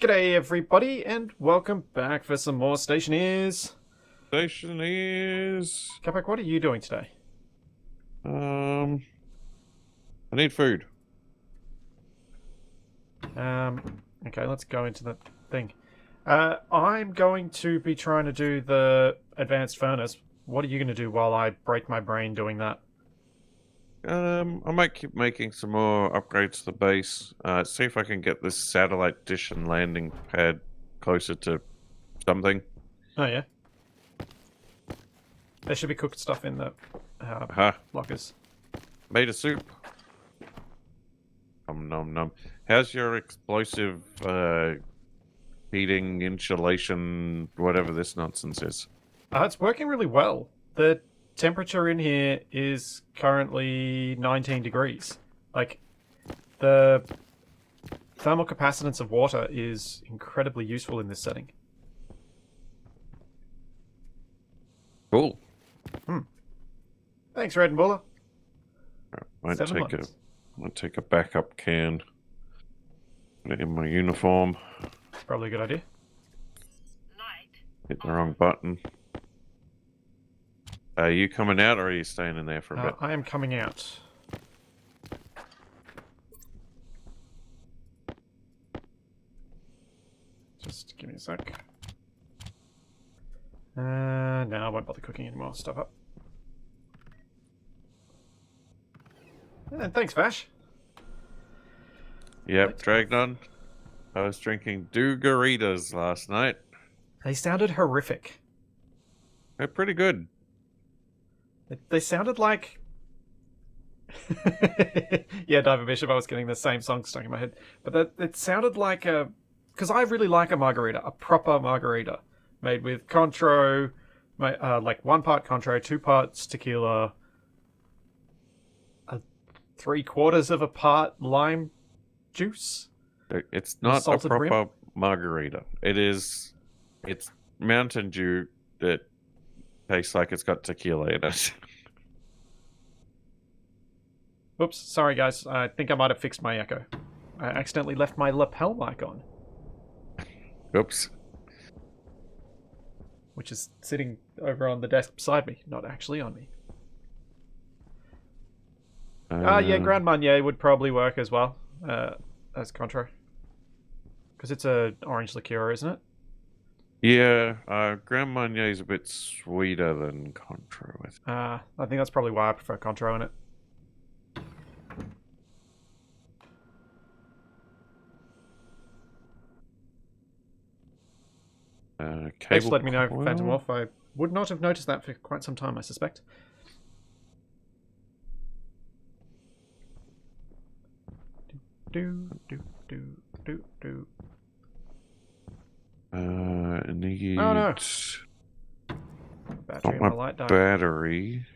G'day everybody, and welcome back for some more Stationeers. Stationeers. Capac, what are you doing today? I need food. Okay, let's go into the thing. I'm going to be trying to do the advanced furnace. What are you going to do while I break my brain doing that? I might keep making some more upgrades to the base. See if I can get this satellite dish and landing pad closer to something. Oh yeah. There should be cooked stuff in the lockers. Made a soup. Nom nom nom. How's your explosive heating, insulation, whatever this nonsense is? It's working really well. The temperature in here is currently 19 degrees. Like, the thermal capacitance of water is incredibly useful in this setting. Cool. Thanks, Red and Buller. Might take a backup can. Put it in my uniform. Probably a good idea. Hit the wrong button. Are you coming out or are you staying in there for a bit? I am coming out. Just give me a sec. No, I won't bother cooking any more stuff up. And thanks, Vash. Yep, dragged on. I was drinking Dugaritas last night. They sounded horrific. They're pretty good. They sounded like... Yeah, Diver Bishop, I was getting the same song stuck in my head. But it sounded like a... Because I really like a margarita, a proper margarita. Made with Contro, like 1 part Contro, 2 parts tequila, 3/4 of a part lime juice. It's not a proper rim? margarita. It's Mountain Dew that tastes like it's got tequila in it. Oops, sorry guys. I think I might have fixed my echo. I accidentally left my lapel mic on, Oops. which is sitting over on the desk beside me, not actually on me. Yeah, Grand Marnier would probably work as well as Contro. Because it's a orange liqueur, isn't it? Yeah, Grand Marnier is a bit sweeter than Contro. I think that's probably why I prefer Contro in it. Thanks for letting me know, Phantom Wolf. I would not have noticed that for quite some time, I suspect. Do. Need... Oh no! Not my battery.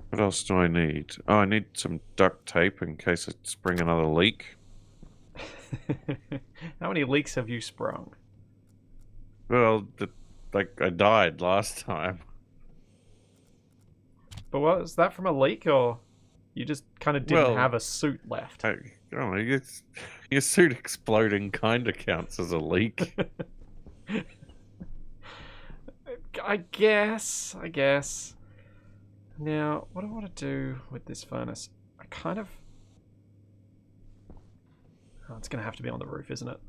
What else do I need? Oh, I need some duct tape in case I spring another leak. How many leaks have you sprung? Well, I died last time. But was that from a leak, or you just kind of didn't have a suit left? I don't know, your suit exploding kind of counts as a leak. I guess. Now, what do I want to do with this furnace? I kind of... Oh, it's going to have to be on the roof, isn't it?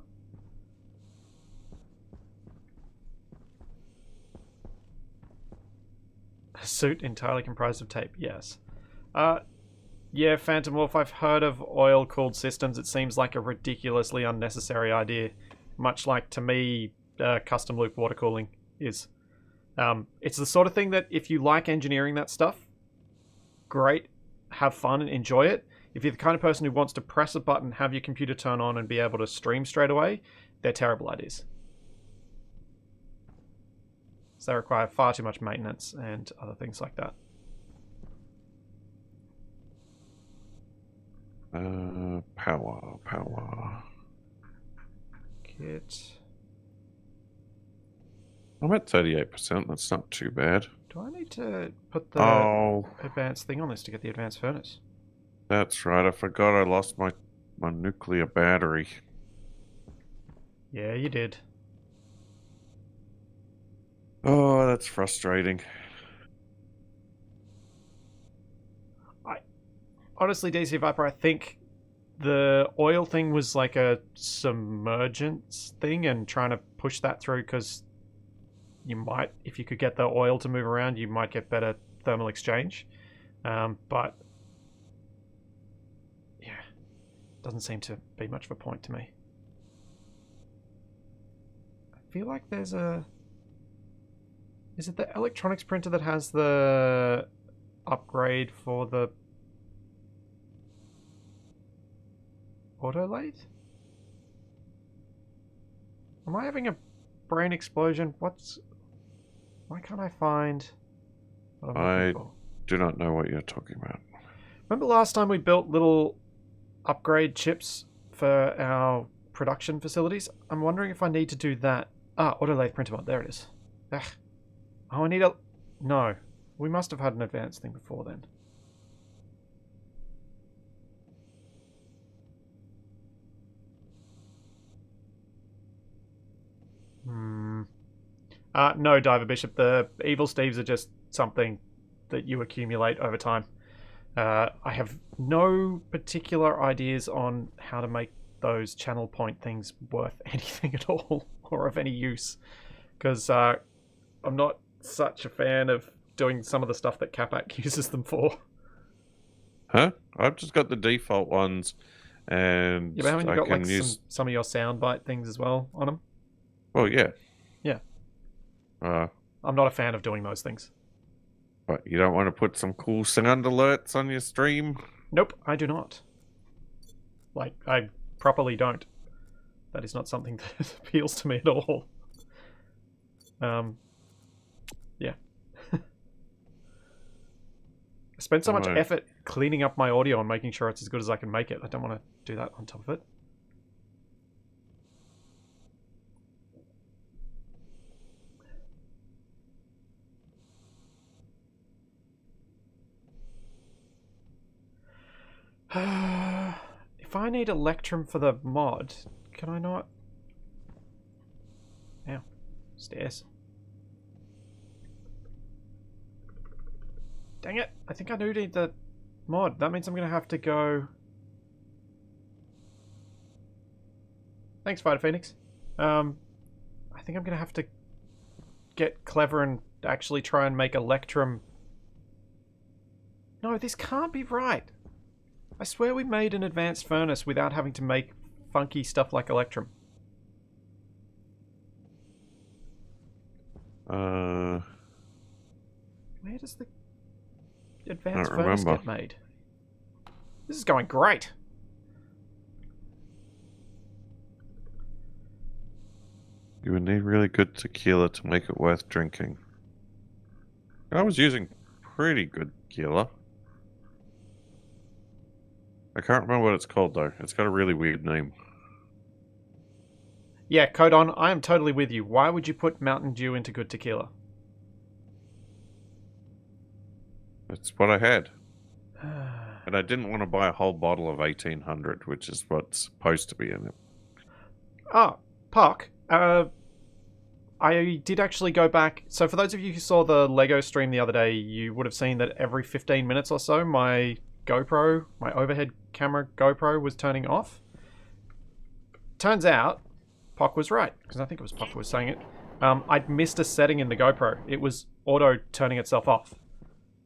A suit entirely comprised of tape, yes. Yeah, Phantom Wolf, I've heard of oil-cooled systems. It seems like a ridiculously unnecessary idea. Much like, to me, custom loop water cooling is. It's the sort of thing that if you like engineering that stuff, great, have fun and enjoy it. If you're the kind of person who wants to press a button, have your computer turn on and be able to stream straight away, they're terrible ideas. So they require far too much maintenance and other things like that. Power. Kit. I'm at 38%, that's not too bad. Do I need to put the advanced thing on this to get the advanced furnace? That's right, I forgot I lost my nuclear battery. Yeah, you did. Oh, that's frustrating. I honestly, DC Viper, I think the oil thing was like a submergence thing and trying to push that through because you might, if you could get the oil to move around, you might get better thermal exchange. But yeah, doesn't seem to be much of a point to me. I feel like there's a... Is it the electronics printer that has the upgrade for the auto lathe? Am I having a brain explosion? Why can't I find what I'm looking I for? do not know what you're talking about. Remember last time we built little upgrade chips for our production facilities? I'm wondering if I need to do that. Ah, auto lathe printer mod. There it is. Ugh. Oh, I need a... No. We must have had an advanced thing before then. No, Diver Bishop. The Evil Steves are just something that you accumulate over time. I have no particular ideas on how to make those channel point things worth anything at all or of any use. Because I'm not such a fan of doing some of the stuff that Capac uses them for. Huh? I've just got the default ones, and Yeah, but haven't you I got can like use. some of your soundbite things as well on them? Well, yeah. Yeah. Uh, I'm not a fan of doing those things. but you don't want to put some cool sound alerts on your stream? Nope, I do not. Like, I properly don't. That is not something that appeals to me at all. Yeah. I spent so much Right. effort cleaning up my audio and making sure it's as good as I can make it. I don't want to do that on top of it. If I need Electrum for the mod, can I not? Ow. Stairs. Dang it. I think I do need the mod. That means I'm going to have to go... Thanks, Fighter Phoenix. I think I'm going to have to get clever and actually try and make Electrum... No, this can't be right. I swear we made an advanced furnace without having to make funky stuff like Electrum. Uh, Where does the I advanced don't furnace remember. get made? This is going great. You would need really good tequila to make it worth drinking. I was using pretty good tequila. I can't remember what it's called though. It's got a really weird name. Yeah, Codon, I am totally with you. Why would you put Mountain Dew into good tequila? It's what I had. And I didn't want to buy a whole bottle of 1800, which is what's supposed to be in it. Oh, Puck, I did actually go back. So for those of you who saw the Lego stream the other day, you would have seen that every 15 minutes or so, my GoPro, my overhead camera GoPro was turning off. Turns out, Puck was right, because I think it was Puck who was saying it. I'd missed a setting in the GoPro. It was auto turning itself off.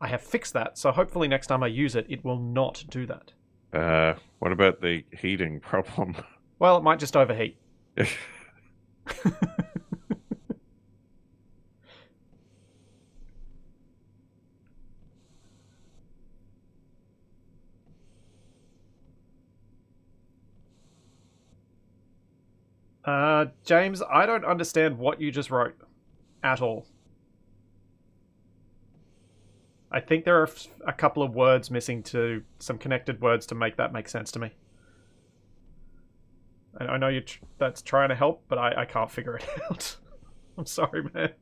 I have fixed that, so hopefully next time I use it, it will not do that. What about the heating problem? Well, it might just overheat. James, I don't understand what you just wrote at all. I think there are a couple of words missing to some connected words to make that make sense to me. I know that's trying to help, but I can't figure it out. I'm sorry, man.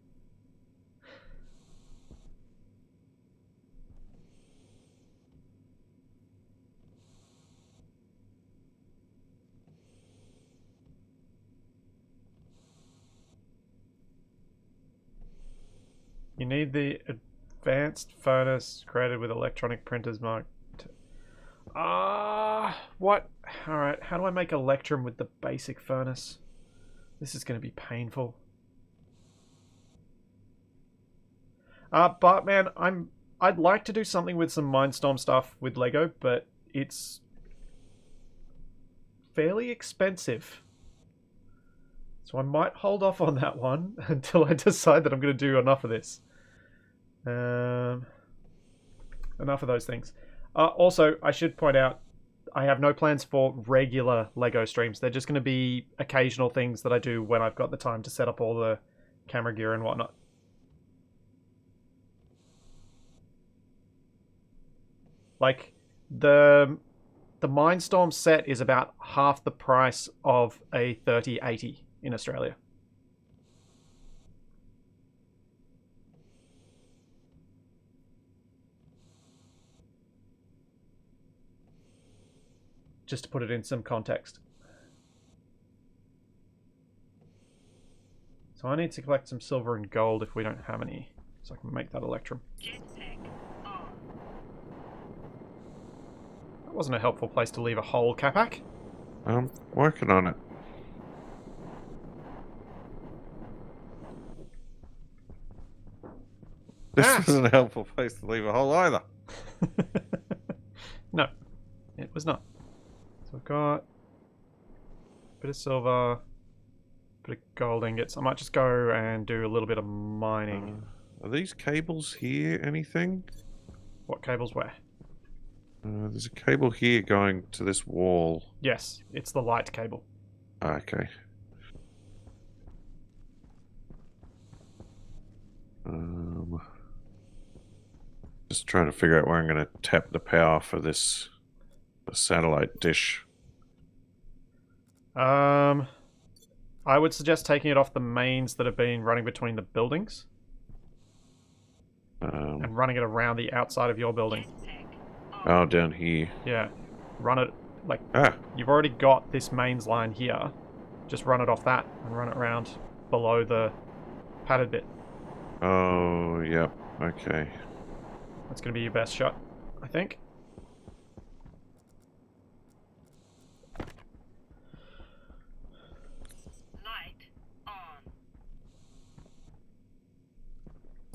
You need the advanced furnace created with electronic printers marked. What? Alright, how do I make electrum with the basic furnace? This is going to be painful. But man, I'd like to do something with some Mindstorm stuff with Lego, but it's fairly expensive. So I might hold off on that one until I decide that I'm going to do enough of this. Enough of those things. Also, I should point out, I have no plans for regular Lego streams. They're just going to be occasional things that I do when I've got the time to set up all the camera gear and whatnot. Like, the Mindstorm set is about half the price of a 3080 in Australia. Just to put it in some context. So I need to collect some silver and gold if we don't have any, so I can make that electrum. That wasn't a helpful place to leave a hole, Capac. I'm working on it. This wasn't a helpful place to leave a hole either. No, it was not. So I've got a bit of silver, a bit of gold ingots. I might just go and do a little bit of mining. Are these cables here anything? What cables where? There's a cable here going to this wall. Yes, it's the light cable. Okay. Just trying to figure out where I'm going to tap the power for this satellite dish. I would suggest taking it off the mains that have been running between the buildings. And running it around the outside of your building. Oh, down here. Yeah. Run it, like, Ah. you've already got this mains line here. Just run it off that and run it around below the padded bit. Oh, yep. Okay. That's going to be your best shot, I think. Light on.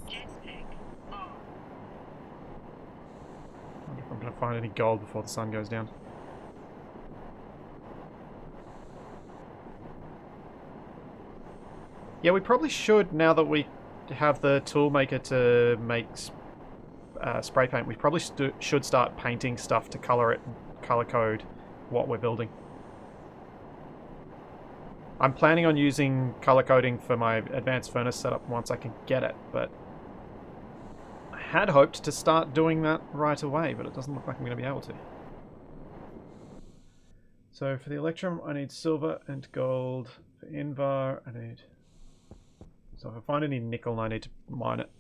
Jetpack on. I wonder if I'm going to find any gold before the sun goes down. Yeah, we probably should, now that we have the tool maker to make spray paint, we probably should start painting stuff to color it, color code what we're building. I'm planning on using color coding for my advanced furnace setup once I can get it, but I had hoped to start doing that right away, but it doesn't look like I'm going to be able to. So for the electrum, I need silver and gold. For Invar, I need... So if I find any nickel, I need to mine it.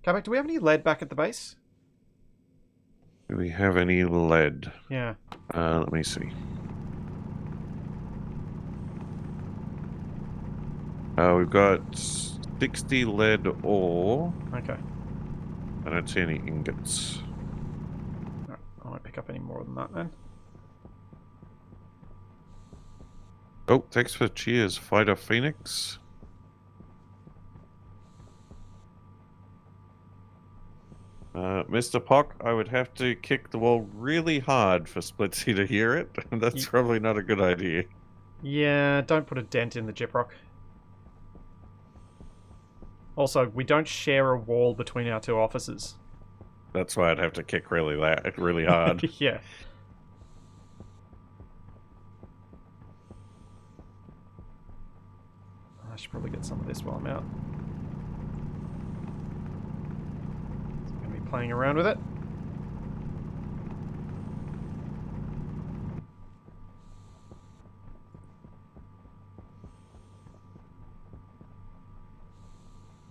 Capac, do we have any lead back at the base? Do we have any lead? Yeah. Let me see. We've got 60 lead ore. Okay. I don't see any ingots. Right, I won't pick up any more than that then. Oh, thanks for the cheers, Fighter Phoenix. Mr. Pock, I would have to kick the wall really hard for Splitsy to hear it. That's probably not a good idea. Yeah, don't put a dent in the gyprock. Also, we don't share a wall between our two offices. That's why I'd have to kick really loud, really hard. Yeah. I should probably get some of this while I'm out. So I'm going to be playing around with it.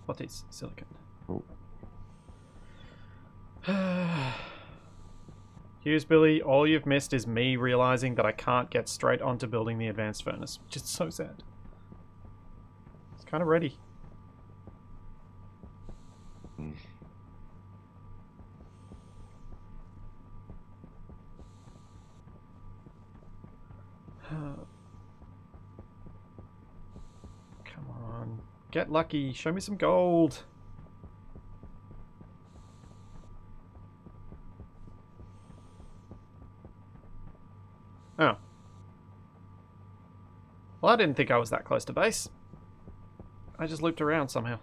What is silicon? Oh. Hughes, Billy, all you've missed is me realizing that I can't get straight onto building the advanced furnace, which is so sad. It's kind of ready. Get lucky. Show me some gold. Oh. Well, I didn't think I was that close to base. I just looped around somehow.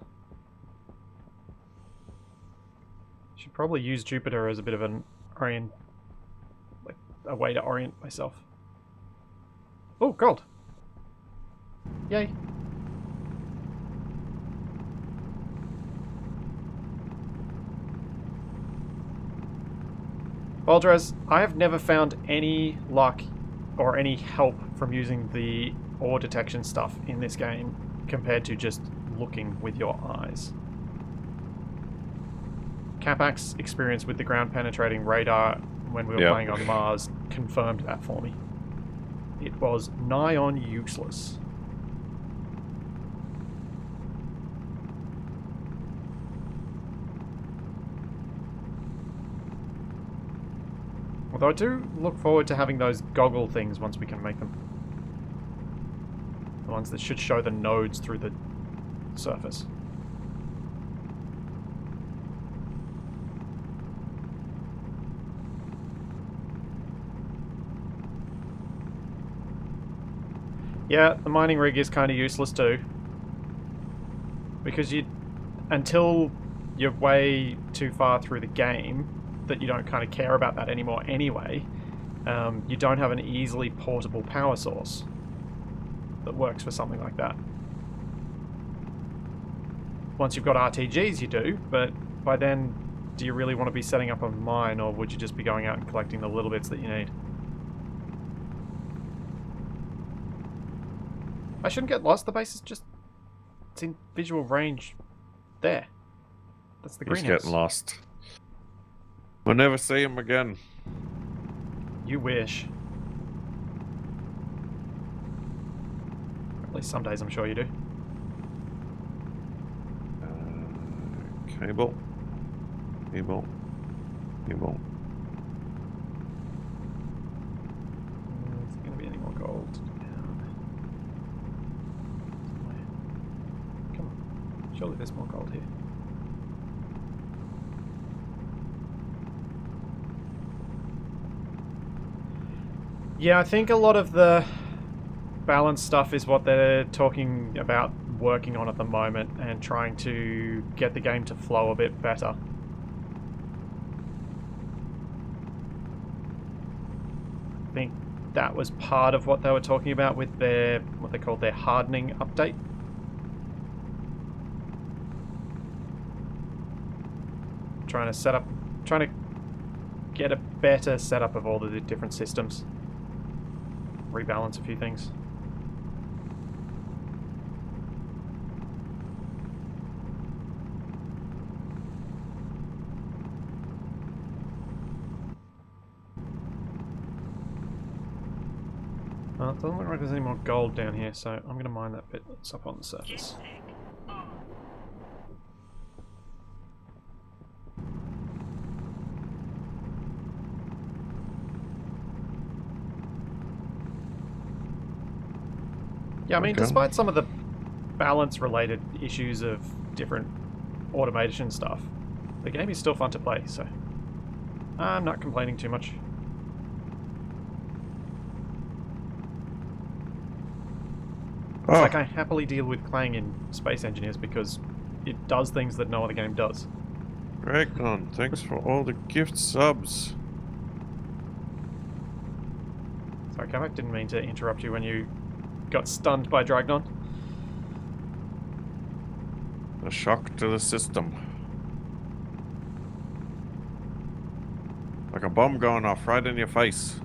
Should probably use Jupiter as a bit of an like a way to orient myself. Oh, gold. Yay. Baldrez, I have never found any luck or any help from using the ore detection stuff in this game compared to just looking with your eyes. Capac's experience with the ground penetrating radar when we were playing on Mars confirmed that for me. It was nigh on useless. Although I do look forward to having those goggle things once we can make them. The ones that should show the nodes through the surface. Yeah, the mining rig is kind of useless too. Because until you're way too far through the game, that you don't kind of care about that anymore anyway, you don't have an easily portable power source that works for something like that. Once you've got RTGs, you do, but by then, do you really want to be setting up a mine, or would you just be going out and collecting the little bits that you need? I shouldn't get lost. The base is just... it's in visual range there. That's the greenhouse. He's getting lost. We'll never see him again. You wish. At least some days I'm sure you do. Cable. Cable. Cable. Is there going to be any more gold? Come on. Surely there's more gold here. Yeah, I think a lot of the balance stuff is what they're talking about working on at the moment and trying to get the game to flow a bit better. I think that was part of what they were talking about with their, what they called their hardening update. Trying to get a better setup of all the different systems. Rebalance a few things. Well, it doesn't look like there's any more gold down here, so I'm going to mine that bit that's up on the surface. Yeah, I mean, despite some of the balance-related issues of different automation stuff, the game is still fun to play, so I'm not complaining too much. It's like I happily deal with playing in Space Engineers because it does things that no other game does. Dragnon, thanks for all the gift subs. Sorry, Capac, didn't mean to interrupt you when you got stunned by Dragnon. A shock to the system. Like a bomb going off right in your face.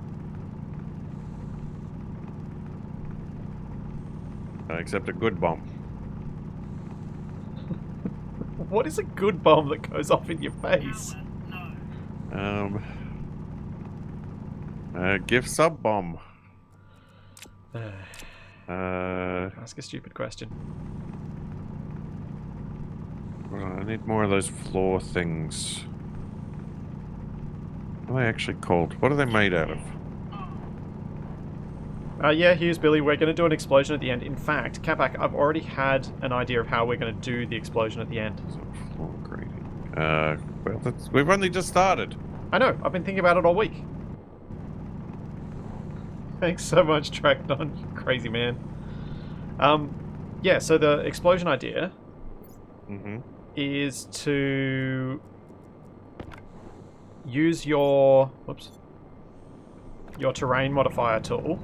Except a good bomb. What is a good bomb that goes off in your face? Gift sub bomb. Ask a stupid question. I need more of those floor things. What are they actually called? What are they made out of? Yeah, here's Billy. We're going to do an explosion at the end. In fact, Capac, I've already had an idea of how we're going to do the explosion at the end. Floor grading. Well, we've only just started. I know. I've been thinking about it all week. Thanks so much, Tracknon, you crazy man. Yeah, so the explosion idea is to use your terrain modifier tool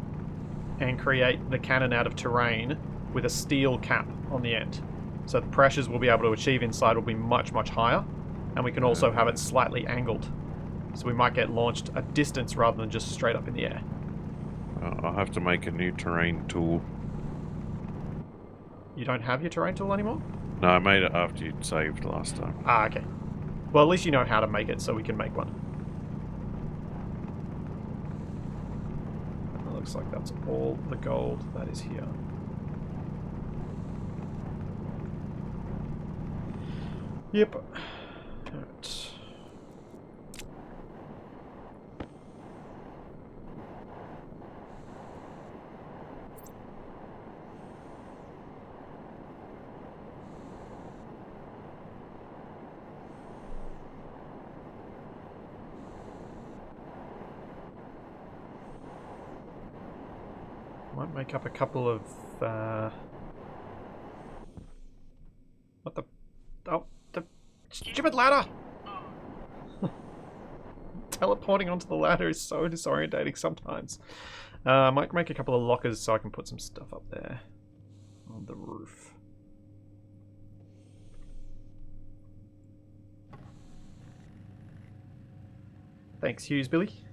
and create the cannon out of terrain with a steel cap on the end. So the pressures we'll be able to achieve inside will be much, much higher, and we can also have it slightly angled. So we might get launched a distance rather than just straight up in the air. I'll have to make a new terrain tool. You don't have your terrain tool anymore? No, I made it after you'd saved last time. Ah, okay. Well, at least you know how to make it, so we can make one. It looks like that's all the gold that is here. Yep. Alright. Might make up a couple of, what the... Oh, the stupid ladder! Teleporting onto the ladder is so disorientating sometimes. I might make a couple of lockers so I can put some stuff up there. On the roof. Thanks, Hughes, Billy.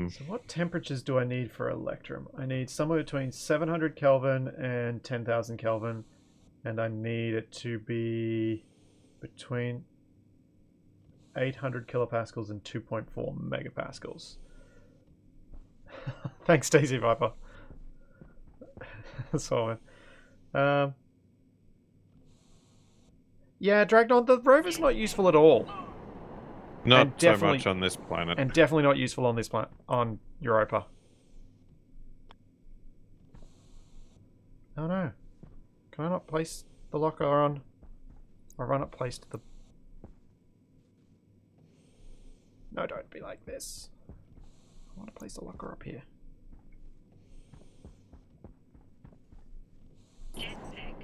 So what temperatures do I need for Electrum? I need somewhere between 700 Kelvin and 10,000 Kelvin. And I need it to be between 800 kilopascals and 2.4 megapascals. Thanks, Daisy Viper. So, yeah, Dragnon, the rover's not useful at all. Not so much on this planet. And definitely not useful on this planet, on Europa. Oh no. Can I not place the locker on? Or have I not placed the... No, don't be like this. I want to place the locker up here. Jetpack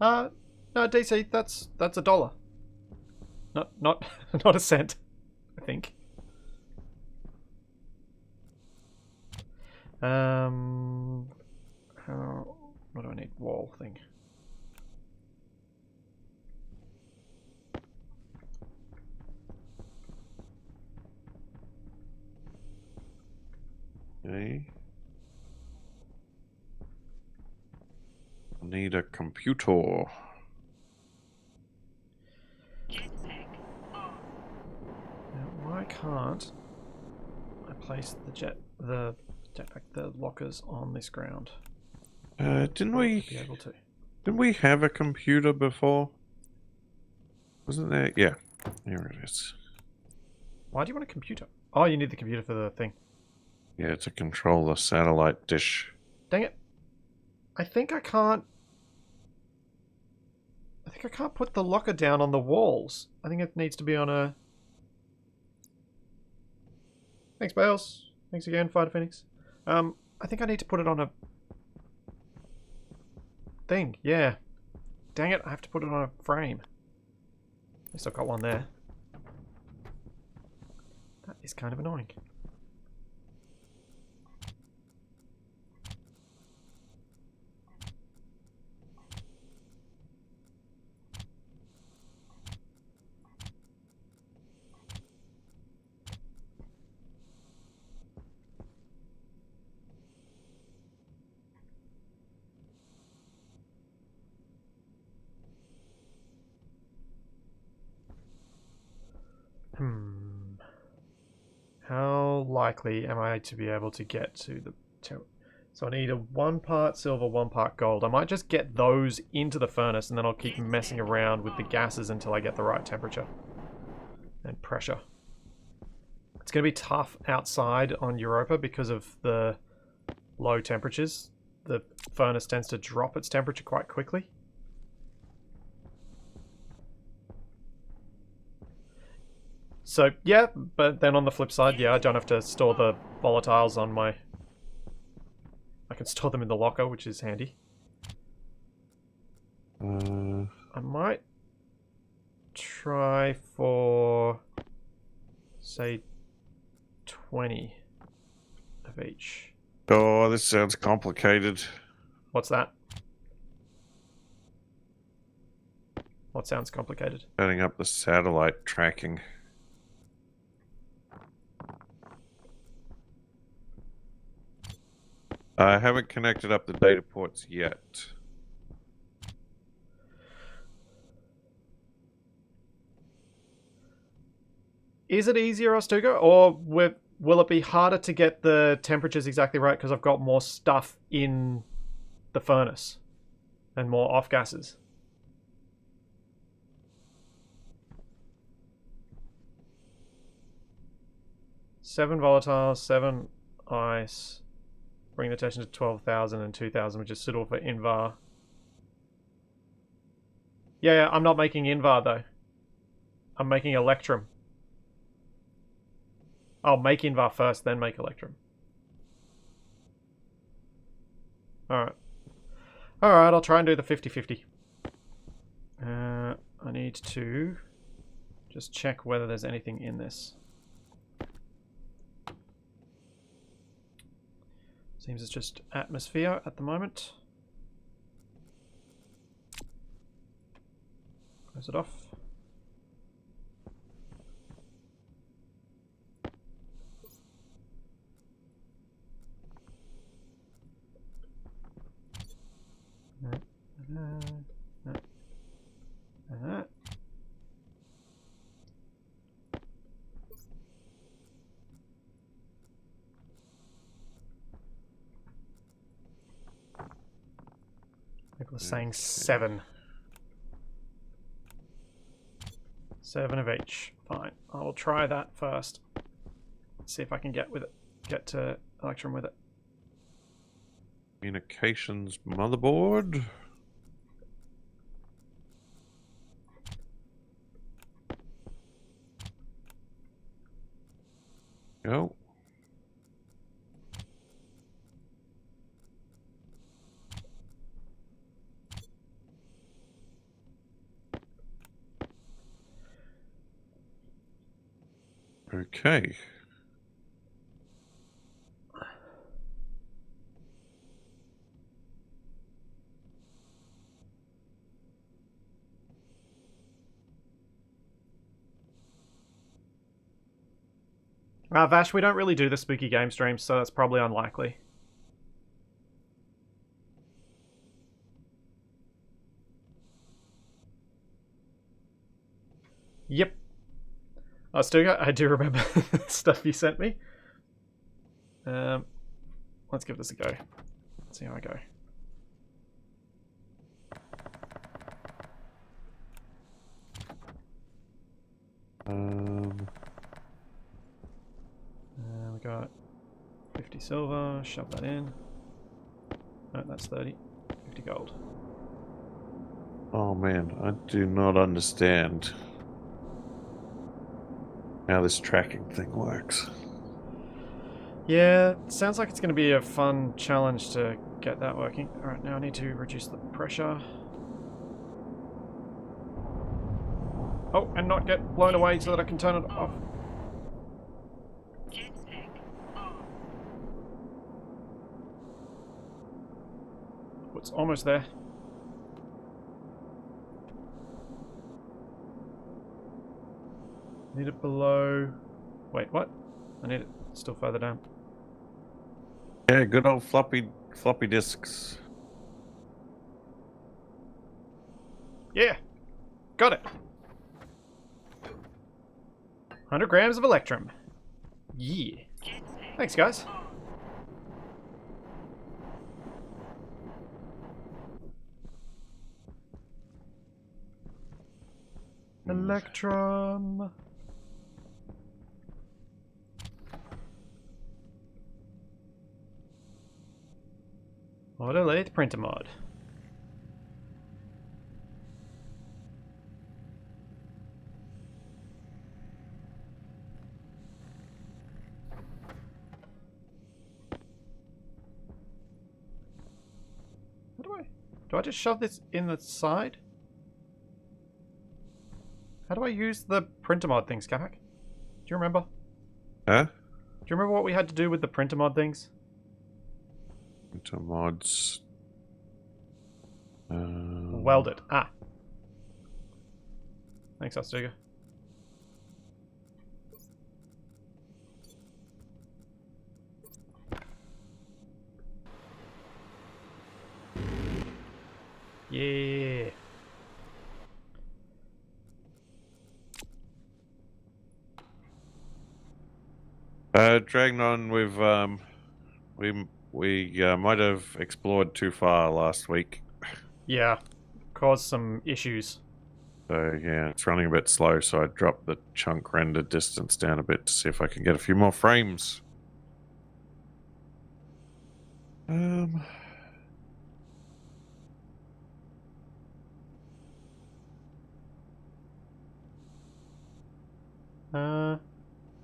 on. No, DC, that's $1. Not not a cent, I think. What do I need? Wall thing. Okay. Need a computer. Jetpack on. Now, why can't I place the lockers on this ground? Didn't we Be able to. Didn't we have a computer before? Wasn't there? Yeah. Here it is. Why do you want a computer? Oh, you need the computer for the thing. Yeah, to control the satellite dish. Dang it. I think I can't put the locker down on the walls. I think it needs to be on a... Thanks, Bales. Thanks again, Fighter Phoenix. I think I need to put it on a... thing, yeah. Dang it, I have to put it on a frame. At least I've got one there. That is kind of annoying. How likely am I to be able to get to the... So I need a 1 part silver, 1 part gold. I might just get those into the furnace and then I'll keep messing around with the gases until I get the right temperature and pressure. It's going to be tough outside on Europa because of the low temperatures. The furnace tends to drop its temperature quite quickly. So, yeah, but then on the flip side, yeah, I don't have to store the volatiles on my... I can store them in the locker, which is handy. I might try for, say, 20 of each. Oh, this sounds complicated. What's that? What sounds complicated? Setting up the satellite tracking. I haven't connected up the data ports yet. Is it easier, Ostuga, or will it be harder to get the temperatures exactly right because I've got more stuff in the furnace and more off gases? Seven volatiles, 7 ice. Bring the tension to 12,000 and 2,000, which is suitable for Invar. Yeah, I'm not making Invar though. I'm making Electrum. I'll make Invar first, then make Electrum. Alright. Alright, I'll try and do the 50-50. I need to just check whether there's anything in this. Seems it's just atmosphere at the moment. Close it off. People are saying 7. 7 of each. Fine. I will try that first. See if I can get to Electrum with it. Communications motherboard. Go. Okay. Vash, we don't really do the spooky game streams, so that's probably unlikely. Yep. Oh, Stuga, I do remember the stuff you sent me. Let's give this a go. Let's see how I go. We got 50 silver, shove that in. No, that's 30. 50 gold. Oh man, I do not understand how this tracking thing works. Yeah, sounds like it's going to be a fun challenge to get that working. Alright, now I need to reduce the pressure. Oh, and not get blown away so that I can turn it off. Jetpack on. It's almost there. Need it below... Wait, what? I need it still further down. Yeah, good old floppy disks. Yeah! Got it! 100 grams of Electrum. Yeah. Jetpack Thanks, guys. on. Electrum. Autolathe printer mod. Do I just shove this in the side? How do I use the printer mod things, Capac? Do you remember? Huh? Do you remember what we had to do with the printer mod things? Into mods. Weld it. Ah. Thanks, Ostuga. Yeah. Dragging on, we might have explored too far last week. Yeah. Caused some issues. So yeah, it's running a bit slow, so I dropped the chunk render distance down a bit to see if I can get a few more frames.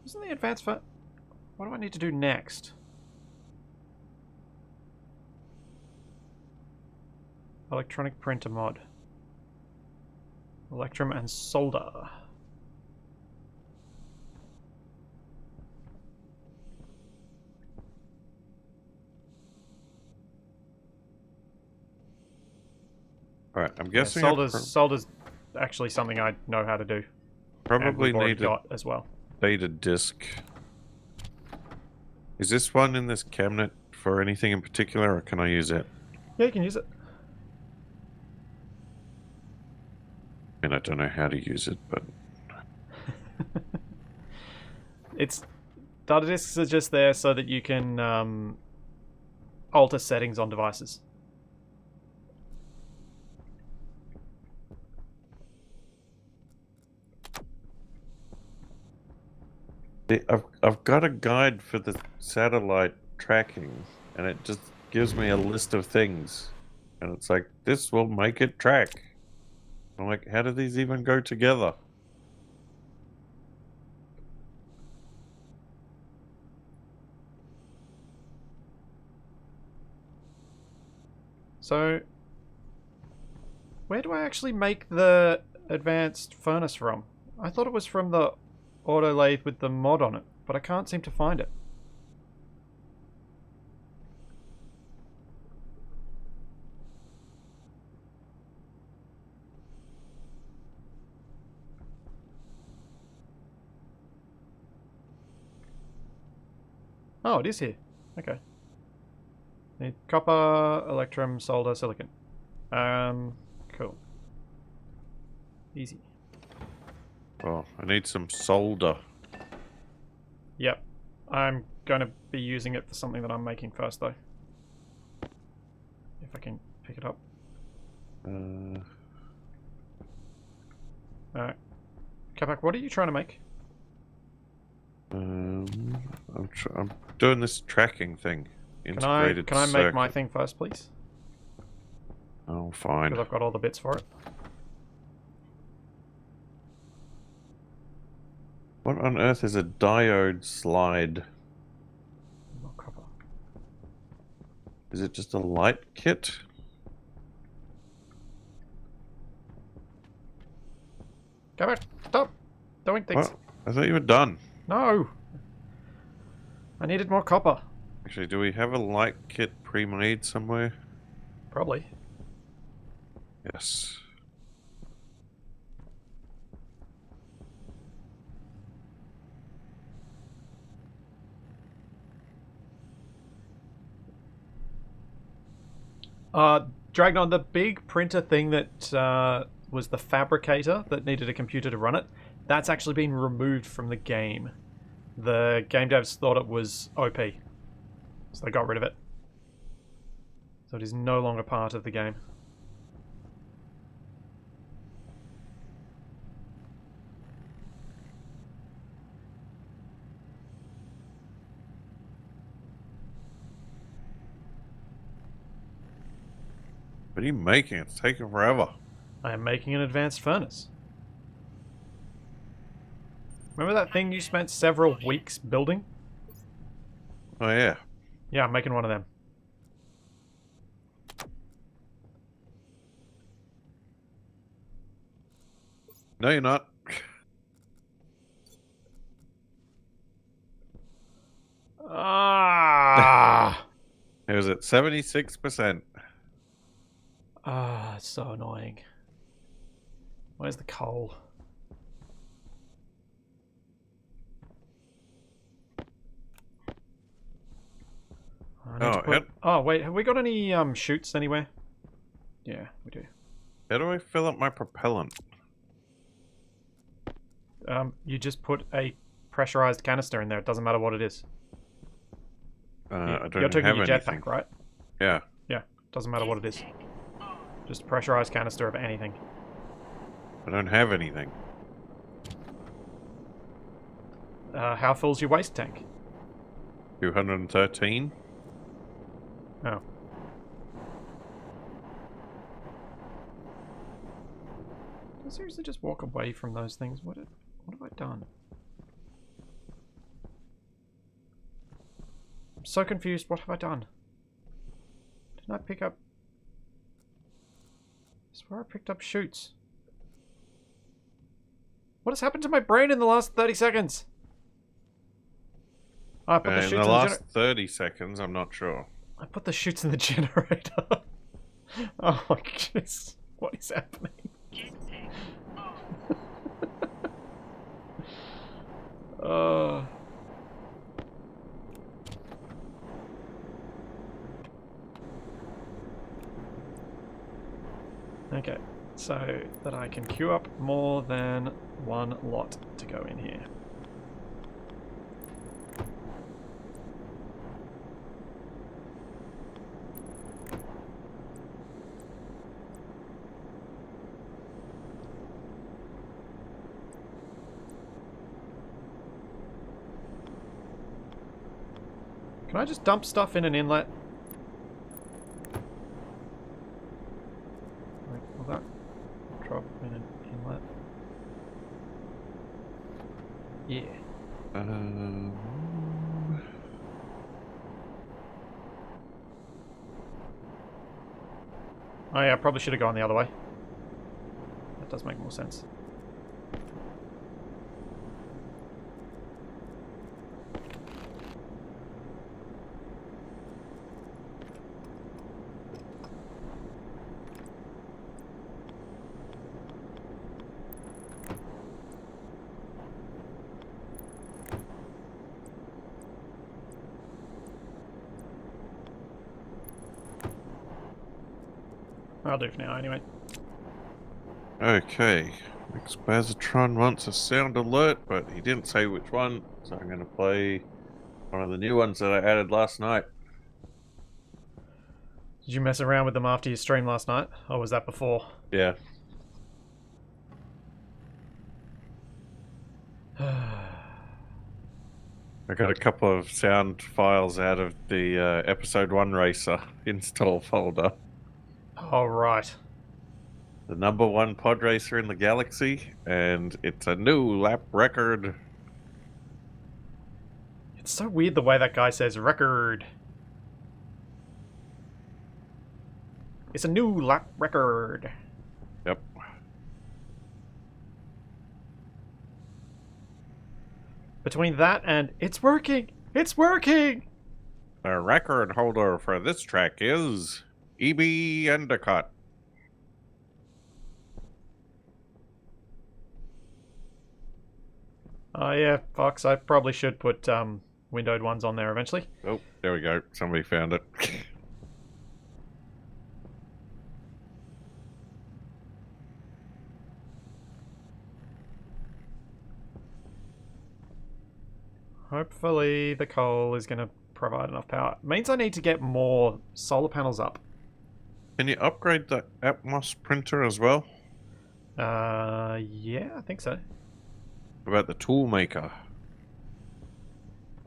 Isn't the advanced for... What do I need to do next? Electronic printer mod. Electrum and solder. Alright, I'm Yeah, guessing solder's actually something I know how to do. And probably we've already need a got as well. data disk. Is this one in this cabinet for anything in particular, or can I use it? Yeah, you can use it. I mean, I don't know how to use it, but... It's... Data disks are just there so that you can alter settings on devices. I've got a guide for the satellite tracking, and it just gives me a list of things. And it's like, this will make it track. I'm like, how do these even go together? So, where do I actually make the advanced furnace from? I thought it was from the auto lathe with the mod on it, but I can't seem to find it. Oh, it is here. Okay. Need copper, electrum, solder, silicon. Cool. Easy. Oh, I need some solder. Yep. I'm going to be using it for something that I'm making first, though. If I can pick it up. Alright. Capac, what are you trying to make? I'm doing this tracking thing. Can I make my thing first, please? Oh, fine. Because I've got all the bits for it. What on earth is a diode slide? Not copper. Is it just a light kit? Capac, stop doing things. What? I thought you were done. No! I needed more copper. Actually, do we have a light kit pre-made somewhere? Probably. Yes. Dragnon, the big printer thing that was the fabricator that needed a computer to run it, that's actually been removed from the game. The game devs thought it was OP, so they got rid of it. So it is no longer part of the game. What are you making? It's taking forever. I am making an advanced furnace. Remember that thing you spent several weeks building? Oh, yeah. Yeah, I'm making one of them. No, you're not. Ah! It was at 76%. Ah, it's so annoying. Where's the coal? I need to put... Oh, wait, have we got any chutes anywhere? Yeah, we do. How do I fill up my propellant? You just put a pressurized canister in there. It doesn't matter what it is. I don't You're taking have your anything. jetpack, right? Yeah. Yeah, doesn't matter what it is. Tech on. Just a pressurized canister of anything. I don't have anything. How full's your waste tank? 213? Oh. Did I seriously just walk away from those things? What have I done? I'm so confused. What have I done? Didn't I pick up... I swear I picked up chutes. What has happened to my brain in the last 30 seconds? Oh, I put the In chutes the in last 30 seconds, I'm not sure. I put the chutes in the generator. Oh my goodness. What is happening? Jetpack on. Okay, so that I can queue up more than one lot to go in here. Can I just dump stuff in an inlet? Wait, will that drop in an inlet? Yeah. Oh yeah, I probably should have gone the other way. That does make more sense. I'll do for now anyway. Okay. Expositron wants a sound alert, but he didn't say which one, so I'm going to play one of the new ones that I added last night. Did you mess around with them after your stream last night? Or was that before? Yeah. I got a couple of sound files out of the episode 1 racer install folder. Oh, right. The #1 pod racer in the galaxy, and it's a new lap record. It's so weird the way that guy says record. It's a new lap record. Yep. Between that and it's working! It's working! The record holder for this track is EB Endicott. Oh yeah, Fox, I probably should put windowed ones on there eventually. Oh, there we go. Somebody found it. Hopefully the coal is going to provide enough power. It means I need to get more solar panels up. Can you upgrade the Atmos printer as well? Yeah, I think so. What about the tool maker?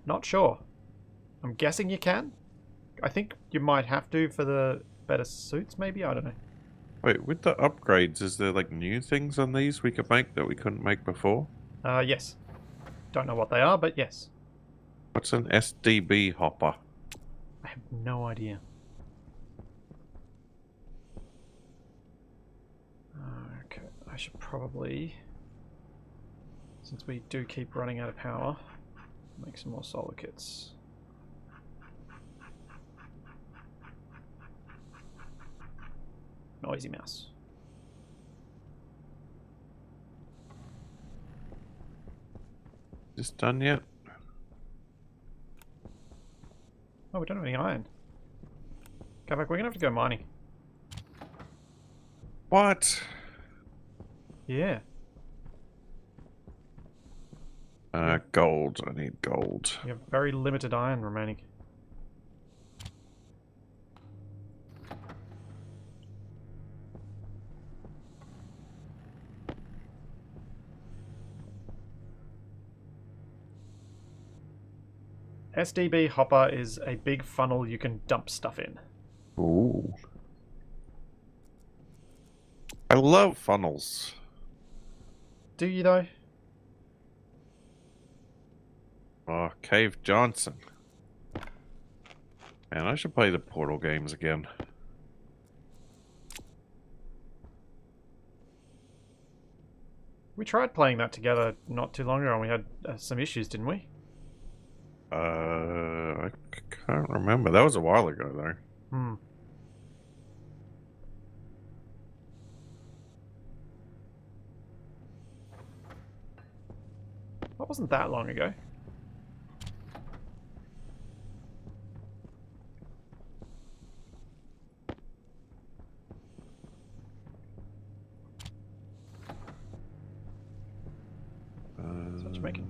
Not sure. I'm guessing you can. I think you might have to for the better suits, maybe? I don't know. Wait, with the upgrades, is there like new things on these we could make that we couldn't make before? Yes. Don't know what they are, but yes. What's an SDB hopper? I have no idea. Okay, I should probably, since we do keep running out of power, make some more solar kits. Noisy mouse. Is this done yet? Oh, we don't have any iron. Capac, we're gonna have to go mining. What? Yeah. Gold. I need gold. We have very limited iron remaining. SDB hopper is a big funnel you can dump stuff in. Ooh. I love funnels. Do you though? Oh, Cave Johnson. Man, I should play the Portal games again. We tried playing that together not too long ago and we had some issues, didn't we? I can't remember. That was a while ago, though. Hmm. That wasn't that long ago. So what you making?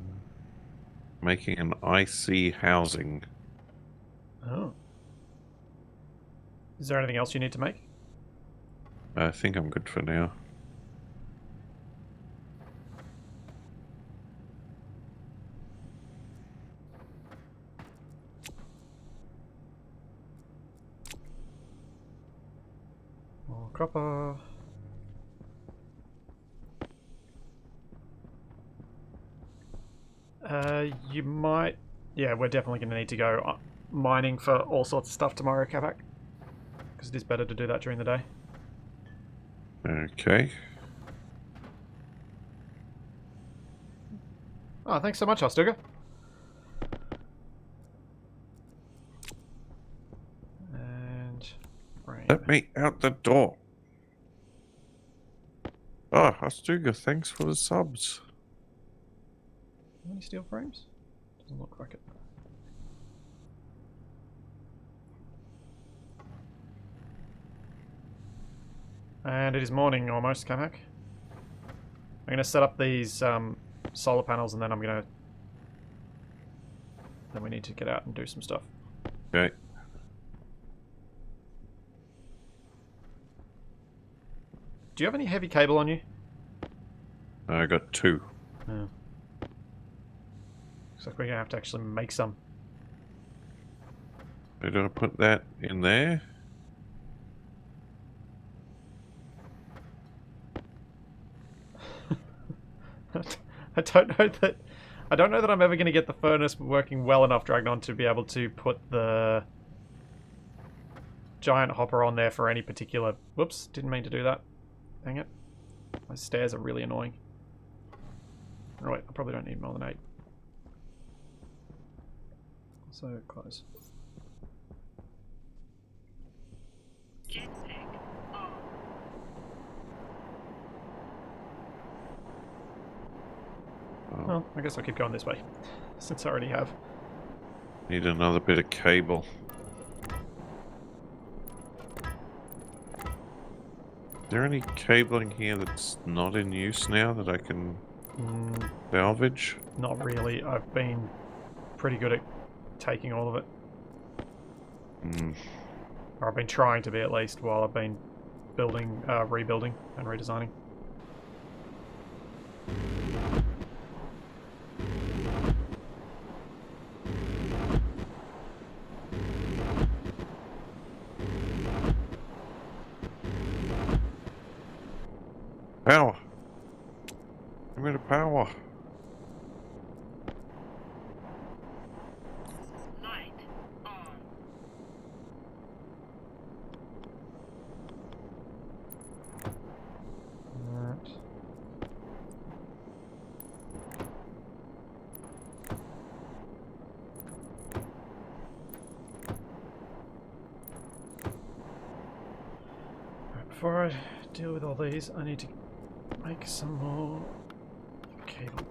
Making an IC housing. Oh. Is there anything else you need to make? I think I'm good for now. More copper. You might... Yeah, we're definitely going to need to go mining for all sorts of stuff tomorrow, Capac. Because it is better to do that during the day. Okay. Oh, thanks so much, Ostuga. And... Rain. Let me out the door. Oh, Astuga, thanks for the subs. Any steel frames? Doesn't look like it. And it is morning almost, Capac. I'm going to set up these solar panels and then I'm going to... Then we need to get out and do some stuff. Okay. Do you have any heavy cable on you? I got 2. No. Looks like we're going to have to actually make some. Did I put that in there? I don't know that... I don't know that I'm ever going to get the furnace working well enough, Dragnon, to be able to put the giant hopper on there for any particular... Whoops, didn't mean to do that. Dang it. My stairs are really annoying. Oh wait, I probably don't need more than 8. So close. Jetpack on. Oh, Well, I guess I'll keep going this way, since I already have. need another bit of cable. Is there any cabling here that's not in use now that I can salvage? Not really. I've been pretty good at taking all of it. Mm. Or I've been trying to be at least while I've been building, rebuilding and redesigning. Power. I'm out of power. Light on. Alright. Before I deal with all these, I need to make some more cable.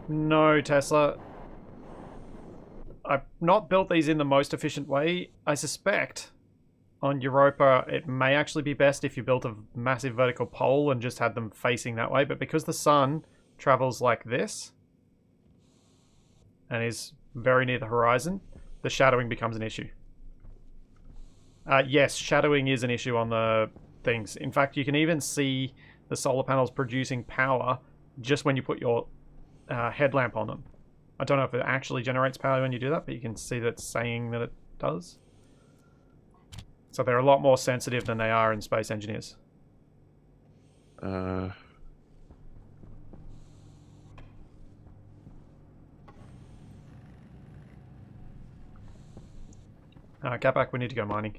No, Tesla. I've not built these in the most efficient way. I suspect on Europa it may actually be best if you built a massive vertical pole and just had them facing that way, but because the sun travels like this and is very near the horizon, the shadowing becomes an issue. Yes, shadowing is an issue on the things. In fact, you can even see the solar panels producing power just when you put your headlamp on them. I don't know if it actually generates power when you do that, but you can see that it's saying that it does. So they're a lot more sensitive than they are in Space Engineers. Capac, we need to go mining.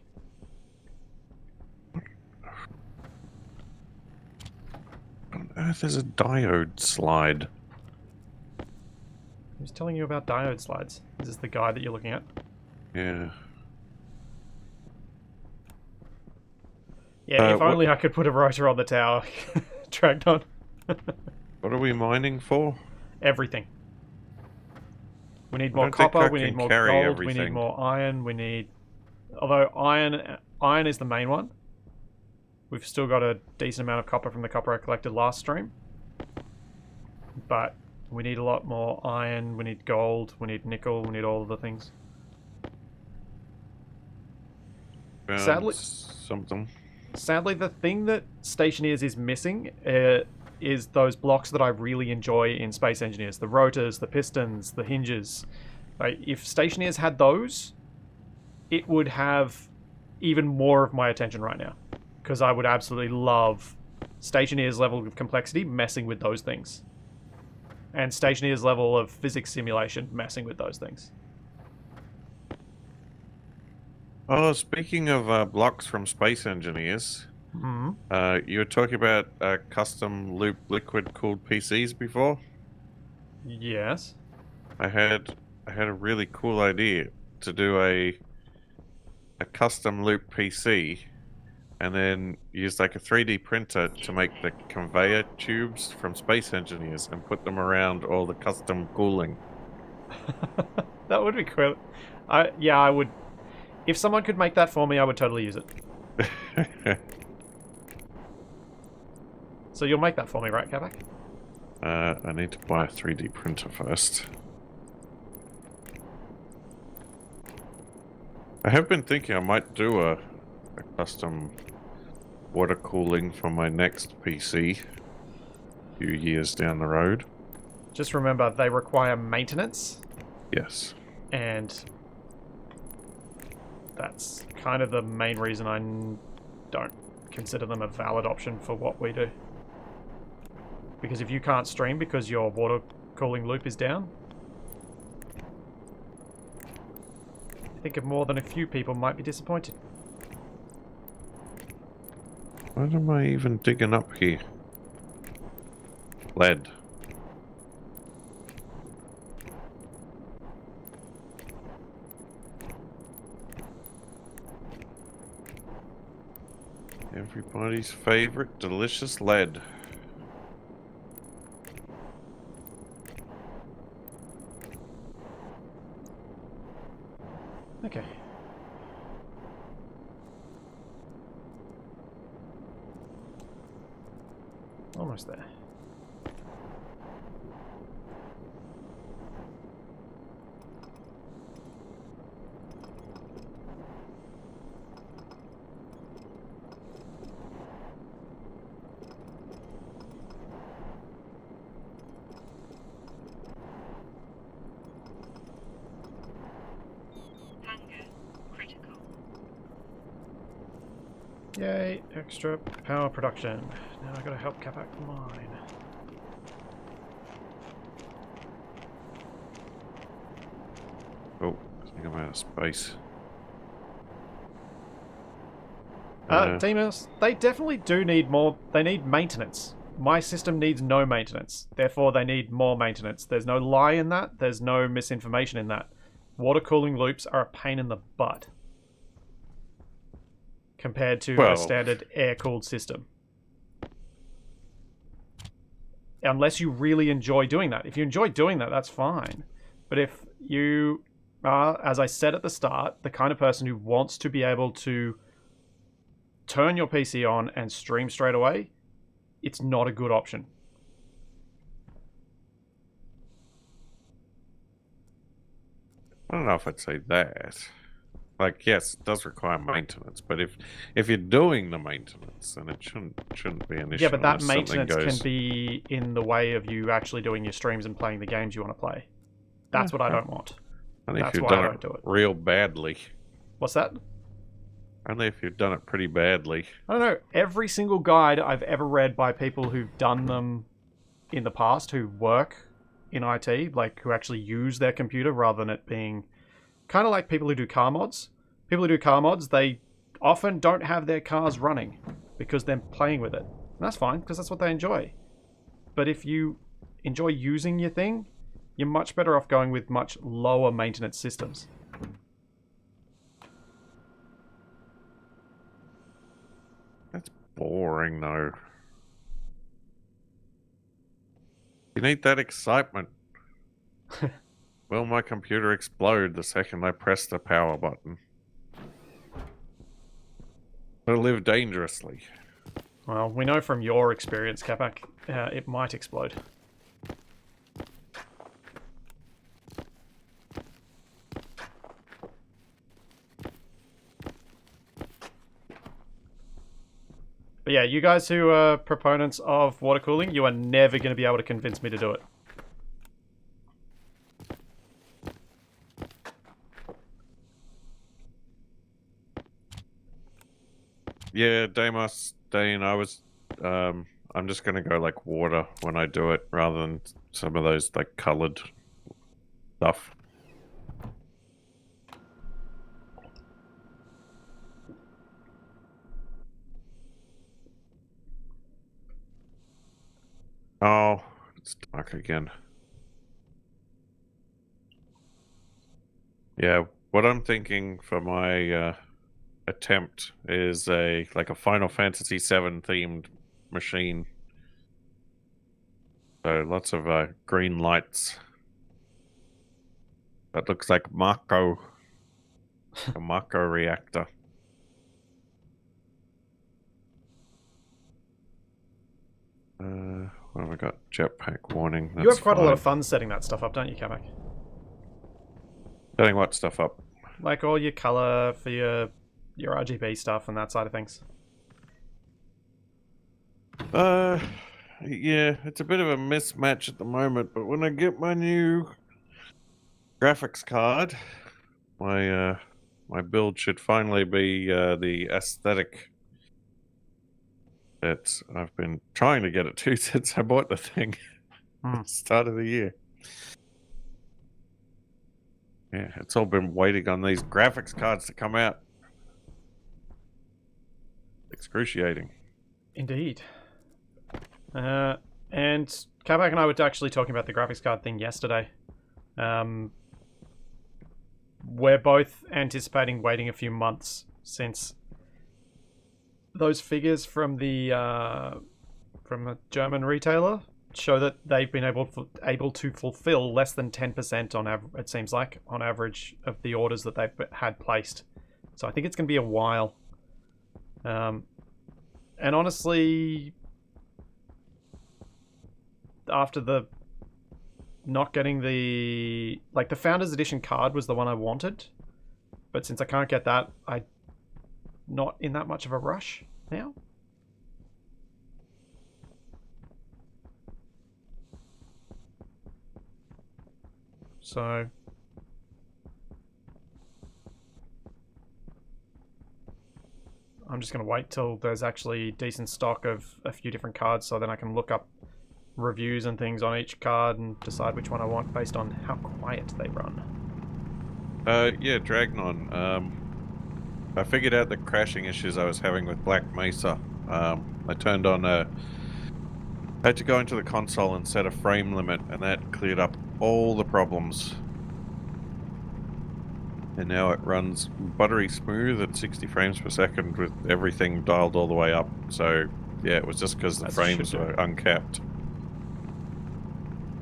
On earth is a diode slide? Who's telling you about diode slides? Is this the guide that you're looking at? Yeah. Yeah, if only I could put a rotor on the tower. Dragged on. What are we mining for? Everything. We need I more don't think copper, I we need can more carry gold, we need everything. more iron, we need... Although iron is the main one. We've still got a decent amount of copper from the copper I collected last stream. But we need a lot more iron, we need gold, we need nickel, we need all of the things. Found Sadly- something. Sadly, the thing that Stationeers is missing is those blocks that I really enjoy in Space Engineers. The rotors, the pistons, the hinges. Like, if Stationeers had those, it would have even more of my attention right now. Because I would absolutely love Stationeers' level of complexity messing with those things. And Stationeers' level of physics simulation messing with those things. Oh, speaking of blocks from Space Engineers, Hmm. you were talking about custom loop liquid cooled PCs before. Yes. I had a really cool idea to do a custom loop PC, and then use like a 3D printer to make the conveyor tubes from Space Engineers and put them around all the custom cooling. That would be cool. Yeah, I would. If someone could make that for me, I would totally use it. So you'll make that for me, right, Capac? I need to buy a 3D printer first. I have been thinking I might do a custom water cooling for my next PC a few years down the road. Just remember, they require maintenance, Yes. and that's kind of the main reason I don't consider them a valid option for what we do. Because if you can't stream because your water cooling loop is down, I think of more than a few people might be disappointed. What am I even digging up here? Lead. Everybody's favorite delicious lead. Okay. Almost there. Hunger critical. Yay, extra power production. Now I gotta help Capac mine. Oh, I think I'm out of space. Demons, they definitely do need more. They need maintenance. My system needs no maintenance. Therefore, they need more maintenance. There's no lie in that. There's no misinformation in that. Water cooling loops are a pain in the butt compared to a standard air-cooled system. Unless you really enjoy doing that. If you enjoy doing that, that's fine. But if you are, as I said at the start, the kind of person who wants to be able to turn your PC on and stream straight away, it's not a good option. I don't know if I'd say that. Like, yes, it does require maintenance, but if you're doing the maintenance, then it shouldn't be an issue. Yeah, but that unless something maintenance can be in the way of you actually doing your streams and playing the games you want to play. That's what I don't want. Only That's if you've why I done don't it do it. real badly. What's that? Only if you've done it pretty badly. I don't know. Every single guide I've ever read by people who've done them in the past, who work in IT, like who actually use their computer rather than it being kind of like people who do car mods. People who do car mods, they often don't have their cars running because they're playing with it. And that's fine, because that's what they enjoy. But if you enjoy using your thing, you're much better off going with much lower maintenance systems. That's boring, though. You need that excitement. Will my computer explode the second I press the power button? It'll live dangerously. Well, we know from your experience, Capac, it might explode. But yeah, you guys who are proponents of water cooling, you are never going to be able to convince me to do it. Yeah, Dane, I'm just gonna go like water when I do it rather than some of those like colored stuff. Oh, it's dark again. Yeah, what I'm thinking for my attempt is a Final Fantasy VII themed machine. So lots of green lights. That looks like Mako. A Mako reactor. What have I got? Jetpack warning. You have quite a lot of fun setting that stuff up, don't you, Capac? Setting what stuff up? Like all your color for your RGB stuff and that side of things. Yeah, it's a bit of a mismatch at the moment, but when I get my new graphics card, my build should finally be the aesthetic that I've been trying to get it to since I bought the thing at the start of the year. Yeah, it's all been waiting on these graphics cards to come out. Excruciating. Indeed. And Capac and I were actually talking about the graphics card thing yesterday. We're both anticipating waiting a few months since those figures from a German retailer show that they've been able to fulfill less than 10% on average. It seems like on average of the orders that they've had placed. So I think it's going to be a while. And honestly, after the not getting the Founders Edition card was the one I wanted, but since I can't get that, I'm not in that much of a rush now. So I'm just going to wait till there's actually decent stock of a few different cards, so then I can look up reviews and things on each card and decide which one I want based on how quiet they run. Yeah, Dragnon. I figured out the crashing issues I was having with Black Mesa. I turned on I had to go into the console and set a frame limit, and that cleared up all the problems. And now it runs buttery smooth at 60 frames per second with everything dialed all the way up. So, yeah, it was just because the frames were uncapped.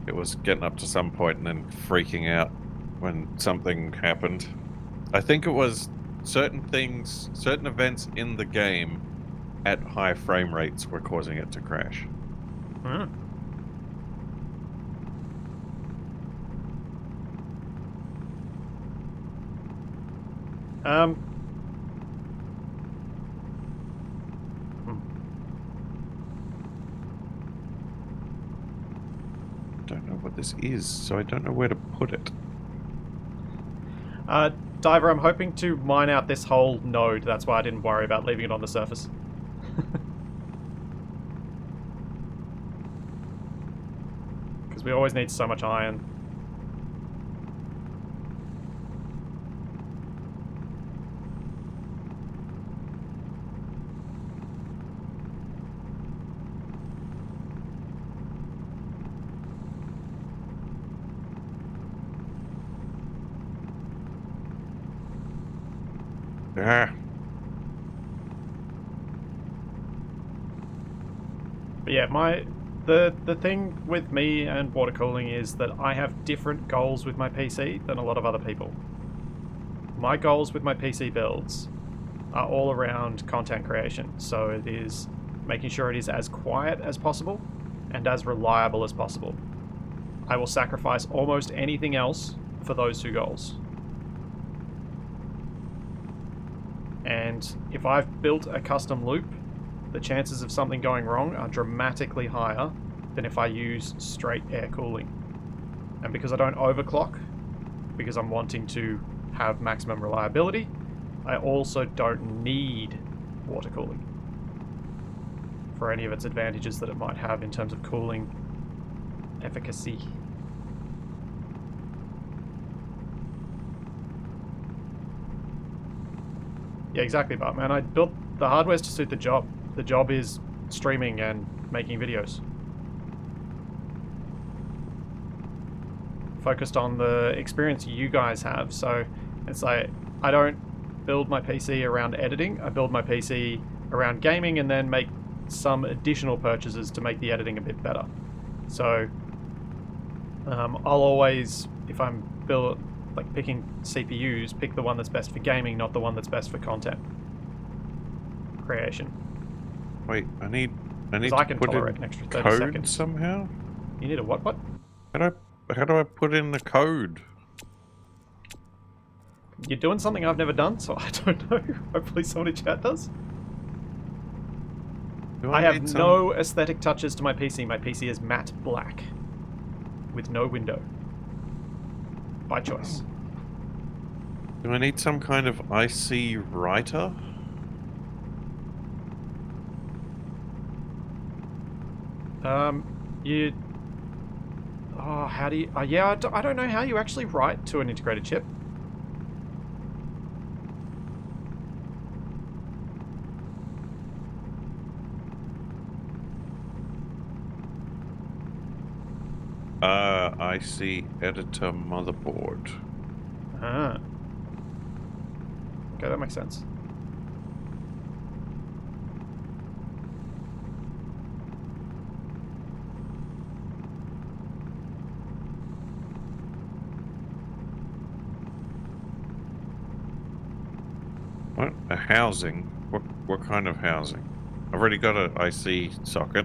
It was getting up to some point and then freaking out when something happened. I think it was certain events in the game at high frame rates were causing it to crash. Hmm. Don't know what this is, so I don't know where to put it. Diver, I'm hoping to mine out this whole node. That's why I didn't worry about leaving it on the surface. Because we always need so much iron. Ah. But yeah, the thing with me and water cooling is that I have different goals with my PC than a lot of other people. My goals with my PC builds are all around content creation, so it is making sure it is as quiet as possible and as reliable as possible. I will sacrifice almost anything else for those two goals. And if I've built a custom loop, the chances of something going wrong are dramatically higher than if I use straight air cooling. And because I don't overclock, because I'm wanting to have maximum reliability, I also don't need water cooling for any of its advantages that it might have in terms of cooling efficacy. Yeah, exactly, Bartman. I built the hardware to suit the job. The job is streaming and making videos. Focused on the experience you guys have. So it's like, I don't build my PC around editing. I build my PC around gaming and then make some additional purchases to make the editing a bit better. So I'll always, if I'm picking CPUs, pick the one that's best for gaming, not the one that's best for content creation. Wait, I need Because to I can put tolerate in an extra 30 code seconds. somehow? You need a what? How do I put in the code? You're doing something I've never done, so I don't know. Hopefully someone in chat does. Do I have need no aesthetic touches to my PC. My PC is matte black with no window. By choice. Do I need some kind of IC writer? How do you... yeah, I don't know how you actually write to an integrated chip. IC editor motherboard. Ah. Okay, that makes sense. What? A housing? What kind of housing? I've already got an IC socket.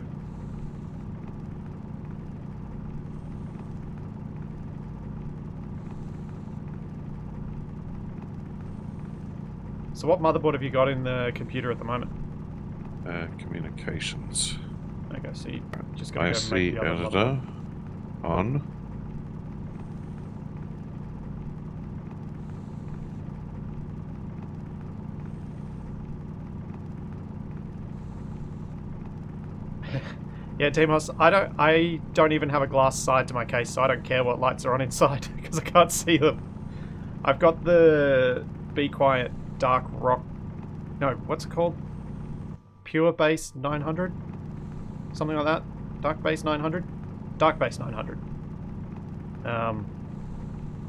So what motherboard have you got in the computer at the moment? Communications. Okay, so you just gotta go IC make the other editor motherboard. on. Yeah, Demos, I don't even have a glass side to my case, so I don't care what lights are on inside because I can't see them. I've got the Be Quiet Dark Rock. No, what's it called? Pure Base 900? Something like that? Dark Base 900? Dark Base 900.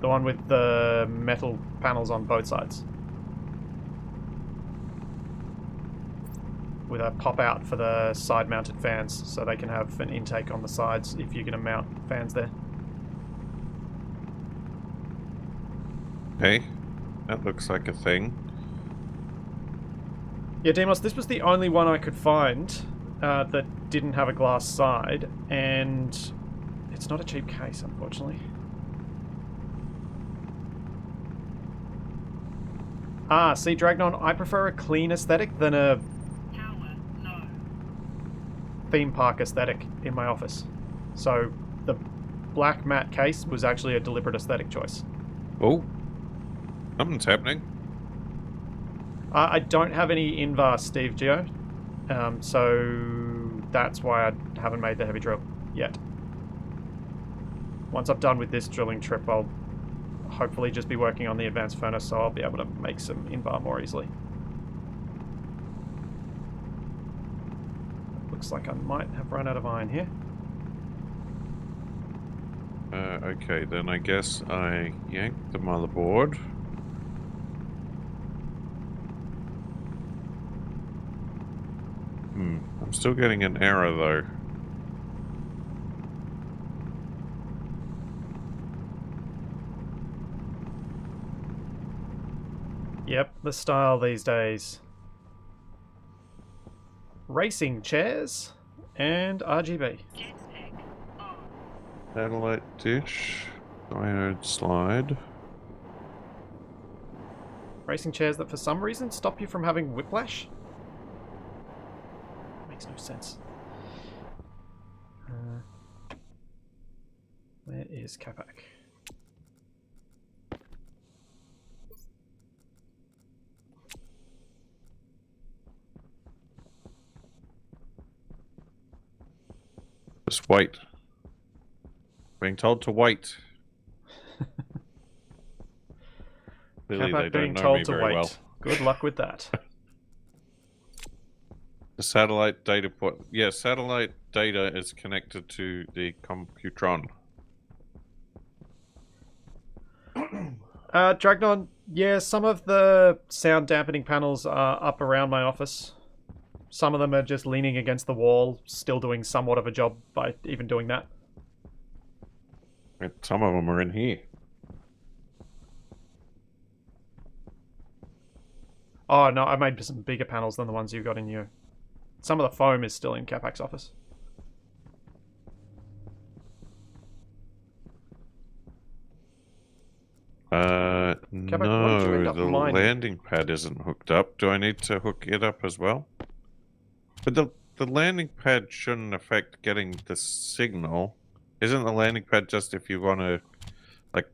The one with the metal panels on both sides. With a pop out for the side mounted fans so they can have an intake on the sides if you're going to mount fans there. Okay, that looks like a thing. Yeah, Demos, this was the only one I could find that didn't have a glass side, and it's not a cheap case, unfortunately. Ah, see, Dragnon, I prefer a clean aesthetic than a Tower low. theme park aesthetic in my office. So the black matte case was actually a deliberate aesthetic choice. Oh, something's happening. I don't have any Invar Steve Geo, so that's why I haven't made the heavy drill yet. Once I'm done with this drilling trip, I'll hopefully just be working on the advanced furnace, so I'll be able to make some Invar more easily. Looks like I might have run out of iron here. Okay, then I guess I yank the motherboard. I'm still getting an error though. Yep, the style these days. Racing chairs and RGB. Jetpack on. Satellite dish, diode slide. Racing chairs that for some reason stop you from having whiplash? Makes no sense. Where is Capac? Just wait. Being told to wait. Clearly they Capac being don't know me told to very wait. well. Good luck with that. The satellite data port. Yeah, satellite data is connected to the computron. Dragnon, yeah, some of the sound dampening panels are up around my office. Some of them are just leaning against the wall, still doing somewhat of a job by even doing that. Some of them are in here. Oh, no, I made some bigger panels than the ones you got in your... Some of the foam is still in Capac's office. Capac, what did you end No, up the mining? landing pad isn't hooked up. Do I need to hook it up as well? But the landing pad shouldn't affect getting the signal. Isn't the landing pad just if you want to, like,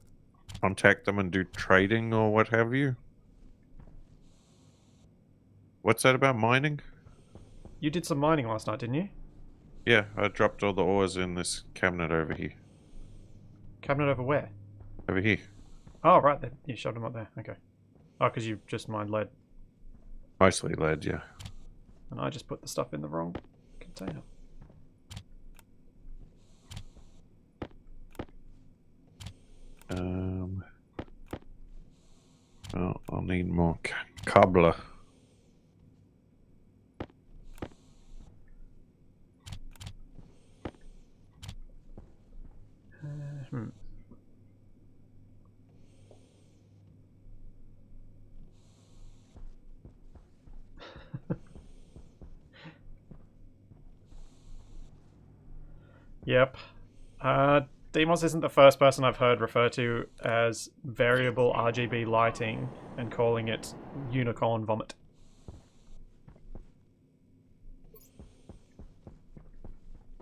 contact them and do trading or what have you? What's that about mining? You did some mining last night, didn't you? Yeah, I dropped all the ores in this cabinet over here. Cabinet over where? Over here. Oh, right, there. You shoved them up there. Okay. Oh, because you just mined lead. Mostly lead, yeah. And I just put the stuff in the wrong container. Well, I'll need more cobbler. Hmm. Yep. Demos isn't the first person I've heard refer to as variable RGB lighting and calling it unicorn vomit.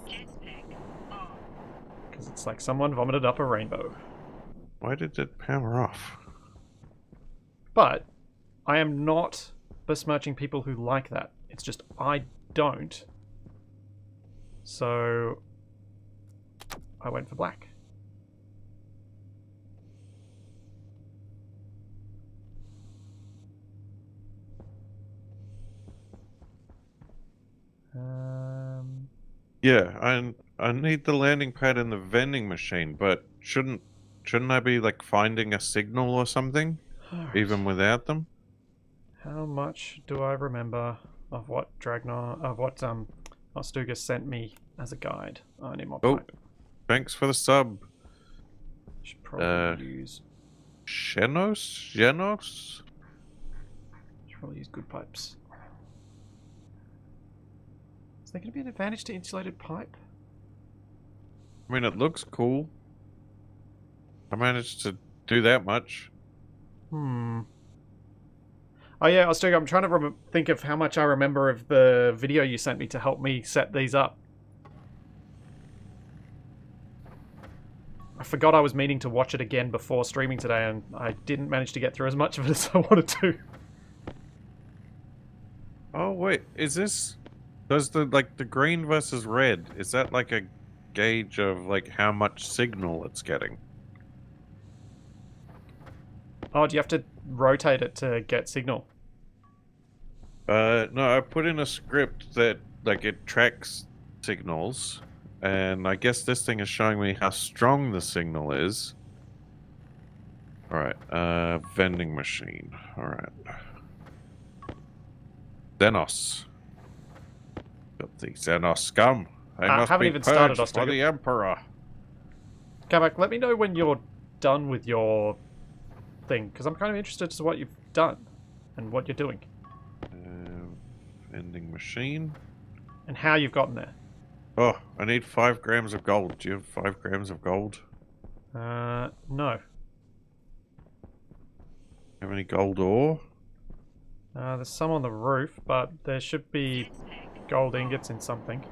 Jetpack on. Because it's like someone vomited up a rainbow. Why did it power off? But I am not besmirching people who like that. It's just I don't. So I went for black. Yeah, I need the landing pad and the vending machine, but shouldn't I be like finding a signal or something, Alright. even without them? How much do I remember of what Ostuga sent me as a guide? I need more Oh, pipe. thanks for the sub. Should probably use Genos? should probably use good pipes. Is there going to be an advantage to insulated pipe? I mean, it looks cool. I managed to do that much. Oh yeah, Ostuga, I'm trying to think of how much I remember of the video you sent me to help me set these up. I forgot I was meaning to watch it again before streaming today, and I didn't manage to get through as much of it as I wanted to. Oh wait, is this? Does the green versus red? Is that like a gauge of like how much signal it's getting? Oh, do you have to rotate it to get signal? No, I put in a script that like it tracks signals, and I guess this thing is showing me how strong the signal is. All right, vending machine. All right, Xenos. Got the Xenos scum. They I must haven't be even started, purged for Ostuga. the Emperor. Capac, let me know when you're done with your thing, because I'm kind of interested as to what you've done and what you're doing Vending machine. and how you've gotten there. Oh, I need 5 grams of gold. Do you have 5 grams of gold? No. Have any gold ore? There's some on the roof, but there should be gold ingots in something.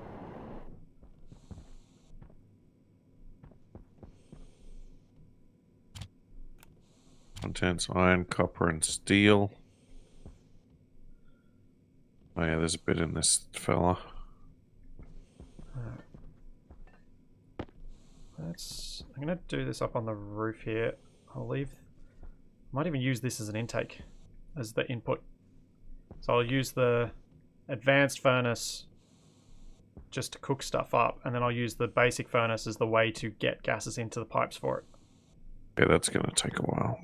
Contents iron, copper, and steel. Oh yeah, there's a bit in this fella. I'm gonna do this up on the roof here. I'll leave. Might even use this as an intake, as the input. So I'll use the advanced furnace just to cook stuff up, and then I'll use the basic furnace as the way to get gases into the pipes for it. Yeah, that's gonna take a while.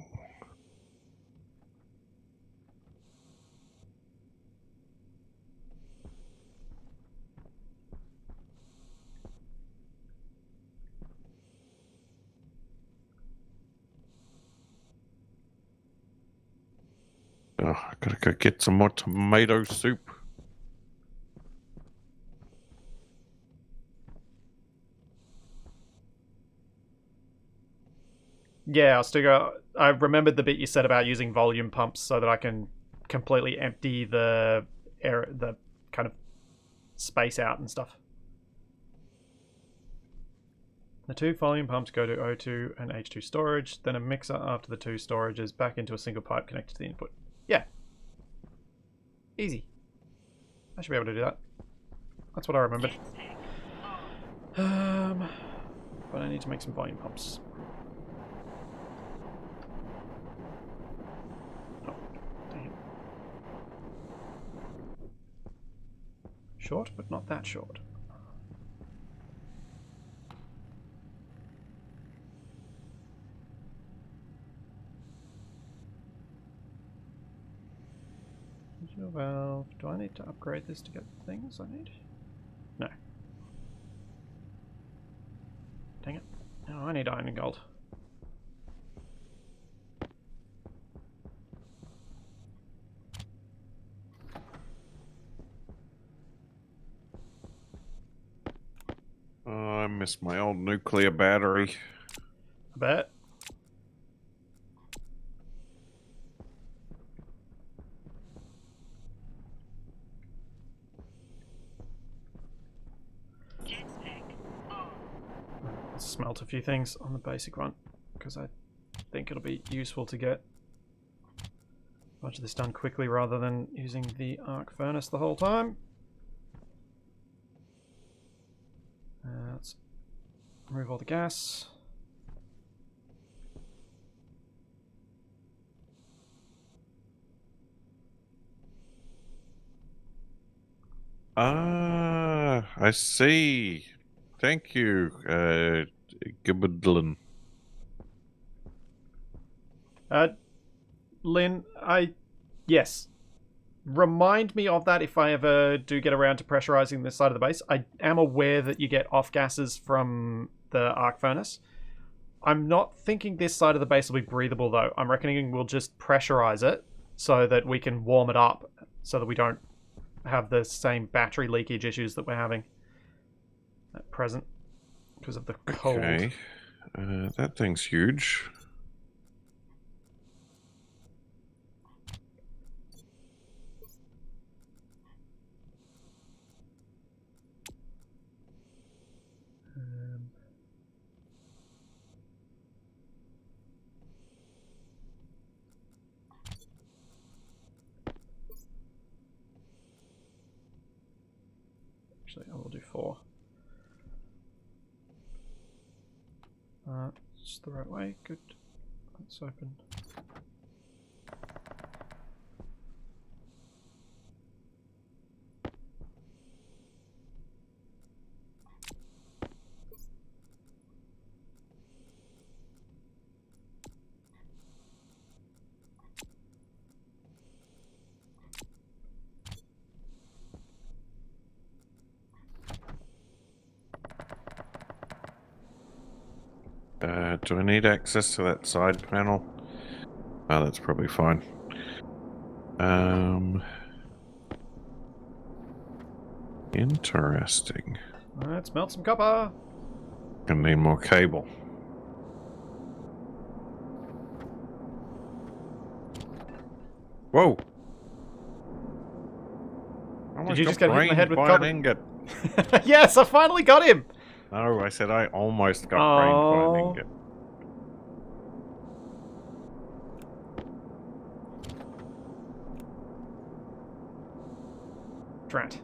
Oh, I gotta go get some more tomato soup. Yeah, I remembered the bit you said about using volume pumps so that I can completely empty the air, the kind of space out and stuff. The 2 volume pumps go to O2 and H2 storage, then a mixer after the 2 storages back into a single pipe connected to the input. Yeah. Easy. I should be able to do that. That's what I remembered. But I need to make some volume pumps. Oh, dang it. Short, but not that short. Valve. Do I need to upgrade this to get the things I need? No. Dang it. No, I need iron and gold. Oh, I'm Miss my old nuclear battery. I bet. Jetpack on. Let's smelt a few things on the basic one, because I think it'll be useful to get a bunch of this done quickly rather than using the arc furnace the whole time. Let's remove all the gas. Ah, I see. Thank you, Gibberdlin. Lynn, yes. Remind me of that if I ever do get around to pressurizing this side of the base. I am aware that you get off gases from the arc furnace. I'm not thinking this side of the base will be breathable, though. I'm reckoning we'll just pressurize it so that we can warm it up so that we don't have the same battery leakage issues that we're having at present because of the cold. Okay. That thing's huge. Actually, I will do 4. It's the right way. Good. Let's open. Do I need access to that side panel? Oh, that's probably fine. Interesting. Let's melt some copper. Gonna need more cable. Whoa! Did you just get hit in the head with an copper? ingot? Yes, I finally got him! No, I said I almost got brained by an ingot. Drat.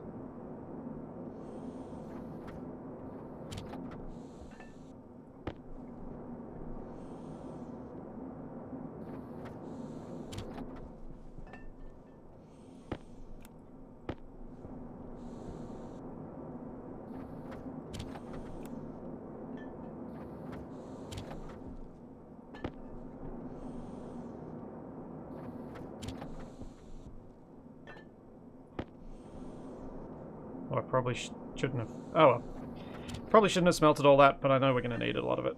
Well, I probably shouldn't have... Oh, well. Probably shouldn't have smelted all that, but I know we're going to need a lot of it.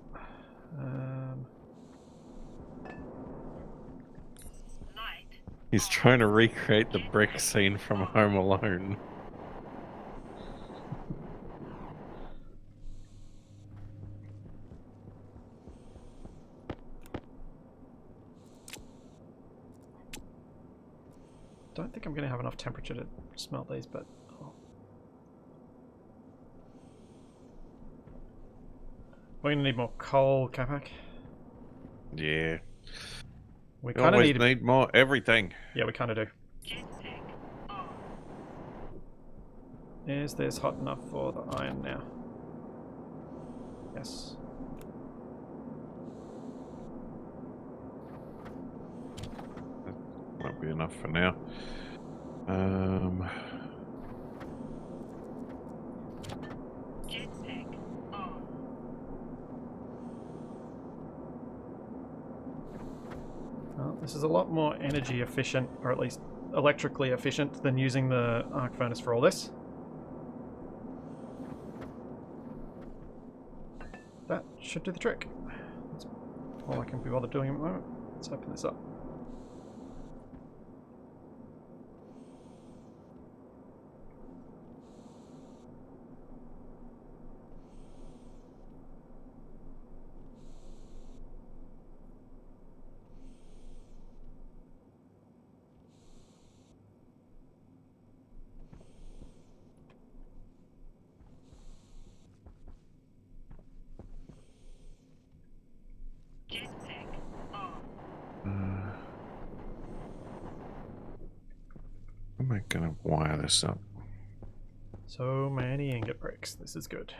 Light. He's trying to recreate the brick scene from Home Alone. Don't think I'm going to have enough temperature to smelt these, but... Oh. We're going to need more coal, Capac. Yeah. We You kind of always need more everything. Yeah, we kind of do. Jetpack on. Is this hot enough for the iron now? Yes. Won't be enough for now. Jetpack on. Well, this is a lot more energy efficient, or at least electrically efficient, than using the arc furnace for all this. That should do the trick. That's all I can be bothered doing at the moment. Let's open this up. I gonna wire this up? So many ingot bricks. This is good.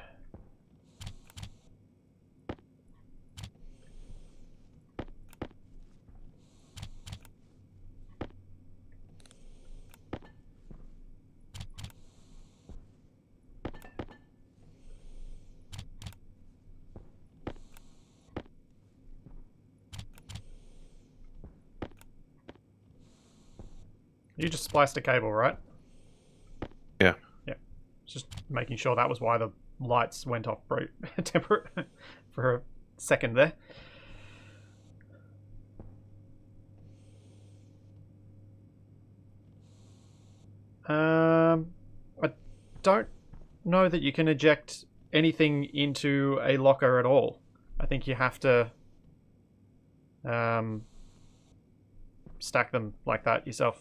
You just spliced a cable, right? Yeah. Yeah. Just making sure that was why the lights went off temporary for a second there. I don't know that you can eject anything into a locker at all. I think you have to stack them like that yourself.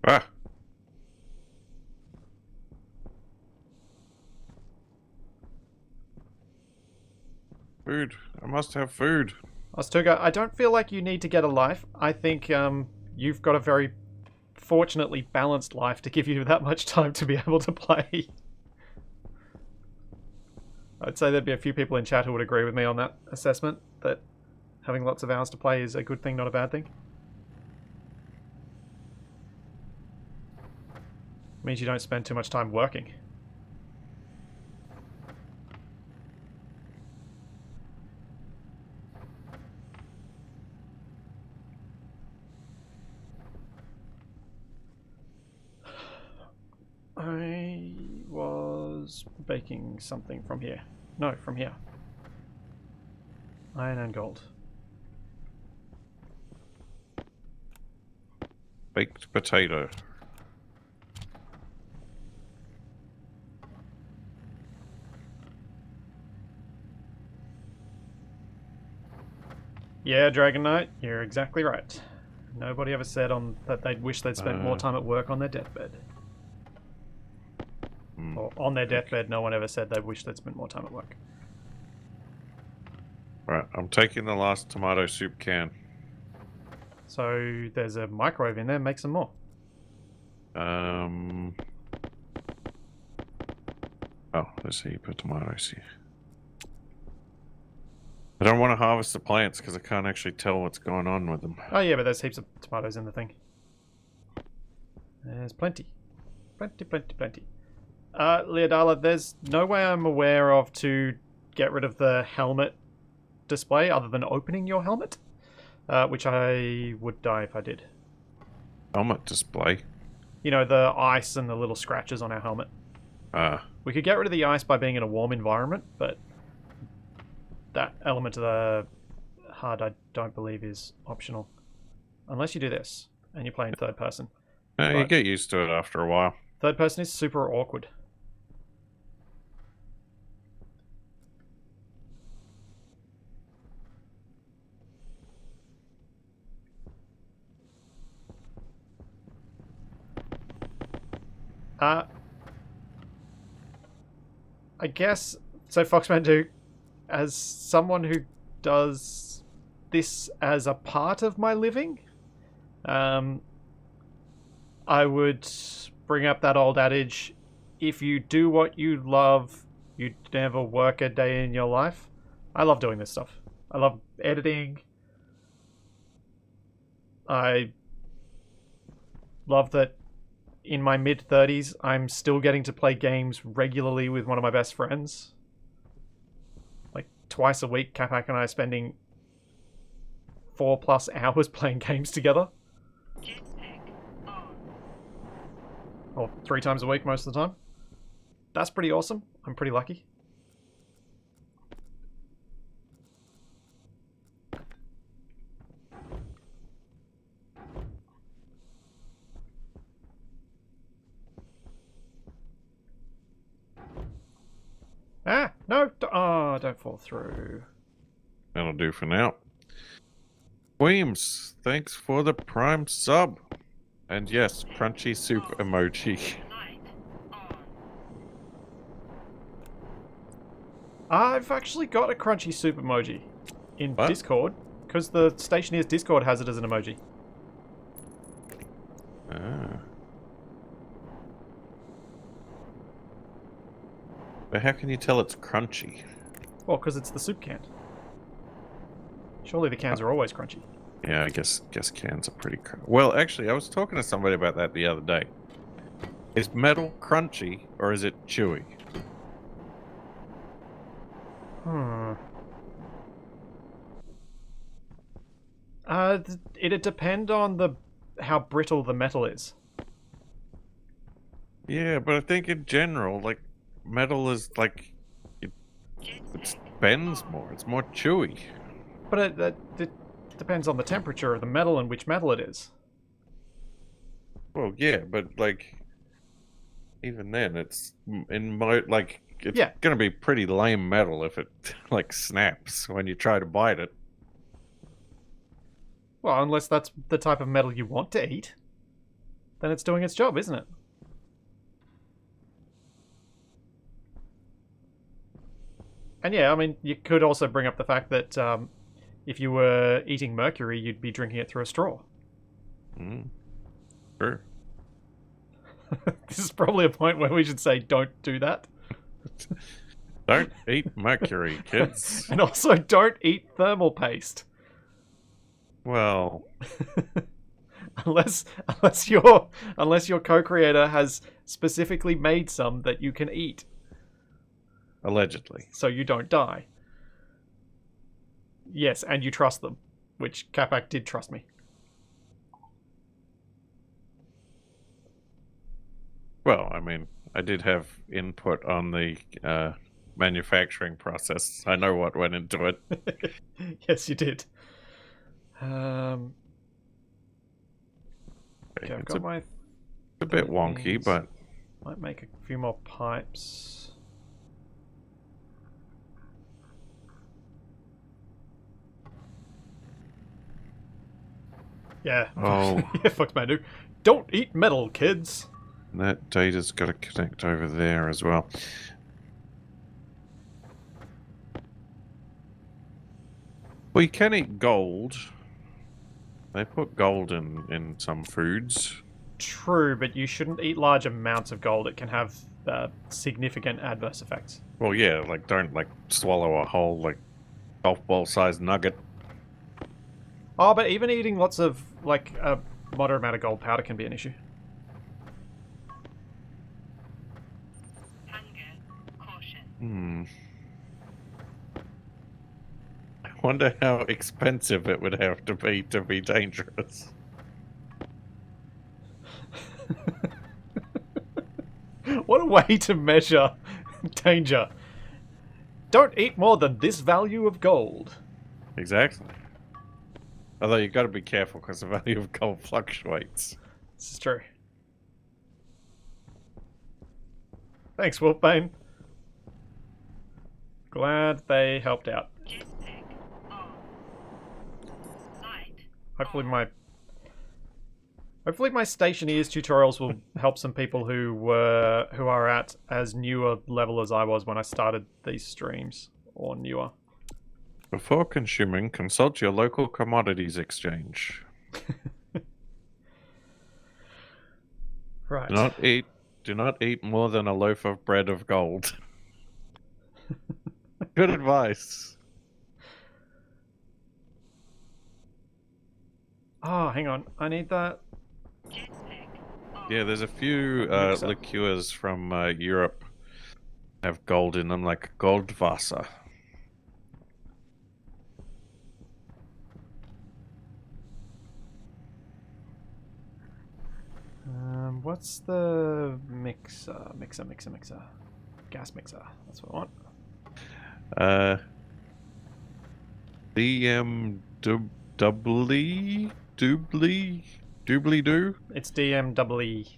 Ah! Food. I must have food. Ostuga, I don't feel like you need to get a life. I think you've got a very fortunately balanced life to give you that much time to be able to play. I'd say there'd be a few people in chat who would agree with me on that assessment, that having lots of hours to play is a good thing, not a bad thing. Means you don't spend too much time working. I was baking something from here. No, from here. Iron and gold. Baked potato. Yeah, Dragon Knight, you're exactly right. Nobody ever said that they'd wish they'd spent more time at work on their deathbed. Or on their deathbed, no one ever said they wish they'd spent more time at work. Right, I'm taking the last tomato soup can. So there's a microwave in there, make some more. Oh, there's a heap of tomatoes here. I don't want to harvest the plants because I can't actually tell what's going on with them. Oh yeah, but there's heaps of tomatoes in the thing. There's plenty. Plenty. Leodala, there's no way I'm aware of to get rid of the helmet display other than opening your helmet, which I would die if I did. Helmet display? You know, the ice and the little scratches on our helmet. We could get rid of the ice by being in a warm environment, but that element of the HUD I don't believe is optional. Unless you do this, and you're playing third person. You get used to it after a while. Third person is super awkward. I guess, so Foxman Duke, as someone who does this as a part of my living, I would bring up that old adage, if you do what you love, you never work a day in your life. I love doing this stuff. I love editing. I love that in my mid-30s, I'm still getting to play games regularly with one of my best friends. Like, twice a week, Capac and I are spending 4+ hours playing games together. Jetpack on. Or 3 times a week most of the time. That's pretty awesome. I'm pretty lucky. Ah, no. Oh, don't fall through. That'll do for now. Weems, thanks for the prime sub. And yes, crunchy soup emoji. Light on. I've actually got a crunchy soup emoji in What? Discord, because the Stationeers Discord has it as an emoji. Ah. But how can you tell it's crunchy? Well, because it's the soup can. Surely the cans are always crunchy. Yeah, I guess cans are pretty well, actually, I was talking to somebody about that the other day. Is metal crunchy or is it chewy? Hmm. It'd depend on how brittle the metal is. Yeah, but I think in general, like, metal is like it bends more. It's more chewy. But it depends on the temperature of the metal and which metal it is. Well, yeah, but like even then, it's it's Yeah. gonna be pretty lame metal if it like snaps when you try to bite it. Well, unless that's the type of metal you want to eat, then it's doing its job, isn't it? And yeah, I mean, you could also bring up the fact that if you were eating mercury, you'd be drinking it through a straw. Sure. This is probably a point where we should say don't do that. Don't eat mercury, kids. And also don't eat thermal paste. Well, unless your co-creator has specifically made some that you can eat. allegedly. So you don't die. Yes, and you trust them, which Capac did trust me. Well, I mean, I did have input on the manufacturing process. I know what went into it. Yes, you did. Okay, I've It's got my... a bit wonky, but Might make a few more pipes. Yeah. Oh. Yeah, fuck Manu. Don't eat metal, kids. that data's got to connect over there as well. Well, you can eat gold. They put gold in some foods. True, but you shouldn't eat large amounts of gold. It can have significant adverse effects. Well, yeah, like don't like swallow a whole like golf ball sized nugget. Oh, but even eating lots of, like, a moderate amount of gold powder can be an issue. Hunger. Caution. I wonder how expensive it would have to be dangerous. What a way to measure danger. Don't eat more than this value of gold. Exactly. Although you've got to be careful because the value of gold fluctuates. This is true. Thanks, Wolfbane. Glad they helped out. Jetpack on. Light. Hopefully my Stationeers tutorials will help some people who are at as new a level as I was when I started these streams, or newer. Before consuming, consult your local commodities exchange. Right. Do not eat more than a loaf of bread of gold. Good advice. Oh, hang on. I need that. Jetpack on. Yeah, there's a few Mixer. liqueurs from Europe have gold in them, like Goldwasser. What's the mixer? Mixer. Gas mixer. That's what I want. Doobly-doo? It's DMEE.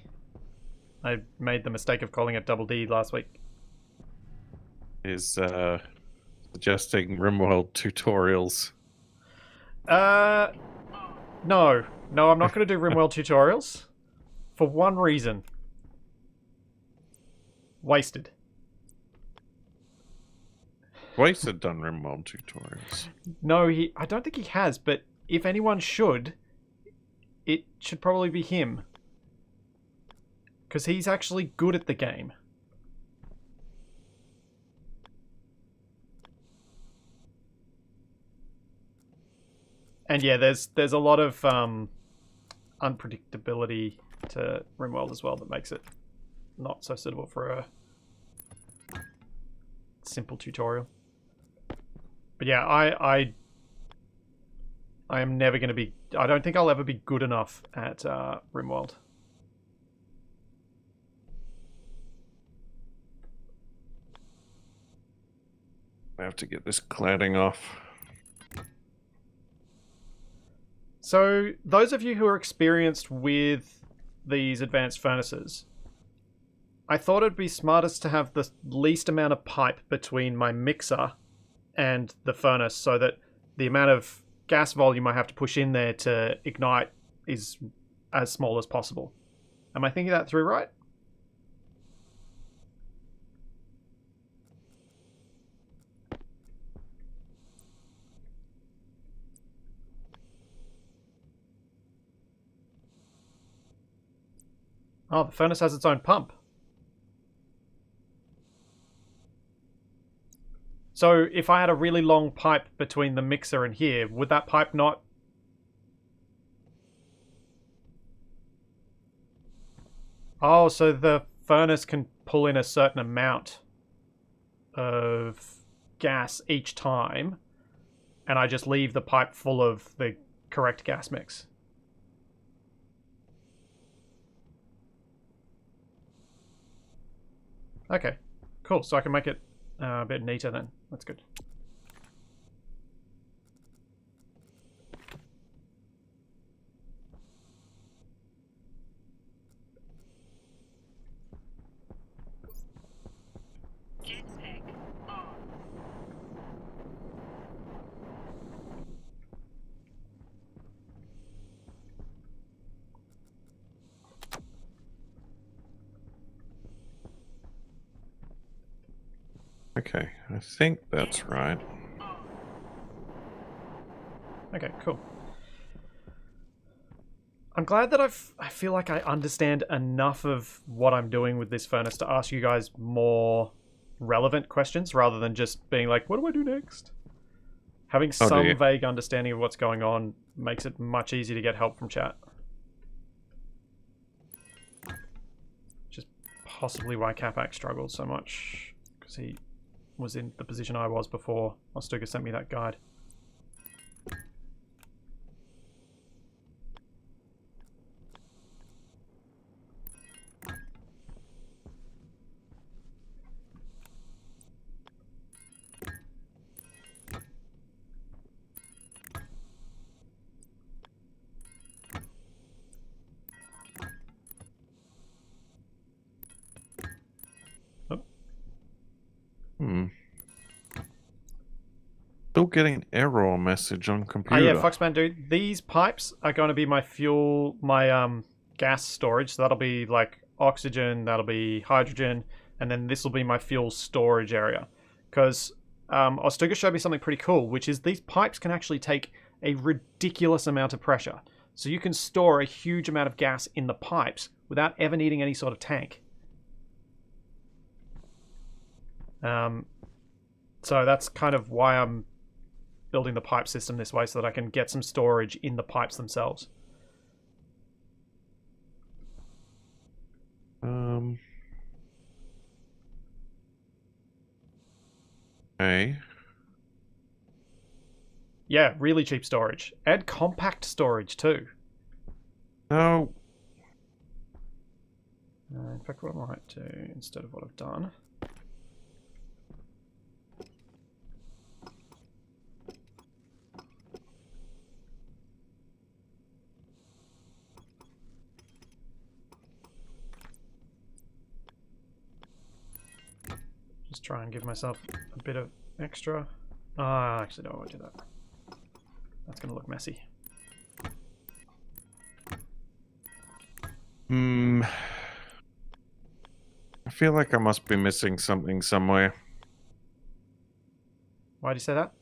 I made the mistake of calling it Double D last week. Is suggesting RimWorld tutorials. No, I'm not going to do RimWorld tutorials. For one reason. Wasted. Wasted done RimWorld tutorials. No, I don't think he has, but if anyone should, it should probably be him. Because he's actually good at the game. And yeah, there's a lot of unpredictability to RimWorld as well that makes it not so suitable for a simple tutorial. But yeah, I am never going to be... I don't think I'll ever be good enough at RimWorld. I have to get this cladding off. So, those of you who are experienced with these advanced furnaces, I thought it'd be smartest to have the least amount of pipe between my mixer and the furnace so that the amount of gas volume I have to push in there to ignite is as small as possible. Am I thinking that through right? Oh, the furnace has its own pump. So if I had a really long pipe between the mixer and here, would that pipe not... Oh, so the furnace can pull in a certain amount of gas each time, and I just leave the pipe full of the correct gas mix. Okay, cool. So I can make it a bit neater then. That's good. Jetpack on. Okay, I think that's right. Okay, cool. I'm glad that I feel like I understand enough of what I'm doing with this furnace to ask you guys more relevant questions rather than just being like, what do I do next? Having some vague understanding of what's going on makes it much easier to get help from chat. Which is possibly why Capac struggled so much, because he was in the position I was before Ostuga sent me that guide. Still getting error message on computer. Oh yeah, Foxman dude. These pipes are going to be my fuel, my gas storage. So that'll be like oxygen, that'll be hydrogen, and then this will be my fuel storage area. Because Ostuga showed me something pretty cool, which is these pipes can actually take a ridiculous amount of pressure. So you can store a huge amount of gas in the pipes without ever needing any sort of tank. So that's kind of why I'm building the pipe system this way, so that I can get some storage in the pipes themselves. Okay. Yeah, really cheap storage. And compact storage too. No. In fact, what I might do instead of what I've done... Just try and give myself a bit of extra. Actually, no, I won't do that. That's going to look messy. I feel like I must be missing something somewhere. Why do you say that?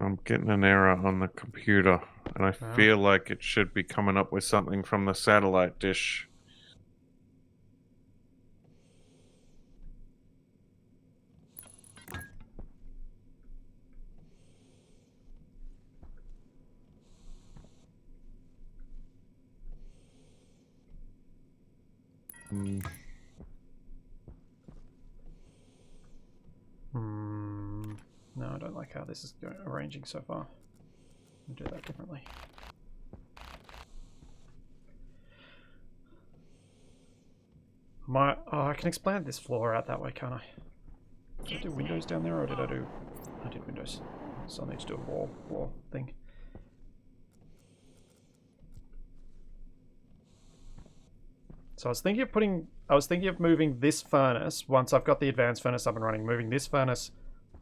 I'm getting an error on the computer, and I feel like it should be coming up with something from the satellite dish. Mm. No, I don't like how this is arranging so far. I'll do that differently. I can expand this floor out that way, can't I? Did I do windows down there, or did I do... I did windows. So I need to do a wall thing. So I was thinking of moving this furnace, once I've got the advanced furnace up and running, moving this furnace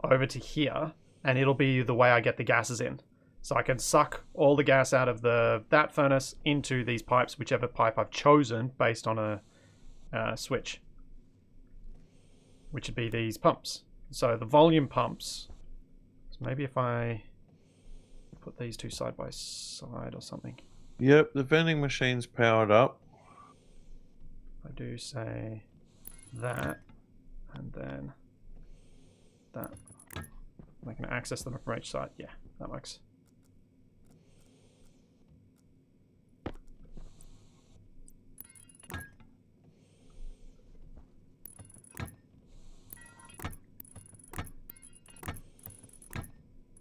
over to here, and it'll be the way I get the gases in. So I can suck all the gas out of that furnace into these pipes, whichever pipe I've chosen based on a switch, which would be these pumps. So the volume pumps, so maybe if I put these two side by side or something. Yep, the vending machine's powered up. I do say that, and then that. I can access them from each side. Yeah, that works.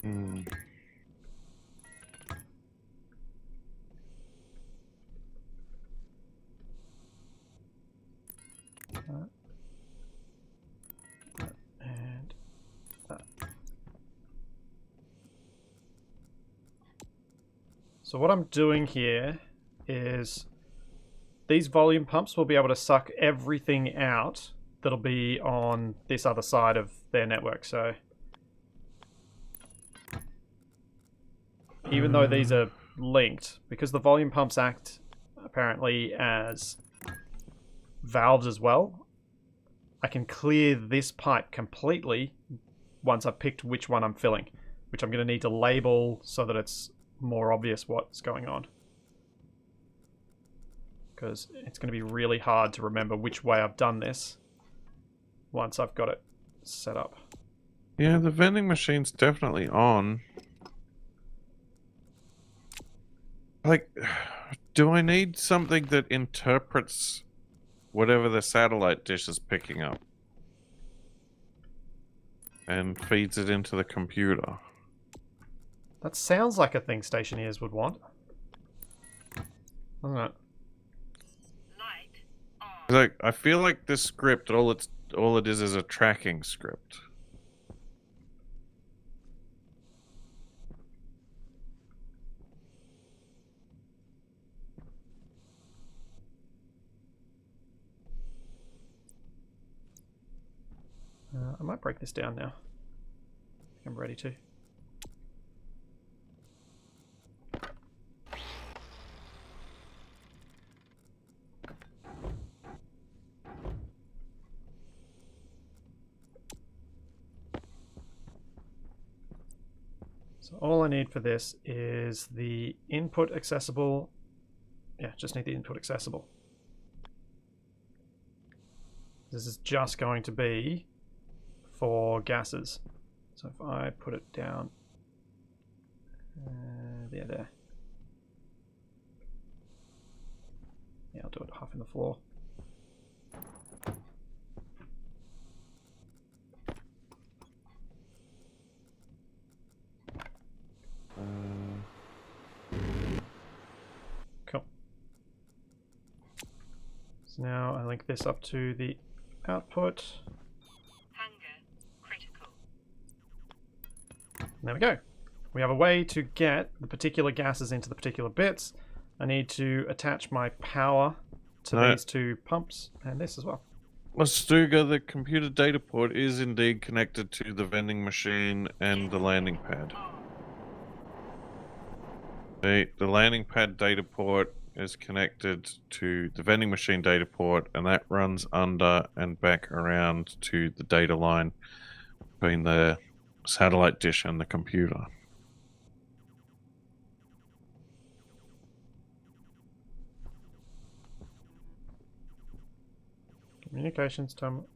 And that. So what I'm doing here is these volume pumps will be able to suck everything out that'll be on this other side of their network. So even though these are linked, because the volume pumps act apparently as valves as well, I can clear this pipe completely once I've picked which one I'm filling, which I'm going to need to label so that it's more obvious what's going on. Because it's going to be really hard to remember which way I've done this once I've got it set up. Yeah, the vending machine's definitely on. Like, do I need something that interprets whatever the satellite dish is picking up and feeds it into the computer? That sounds like a thing Stationeers would want, doesn't it? Light on. Like, I feel like this script, all it is a tracking script. I might break this down now. I'm ready to. So all I need for this is the input accessible. Yeah, just need the input accessible. This is just going to be for gases. So if I put it down there. Yeah, I'll do it half in the floor. Cool. So now I link this up to the output. Hunger critical. There we go. We have a way to get the particular gases into the particular bits. I need to attach my power to these two pumps and this as well. Stuga, the computer data port is indeed connected to the vending machine and the landing pad. The landing pad data port is connected to the vending machine data port, and that runs under and back around to the data line between the satellite dish and the computer. Communications terminal.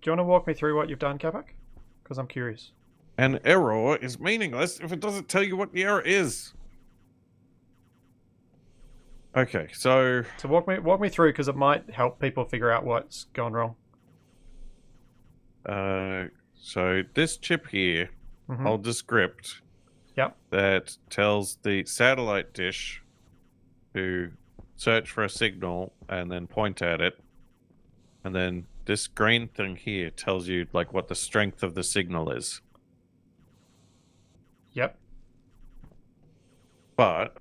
Do you want to walk me through what you've done, Capac? Because I'm curious. An error is meaningless if it doesn't tell you what the error is. Okay, so So walk me through, because it might help people figure out what's gone wrong. so this chip here Mm-hmm. holds a script Yep. that tells the satellite dish to search for a signal and then point at it. And then this green thing here tells you like what the strength of the signal is. Yep. But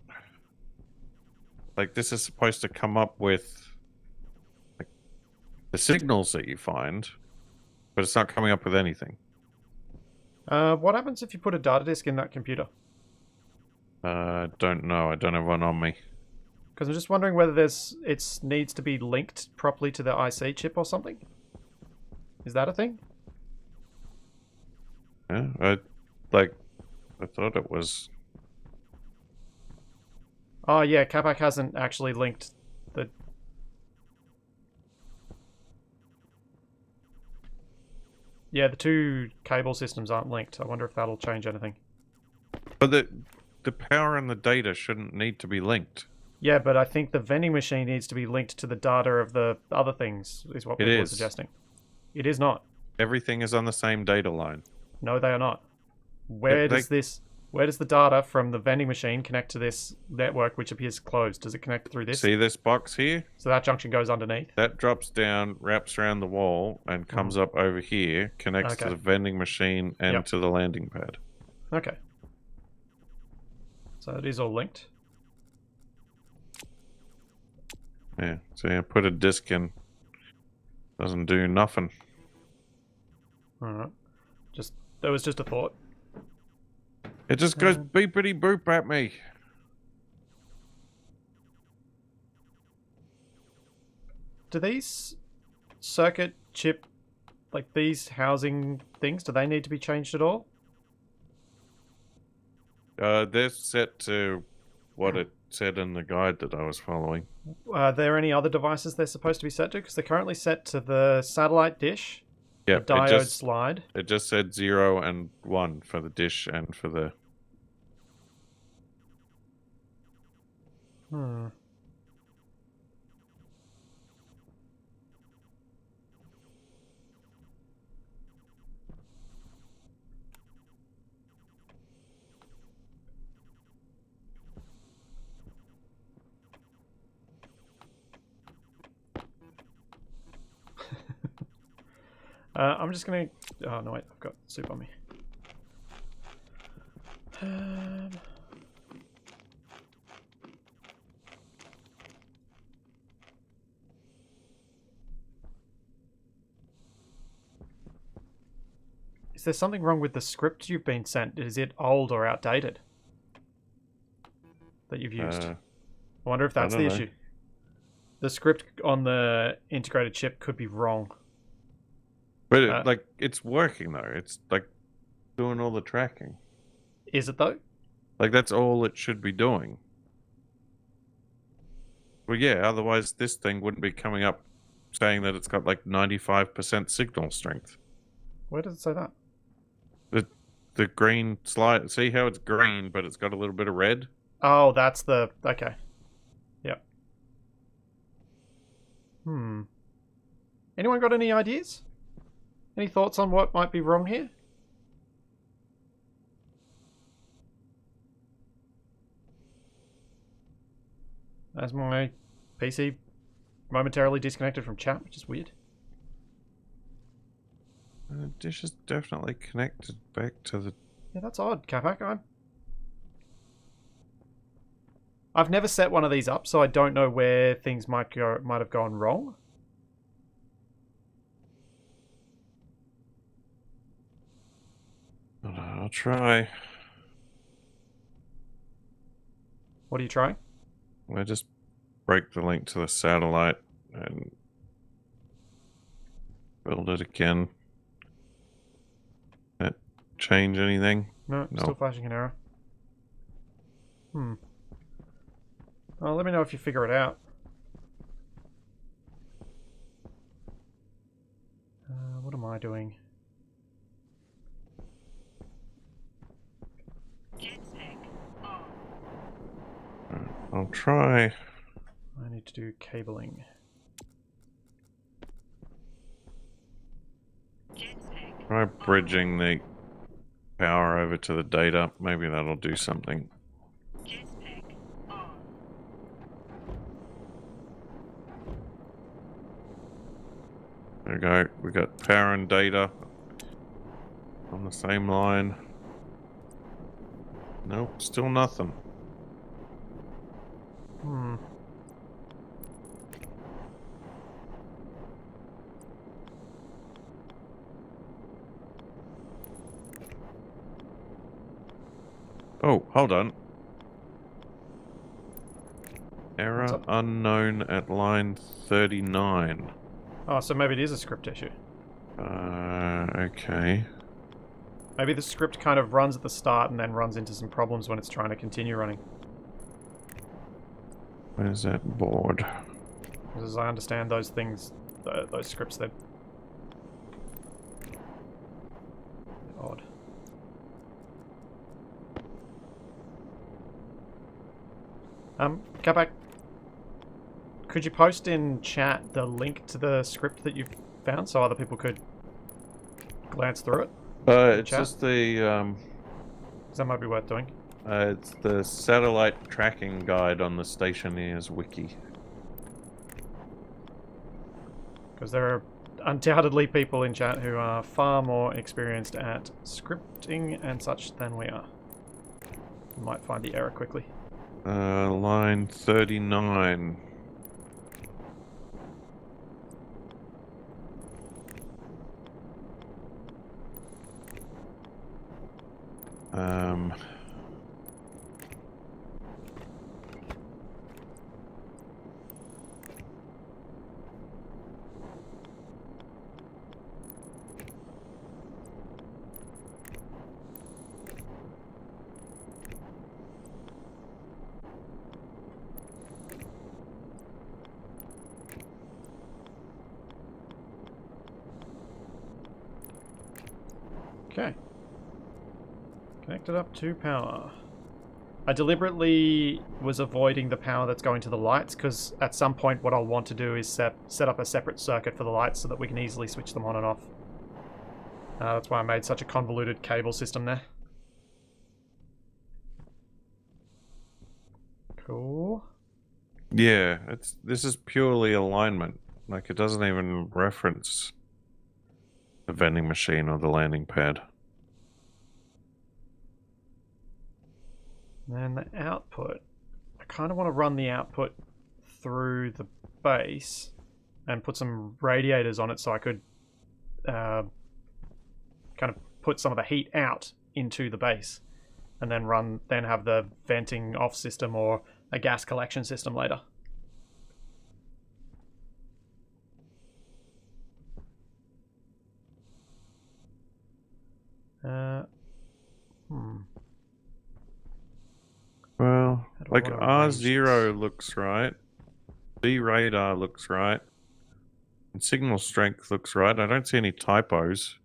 like this is supposed to come up with like, the signals that you find, but it's not coming up with anything. What happens if you put a data disk in that computer? Don't know. I don't have one on me. Because I'm just wondering whether it needs to be linked properly to the IC chip or something. Is that a thing? Yeah, I thought it was. Oh yeah, Capac hasn't actually linked the... Yeah, the two cable systems aren't linked. I wonder if that'll change anything. But the power and the data shouldn't need to be linked. Yeah, but I think the vending machine needs to be linked to the data of the other things, is what people are suggesting. It is not. Everything is on the same data line. No, they are not. Where does the data from the vending machine connect to this network, which appears closed? Does it connect through this? See this box here? So that junction goes underneath? That drops down, wraps around the wall, and comes up over here, connects to Okay. the vending machine and Yep. to the landing pad. Okay. So it is all linked. Yeah, so yeah, put a disc in. Doesn't do nothing. Alright. That was just a thought. It just goes beepity boop at me. Do these circuit chip, like these housing things, do they need to be changed at all? They're set to what it said in the guide that I was following. Are there any other devices they're supposed to be set to? Because they're currently set to the satellite dish, Yep, the diode slide. It just said 0 and 1 for the dish and for the... Hmm. I'm just gonna... Oh, no, wait. I've got soup on me. Is there something wrong with the script you've been sent? Is it old or outdated that you've used? I wonder if that's the issue. The script on the integrated chip could be wrong. But like, it's working though. It's like doing all the tracking. Is it though? Like, that's all it should be doing. Well, yeah, otherwise this thing wouldn't be coming up saying that it's got like 95% signal strength. Where does it say that? The green slide, see how it's green, but it's got a little bit of red? Oh, that's the... Okay. Yep. Anyone got any ideas? Any thoughts on what might be wrong here? As my PC momentarily disconnected from chat, which is weird. The dish is definitely connected back to the... Yeah, that's odd, Capac. I've never set one of these up, so I don't know where things might have gone wrong. I'll try. What are you trying? I just break the link to the satellite and build it again. That change anything? No, still flashing an error. Well, let me know if you figure it out. What am I doing? Jetpack on. I'll try. to do cabling. Jetpack. Try bridging the power over to the data. Maybe that'll do something. Jetpack on. There we go. We got power and data on the same line. Nope, still nothing. Hmm. Oh, hold on. What's Error up? unknown at line 39. Oh, so maybe it is a script issue. Okay. Maybe the script kind of runs at the start and then runs into some problems when it's trying to continue running. Where's that board? As I understand those things, those scripts, they're odd. Capac, could you post in chat the link to the script that you've found so other people could glance through it? It's chat? just the 'Cause that might be worth doing. it's the satellite tracking guide on the Stationeers wiki. Because there are undoubtedly people in chat who are far more experienced at scripting and such than we are. You might find the error quickly. Line 39. Okay. Connected up to power. I deliberately was avoiding the power that's going to the lights because at some point what I'll want to do is set up a separate circuit for the lights so that we can easily switch them on and off. That's why I made such a convoluted cable system there. Cool. Yeah, this is purely alignment. Like it doesn't even reference the vending machine or the landing pad. And then the output. I kind of want to run the output through the base and put some radiators on it so I could kind of put some of the heat out into the base and then have the venting off system or a gas collection system later. Well, How do I like wanna arrange R0 this? looks right. B radar looks right. And signal strength looks right. I don't see any typos.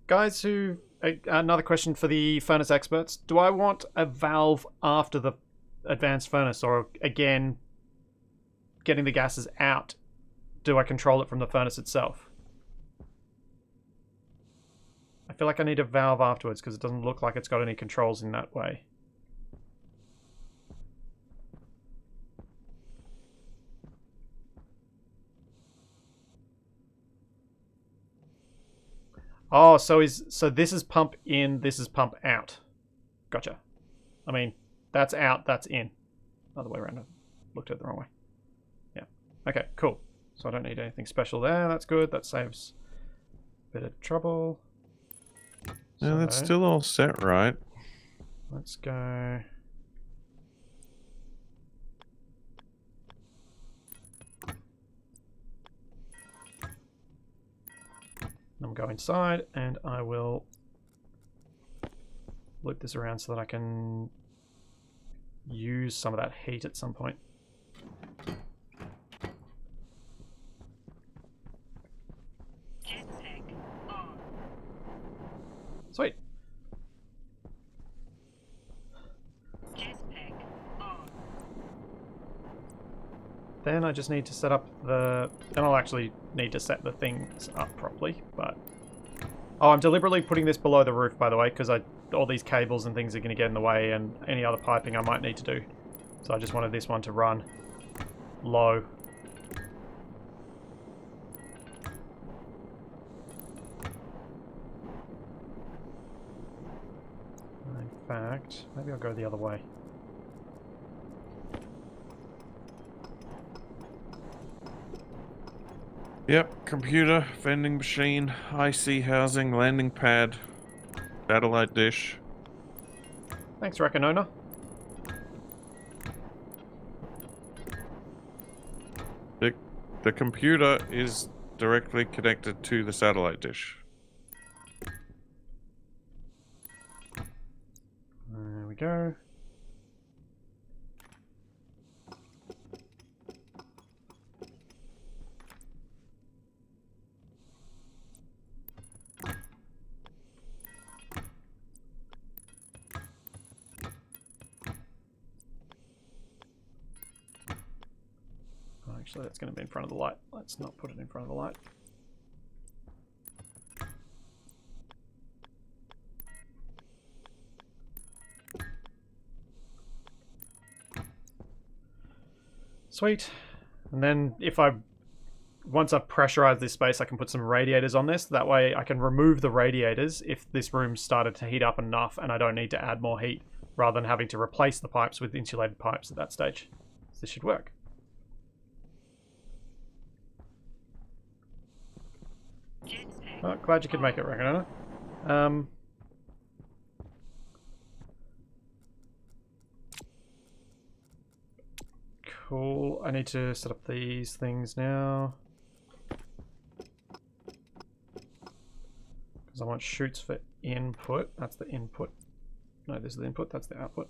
Guys another question for the furnace experts. Do I want a valve after the advanced furnace, or again, getting the gases out? Do I control it from the furnace itself? I feel like I need a valve afterwards because it doesn't look like it's got any controls in that way. Oh, so this is pump in, this is pump out. Gotcha. I mean, that's out, that's in. Other way around. I looked at it the wrong way. Yeah. Okay, cool. So I don't need anything special there. That's good. That saves a bit of trouble. Yeah, that's still all set right. Let's go. I'm going inside, and I will loop this around so that I can use some of that heat at some point. Jetpack on. Sweet. Jetpack on. Then I just need to set up the... Then I'll actually need to set the things up properly, but... Oh, I'm deliberately putting this below the roof, by the way, because all these cables and things are going to get in the way, and any other piping I might need to do. So I just wanted this one to run low. In fact, maybe I'll go the other way. Yep, computer, vending machine, IC housing, landing pad, satellite dish. Thanks, Rakanona. The computer is directly connected to the satellite dish. There we go. Actually, that's going to be in front of the light. Let's not put it in front of the light. Sweet. And then once I've pressurized this space, I can put some radiators on this. That way I can remove the radiators if this room started to heat up enough and I don't need to add more heat, rather than having to replace the pipes with insulated pipes at that stage. So this should work. Oh, glad you could make it, Rakanona. Cool. I need to set up these things now. Because I want chutes for input. That's the input. No, this is the input. That's the output.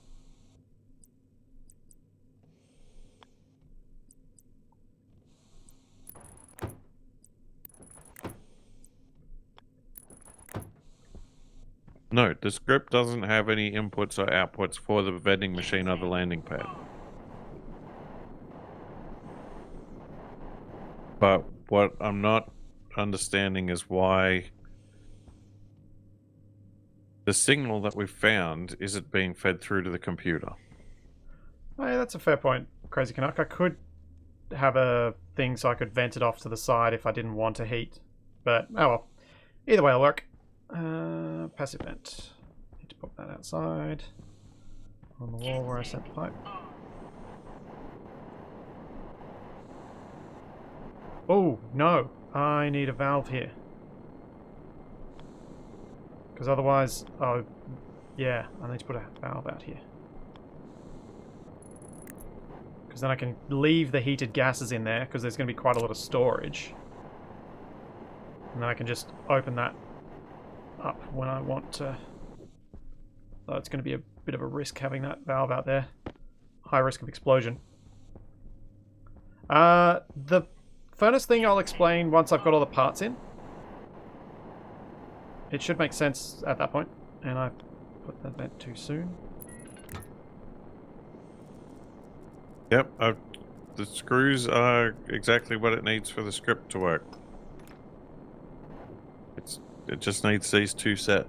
No, the script doesn't have any inputs or outputs for the vending machine or the landing pad. But what I'm not understanding is why the signal that we found isn't being fed through to the computer. Oh, yeah, that's a fair point, Crazy Canuck. I could have a thing so I could vent it off to the side if I didn't want to heat. But, oh well. Either way it'll work. Passive vent. Need to put that outside on the wall where I sent the pipe. Oh, no. I need a valve here. Because otherwise, oh, yeah, I need to put a valve out here. Because then I can leave the heated gases in there, because there's going to be quite a lot of storage. And then I can just open that up when I want to. Though it's going to be a bit of a risk having that valve out there. High risk of explosion. The furnace thing I'll explain once I've got all the parts in. It should make sense at that point. And I put that vent too soon. Yep, the screws are exactly what it needs for the script to work. It just needs these two set.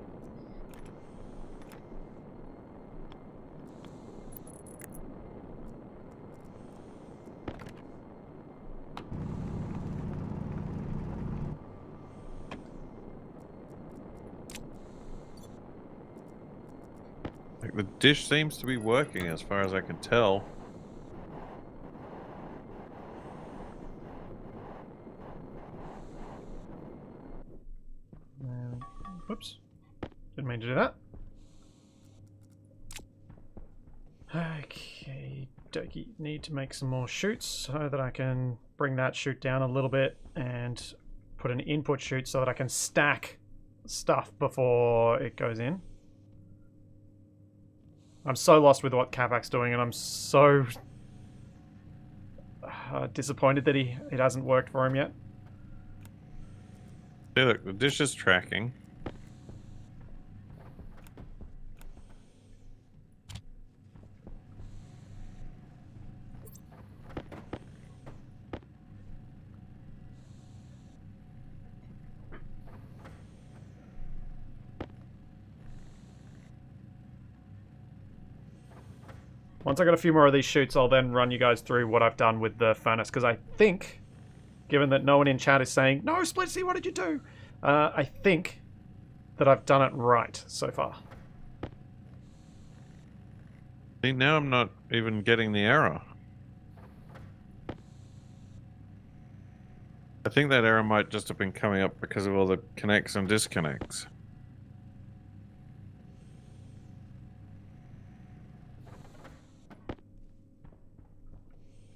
Like, the dish seems to be working as far as I can tell. Whoops. Didn't mean to do that. Okay, dokie. Need to make some more chutes so that I can bring that chute down a little bit and put an input chute so that I can stack stuff before it goes in. I'm so lost with what Capac's doing, and I'm so disappointed that it hasn't worked for him yet. See, look, the dish is tracking. Once I got a few more of these chutes, I'll then run you guys through what I've done with the furnace, because I think, given that no one in chat is saying, "No, Splitsy, what did you do?" I think that I've done it right so far. See, now I'm not even getting the error. I think that error might just have been coming up because of all the connects and disconnects.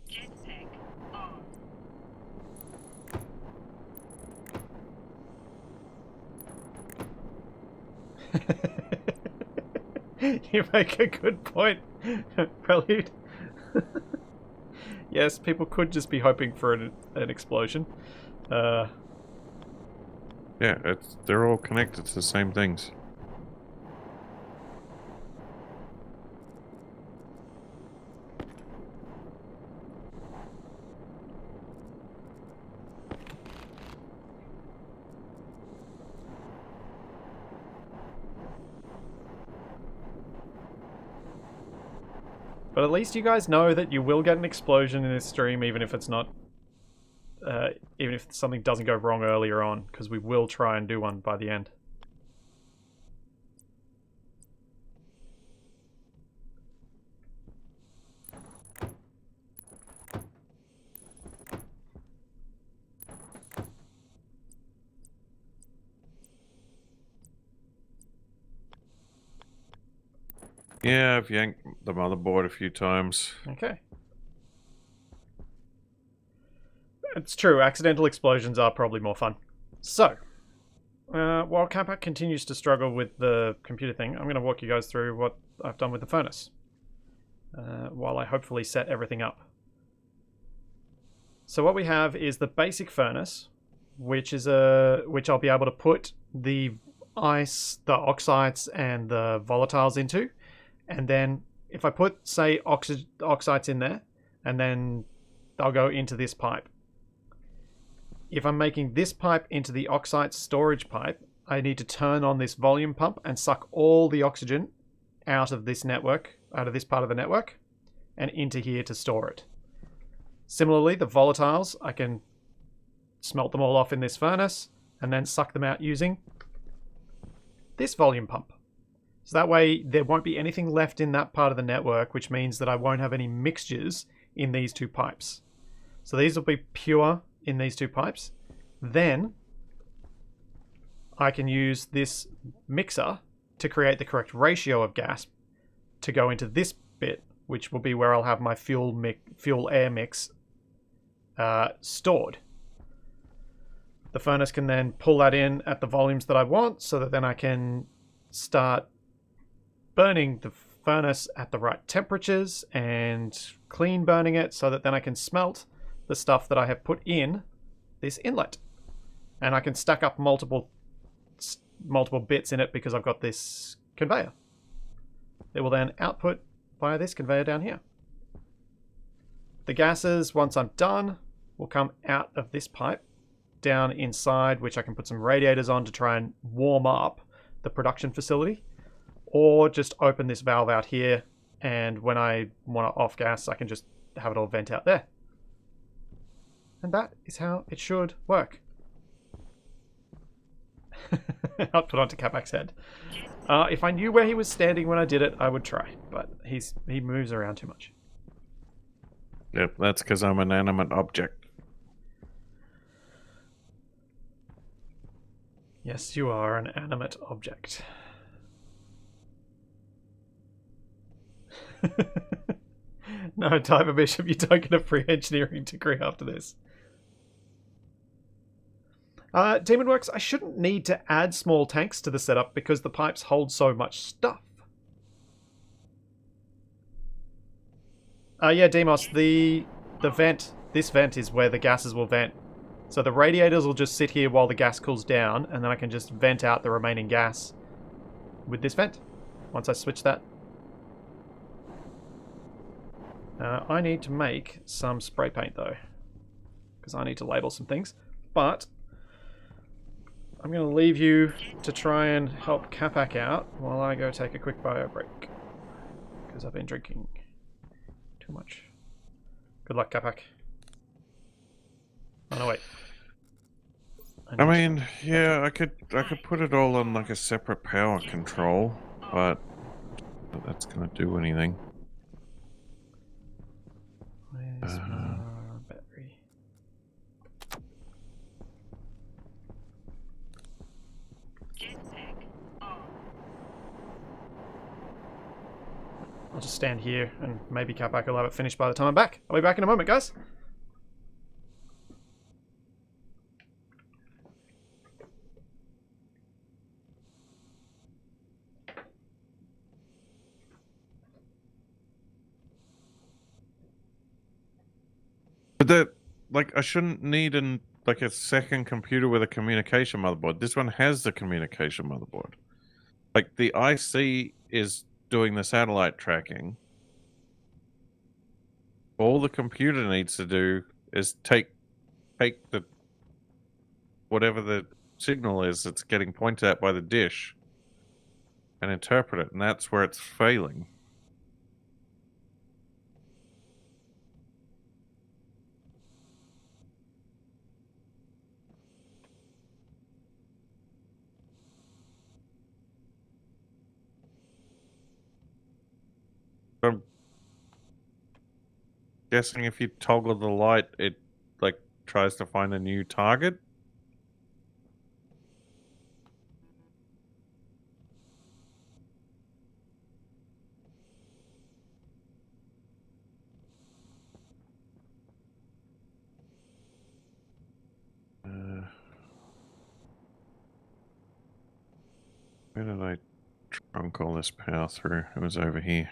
Jetpack on. You make a good point, Prelude. Yes, people could just be hoping for an explosion. Yeah, they're all connected to the same things. But at least you guys know that you will get an explosion in this stream, even if it's not... even if something doesn't go wrong earlier on, because we will try and do one by the end. Yeah, I've yanked the motherboard a few times. Okay. It's true, accidental explosions are probably more fun. So, while Capac continues to struggle with the computer thing, I'm going to walk you guys through what I've done with the furnace. While I hopefully set everything up. So what we have is the basic furnace, which is which I'll be able to put the ice, the oxides, and the volatiles into. And then if I put, say, oxides in there, and then they'll go into this pipe. If I'm making this pipe into the oxide storage pipe, I need to turn on this volume pump and suck all the oxygen out of this network, out of this part of the network, and into here to store it. Similarly, the volatiles, I can smelt them all off in this furnace, and then suck them out using this volume pump. So that way there won't be anything left in that part of the network, which means that I won't have any mixtures in these two pipes. So these will be pure in these two pipes. Then I can use this mixer to create the correct ratio of gas to go into this bit, which will be where I'll have my fuel-air mix stored. The furnace can then pull that in at the volumes that I want, so that then I can start burning the furnace at the right temperatures and clean burning it, so that then I can smelt the stuff that I have put in this inlet. And I can stack up multiple bits in it because I've got this conveyor. It will then output via this conveyor down here. The gases, once I'm done, will come out of this pipe down inside, which I can put some radiators on to try and warm up the production facility. Or just open this valve out here, and when I want to off gas, I can just have it all vent out there. And that is how it should work. Output onto Capac's head. If I knew where he was standing when I did it, I would try, but he moves around too much. Yep, that's because I'm an animate object. Yes, you are an animate object. No, Timer Bishop, you don't get a free engineering degree after this. Demonworks, I shouldn't need to add small tanks to the setup because the pipes hold so much stuff. Yeah, Demos, the vent, this vent is where the gases will vent. So the radiators will just sit here while the gas cools down, and then I can just vent out the remaining gas with this vent, once I switch that. I need to make some spray paint though, because I need to label some things. But I'm going to leave you to try and help Capac out while I go take a quick bio break, because I've been drinking too much. Good luck, Capac. Oh no, wait. I mean, yeah, I could put it all on like a separate power control, but that's gonna do anything. Where's my battery? Jetpack on. I'll just stand here and maybe Capac will have it finished by the time I'm back. I'll be back in a moment, guys. But that, like, I shouldn't need like a second computer with a communication motherboard. This one has the communication motherboard. Like, the IC is doing the satellite tracking. All the computer needs to do is take the whatever the signal is that's getting pointed at by the dish and interpret it, and that's where it's failing. I'm guessing if you toggle the light, it like tries to find a new target. Where did I trunk all this power through? It was over here.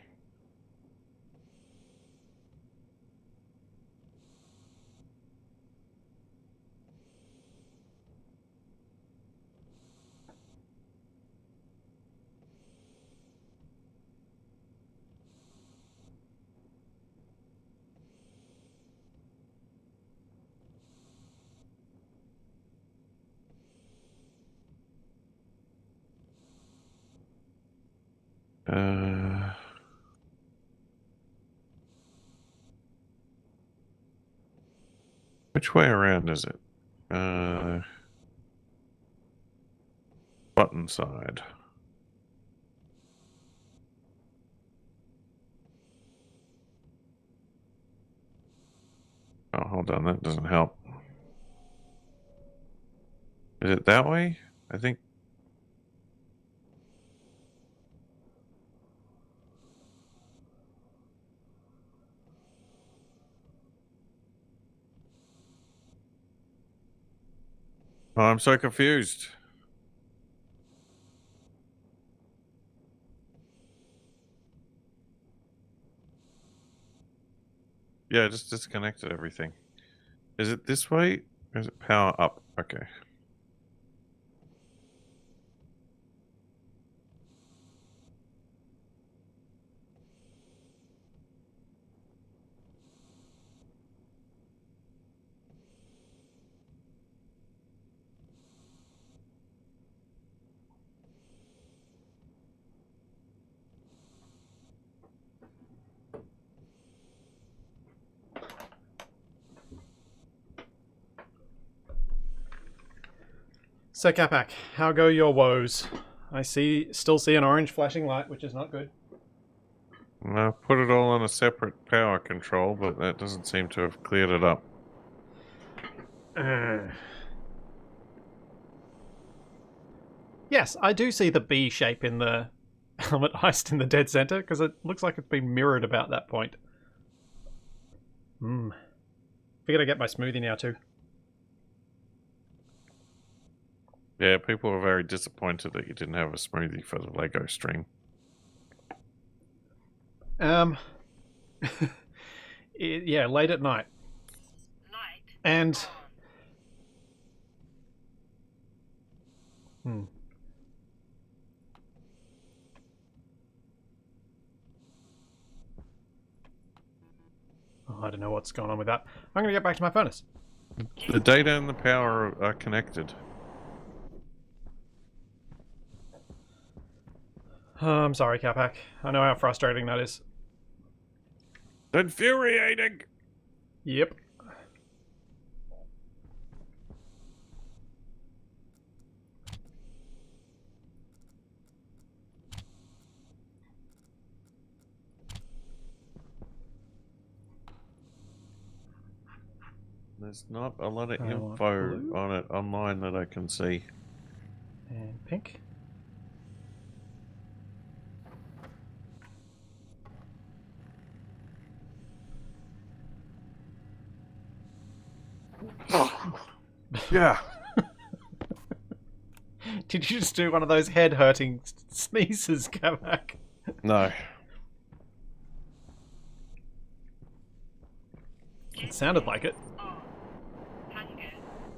Which way around is it? Button side. Oh, hold on, that doesn't help. Is it that way? I think. Oh, I'm so confused. Yeah, I just disconnected everything. Is it this way? Or is it power up? Okay. So Capac, how go your woes? I still see an orange flashing light, which is not good. I put it all on a separate power control, but that doesn't seem to have cleared it up. Yes, I do see the B shape in the helmet heist in the dead center, because it looks like it's been mirrored about that point. Figured I get my smoothie now too. Yeah, people were very disappointed that you didn't have a smoothie for the Lego stream. Yeah, late at night. Light And on. oh, I don't know what's going on with that. I'm going to get back to my furnace. The data and the power are connected. I'm sorry, Capac. I know how frustrating that is. Infuriating! Yep. There's not a lot of I want info blue. on it online that I can see. And pink. Yeah. Did you just do one of those head-hurting sneezes, Capac? No. It sounded like it. On. Hunger.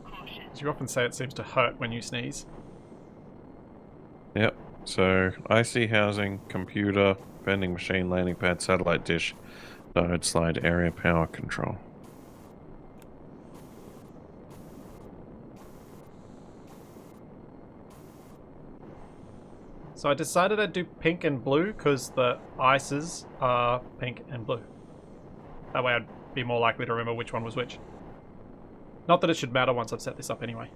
Caution. As you often say, it seems to hurt when you sneeze. Yep. So, IC housing, computer, vending machine, landing pad, satellite dish, diode slide, area power control. So I decided I'd do pink and blue because the ices are pink and blue. That way I'd be more likely to remember which one was which. Not that it should matter once I've set this up anyway.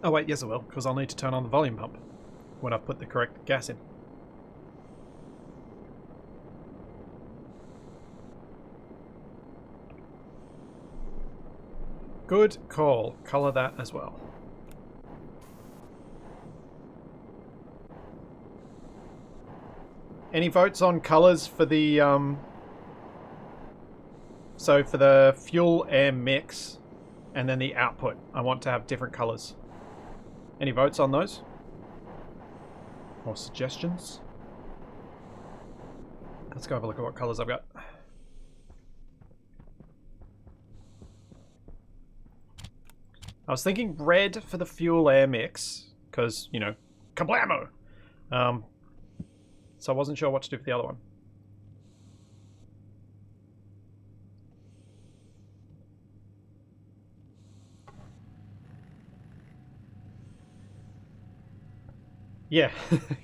Oh wait, yes I will, because I'll need to turn on the volume pump when I put the correct gas in. Good call. Colour that as well. Any votes on colours for the so for the fuel air mix and then the output? I want to have different colours. Any votes on those? Or suggestions? Let's go have a look at what colours I've got. I was thinking red for the fuel air mix, because, you know, kablamo! So I wasn't sure what to do for the other one. Yeah,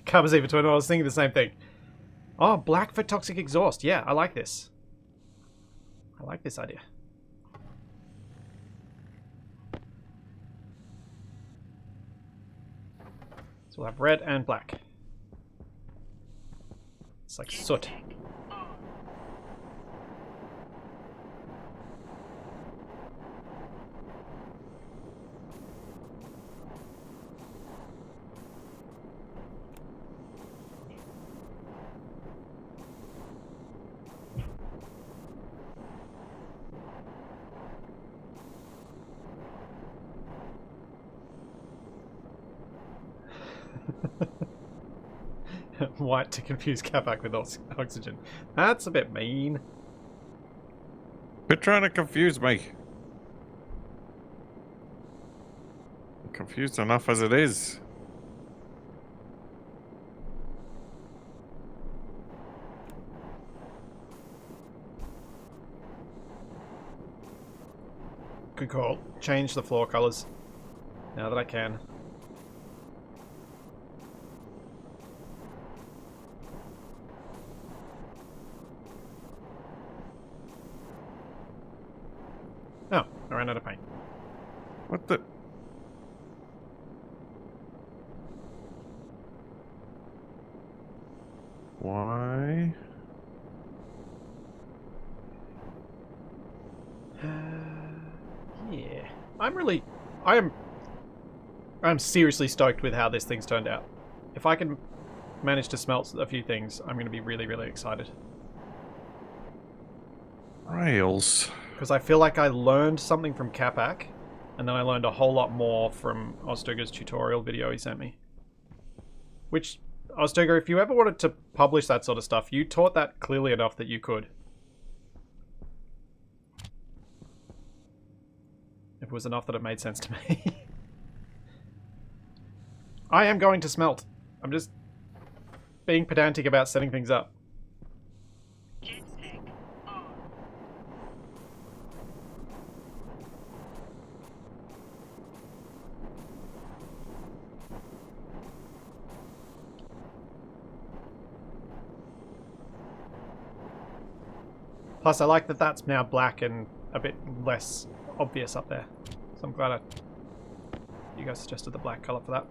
covers even twin. I was thinking the same thing. Oh, black for toxic exhaust. Yeah, I like this. I like this idea. So we'll have red and black. It's like soot. On. White to confuse Capac with oxygen. That's a bit mean. Quit trying to confuse me. I'm confused enough as it is. Good call. Change the floor colours. Now that I can. Oh, I ran out of paint. What the? Why? Yeah. I'm seriously stoked with how this thing's turned out. If I can manage to smelt a few things, I'm going to be really, really excited. Rails. Because I feel like I learned something from Capac, and then I learned a whole lot more from Ostuga's tutorial video he sent me. Which, Ostuga, if you ever wanted to publish that sort of stuff, you taught that clearly enough that you could. If it was enough that it made sense to me. I am going to smelt. I'm just being pedantic about setting things up. Jetpack on. Plus, I like that that's now black and a bit less obvious up there. So I'm glad you guys suggested the black color for that.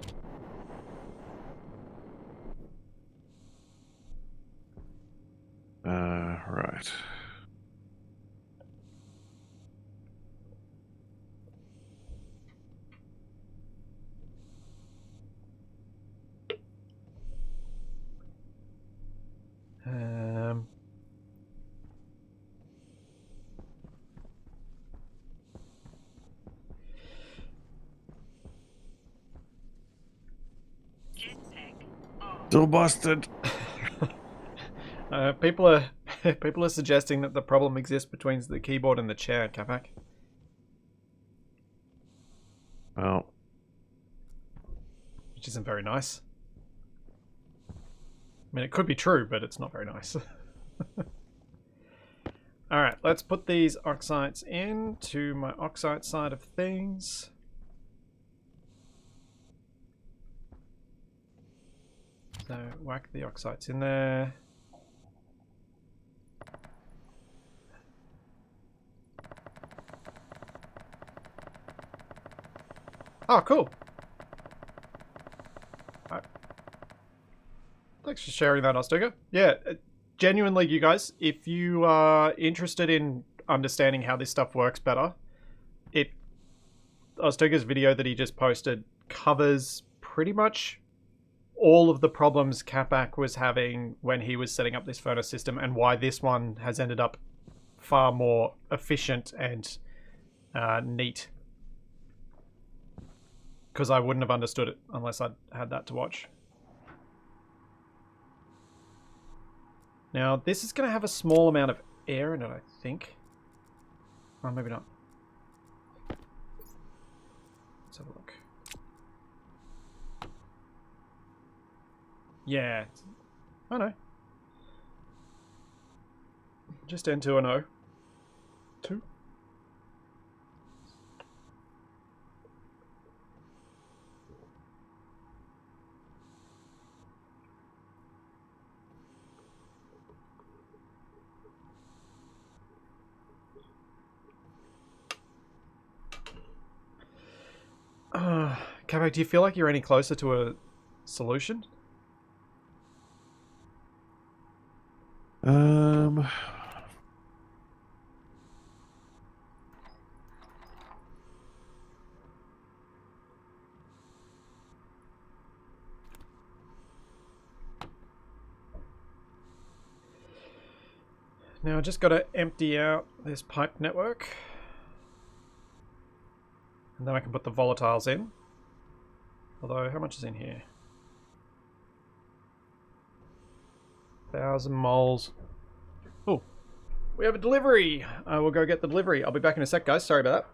Right. Um, Jetpack on. Still busted. people are people are suggesting that the problem exists between the keyboard and the chair, Capac. Well, Which isn't very nice. I mean, it could be true, but it's not very nice. Alright, let's put these oxides into my oxide side of things. So, whack the oxides in there. Oh, cool. Alright. Thanks for sharing that, Ostuga. Yeah, genuinely, you guys, if you are interested in understanding how this stuff works better, Ostuga's video that he just posted covers pretty much all of the problems Capac was having when he was setting up this furnace system and why this one has ended up far more efficient and neat. Because I wouldn't have understood it unless I'd had that to watch. Now, this is going to have a small amount of air in it, I think. Oh, maybe not. Let's have a look. Yeah. Oh, no. Just N2 and O. 2. Capac, do you feel like you're any closer to a solution? Now I just got to empty out this pipe network. And then I can put the volatiles in. Although, how much is in here? 1,000 moles. Oh, we have a delivery. I will go get the delivery. I'll be back in a sec, guys. Sorry about that.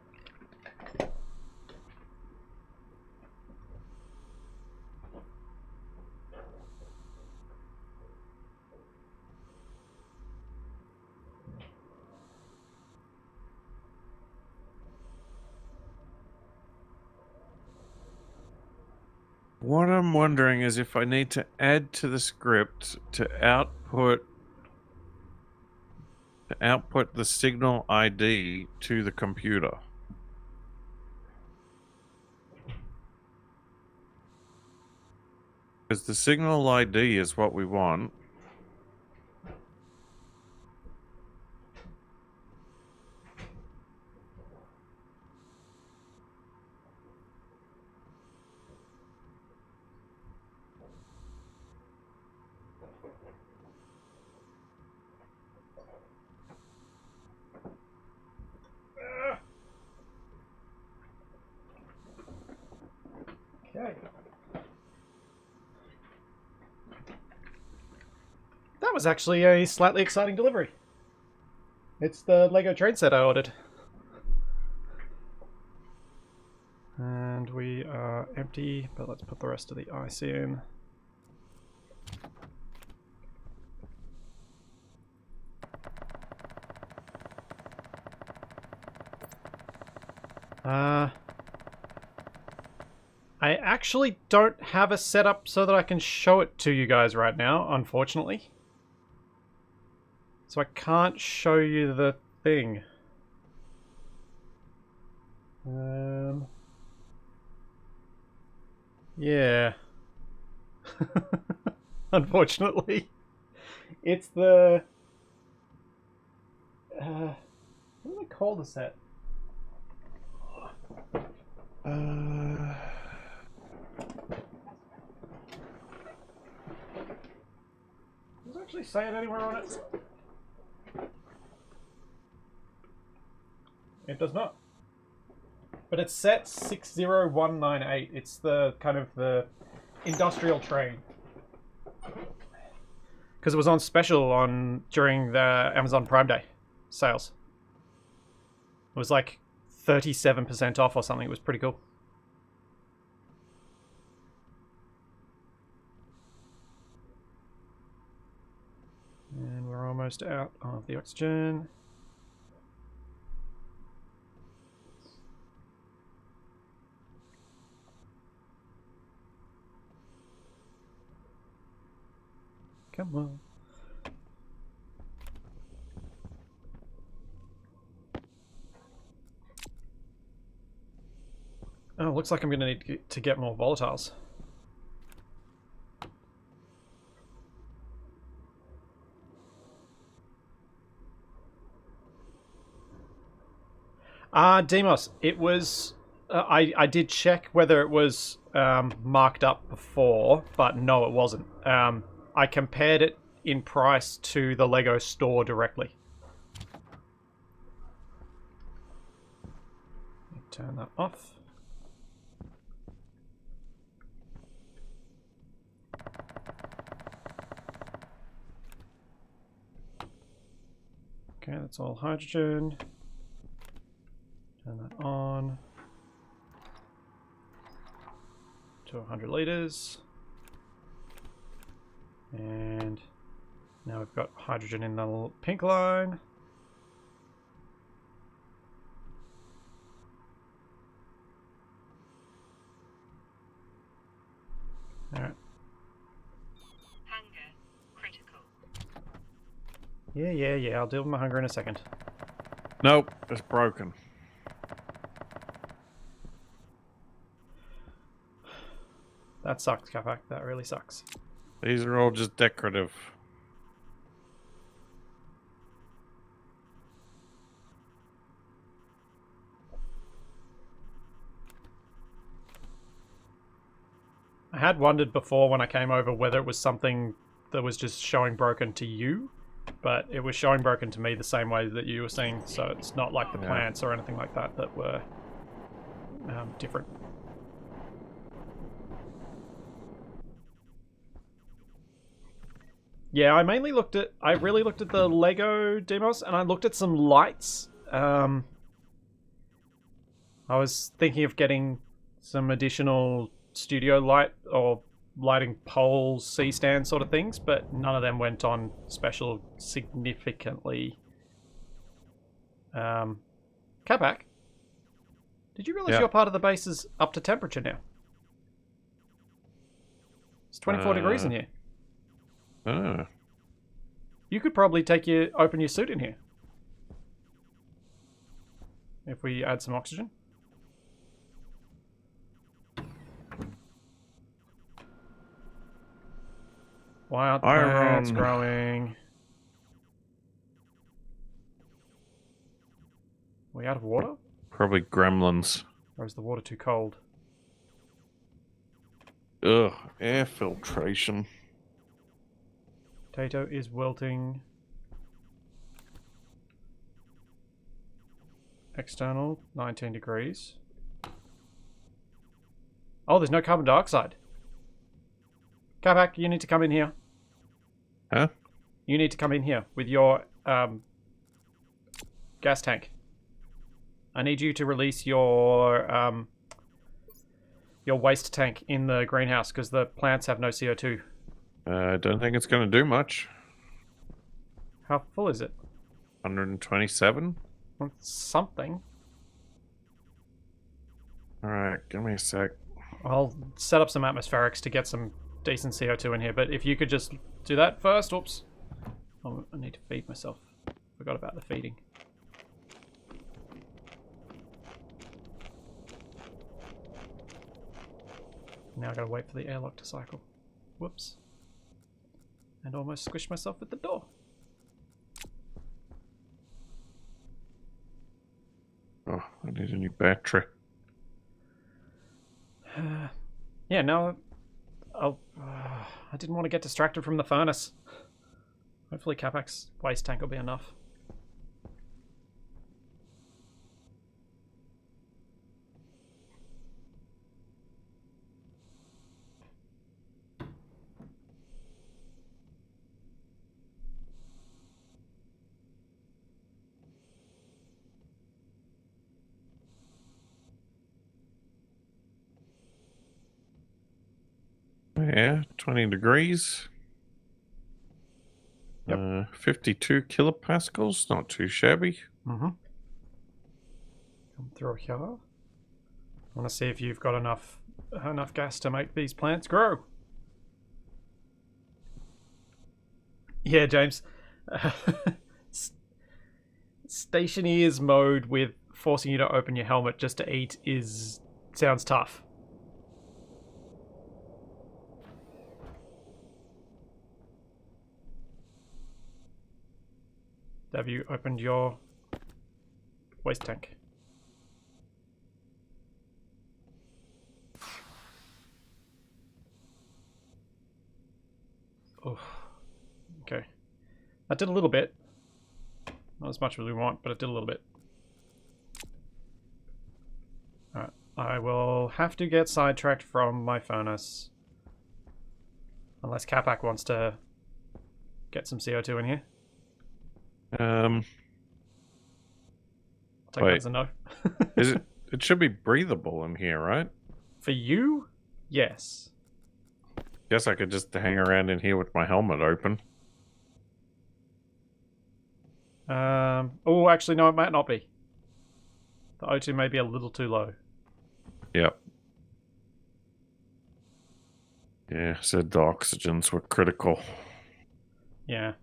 what I'm wondering is if I need to add to the script to output the signal ID to the computer. Because the signal ID is what we want. That was actually a slightly exciting delivery. It's the Lego train set I ordered. And we are empty, but let's put the rest of the ice in. I actually don't have a setup so that I can show it to you guys right now, unfortunately. So I can't show you the thing. Yeah. Unfortunately. It's the... what do they call the set? Does it actually say it anywhere on it? It does not. But it's set 60198. It's the kind of the industrial train. Because it was on special during the Amazon Prime Day sales. It was like 37% off or something. It was pretty cool. And we're almost out of the oxygen. Come on. Oh, looks like I'm going to need to get more volatiles. Demos, it was... I did check whether it was marked up before, but no, it wasn't. I compared it in price to the Lego store directly. Turn that off. Okay, that's all hydrogen. Turn that on to 100 liters. And now we've got hydrogen in the pink line. Alright. Hunger critical. Yeah. I'll deal with my hunger in a second. Nope, it's broken. That sucks, Capac. That really sucks. These are all just decorative. I had wondered before when I came over whether it was something that was just showing broken to you, but it was showing broken to me the same way that you were seeing, so it's not like the plants or anything like that that were different. Yeah, I really looked at the Lego demos, and I looked at some lights. I was thinking of getting some additional studio light or lighting poles, C-stand sort of things, but none of them went on special significantly. Capac, did you realize your part of the base is up to temperature now? It's 24 degrees in here. Oh. You could probably open your suit in here. If we add some oxygen. Why aren't the plants growing? Are we out of water? Probably gremlins. Or is the water too cold? Ugh, air filtration. Potato is wilting. External, 19 degrees. Oh, there's no carbon dioxide. Capac, you need to come in here. Huh? you need to come in here with your gas tank. I need you to release your waste tank in the greenhouse because the plants have no CO2. I don't think it's going to do much. How full is it? 127? Well, something. Alright, give me a sec. I'll set up some atmospherics to get some decent CO2 in here, but if you could just do that first. Oops. Oh, I need to feed myself. Forgot about the feeding. Now I gotta wait for the airlock to cycle. Whoops. And almost squished myself with the door. Oh, I need a new battery. Yeah, no. I didn't want to get distracted from the furnace. Hopefully Capac's waste tank will be enough. Yeah, 20 degrees. Yep. 52 kilopascals, not too shabby. Mm-hmm. Come through here. I want to see if you've got enough gas to make these plants grow. Yeah, James. Stationeers mode with forcing you to open your helmet just to eat sounds tough. Have you opened your waste tank? Oh, okay. That did a little bit. Not as much as we want, but it did a little bit. Alright, I will have to get sidetracked from my furnace. Unless Capac wants to get some CO2 in here. I'll take that as a no. Is it? It should be breathable in here, right? For you? Yes. Guess I could just hang around in here with my helmet open. Oh, actually, no, it might not be. The O2 may be a little too low. Yep. Yeah, said the oxygens were critical. Yeah.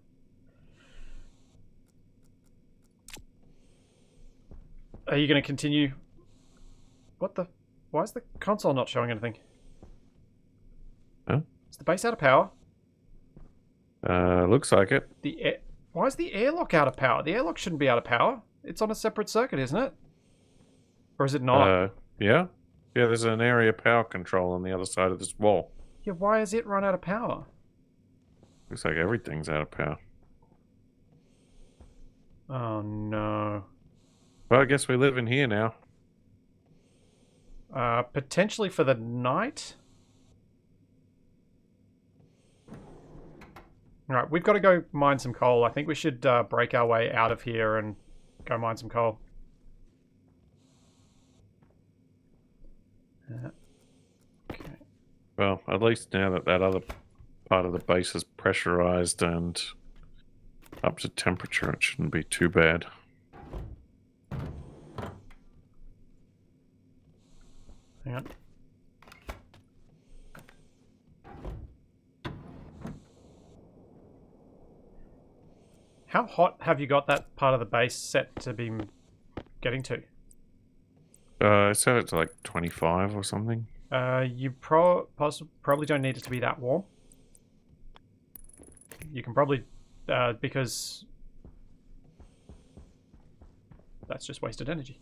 Are you going to continue? What the? Why is the console not showing anything? Huh? Is the base out of power? Looks like it. Why is the airlock out of power? The airlock shouldn't be out of power. It's on a separate circuit, isn't it? Or is it not? Yeah. Yeah, there's an area power control on the other side of this wall. Yeah, why is it run out of power? Looks like everything's out of power. Oh, no. Well, I guess we live in here now. Potentially for the night? Alright, we've got to go mine some coal. I think we should break our way out of here and go mine some coal. Okay. Well, at least now that that other part of the base is pressurized and up to temperature, it shouldn't be too bad. Hang on. How hot have you got that part of the base set to be getting to? I set it to like 25 or something. You probably don't need it to be that warm. You can probably, because that's just wasted energy.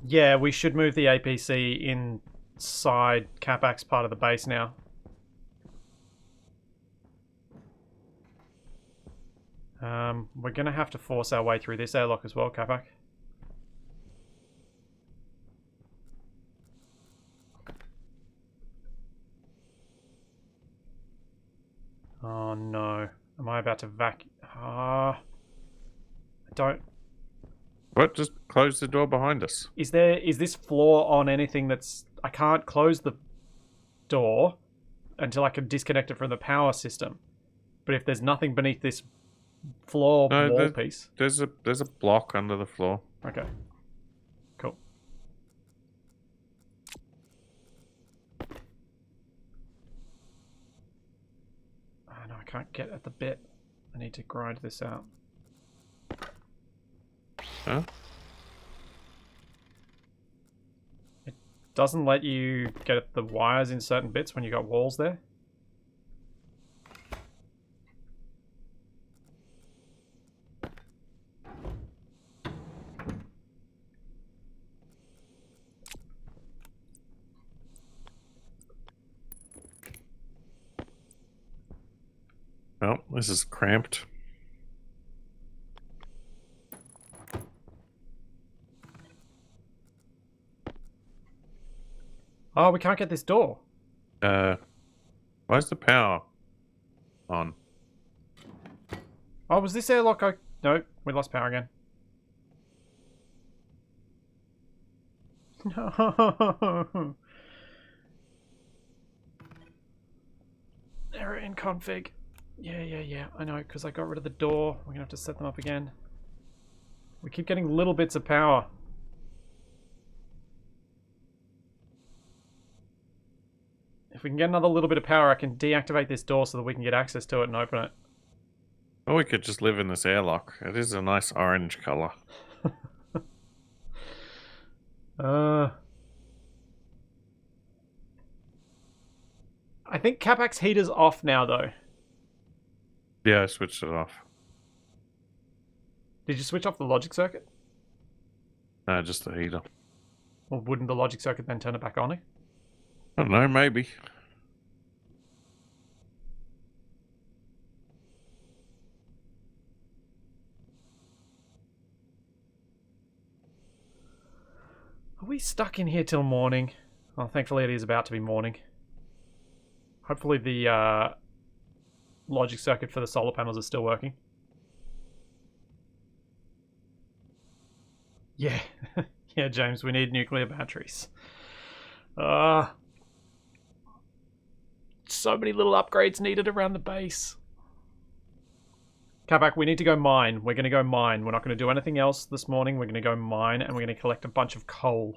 Yeah, we should move the APC inside Capac's part of the base now. We're going to have to force our way through this airlock as well, Capac. no. Am I about to I don't... What? Just close the door behind us. Is this floor on anything that's... I can't close the door until I can disconnect it from the power system. But if there's nothing beneath this floor wall piece... There's a block under the floor. Okay. Cool. Oh no, I can't get at the bit. I need to grind this out. Huh? It doesn't let you get at the wires in certain bits when you got walls there. Well, this is cramped. Oh, we can't get this door. Why's the power on? Oh, was this airlock? No, we lost power again. No. Error in config. Yeah. I know, because I got rid of the door. We're going to have to set them up again. We keep getting little bits of power. If we can get another little bit of power, I can deactivate this door so that we can get access to it and open it. Or we could just live in this airlock. It is a nice orange color. I think Capac's heater's off now, though. Yeah, I switched it off. Did you switch off the logic circuit? No, just the heater. Or wouldn't the logic circuit then turn it back on? I don't know, maybe. Are we stuck in here till morning? Well, thankfully it is about to be morning. Hopefully the logic circuit for the solar panels is still working. Yeah. Yeah, James, we need nuclear batteries. So many little upgrades needed around the base. Capac, we need to go mine. We're going to go mine. We're not going to do anything else this morning. We're going to go mine and we're going to collect a bunch of coal.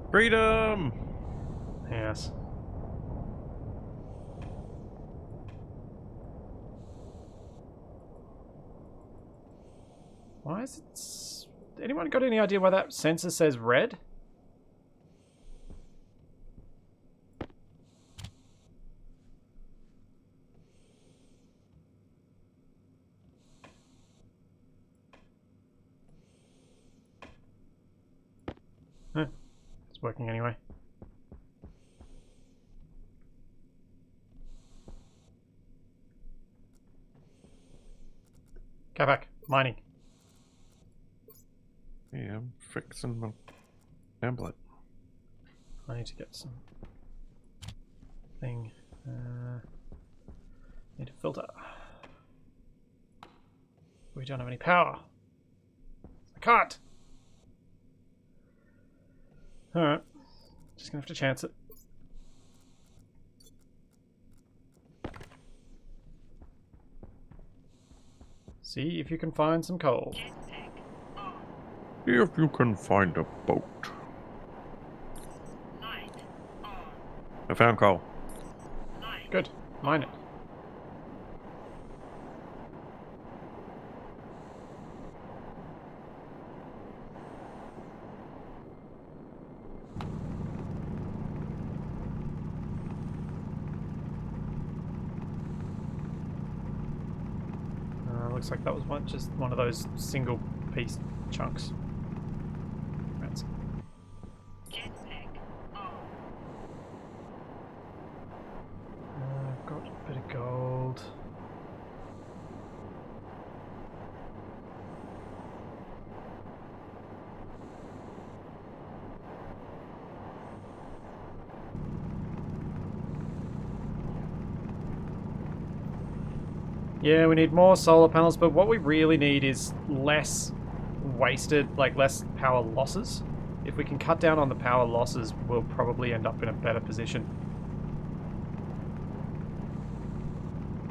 Freedom! Yes. Why is it... Anyone got any idea why that sensor says red? It's working anyway. Capac, mining. Yeah, I'm fixing my tablet. I need to get some thing. Need a filter. We don't have any power. I can't. Alright. Just gonna have to chance it. See if you can find some coal. If you can find a boat. Light on. I found coal. Light. Good. Mine it. Looks like that was just one of those single piece chunks. Rats. Jetpack on. got a bit of gold. Yeah, we need more solar panels, but what we really need is less wasted, like less power losses. If we can cut down on the power losses, we'll probably end up in a better position.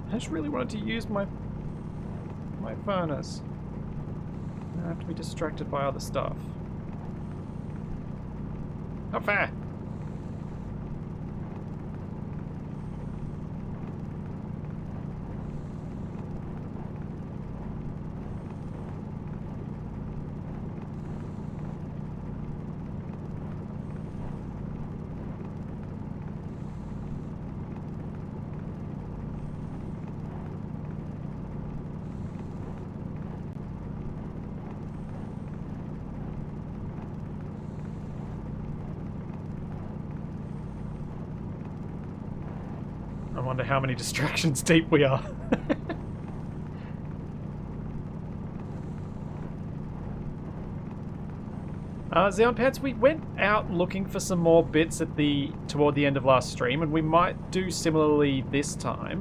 I just really wanted to use my furnace. I have to be distracted by other stuff. Not fair. I wonder how many distractions deep we are. Xeon Pants, we went out looking for some more bits toward the end of last stream, and we might do similarly this time.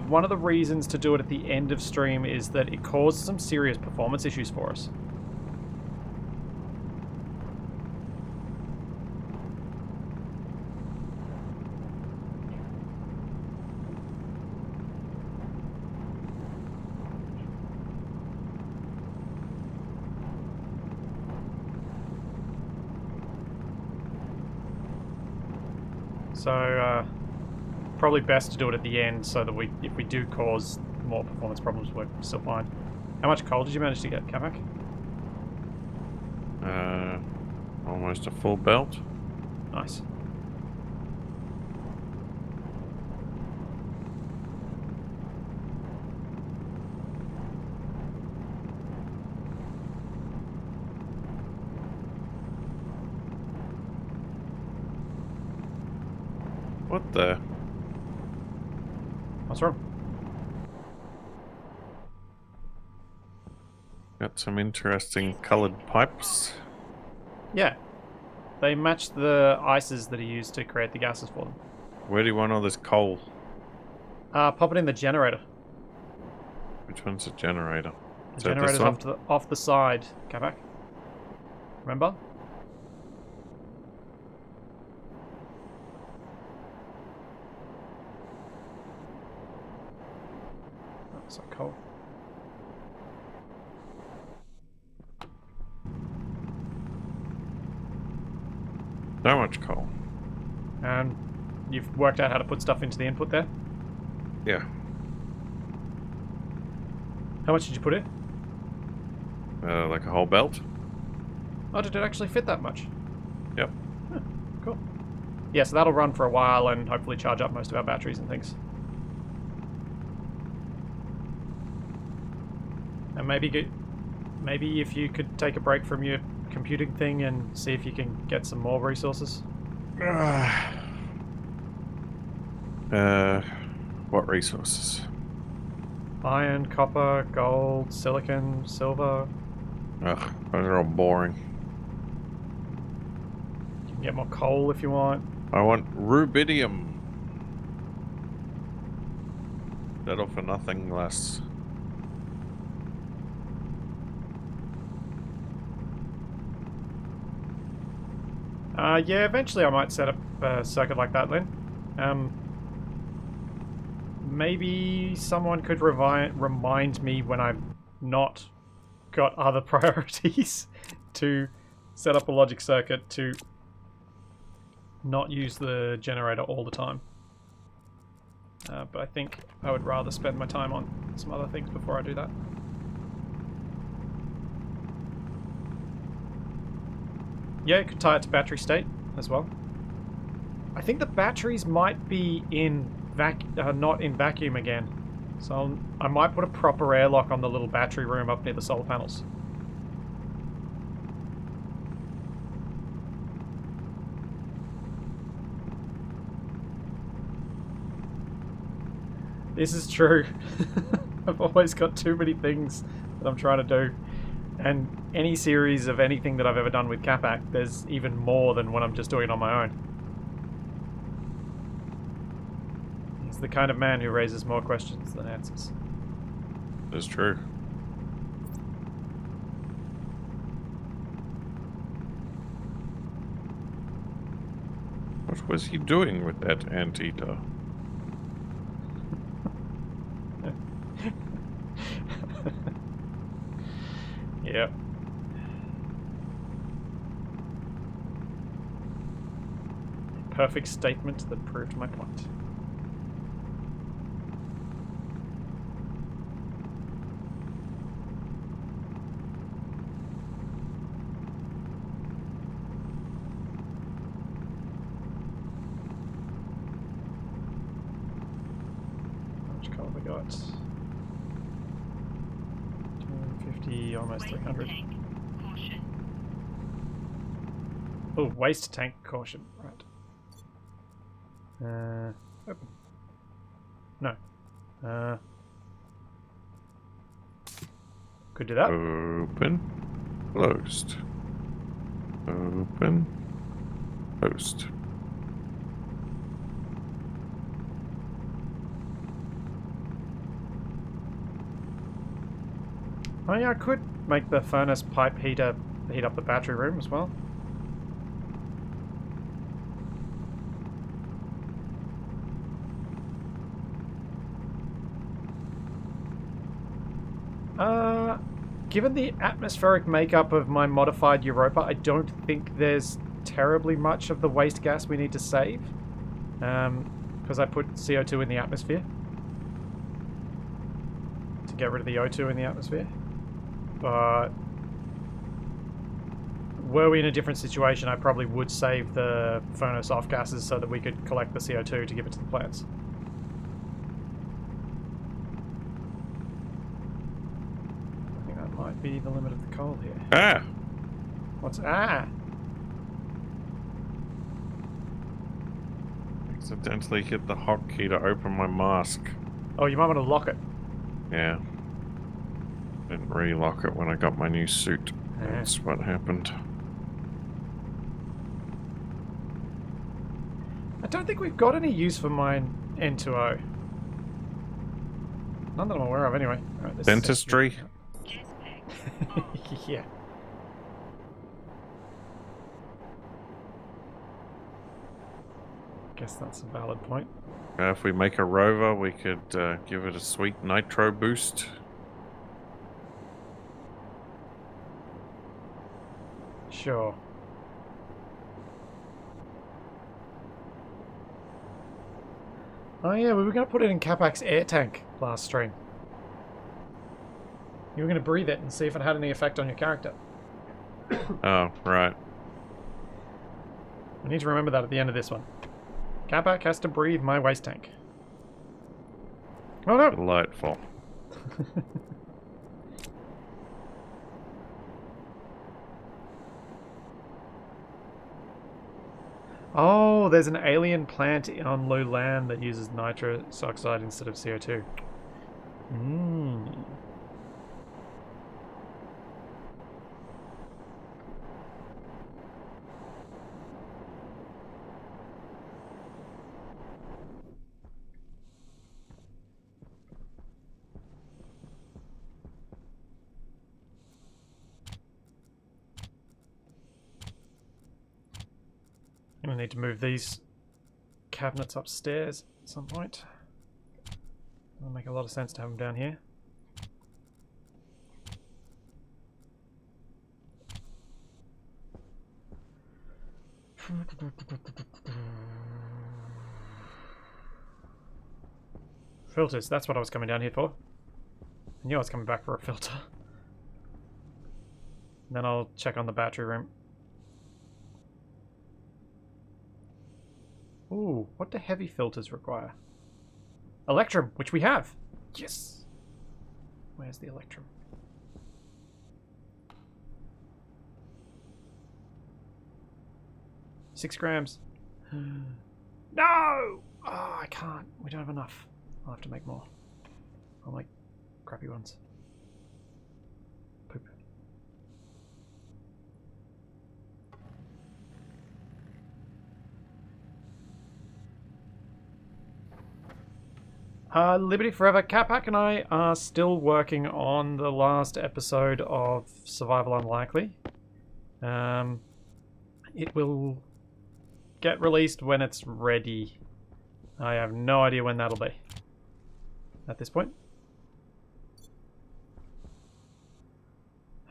One of the reasons to do it at the end of stream is that it caused some serious performance issues for us. So, probably best to do it at the end so that if we do cause more performance problems, we're still fine. How much coal did you manage to get, Capac? Almost a full belt. Nice. What the? What's wrong? Got some interesting coloured pipes. Yeah. They match the ices that are used to create the gases for them. Where do you want all this coal? Pop it in the generator. Which one's the generator? The Is that generator's this one? off the side, Capac. Remember? So coal. So much coal. And you've worked out how to put stuff into the input there? Yeah. How much did you put in? Like a whole belt? Oh, did it actually fit that much? Yep. Huh, cool. Yeah, so that'll run for a while and hopefully charge up most of our batteries and things. And maybe if you could take a break from your computing thing and see if you can get some more resources. What resources? Iron, copper, gold, silicon, silver. Ugh, they're all boring. You can get more coal if you want. I want rubidium. That'll for nothing less. Yeah, eventually I might set up a circuit like that, Lynn. Maybe someone could remind me when I've not got other priorities to set up a logic circuit to not use the generator all the time. But I think I would rather spend my time on some other things before I do that. Yeah, you could tie it to battery state as well. I think the batteries might be in not in vacuum again. So I might put a proper airlock on the little battery room up near the solar panels. This is true. I've always got too many things that I'm trying to do. And any series of anything that I've ever done with Capac, there's even more than when I'm just doing it on my own. He's the kind of man who raises more questions than answers. That's true. What was he doing with that anteater? Yep. A perfect statement that proved my point. How much coal have we got? 250, almost 300. Tank. Caution. Oh, waste tank caution. Right. Open. No. Could do that. Open. Closed. Open. Closed. Oh yeah, I could make the furnace pipe heater heat up the battery room as well. Given the atmospheric makeup of my modified Europa, I don't think there's terribly much of the waste gas we need to save. Because I put CO2 in the atmosphere. To get rid of the O2 in the atmosphere. But were we in a different situation, I probably would save the furnace off gases so that we could collect the CO2 to give it to the plants. I think that might be the limit of the coal here. Ah! What's... Ah! Accidentally hit the hotkey to open my mask. Oh, you might want to lock it. Yeah. Didn't relock it when I got my new suit. Yeah. That's what happened. I don't think we've got any use for mine N2O. None that I'm aware of, anyway. Right, this is- Dentistry? Jetpack. yeah. Guess that's a valid point. If we make a rover, we could give it a sweet nitro boost. Sure. Oh yeah, we were going to put it in Capac's air tank last stream. You were going to breathe it and see if it had any effect on your character. Oh, right. I need to remember that at the end of this one. Capac has to breathe my waste tank. Oh no! Delightful. Oh, there's an alien plant on Loulan that uses nitrous oxide instead of CO2. Mmm. I'm gonna need to move these cabinets upstairs at some point. It'll make a lot of sense to have them down here. Filters, that's what I was coming down here for. I knew I was coming back for a filter. And then I'll check on the battery room. Ooh, what do heavy filters require? Electrum, which we have. Yes. Where's the Electrum? $6 grams. No! Oh, I can't. We don't have enough. I'll have to make more. I'll make crappy ones. Poop. Liberty Forever. Capac and I are still working on the last episode of Survival Unlikely. It will get released when it's ready. I have no idea when that'll be at this point.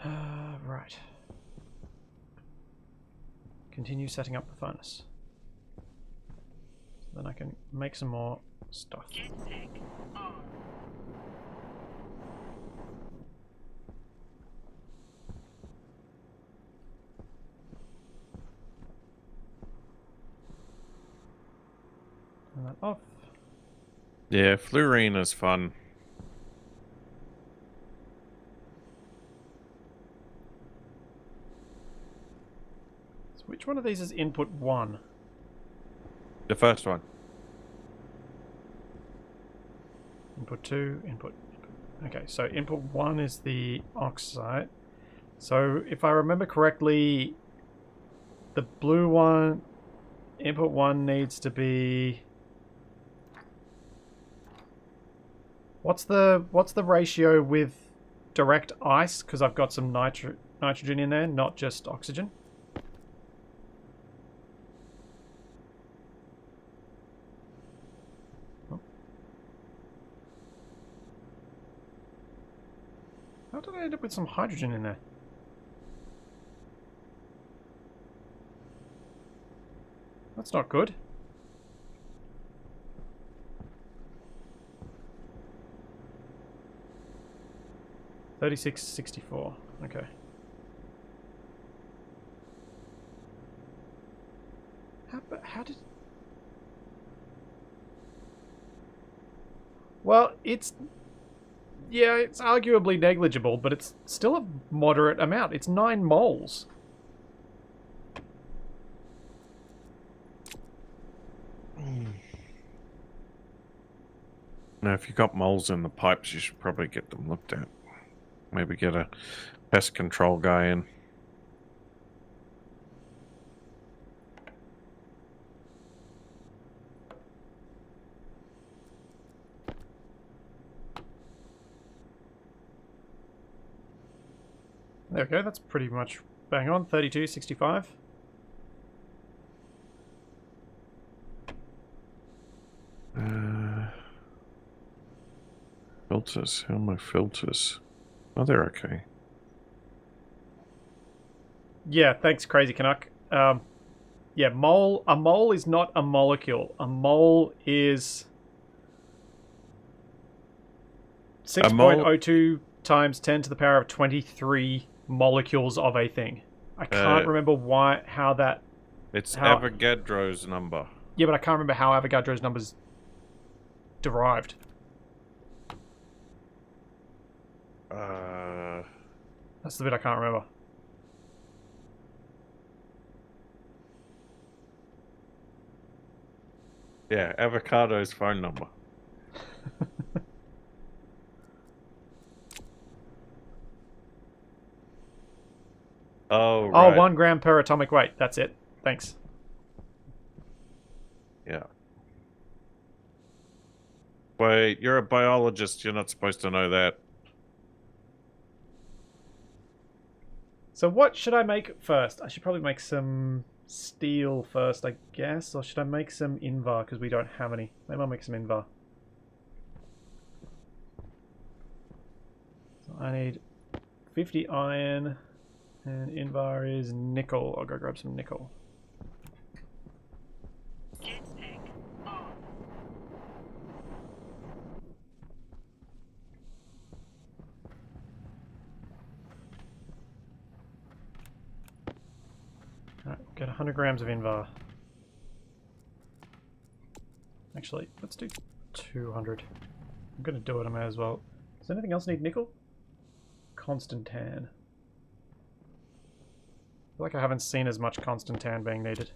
Right. Continue setting up the furnace. So then I can make some more stuff. Jetpack on. Turn that off. Yeah, fluorine is fun. So which one of these is input 1? The first one. Input 2, input. Okay, so input 1 is the oxide. So if I remember correctly, the blue one, input 1 needs to be... What's the ratio with direct ice? Because I've got some nitrogen in there, not just oxygen. Oh. How did I end up with some hydrogen in there? That's not good. $36.64. Okay. How did? Well, it's arguably negligible, but it's still a moderate amount. It's 9 moles. Now, if you've got moles in the pipes, you should probably get them looked at. Maybe get a pest control guy in. There we go. That's pretty much bang on. 32.65. Filters. How are my filters? Oh, they're okay. Yeah, thanks, Crazy Canuck. Yeah, mole. A mole is not a molecule. A mole is 6.02 times 10 to the power of 23 molecules of a thing. I can't remember how that... It's Avogadro's number. Yeah, but I can't remember how Avogadro's number's derived. That's the bit I can't remember. Yeah, Avocado's phone number. Oh, right. Oh, 1 gram per atomic weight. That's it. Thanks. Yeah. Wait, you're a biologist. You're not supposed to know that. So what should I make first? I should probably make some steel first, I guess. Or should I make some Invar? Because we don't have any. Maybe I'll make some Invar. So I need 50 iron. And Invar is nickel. I'll go grab some nickel. Jetpack on. Alright, get 100 grams of Invar. Actually, let's do 200. I'm going to do it, I may as well. Does anything else need nickel? Constantan. I feel like I haven't seen as much Constantan being needed.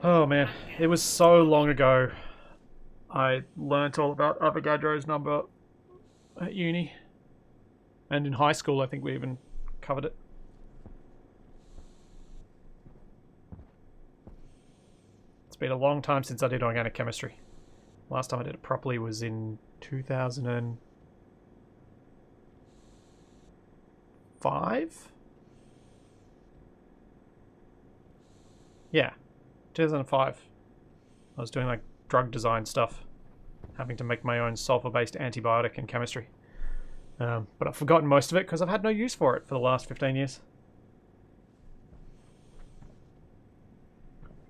Oh man, it was so long ago I learnt all about Avogadro's number at uni. And in high school I think we even covered it. It's been a long time since I did organic chemistry. Last time I did it properly was in 2005? Yeah, 2005. I was doing like drug design stuff, having to make my own sulfur-based antibiotic in chemistry. But I've forgotten most of it because I've had no use for it for the last 15 years.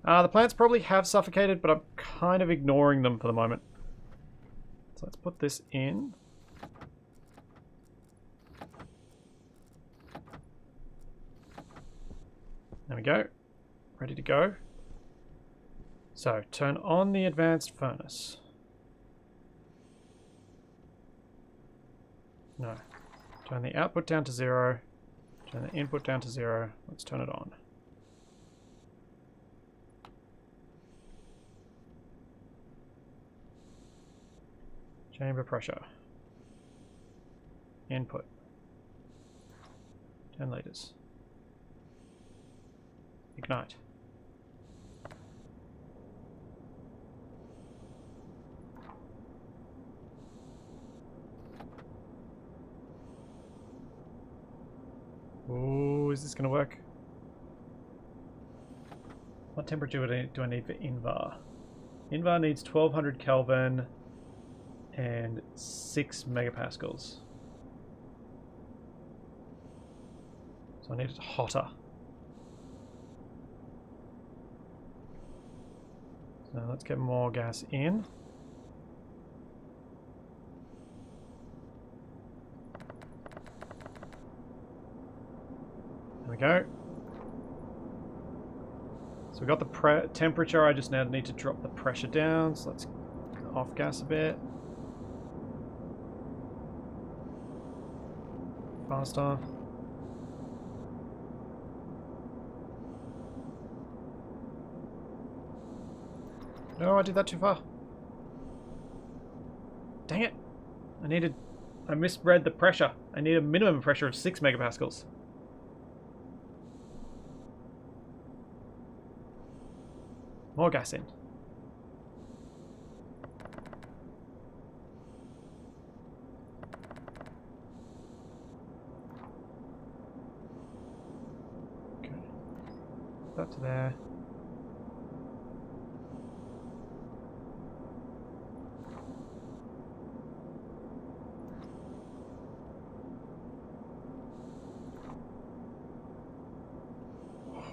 The plants probably have suffocated, but I'm kind of ignoring them for the moment. So let's put this in. There we go. Ready to go. So, turn on the advanced furnace. No. Turn the output down to 0. Turn the input down to 0. Let's turn it on. Chamber pressure. Input. 10 liters. Ignite. Oh, is this going to work? What temperature do I need for Invar? Invar needs 1200 Kelvin and 6 megapascals. So I need it hotter. So let's get more gas in. There we go. So we got the temperature, I just now need to drop the pressure down, so let's off gas a bit. Faster. No, I did that too far. Dang it. I misread the pressure. I need a minimum pressure of 6 megapascals. More gas in. Okay. That to there.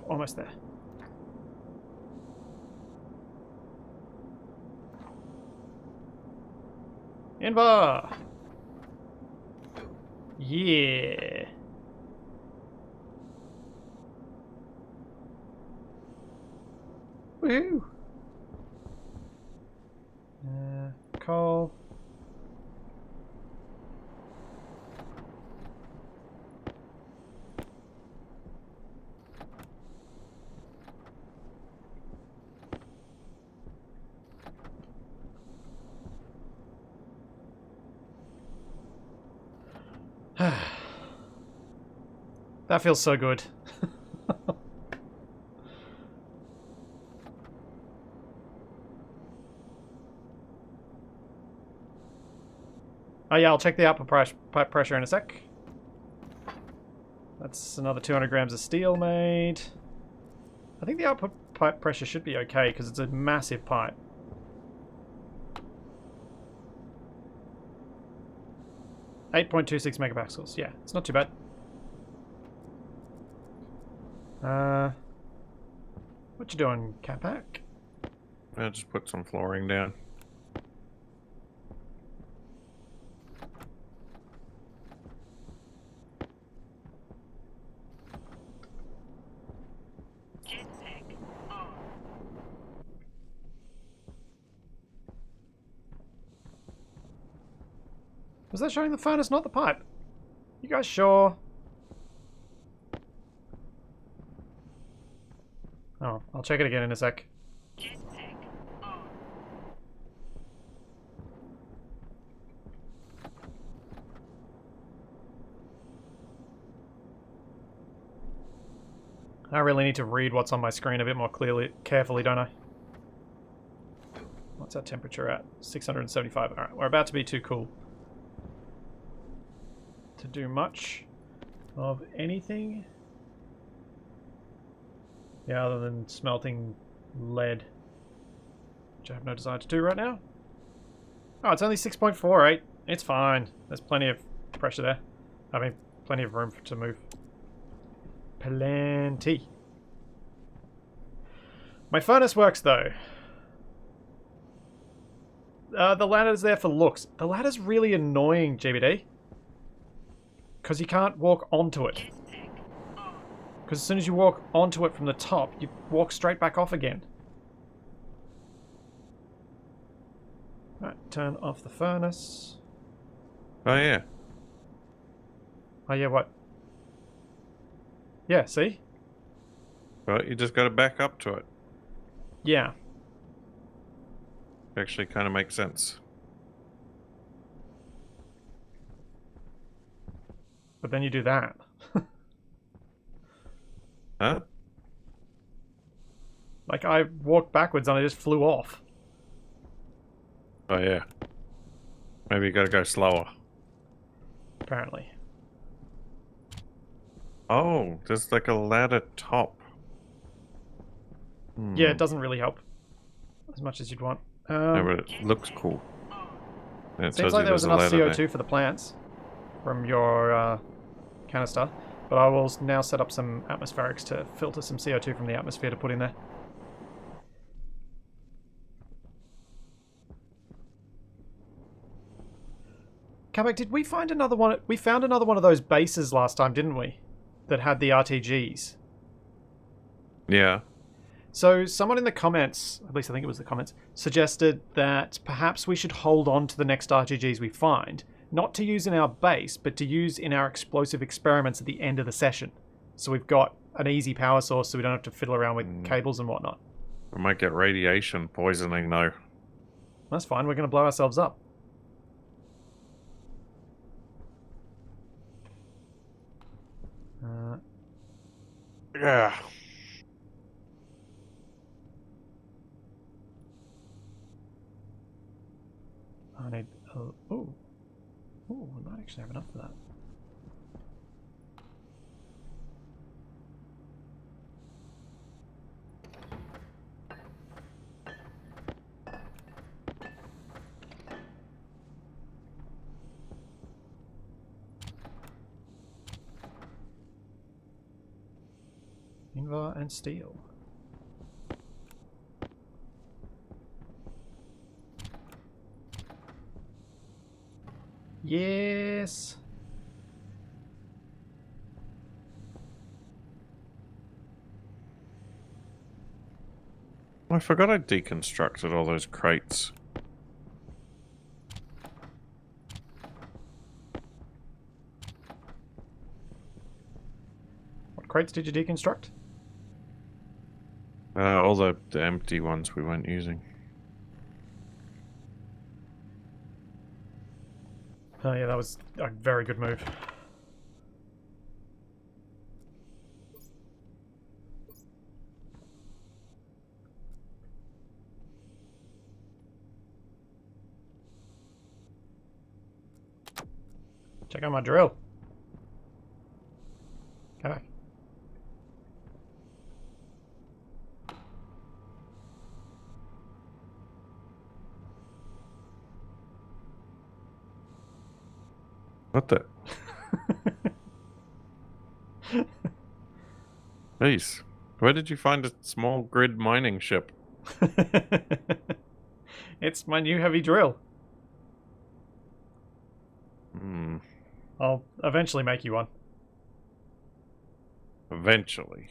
Almost there. Invar! Yeah! Woohoo! Coal. That feels so good. Oh yeah, I'll check the output pipe pressure in a sec. That's another 200 grams of steel made. I think the output pipe pressure should be okay because it's a massive pipe. .26 megapascals. Yeah, it's not too bad. What you doing, Capac? I just put some flooring down. Jetpack on. Was that showing the furnace, not the pipe? You guys sure? Oh, I'll check it again in a sec. I really need to read what's on my screen a bit more carefully, don't I? What's our temperature at? 675. Alright, we're about to be too cool to do much of anything. Yeah, other than smelting lead, which I have no desire to do right now. Oh, it's only 6.48. It's fine. There's plenty of pressure there. I mean, plenty of room to move. Plenty. My furnace works, though. The ladder's there for looks. The ladder's really annoying, GBD. Because you can't walk onto it. Because as soon as you walk onto it from the top, you walk straight back off again. Right, turn off the furnace. Oh, yeah. Oh, yeah, what? Yeah, see? Well, you just got to back up to it. Yeah. Actually kind of makes sense. But then you do that. Huh? Like, I walked backwards and I just flew off. Oh, yeah. Maybe you got to go slower. Apparently. Oh, there's like a ladder top. Yeah, it doesn't really help as much as you'd want. No, but it looks cool. And it Seems tells like you there was there's a enough ladder CO2 there. for the plants from your canister, but I will now set up some atmospherics to filter some CO2 from the atmosphere to put in there. Capac, did we find another one? We found another one of those bases last time, didn't we? That had the RTGs. Yeah. So someone in the comments, at least I think it was the comments, suggested that perhaps we should hold on to the next RTGs we find, not to use in our base, but to use in our explosive experiments at the end of the session. So we've got an easy power source so we don't have to fiddle around with cables and whatnot. We might get radiation poisoning, though. That's fine, we're going to blow ourselves up. Yeah. I need... Oh, we might actually have enough for that. Invar and steel. Yes. I forgot I deconstructed all those crates. What crates did you deconstruct? All the empty ones we weren't using. Oh yeah, that was a very good move. Check out my drill. Come back. What the? Jeez. Where did you find a small grid mining ship? It's my new heavy drill. Hmm. I'll eventually make you one. Eventually.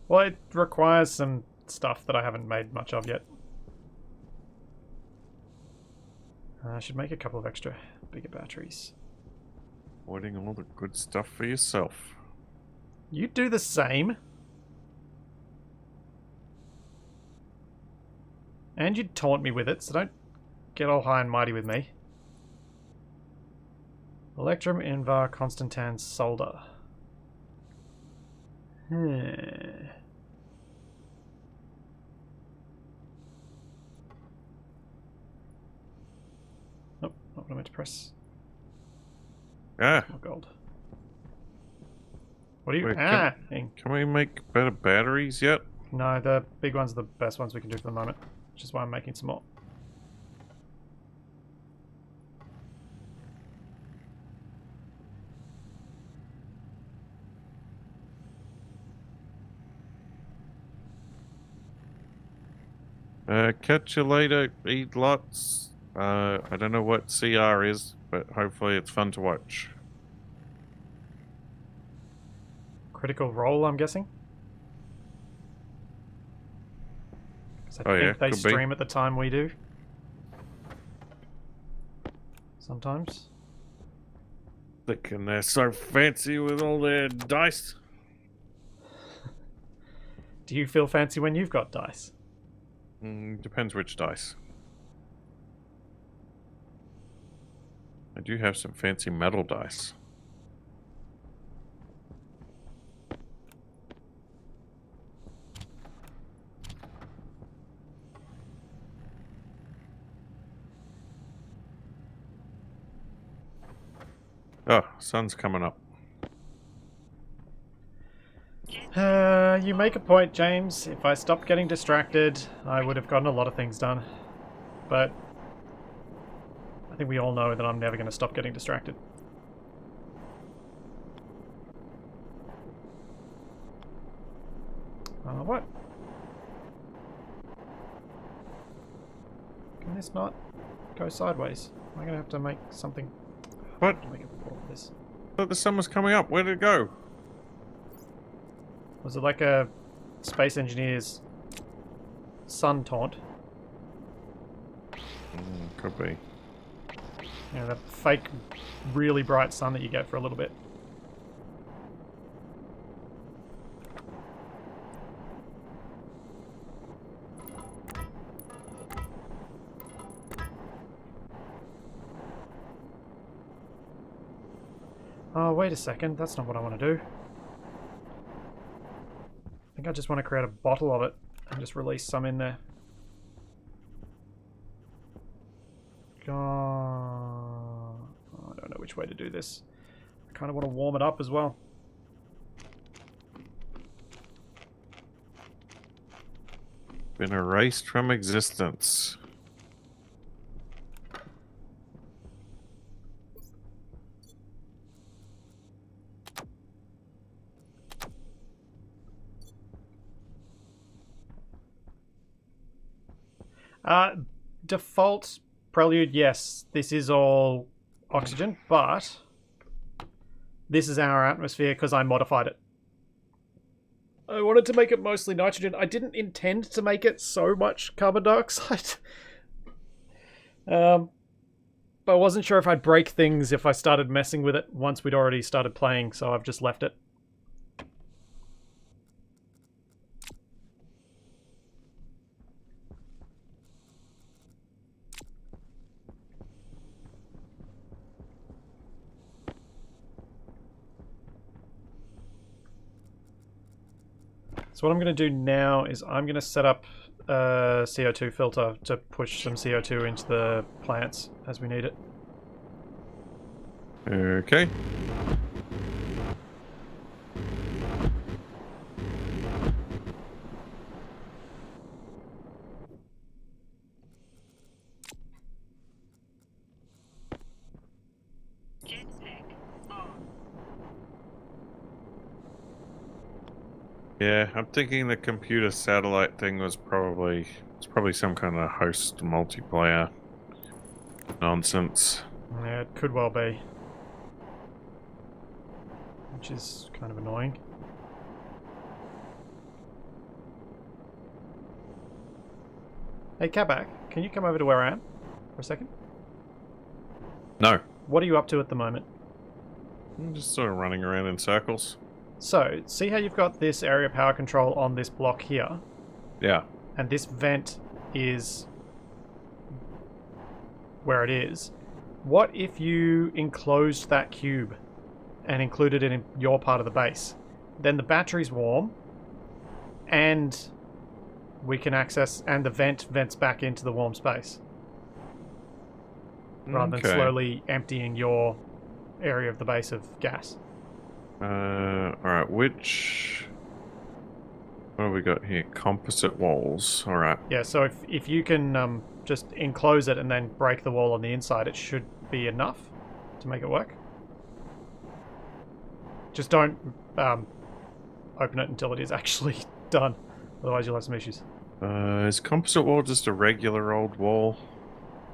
Well, it requires some stuff that I haven't made much of yet. I should make a couple of extra bigger batteries. Hoarding all the good stuff for yourself. You do the same. And you'd taunt me with it, so don't get all high and mighty with me. Electrum, Invar, Constantan, Solder. Nope, not what I meant to press. Ah, Oh, gold. What are you... Wait, Ing. can we make better batteries yet? No, the big ones are the best ones we can do for the moment. Which is why I'm making some more. Catch you later, eat lots. I don't know what CR is, but hopefully it's fun to watch. Critical Role, I'm guessing? Because I Oh, think yeah, they could be. stream at the time we do. Sometimes. Thinking they're so fancy with all their dice. Do you feel fancy when you've got dice? Depends which dice. I do have some fancy metal dice. Oh, sun's coming up. You make a point, James. If I stopped getting distracted, I would have gotten a lot of things done. But I think we all know that I'm never going to stop getting distracted. What? Can this not go sideways? Am I going to have to make something... What? To make a wall for this. I thought the sun was coming up. Where did it go? Was it like a Space Engineer's sun taunt? Could be. You know, that fake, really bright sun that you get for a little bit. Oh, wait a second. That's not what I want to do. I think I just want to create a bottle of it and just release some in there. Oh, I don't know which way to do this. I kind of want to warm it up as well. Been erased from existence. Default prelude, yes, this is all oxygen, but this is our atmosphere because I modified it. I wanted to make it mostly nitrogen. I didn't intend to make it so much carbon dioxide. But I wasn't sure if I'd break things if I started messing with it once we'd already started playing, so I've just left it. So what I'm going to do now is I'm going to set up a CO2 filter to push some CO2 into the plants as we need it. Okay. Jetpack on. Yeah, I'm thinking the computer satellite thing was probably some kind of host multiplayer nonsense. Yeah, it could well be. Which is kind of annoying. Hey, Capac, can you come over to where I am for a second? No, What are you up to at the moment? I'm just sort of running around in circles. So, see how you've got this area power control on this block here? Yeah. And this vent is where it is. What if you enclosed that cube and included it in your part of the base? then the battery's warm, and we can access, and the vent vents back into the warm space. Rather than slowly emptying your area of the base of gas. Alright, which... What have we got here? Composite walls. Alright. Yeah, so if you can just enclose it and then break the wall on the inside, it should be enough to make it work. Just don't open it until it is actually done. Otherwise you'll have some issues. Is composite wall just a regular old wall?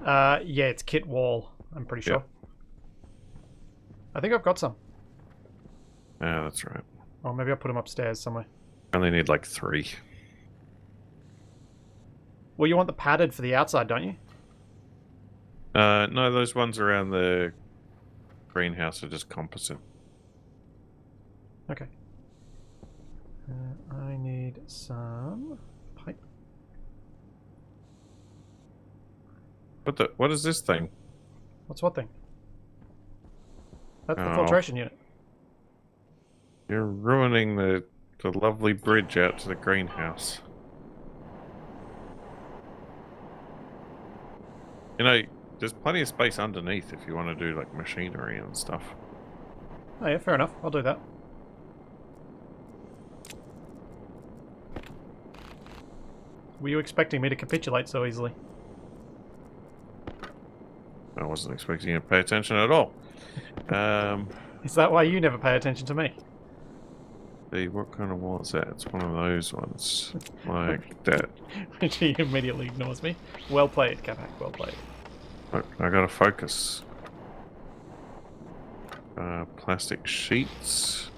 Yeah, it's kit wall, I'm pretty sure. Yep. I think I've got some. Yeah, that's right. Or maybe I'll put them upstairs somewhere. I only need like 3. Well, you want the padded for the outside, don't you? No, those ones around the greenhouse are just composite. Okay. I need some pipe. What is this thing? What's what thing? That's the Oh. filtration unit. You're ruining the lovely bridge out to the greenhouse. You know, there's plenty of space underneath if you want to do like machinery and stuff. Oh yeah, fair enough. I'll do that. Were you expecting me to capitulate so easily? I wasn't expecting you to pay attention at all. Is that why you never pay attention to me? See, what kind of wall is that? It's one of those ones. Like that. She immediately ignores me. Well played, Capac. Well played. Look, I gotta focus. Plastic sheets.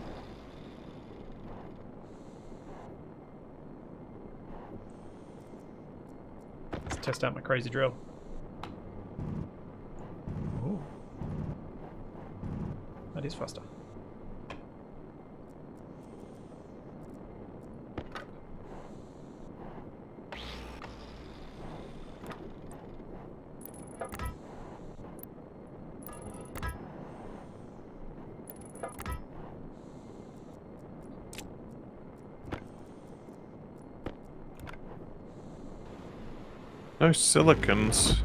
Let's test out my crazy drill. Ooh. That is faster. No silicons.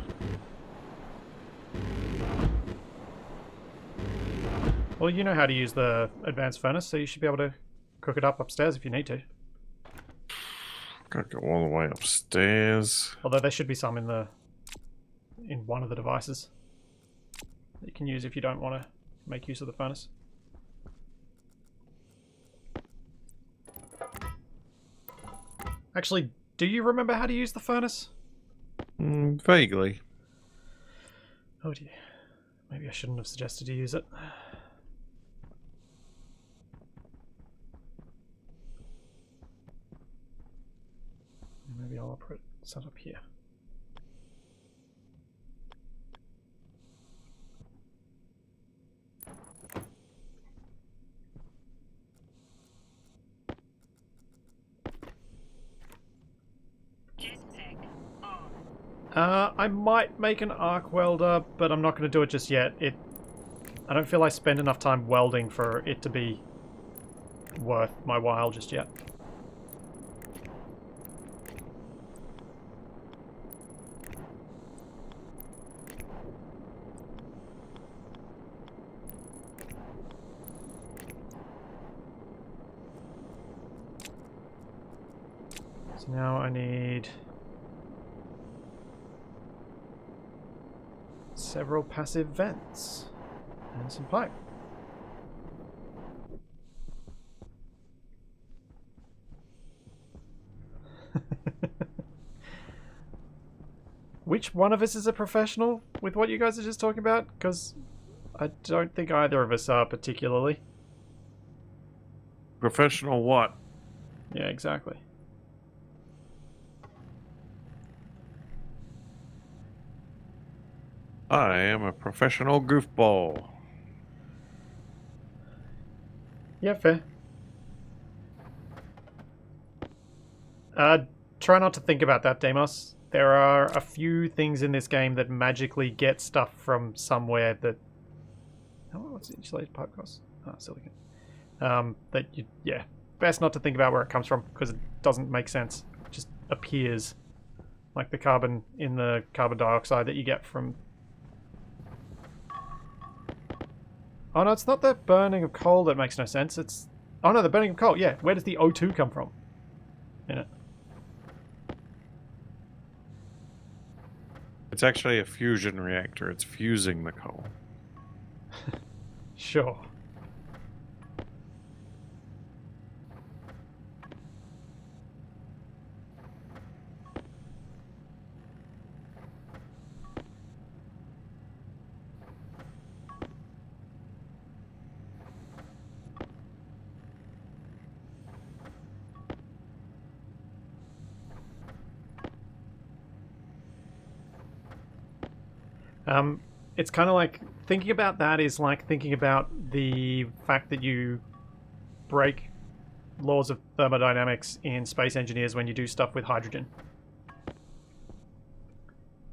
Well, you know how to use the advanced furnace, so you should be able to cook it up upstairs if you need to. Gotta go all the way upstairs. Although there should be some in one of the devices that you can use if you don't want to make use of the furnace. Actually, do you remember how to use the furnace? Vaguely. Oh dear. Maybe I shouldn't have suggested you use it. Maybe I'll operate set up here. Jetpack on. I might make an arc welder, but I'm not going to do it just yet. I don't feel I spend enough time welding for it to be worth my while just yet. So now I need several passive vents and some pipe. Which one of us is a professional with what you guys are just talking about? Because I don't think either of us are particularly. Professional what? Yeah, exactly. I am a professional goofball. Yeah, fair. Try not to think about that, Deimos. There are a few things in this game that magically get stuff from somewhere that... Oh, what's the insulated pipe cost? Ah, silicon. Yeah, best not to think about where it comes from because it doesn't make sense. It just appears like the carbon in the carbon dioxide that you get from... Oh no, it's not the burning of coal that makes no sense. It's... Oh no, the burning of coal, yeah. Where does the O2 come from in it? It's actually a fusion reactor. It's fusing the coal. Sure. It's kind of like thinking about that is like thinking about the fact that you break laws of thermodynamics in Space Engineers when you do stuff with hydrogen.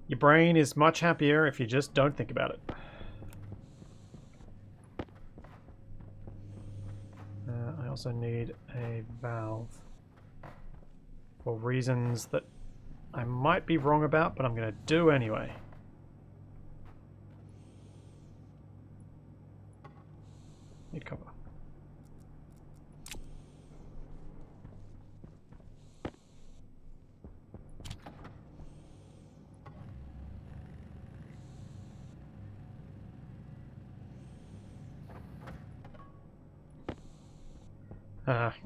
Your brain is much happier if you just don't think about it. I also need a valve for reasons that I might be wrong about, but I'm going to do anyway. Need copper.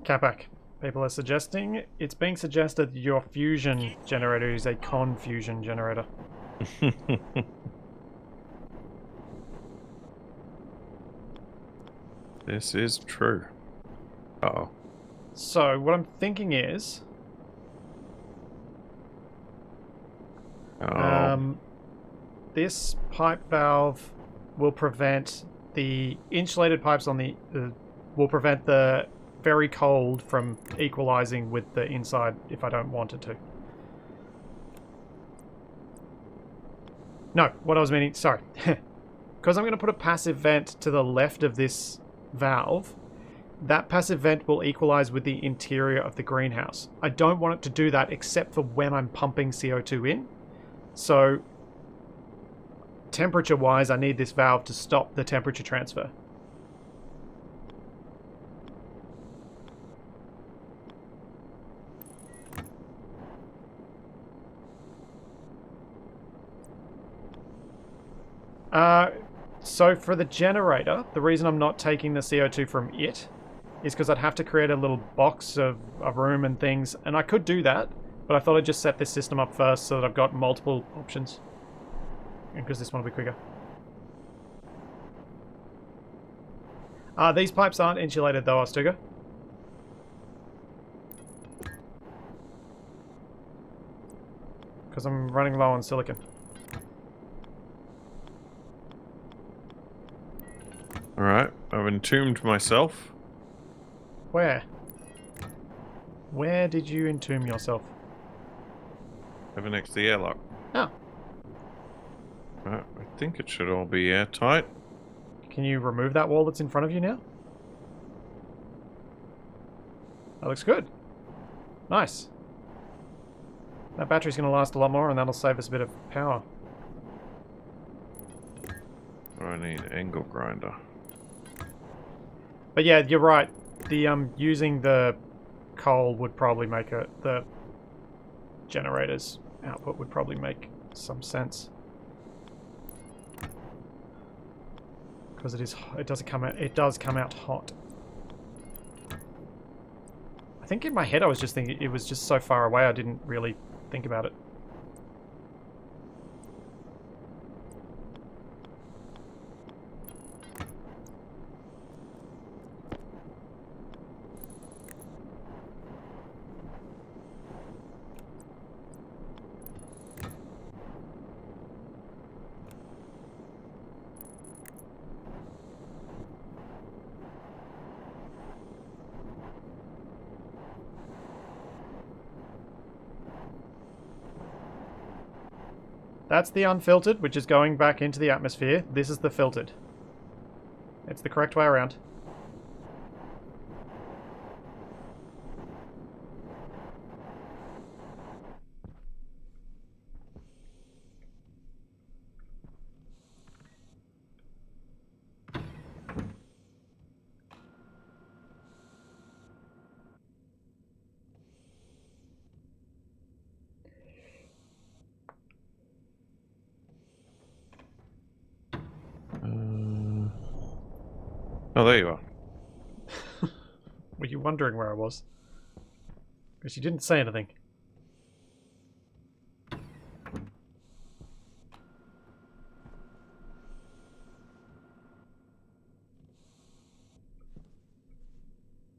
Capac. People are suggesting, it's being suggested that your fusion generator is a confusion generator. This is true. Uh-oh. So, what I'm thinking is... this pipe valve will prevent the insulated pipes on the... will prevent the very cold from equalizing with the inside if I don't want it to. No, what I was meaning... Sorry. Because I'm going to put a passive vent to the left of this valve, that passive vent will equalize with the interior of the greenhouse. I don't want it to do that except for when I'm pumping CO2 in. So, temperature-wise, I need this valve to stop the temperature transfer. So for the generator, the reason I'm not taking the CO2 from it is because I'd have to create a little box of a room and things, and I could do that, but I thought I'd just set this system up first so that I've got multiple options. And because this one will be quicker. These pipes aren't insulated though, Ostuga. Because I'm running low on silicon. Alright, I've entombed myself. Where? Where did you entomb yourself? Over next to the airlock. Oh. Right, I think it should all be airtight. Can you remove that wall that's in front of you now? That looks good. Nice. That battery's going to last a lot more and that'll save us a bit of power. I need angle grinder. But yeah, you're right. The using the coal would probably make the generator's output would probably make some sense. Because it does come out hot. I think in my head I was just thinking it was just so far away I didn't really think about it. That's the unfiltered, which is going back into the atmosphere. This is the filtered. It's the correct way around. Oh, there you are. Were you wondering where I was? Because you didn't say anything.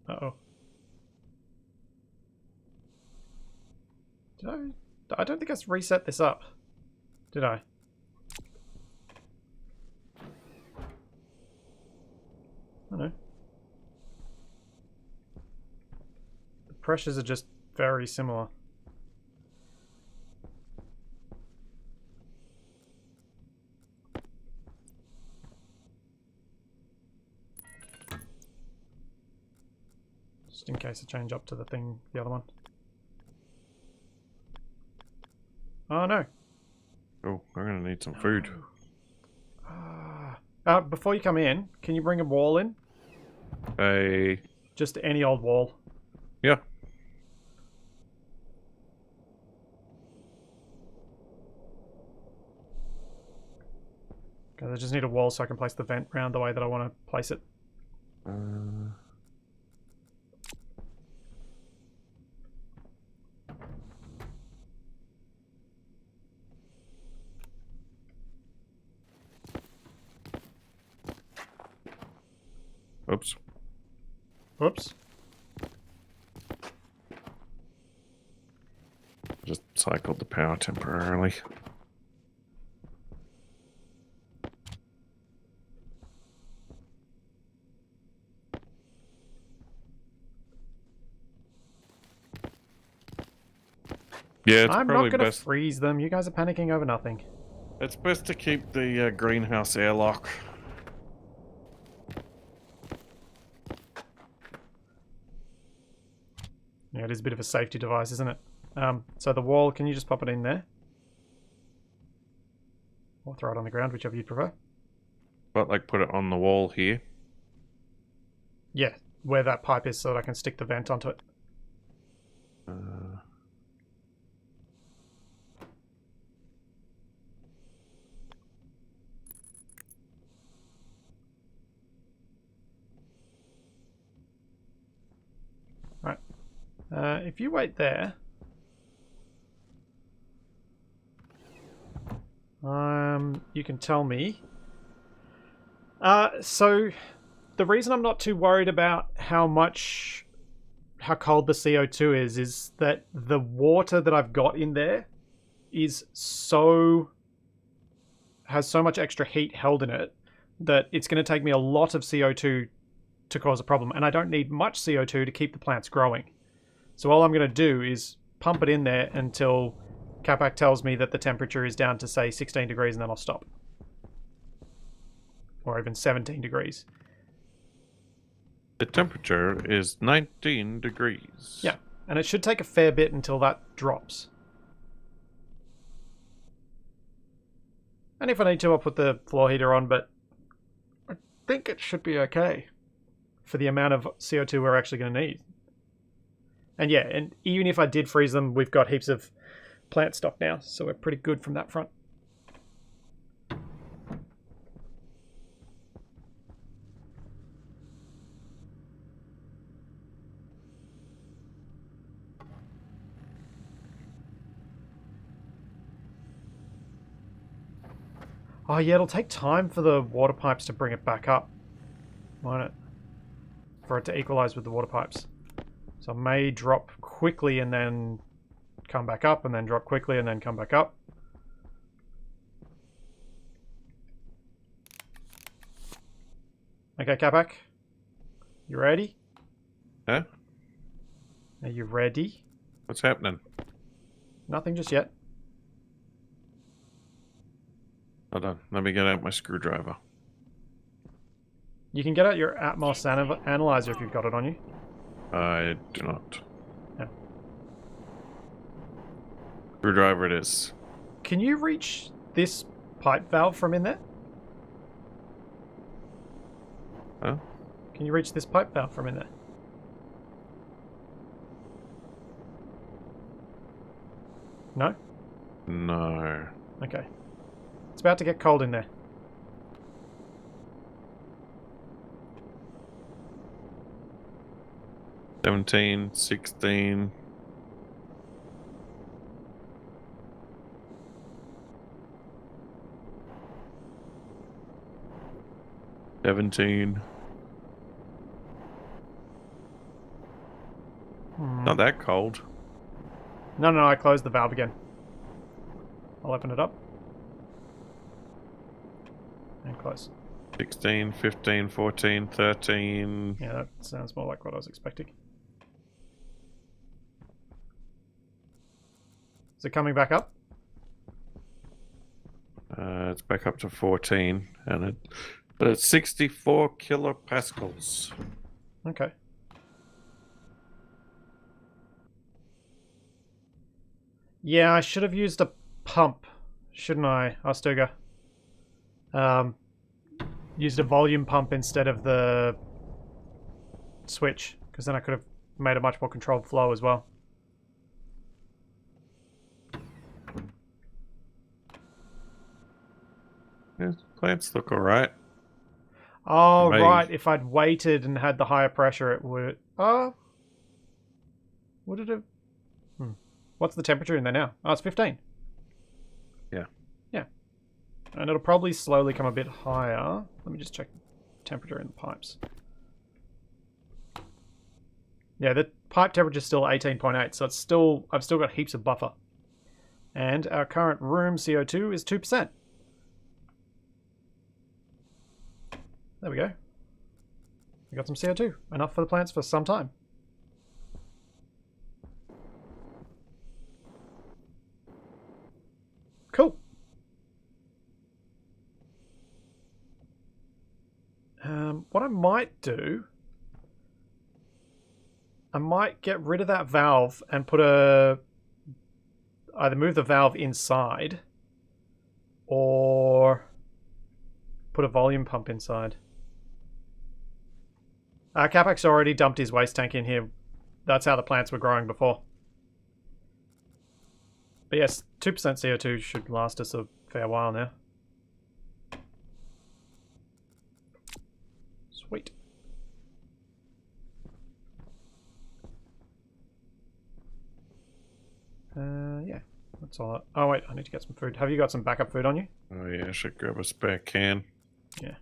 Uh-oh. Did I don't think I reset this up. Did I? I don't know. The pressures are just very similar. Just in case I change up to the thing, the other one. Oh no. Oh, I'm gonna need some food. Before you come in, can you bring a wall in? Just any old wall. Yeah. Because I just need a wall so I can place the vent round the way that I want to place it. Oops. Whoops. Just cycled the power temporarily. Yeah, it's I'm probably not going to best. freeze them. You guys are panicking over nothing. It's best to keep the greenhouse airlock. Yeah, it is a bit of a safety device, isn't it? So the wall, can you just pop it in there? Or throw it on the ground, whichever you prefer. But like put it on the wall here. Yeah, where that pipe is so that I can stick the vent onto it. Right. If you wait there... you can tell me. So the reason I'm not too worried about how cold the CO2 is that the water that I've got in there has so much extra heat held in it that it's going to take me a lot of CO2 to cause a problem, and I don't need much CO2 to keep the plants growing. So all I'm going to do is pump it in there until Capac tells me that the temperature is down to, say, 16 degrees, and then I'll stop. Or even 17 degrees. The temperature is 19 degrees. Yeah, and it should take a fair bit until that drops. And if I need to, I'll put the floor heater on, but I think it should be okay for the amount of CO2 we're actually going to need. And yeah, and even if I did freeze them, we've got heaps of plant stock now, so we're pretty good from that front. Oh yeah, it'll take time for the water pipes to bring it back up, won't it? For it to equalize with the water pipes. So it may drop quickly and then come back up, and then drop quickly and then come back up. Okay, Capac. You ready? Huh? Are you ready? What's happening? Nothing just yet. Hold on. Let me get out my screwdriver. You can get out your Atmos analyzer if you've got it on you. I do not. Yeah. Screwdriver it is. Can you reach this pipe valve from in there? Huh? Can you reach this pipe valve from in there? No? No. Okay. It's about to get cold in there. 17, 16. $17. Not that cold. No, I closed the valve again. I'll open it up. And close. 16, 15, 14, 13. Yeah, that sounds more like what I was expecting. Is it coming back up? It's back up to 14, but it's 64 kilopascals. Okay. Yeah, I should have used a pump, shouldn't I, Ostuga? Used a volume pump instead of the switch, because then I could have made a much more controlled flow as well. Yeah, plants look alright. Oh, May. right. If I'd waited and had the higher pressure, it would... would it have... What's the temperature in there now? Oh, it's 15. Yeah. Yeah. And it'll probably slowly come a bit higher. Let me just check the temperature in the pipes. Yeah, the pipe temperature is still 18.8, so it's still... I've still got heaps of buffer. And our current room CO2 is 2%. There we go. We got some CO2. Enough for the plants for some time. Cool. What I might do... I might get rid of that valve and put a... either move the valve inside or put a volume pump inside. Capac's already dumped his waste tank in here. That's how the plants were growing before. But yes, 2% CO2 should last us a fair while now. Sweet. Yeah, that's all. Oh wait, I need to get some food. Have you got some backup food on you? Oh yeah, I should grab a spare can. Yeah.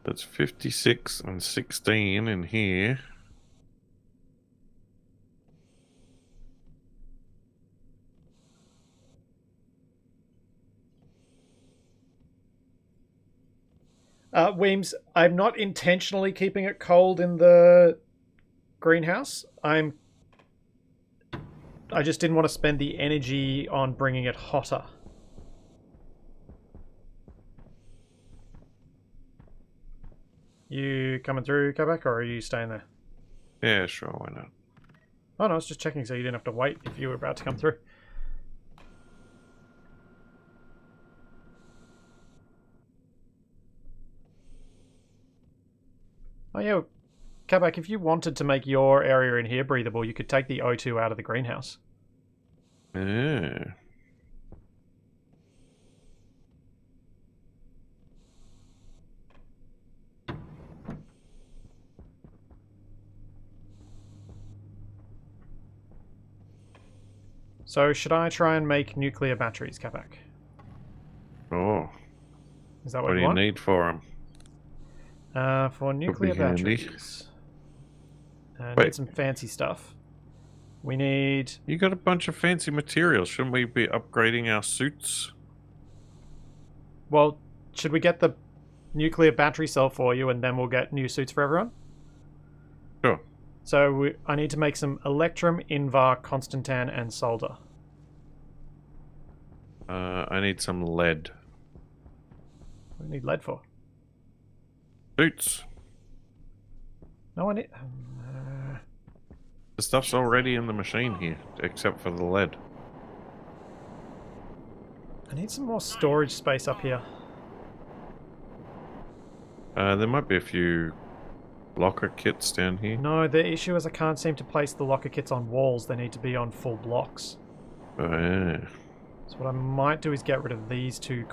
That's 56 and 16 in here. Weems, I'm not intentionally keeping it cold in the greenhouse. I just didn't want to spend the energy on bringing it hotter. You coming through, Capac, or are you staying there? Yeah, sure, why not? Oh no, I was just checking so you didn't have to wait if you were about to come through. Oh yeah, Capac, if you wanted to make your area in here breathable, you could take the O2 out of the greenhouse. Yeah. So should I try and make nuclear batteries, Capac? Oh. Is that What what do you you want? need for them? For nuclear handy. batteries. Wait. Need some fancy stuff. We need... You got a bunch of fancy materials. Shouldn't we be upgrading our suits? Well, should we get the nuclear battery cell for you and then we'll get new suits for everyone? Sure. So I need to make some electrum, invar, constantan, and solder. I need some lead. What do we need lead for? Suits. No, I need... The stuff's already in the machine here, except for the lead. I need some more storage space up here. There might be a few locker kits down here. No, the issue is I can't seem to place the locker kits on walls. They need to be on full blocks. Oh, yeah. So what I might do is get rid of these two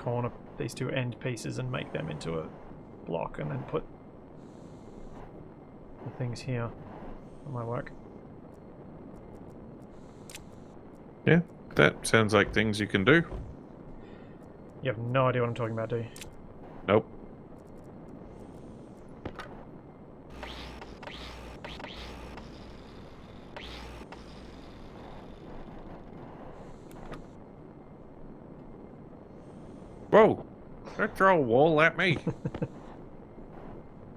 end pieces and make them into a block, and then put the things here. That might work. Yeah, that sounds like things you can do. You have no idea what I'm talking about, do you? Nope. Whoa! Don't throw a wall at me.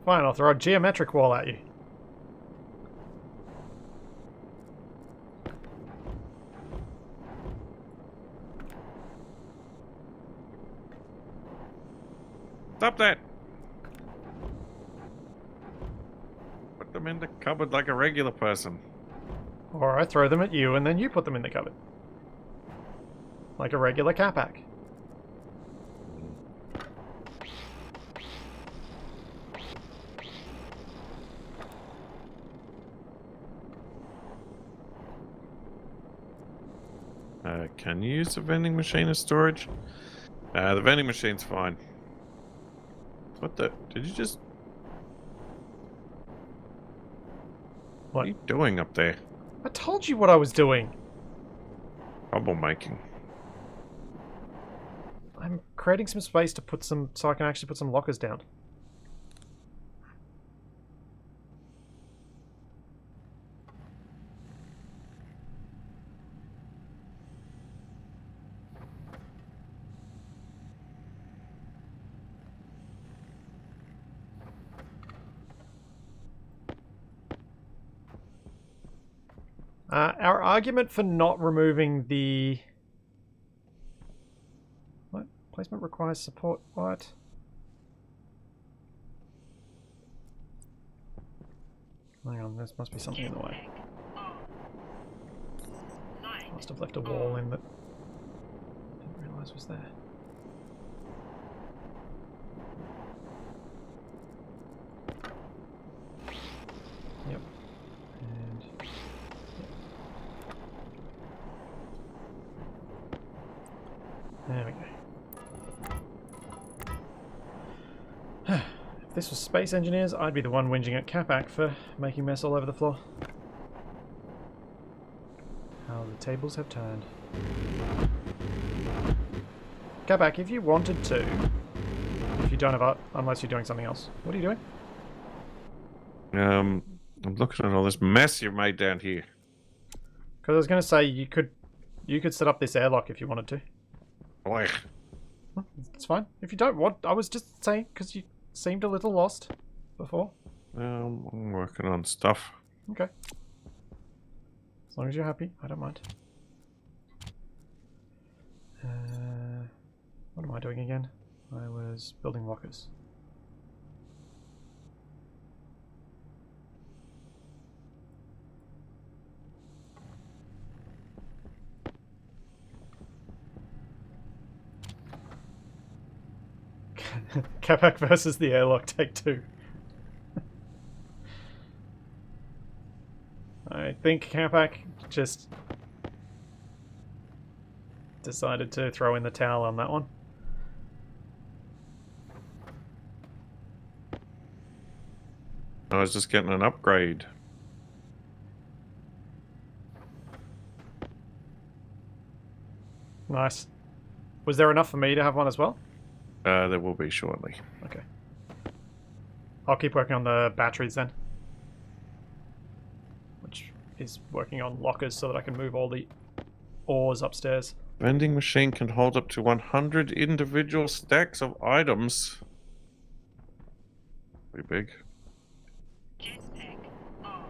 Fine, I'll throw a geometric wall at you. Stop that! Put them in the cupboard like a regular person. Or I throw them at you and then you put them in the cupboard. Like a regular Capac. Can you use the vending machine as storage? The vending machine's fine. What the? Did you just... What are you doing up there? I told you what I was doing. Troublemaking. I'm creating some space to put some, so I can actually put some lockers down. Our argument for not removing the... What? Placement requires support. What? Hang on, there must be something in the way. Must have left a wall in that didn't realise was there. Yep. And... There we go. If this was Space Engineers, I'd be the one whinging at Capac for making mess all over the floor. How the tables have turned. Capac, if you wanted to, if you don't have art, unless you're doing something else. What are you doing? I'm looking at all this mess you've made down here. Because I was going to say you could set up this airlock if you wanted to. Boy. It's fine. If you don't want, I was just saying because you seemed a little lost before. I'm working on stuff. Okay. As long as you're happy, I don't mind. What am I doing again? I was building lockers. Capac versus the airlock, take 2. I think Capac just decided to throw in the towel on that one. I was just getting an upgrade. Nice. Was there enough for me to have one as well? There will be shortly. Okay. I'll keep working on the batteries then. Which is working on lockers so that I can move all the ores upstairs. Vending machine can hold up to 100 individual stacks of items. Pretty big. Jetpack on.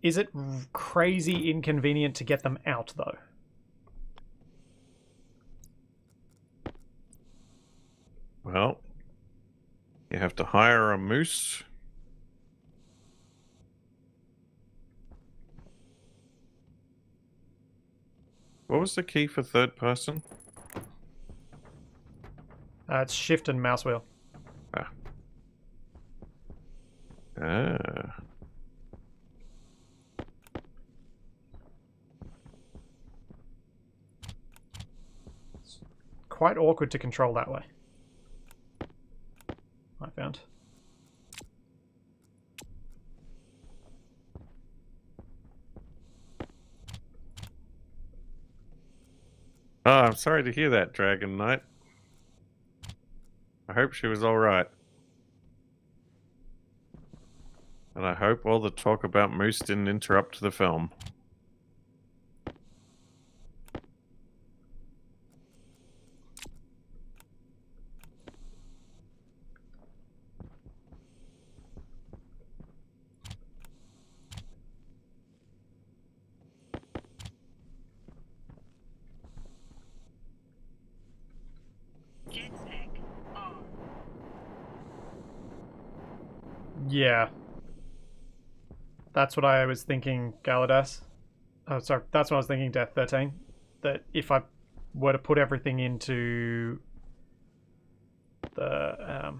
Is it crazy inconvenient to get them out, though? Well, you have to hire a moose. What was the key for third person? It's shift and mouse wheel. Ah. quite awkward to control that way. I found. Oh, I'm sorry to hear that, Dragon Knight. I hope she was alright. And I hope all the talk about Moose didn't interrupt the film. Jetpack on. Yeah. That's what I was thinking, Galadas. Oh, sorry. That's what I was thinking, Death 13. That if I were to put everything into the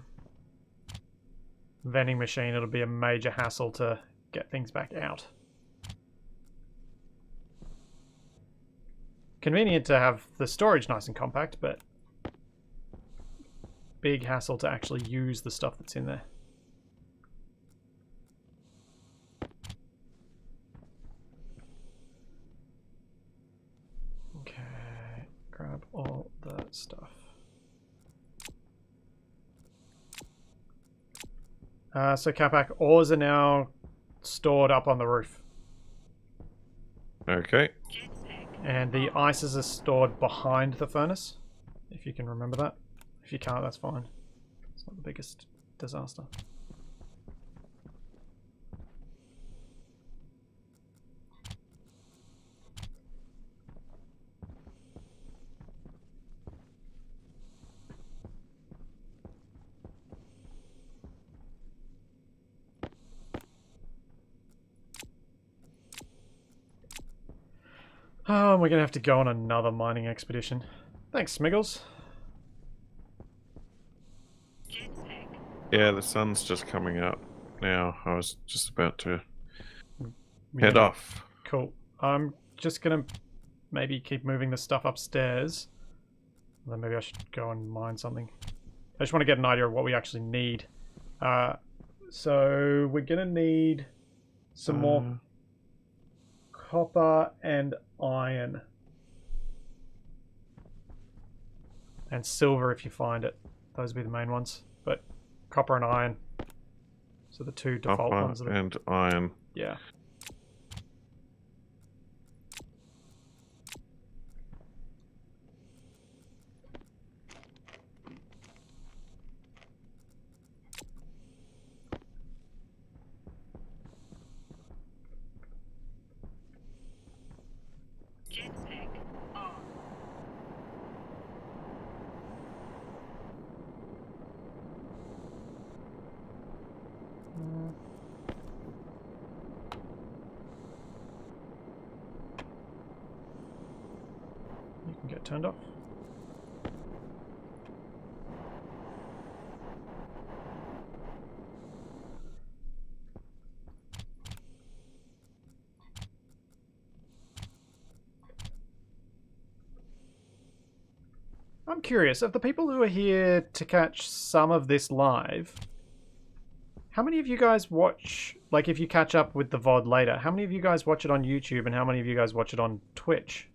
vending machine, it'll be a major hassle to get things back out. Convenient to have the storage nice and compact, but big hassle to actually use the stuff that's in there. Okay, grab all the stuff. So Capac, ores are now stored up on the roof. Okay. Jetpack. And the ices are stored behind the furnace, if you can remember that. If you can't, that's fine. It's not the biggest disaster. Oh, we're gonna have to go on another mining expedition. Thanks, Smiggles. Jetpack. Yeah, the sun's just coming up now. I was just about to We head need- off. Cool. I'm just gonna maybe keep moving the stuff upstairs. Then maybe I should go and mine something. I just want to get an idea of what we actually need. So we're gonna need some more copper and iron. And silver if you find it. Those would be the main ones. But copper and iron. So the two default Copper ones. That are, and iron. yeah. Jetpack on. You can get turned off. I'm curious, of the people who are here to catch some of this live, how many of you guys watch, like if you catch up with the VOD later, how many of you guys watch it on YouTube and how many of you guys watch it on Twitch?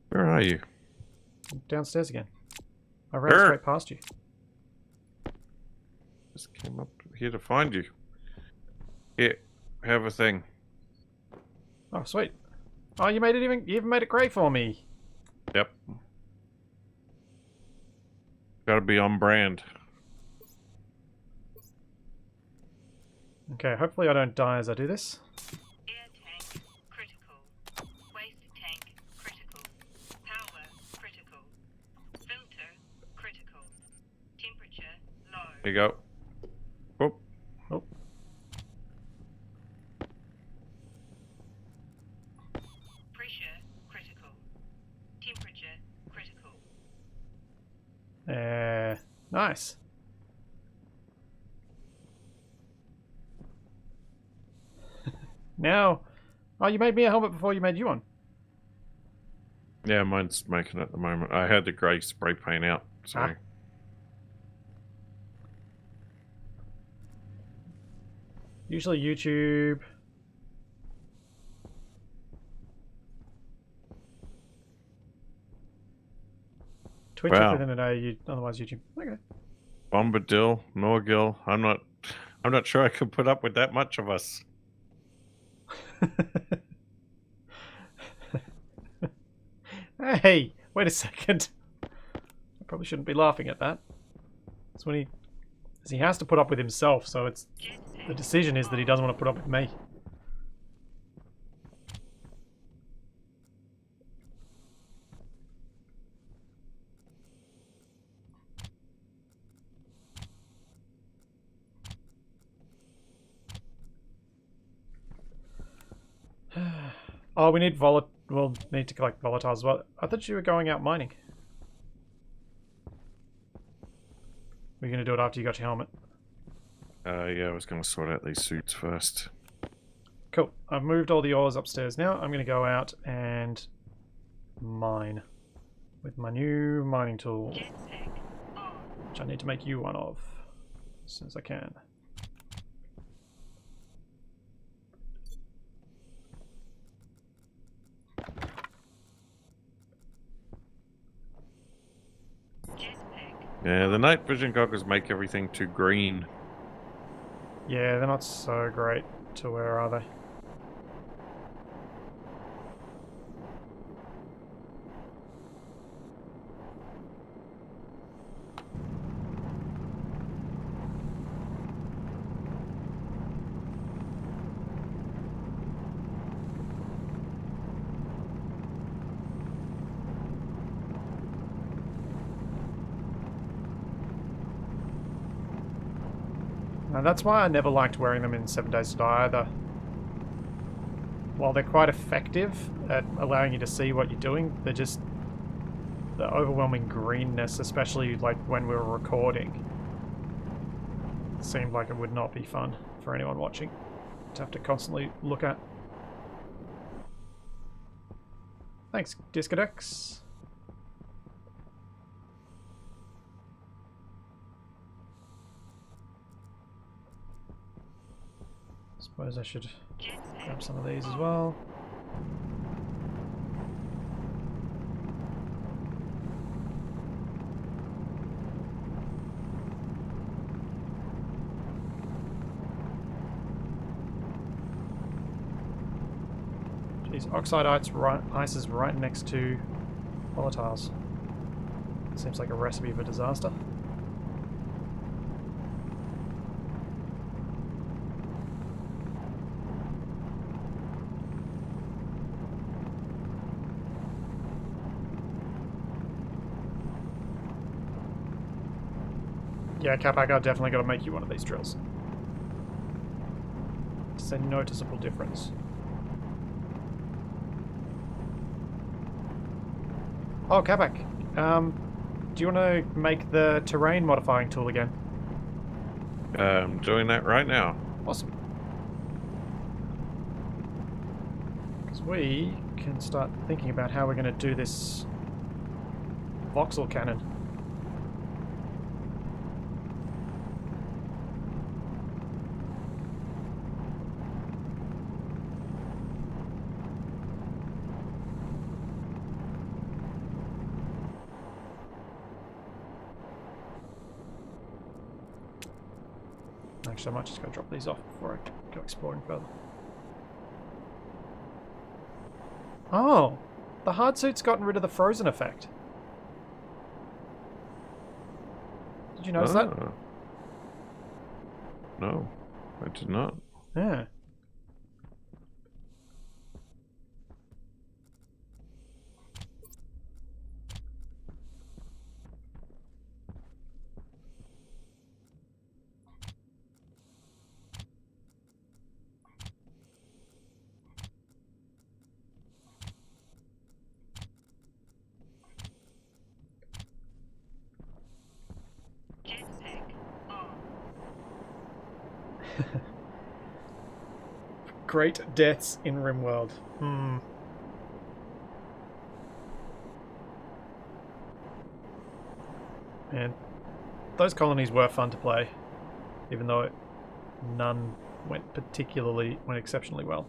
Where are you? Downstairs again. I ran Sure. straight past you. Just came up here to find you. Here, have a thing. Oh, sweet. Oh, you made it you even made it great for me. Yep. Gotta be on brand. Okay, hopefully I don't die as I do this. Air tank critical. Waste tank critical. Power critical. Filter critical. Temperature low. Here you go. Oh, Oh, Pressure critical. Temperature critical. nice. Now, oh, you made me a helmet before you made you one. Yeah, mine's smoking at the moment. I had the grey spray paint out, so... Ah. Usually YouTube. Twitch if Wow. within a day, otherwise YouTube. Okay. Bombadil, Norgil. I'm not sure I could put up with that much of us. Hey, wait a second. I probably shouldn't be laughing at that. That's when he has to put up with himself, so it's the decision is that he doesn't want to put up with me. Oh, we need we'll need to collect volatiles as well. I thought you were going out mining. We're going to do it after you got your helmet. Yeah, I was going to sort out these suits first. Cool. I've moved all the ores upstairs now. I'm going to go out and mine with my new mining tool, which I need to make you one of as soon as I can. Yeah, the night vision goggles make everything too green. Yeah, they're not so great to wear, are they? And that's why I never liked wearing them in 7 Days to Die either. While they're quite effective at allowing you to see what you're doing, they're just the overwhelming greenness, especially like when we were recording, seemed like it would not be fun for anyone watching to have to constantly look at. Thanks, Discodex. Suppose I should grab some of these as well. Jeez, oxide ice is right next to volatiles. Seems like a recipe for disaster. Yeah, Capac, I definitely got to make you one of these drills. It's a noticeable difference. Oh, Capac, do you want to make the terrain modifying tool again? I'm doing that right now. Awesome. Because we can start thinking about how we're going to do this voxel cannon. Actually, I might just go drop these off before I go exploring further. Oh! The hard suit's gotten rid of the frozen effect. Did you notice that? No, I did not. Yeah. Great deaths in RimWorld. Hmm. And those colonies were fun to play, even though none went exceptionally well.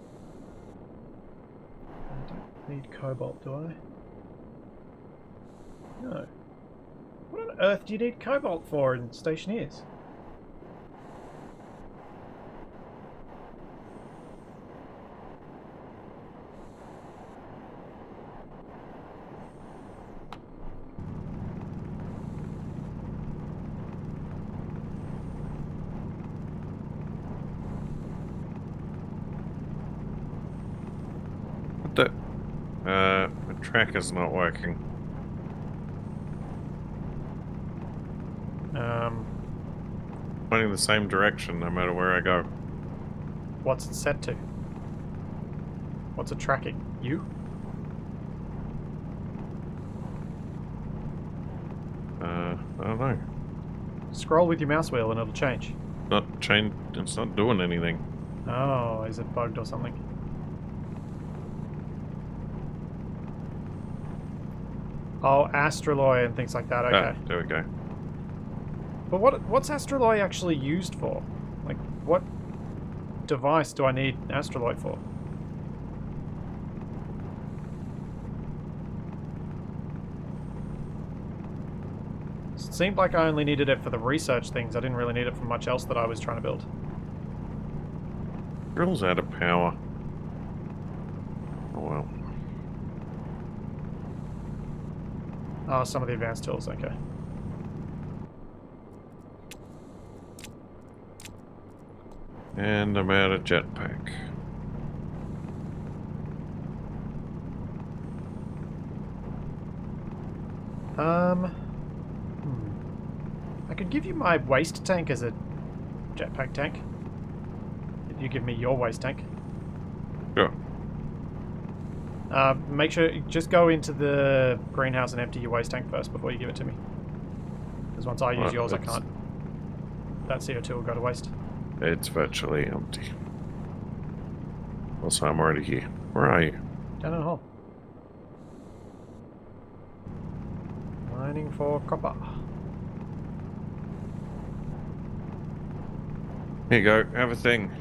I don't need cobalt, do I? No. What on earth do you need cobalt for in Stationeers? The tracker's not working. Pointing the same direction no matter where I go. What's it set to? What's it tracking? You? I don't know. Scroll with your mouse wheel and it'll change. It's not doing anything. Oh, is it bugged or something? Oh, astraloy and things like that, okay. Ah, there we go. But what's astraloy actually used for? Like, what device do I need astraloy for? It seemed like I only needed it for the research things. I didn't really need it for much else that I was trying to build. Drill's out of power. Oh well. Oh, some of the advanced tools, okay. And I'm out of jetpack. I could give you my waste tank as a jetpack tank. If you give me your waste tank. Sure. Make sure you just go into the greenhouse and empty your waste tank first before you give it to me. Because once I use yours, I can't. That CO2 will go to waste. It's virtually empty. Also, I'm already here. Where are you? Down in the hole. Mining for copper. Here you go. Have a thing.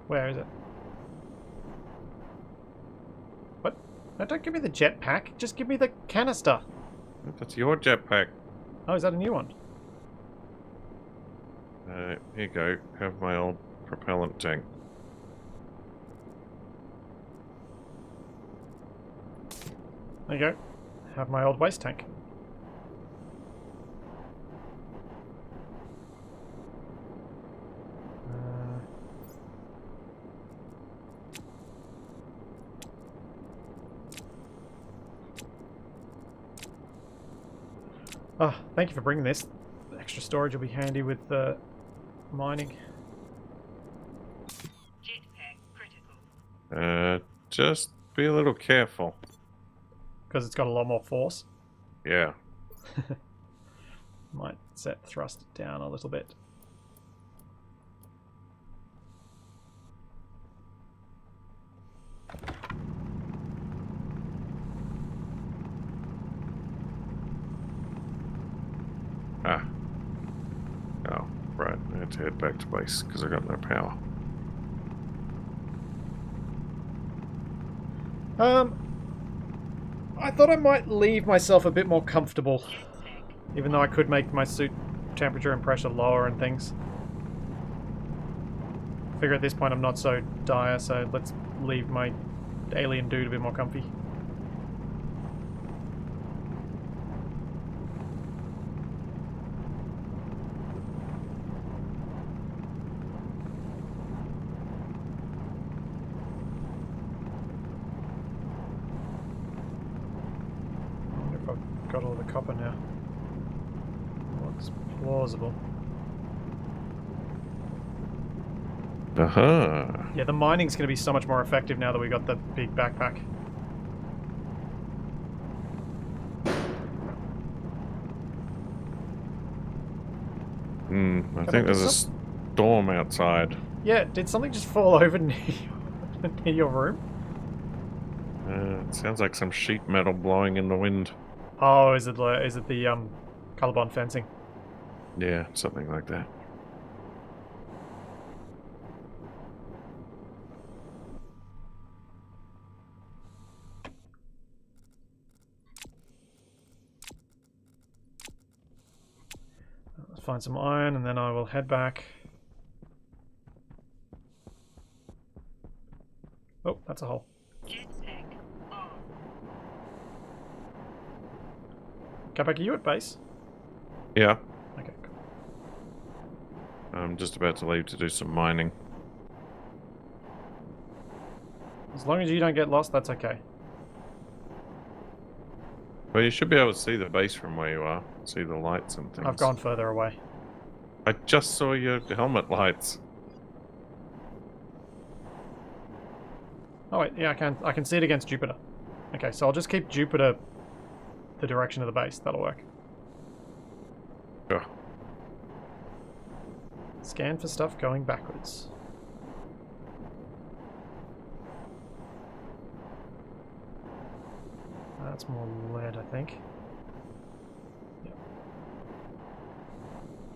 Where is it? What? No, don't give me the jetpack. Just give me the canister. That's your jetpack. Oh, is that a new one? Here you go. Have my old propellant tank. There you go. Have my old waste tank. Oh, thank you for bringing this. Extra storage will be handy with mining. Jetpack critical. Just be a little careful. Because it's got a lot more force. Yeah. Might set thrust down a little bit. Ah. Oh, right. I had to head back to base because I got no power. I thought I might leave myself a bit more comfortable. Even though I could make my suit temperature and pressure lower and things. Figure at this point I'm not so dire, so let's leave my alien dude a bit more comfy. I wonder if I've got all the copper now. Looks plausible. Aha. Yeah, the mining's going to be so much more effective now that we got the big backpack. I think there's a storm outside. Yeah, did something just fall over near your room? It sounds like some sheet metal blowing in the wind. Oh, is it the colorbond fencing? Yeah, something like that. Let's find some iron, and then I will head back. Oh, that's a hole. Jetpack on. Capac, are you at base? Yeah, Okay, cool. I'm just about to leave to do some mining. As long as you don't get lost, that's okay. Well, you should be able to see the base from where you are. See the lights and things. I've gone further away. I just saw your helmet lights. Oh wait, yeah, I can see it against Jupiter. Okay, so I'll just keep Jupiter the direction of the base. That'll work. Sure. Scan for stuff going backwards. That's more lead, I think. Yeah.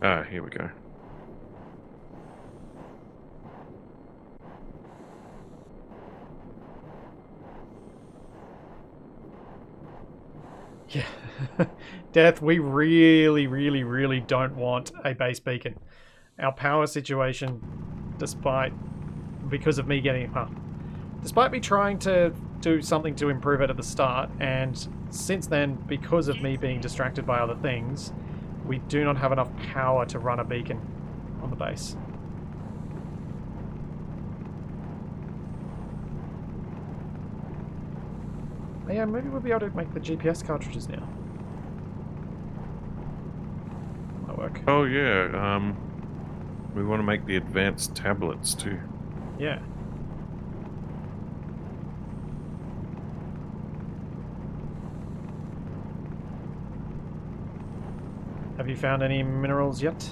Ah, here we go. Yeah. Death, we really, really, really don't want a base beacon. Our power situation, because of me getting... despite me trying to do something to improve it at the start, and since then, because of me being distracted by other things, we do not have enough power to run a beacon on the base. Oh yeah, maybe we'll be able to make the GPS cartridges now. Might work. Oh yeah, we want to make the advanced tablets too. Yeah. Have you found any minerals yet?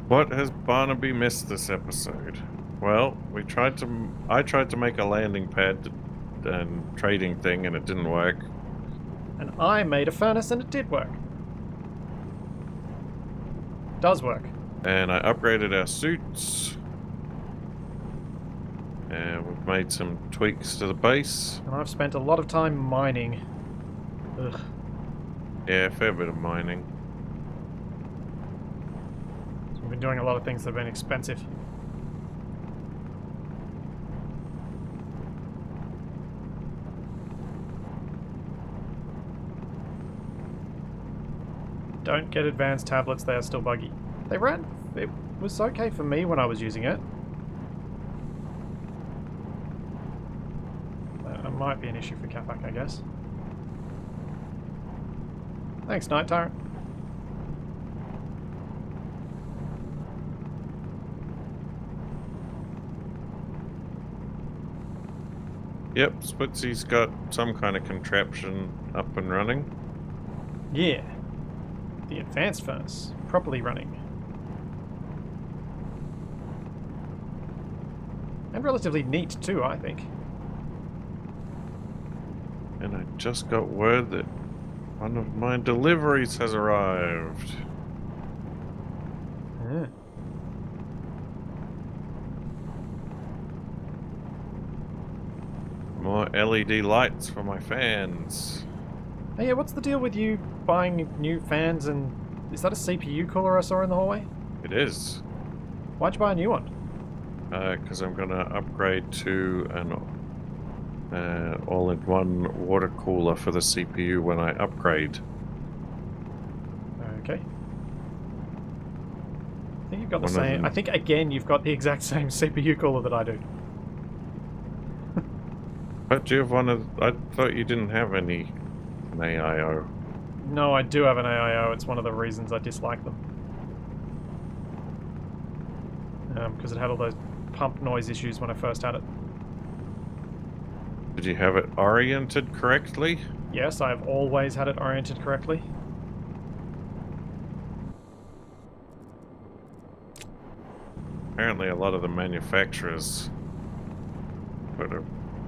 What has Barnaby missed this episode? Well, I tried to make a landing pad and trading thing and it didn't work. And I made a furnace and it did work. Does work. And I upgraded our suits. And we've made some tweaks to the base. And I've spent a lot of time mining. Ugh. Yeah, a fair bit of mining. So we've been doing a lot of things that have been expensive. Don't get advanced tablets, they are still buggy. They ran... It was okay for me when I was using it. It might be an issue for Capac, I guess. Thanks, Night Tyrant. Yep, Spitsy's got some kind of contraption up and running. Yeah. The advanced furnace, properly running. And relatively neat too, I think. And I just got word that one of my deliveries has arrived. Yeah. More LED lights for my fans. Hey, yeah, what's the deal with you buying new fans and... Is that a CPU cooler I saw in the hallway? It is. Why'd you buy a new one? Because I'm going to upgrade to an all-in-one water cooler for the CPU when I upgrade. Okay. I think you've got the same... I think, again, you've got the exact same CPU cooler that I do. But do you have one of... I thought you didn't have an AIO. No, I do have an AIO. It's one of the reasons I dislike them. Because it had all those pump noise issues when I first had it. Did you have it oriented correctly? Yes, I've always had it oriented correctly. Apparently a lot of the manufacturers put a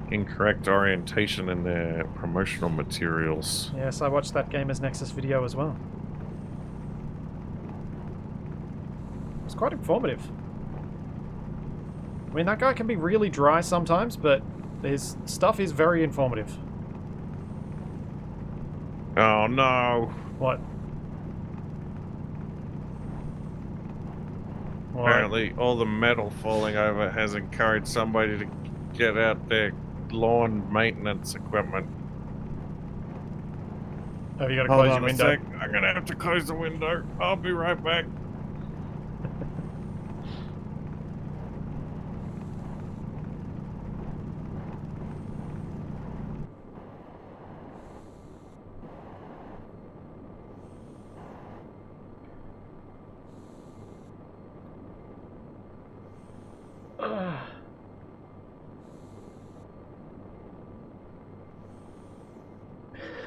incorrect orientation in their promotional materials. Yes, I watched that Gamers Nexus video as well. It was quite informative. I mean, that guy can be really dry sometimes, but his stuff is very informative. Oh no! What? What? Apparently, all the metal falling over has encouraged somebody to get out their lawn maintenance equipment. Have you got to Hold close on your a window? sec. I'm gonna have to close the window. I'll be right back.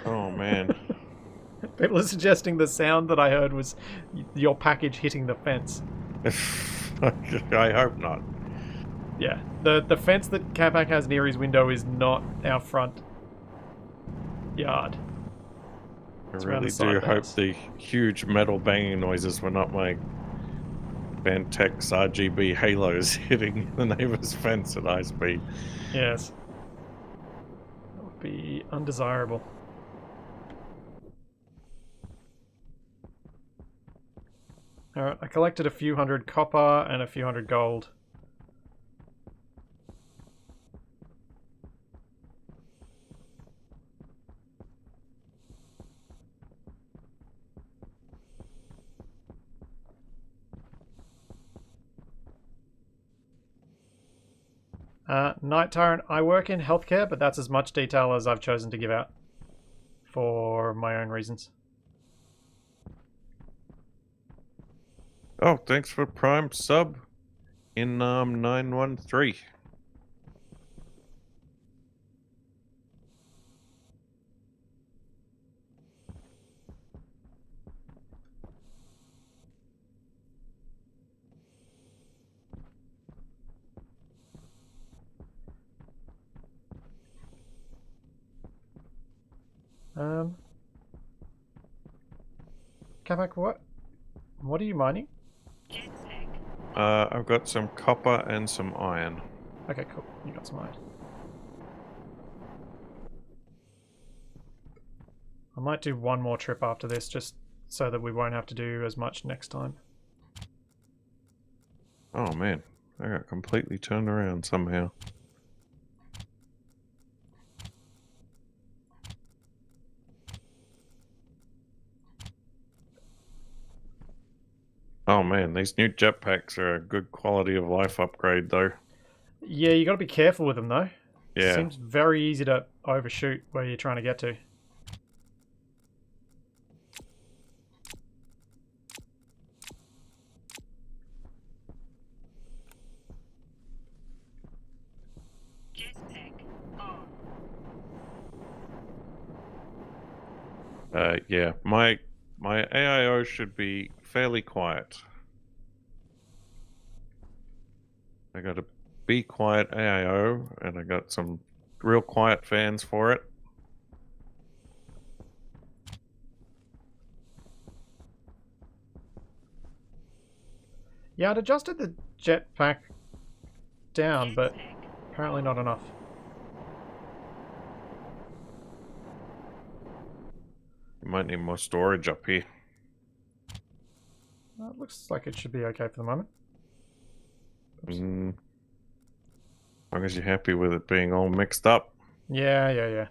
Oh man. People are suggesting the sound that I heard was your package hitting the fence. I hope not. Yeah, the fence that Capac has near his window is not our front yard. I It's around really the side do of the hope house. the huge metal banging noises were not my Vantex RGB halos hitting the neighbor's fence at high speed. Yes. That would be undesirable. Alright, I collected a few hundred copper and a few hundred gold. Night Tyrant, I work in healthcare, but that's as much detail as I've chosen to give out. For my own reasons. Oh, thanks for Prime sub in 913. Capac, what are you mining? Jetpack. I've got some copper and some iron. Okay, cool. You got some iron. I might do one more trip after this, just so that we won't have to do as much next time. Oh man, I got completely turned around somehow. Oh man, these new jetpacks are a good quality of life upgrade though. Yeah, you got to be careful with them though. Yeah. Seems very easy to overshoot where you're trying to get to. Jetpack. On. Yeah, my AIO should be fairly quiet. I got a be quiet AIO, and I got some real quiet fans for it. Yeah, I'd adjusted the jetpack down, but Jetpack. apparently not enough. You might need more storage up here. It looks like it should be okay for the moment. Oops. As long as you're happy with it being all mixed up. Yeah.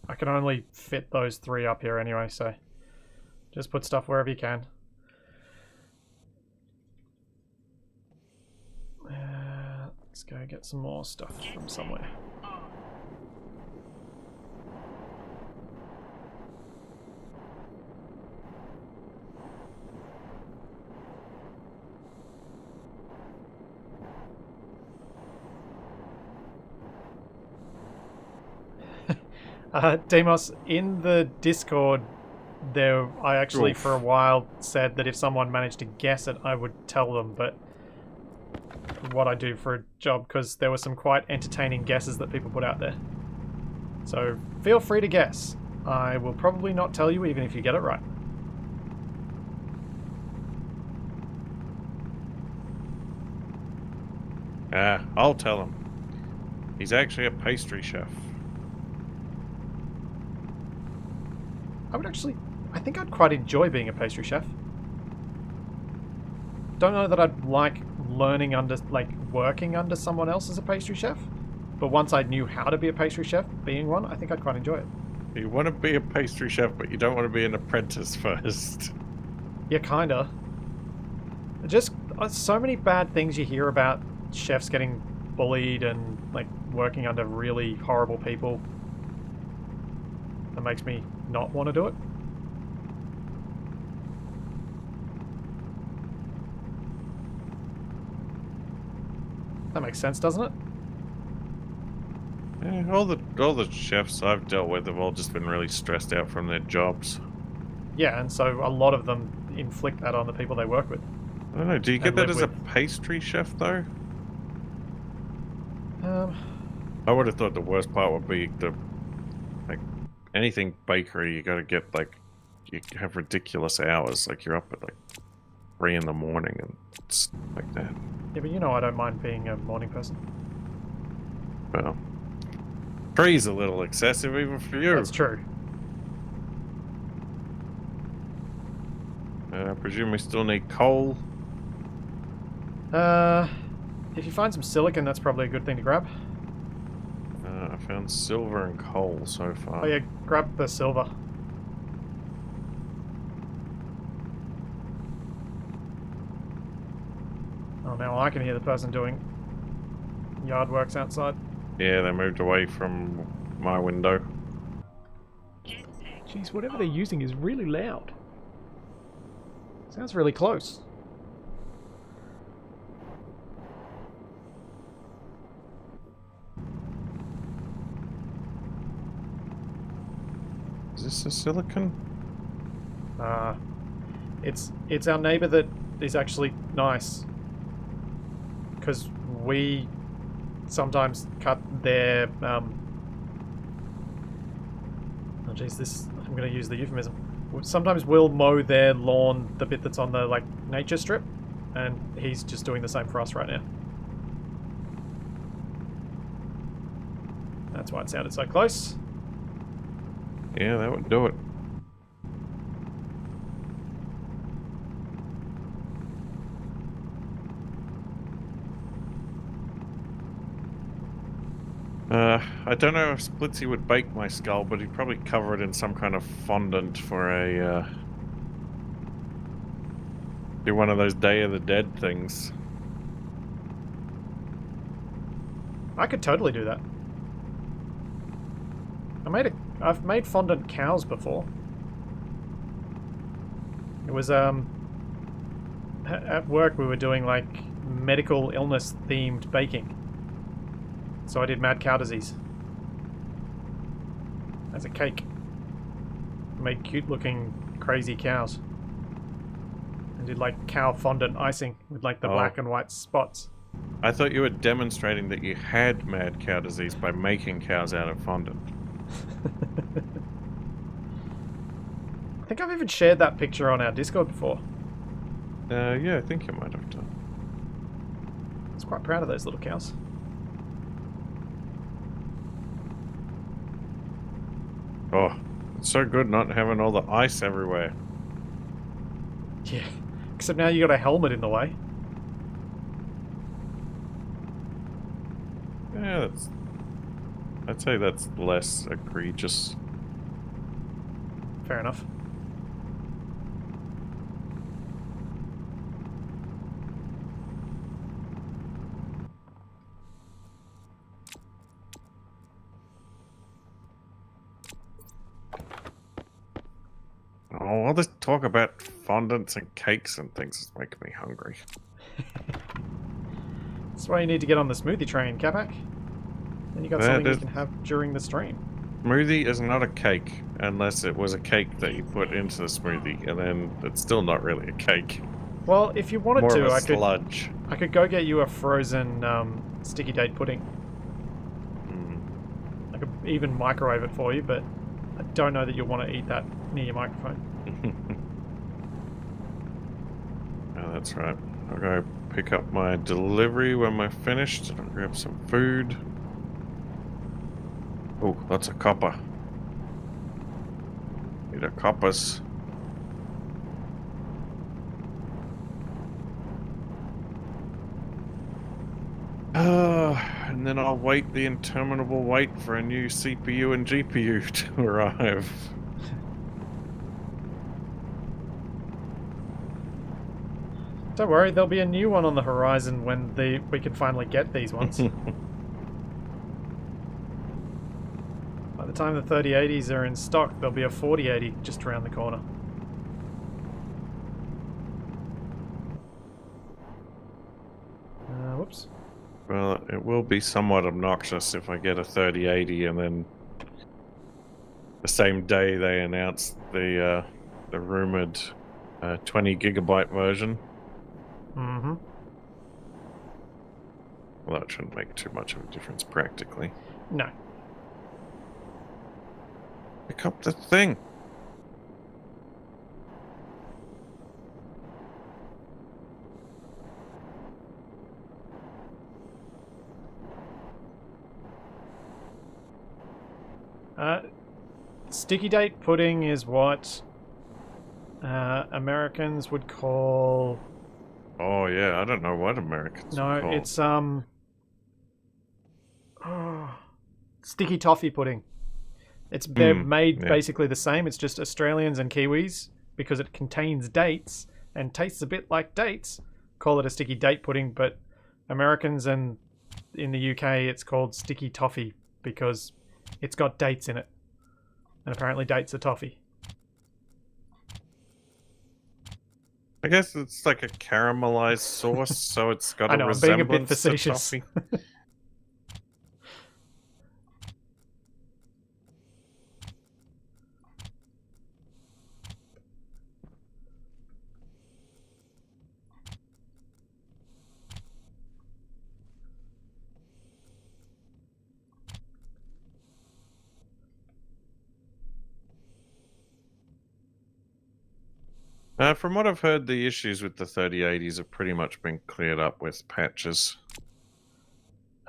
I can only fit those 3 up here anyway, so just put stuff wherever you can. Let's go get some more stuff from somewhere. On. Demos, in the Discord, I actually for a while said that if someone managed to guess it, I would tell them, but what I do for a job because there were some quite entertaining guesses that people put out there. So feel free to guess. I will probably not tell you even if you get it right. I'll tell him. He's actually a pastry chef. I think I'd quite enjoy being a pastry chef. Don't know that I'd like working under someone else as a pastry chef. But once I knew how to be a pastry chef, being one, I think I'd quite enjoy it. You want to be a pastry chef, but you don't want to be an apprentice first. Yeah, kinda. Just so many bad things you hear about chefs getting bullied and like working under really horrible people. That makes me not want to do it. That makes sense, doesn't it? Yeah, all the chefs I've dealt with have all just been really stressed out from their jobs. Yeah, and so a lot of them inflict that on the people they work with. I don't know, do you get that as a pastry chef though? I would have thought the worst part would be anything bakery, you gotta get you have ridiculous hours, like you're up at 3 in the morning and it's like that. Yeah, but you know I don't mind being a morning person. Well, 3's a little excessive even for you. That's true. I presume we still need coal. If you find some silicon, that's probably a good thing to grab. I found silver and coal so far. Oh yeah, grab the silver. Oh, now I can hear the person doing yard works outside. Yeah, they moved away from my window. Jeez, whatever they're using is really loud. Sounds really close. Is this a silicon? It's our neighbor that is actually nice. Because we sometimes cut their oh jeez, I'm gonna use the euphemism. Sometimes we'll mow their lawn, the bit that's on the nature strip, and he's just doing the same for us right now. That's why it sounded so close. Yeah, that would do it. I don't know if Splitsy would bake my skull, but he'd probably cover it in some kind of fondant for do one of those Day of the Dead things. I could totally do that. I've made fondant cows before. It was at work we were doing medical illness themed baking. So I did mad cow disease as a cake. Made cute looking crazy cows. And did cow fondant icing with the black and white spots. I thought you were demonstrating that you had mad cow disease by making cows out of fondant. I think I've even shared that picture on our Discord before. Yeah, I think you might have done. I was quite proud of those little cows. Oh, it's so good not having all the ice everywhere. Yeah, except now you got a helmet in the way. Yeah, I'd say that's less egregious. Fair enough. Oh, all this talk about fondants and cakes and things is making me hungry. That's why you need to get on the smoothie train, Capac. Then you got something you can have during the stream. Smoothie is not a cake, unless it was a cake that you put into the smoothie, and then it's still not really a cake. Well, if you wanted More to, of a I could. sludge. I could go get you a frozen sticky date pudding. I could even microwave it for you, but I don't know that you'll want to eat that near your microphone. Oh, that's right. I'll go pick up my delivery when we're finished. I'll grab some food. Oh, lots of copper. Need a coppers. And then I'll wait the interminable wait for a new CPU and GPU to arrive. Don't worry, there'll be a new one on the horizon when we can finally get these ones. By the time the 3080s are in stock, there'll be a 4080 just around the corner. Whoops. Well, it will be somewhat obnoxious if I get a 3080 and then the same day they announce the rumored 20 gigabyte version. Mm-hmm. Well, that shouldn't make too much of a difference practically. No. Pick up the thing. Sticky date pudding is what Americans would call... Oh yeah, I don't know what Americans No, call. it's sticky toffee pudding. They're made basically the same. It's just Australians and Kiwis, because it contains dates and tastes a bit like dates, call it a sticky date pudding, but Americans and in the UK it's called sticky toffee because it's got dates in it. And apparently dates are toffee. I guess it's like a caramelized sauce, so it's got I a know, I'm being a bit resemblance facetious. to toffee. From what I've heard, the issues with the 3080s have pretty much been cleared up with patches.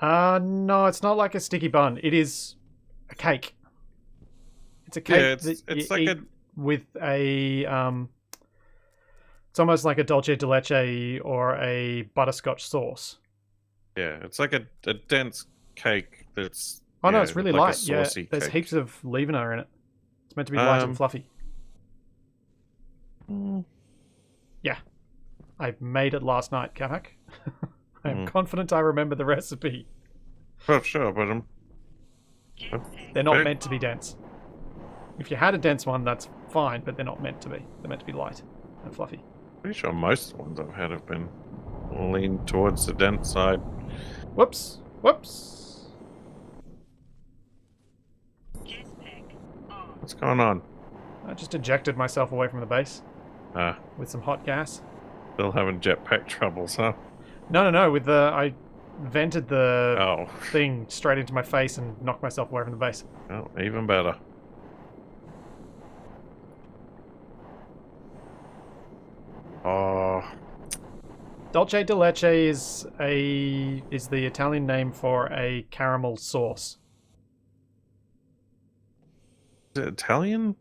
No, it's not like a sticky bun. It is a cake. It's a cake Yeah, it's like eat with a it's almost like a dulce de leche or a butterscotch sauce. Yeah, it's like a dense cake that's... Oh no, yeah, it's really like a light. Yeah, saucy there's cake. heaps of leavener in it. It's meant to be light and fluffy. Yeah, I made it last night, Capac. I'm confident I remember the recipe. Well, sure, but They're not meant to be dense. If you had a dense one, that's fine, but they're not meant to be. They're meant to be light and fluffy. pretty sure most of the ones I've had have been leaned towards the dense side. Whoops. Whoops. What's going on? I just ejected myself away from the base Ah, with some hot gas. still having jetpack troubles, huh? No. With the I vented the Oh, thing straight into my face and knocked myself away from the base. well, even better. Oh, Dolce de leche is the Italian name for a caramel sauce. is it Italian?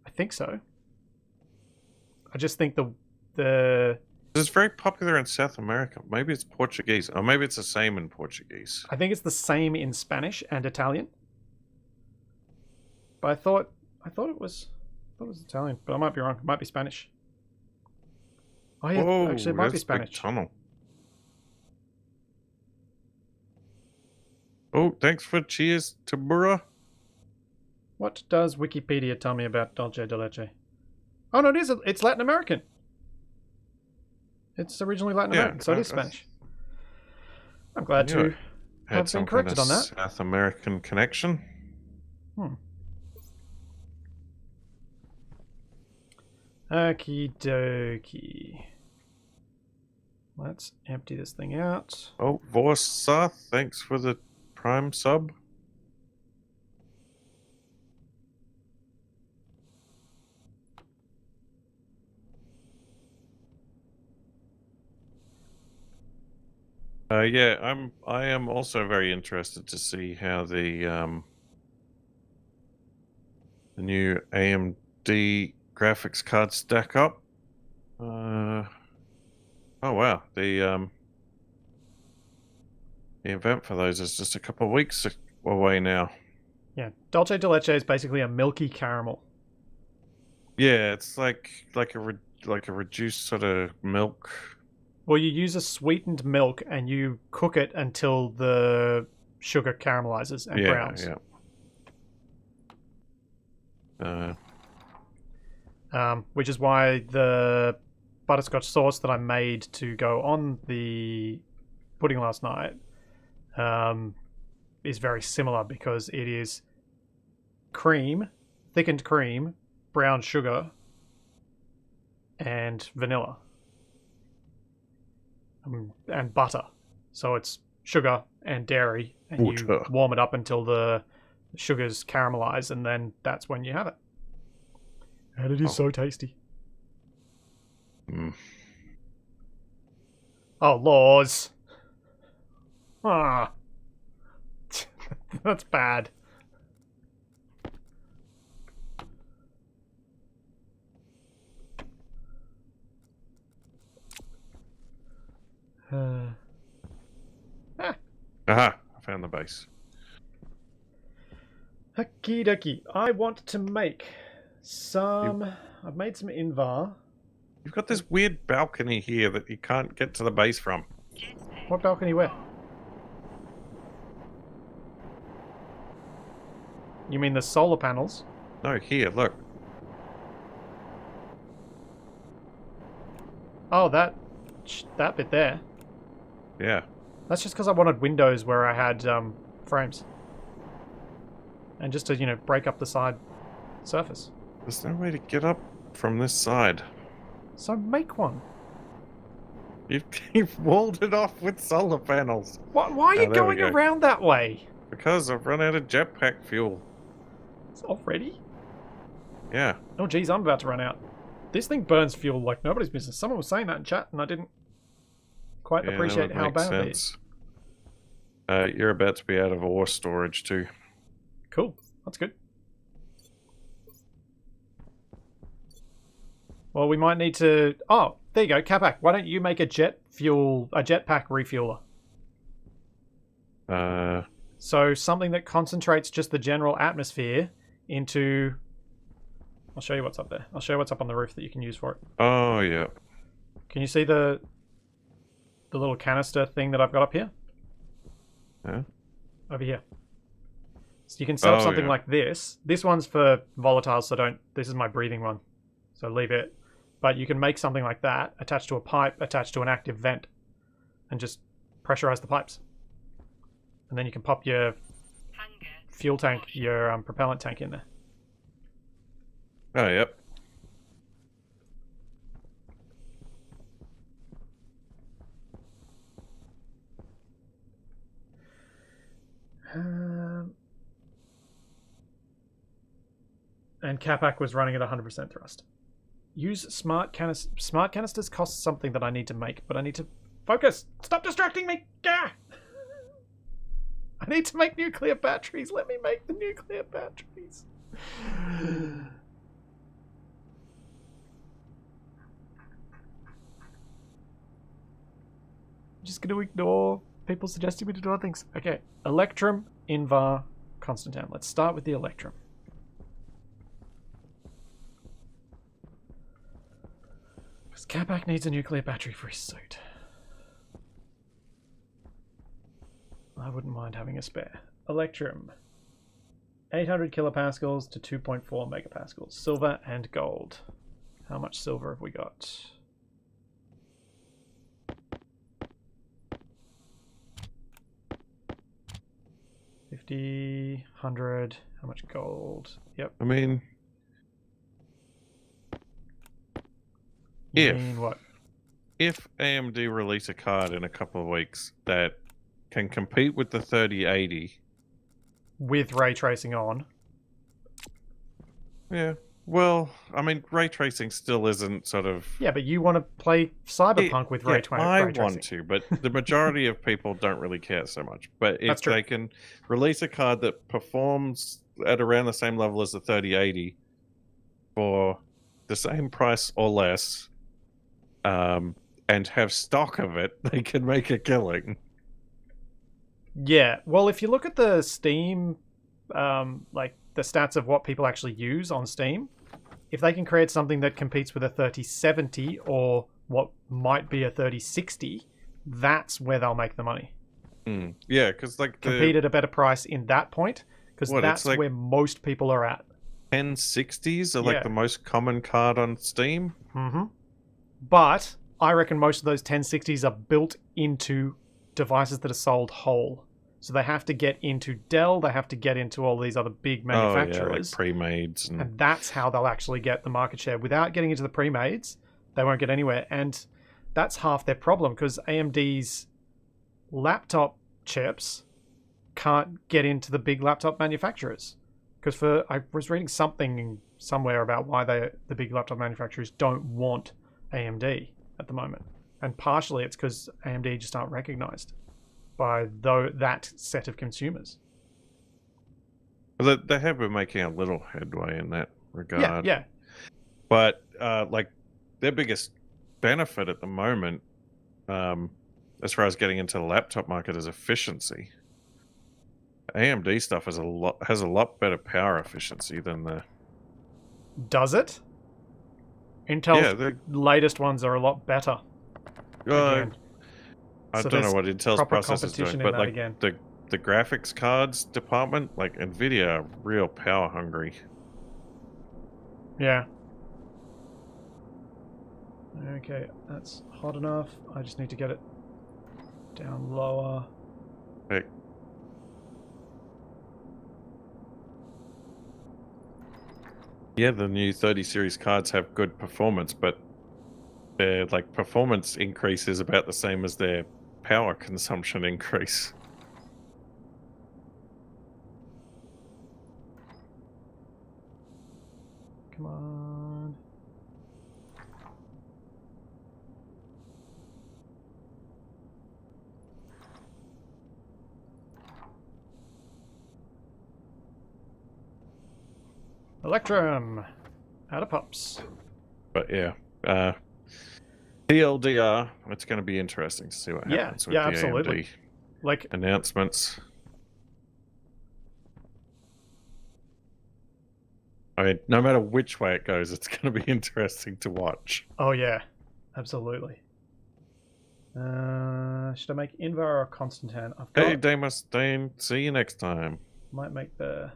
I think so. I just think the It's very popular in South America. Maybe it's Portuguese. Or maybe it's the same in Portuguese. I think it's the same in Spanish and Italian. But I thought it was Italian, but I might be wrong. It might be Spanish. Oh yeah, Whoa, actually it might be that's a big Spanish. tunnel. Oh, thanks for cheers, Tabura. What does Wikipedia tell me about Dolce de leche? Oh no, it's Latin American. It's originally Latin American, so it is Spanish. I'm glad to have been corrected on that. South American connection. Okie dokie. Let's empty this thing out. Oh, Vorsa, thanks for the Prime sub. Yeah, I am also very interested to see how the new AMD graphics cards stack up. Oh wow, the event for those is just a couple of weeks away now. Yeah, Dolce de Leche is basically a milky caramel. Yeah, it's like a reduced sort of milk. Well, you use a sweetened milk and you cook it until the sugar caramelizes and browns. Which is why the butterscotch sauce that I made to go on the pudding last night is very similar, because it is cream, thickened cream, brown sugar, and vanilla. And butter. So it's sugar and dairy, and you warm it up until the sugars caramelize, and then that's when you have it. And it is so tasty. Oh, laws. Ah. That's bad. Aha! I found the base. Okie dokie. I want to make some... I've made some Invar. You've got this weird balcony here that you can't get to the base from. What balcony where? You mean the solar panels? No, here, look. Oh, that bit there. Yeah. That's just because I wanted windows where I had frames. And just to, you know, break up the side surface. There's no way to get up from this side. So make one. You've walled it off with solar panels. Why are you going around that way? Because I've run out of jetpack fuel. It's already? Yeah. Oh, geez, I'm about to run out. This thing burns fuel like nobody's business. Someone was saying that in chat, and I didn't quite appreciate how bad it is. You're about to be out of ore storage too. Cool. That's good. Well, we might need to... Oh, there you go, Capac. Why don't you make a jetpack refueler? So something that concentrates just the general atmosphere into... I'll show you what's up there. I'll show you what's up on the roof that you can use for it. Oh, yeah. Can you see the little canister thing that I've got up here? Yeah. Over here. So you can set up something like this. This one's for volatiles, so don't... This is my breathing one. So leave it. But you can make something like that, attached to a pipe, attached to an active vent, and just pressurize the pipes. And then you can pop your fuel tank, your propellant tank in there. Oh, yep. And Capac was running at 100% thrust. Use smart canisters. Smart canisters cost something that I need to make, but I need to focus. Stop distracting me! Gah! I need to make nuclear batteries. Let me make the nuclear batteries. I'm just going to ignore people suggesting me to do other things. Okay. Electrum, Invar, Constantan. Let's start with the Electrum. Because Capac needs a nuclear battery for his suit. I wouldn't mind having a spare. Electrum. 800 kilopascals to 2.4 megapascals. Silver and gold. How much silver have we got? $50, 100. How much gold? Yep. I mean... You mean what? if AMD release a card in a couple of weeks that can compete with the 3080, with ray tracing on. yeah. Well, I mean, ray tracing still isn't sort of. Yeah, but you want to play Cyberpunk with ray tracing. I want to, but the majority of people don't really care so much. But if they can release a card that performs at around the same level as the 3080 for the same price or less, and have stock of it, they can make a killing. Yeah, well, if you look at the Steam, like the stats of what people actually use on Steam, if they can create something that competes with a 3070 or what might be a 3060, that's where they'll make the money. Yeah, because like compete at a better price in that point, because that's like where most people are at. 1060s are like the most common card on Steam. But I reckon most of those 1060s are built into devices that are sold whole. So they have to get into Dell, they have to get into all these other big manufacturers. Oh, yeah, like pre-mades. And that's how they'll actually get the market share. Without getting into the pre-mades, they won't get anywhere. And that's half their problem, because AMD's laptop chips can't get into the big laptop manufacturers. Because I was reading something somewhere about why the big laptop manufacturers don't want AMD at the moment. And partially it's because AMD just aren't recognized by that set of consumers. They have been making a little headway in that regard. Yeah. But like their biggest benefit at the moment, as far as getting into the laptop market, is efficiency. AMD stuff has a lot better power efficiency than the. Does it? Intel's latest ones are a lot better. I don't know what Intel's processor is doing, but like the graphics cards department, like Nvidia, are real power hungry. Yeah. Okay, that's hot enough. I just need to get it down lower. Hey. Yeah, the new 30 series cards have good performance, but their like performance increase is about the same as their power consumption increase. Come on. Electrum. Out of pops. But yeah. TLDR, it's going to be interesting to see what happens with the absolutely. AMD like announcements. I mean, no matter which way it goes, it's going to be interesting to watch. Oh yeah, absolutely. Should I make Invar or Constantin? Hey, Damus Dane, see you next time. Might make the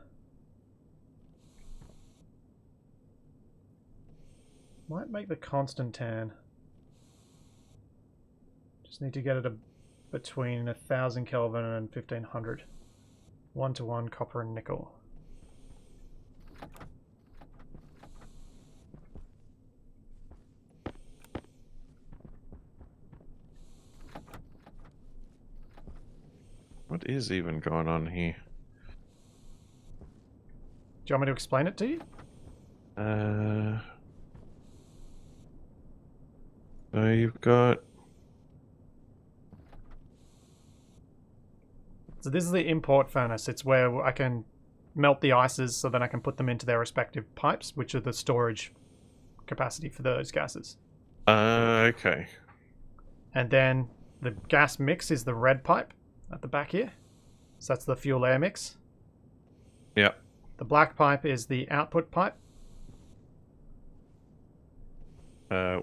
Constantin. Just need to get it between 1000 Kelvin and 1500. 1-to-1 copper and nickel. What is even going on here? Do you want me to explain it to you? So you've got... So this is the import furnace. It's where I can melt the ices so then I can put them into their respective pipes, which are the storage capacity for those gases. Okay. And then the gas mix is the red pipe at the back here. So that's the fuel air mix. Yeah. The black pipe is the output pipe.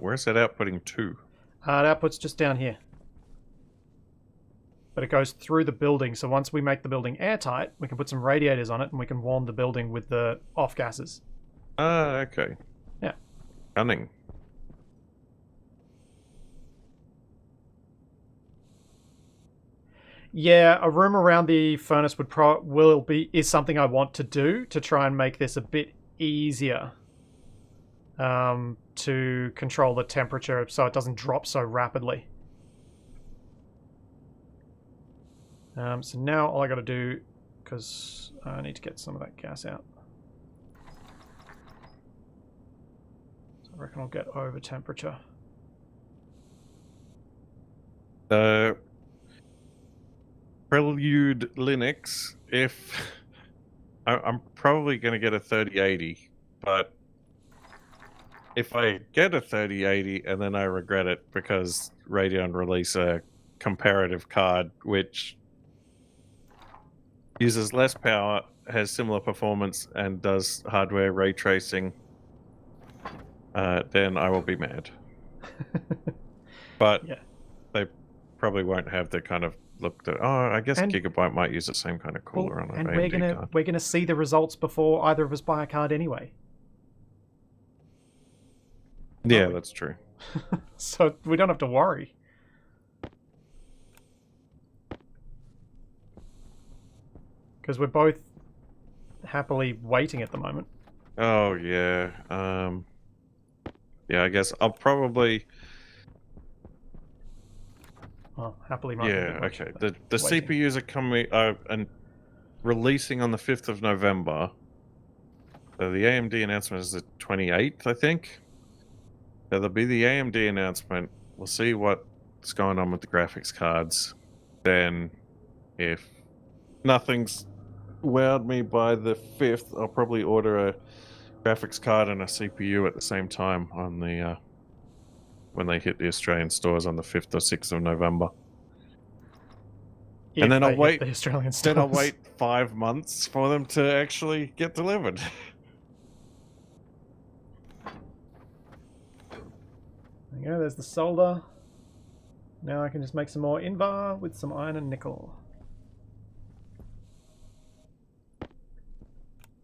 Where's that outputting to? It outputs just down here. But it goes through the building, so once we make the building airtight, we can put some radiators on it and we can warm the building with the off gases. Okay. Yeah. Cunning. Yeah, a room around the furnace is something I want to do to try and make this a bit easier. to control the temperature so it doesn't drop so rapidly. So now all I got to do, because I need to get some of that gas out. So I reckon I'll get over temperature. Prelude Linux, if I'm probably going to get a 3080, but if I get a 3080 and then I regret it because Radeon release a comparative card which uses less power, has similar performance, and does hardware ray tracing, then I will be mad. But Yeah. they probably won't have the kind of look that, oh, I guess And- Gigabyte might use the same kind of cooler on an and AMD card. we're gonna see the results before either of us buy a card anyway. Yeah, we? that's true. So we don't have to worry. Because we're both happily waiting at the moment. Oh yeah. Yeah, I guess I'll probably. Well, happily might be a Yeah, bit much, okay. but The waiting. CPUs are coming and releasing on the 5th of November. So the AMD announcement is the 28th, I think. So there'll be the AMD announcement. We'll see what's going on with the graphics cards. Then, if nothing's wowed me by the 5th, I'll probably order a graphics card and a CPU at the same time on the when they hit the Australian stores on the 5th or 6th of November. If And then they I'll hit wait. the Australian Then I'll stores. wait 5 months for them to actually get delivered. There you go, there's the solder. Now I can just make some more Invar with some iron and nickel.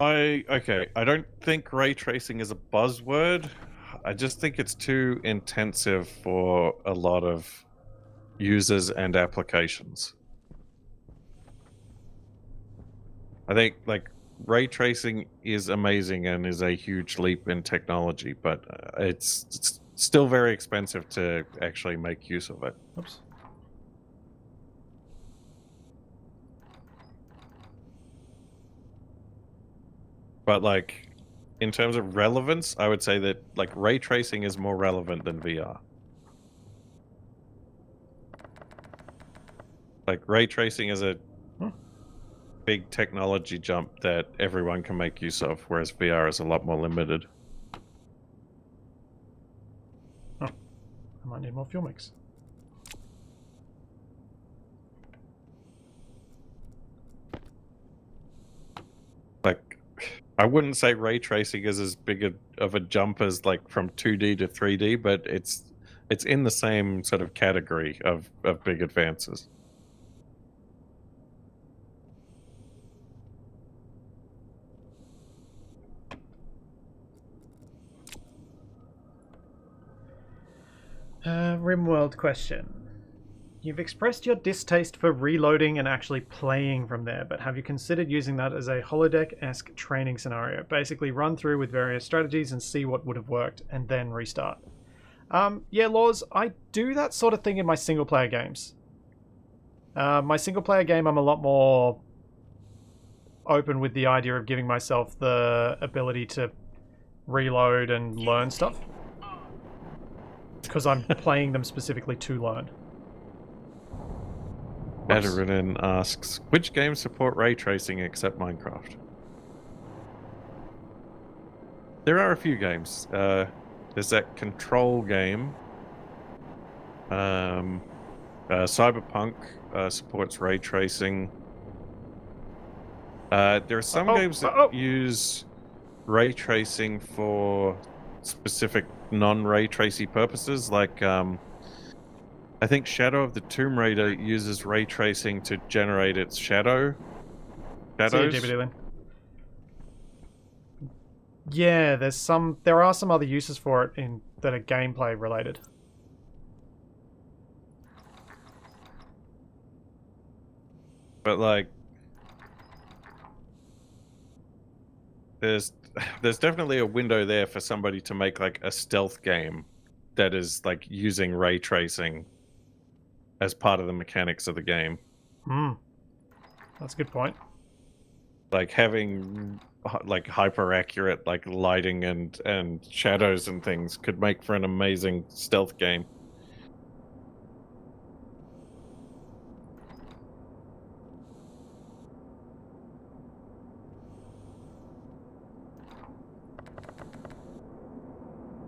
Okay, I don't think ray tracing is a buzzword. I just think it's too intensive for a lot of users and applications. I think like ray tracing is amazing and is a huge leap in technology, but it's still very expensive to actually make use of it. Oops. But like in terms of relevance, I would say that like ray tracing is more relevant than VR. Like ray tracing is a big technology jump that everyone can make use of, whereas VR is a lot more limited. Oh, I might need more fuel mix. Like, I wouldn't say ray tracing is as big of a jump as like from 2D to 3D, but it's in the same sort of category of big advances. Rimworld question. You've expressed your distaste for reloading and actually playing from there, but have you considered using that as a holodeck-esque training scenario? Basically run through with various strategies and see what would have worked, and then restart. Yeah, Laws, I do that sort of thing in my single-player games. My single-player game, I'm a lot more open with the idea of giving myself the ability to reload and learn stuff. Because I'm playing them specifically to learn. Adderinen asks, which games support ray tracing except Minecraft? There are a few games. There's that Control game. Cyberpunk supports ray tracing. There are some games that use ray tracing for specific non-ray tracy purposes, like I think Shadow of the Tomb Raider uses ray tracing to generate its shadows. Yeah, there are some other uses for it that are gameplay related. But like there's definitely a window there for somebody to make like a stealth game that is like using ray tracing as part of the mechanics of the game. Hmm. That's a good point. Like having like hyper accurate like lighting and shadows and things could make for an amazing stealth game.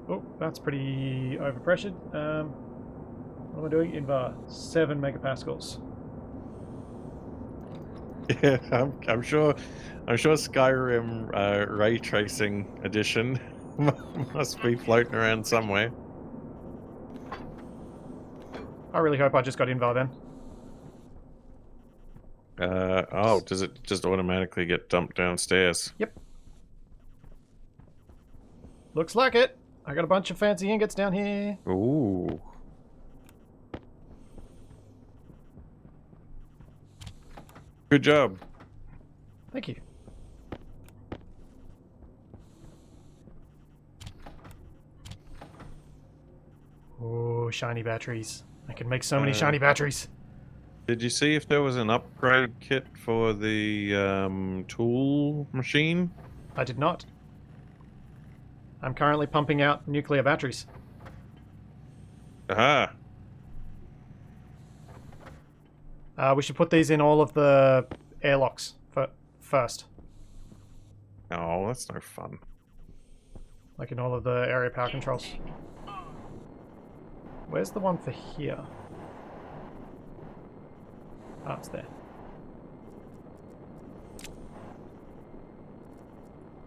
Oh, that's pretty overpressured. What am I doing? Invar 7 megapascals. Yeah, I'm sure Skyrim ray tracing edition must be floating around somewhere. I really hope I just got Invar then. Oh, does it just automatically get dumped downstairs? Yep. Looks like it. I got a bunch of fancy ingots down here. Ooh. Good job. Thank you. Oh, shiny batteries. I can make so many shiny batteries. Did you see if there was an upgrade kit for the tool machine? I did not. I'm currently pumping out nuclear batteries. Aha. We should put these in all of the airlocks first. Oh, that's no fun. Like in all of the area power controls. Where's the one for here? Ah, it's there.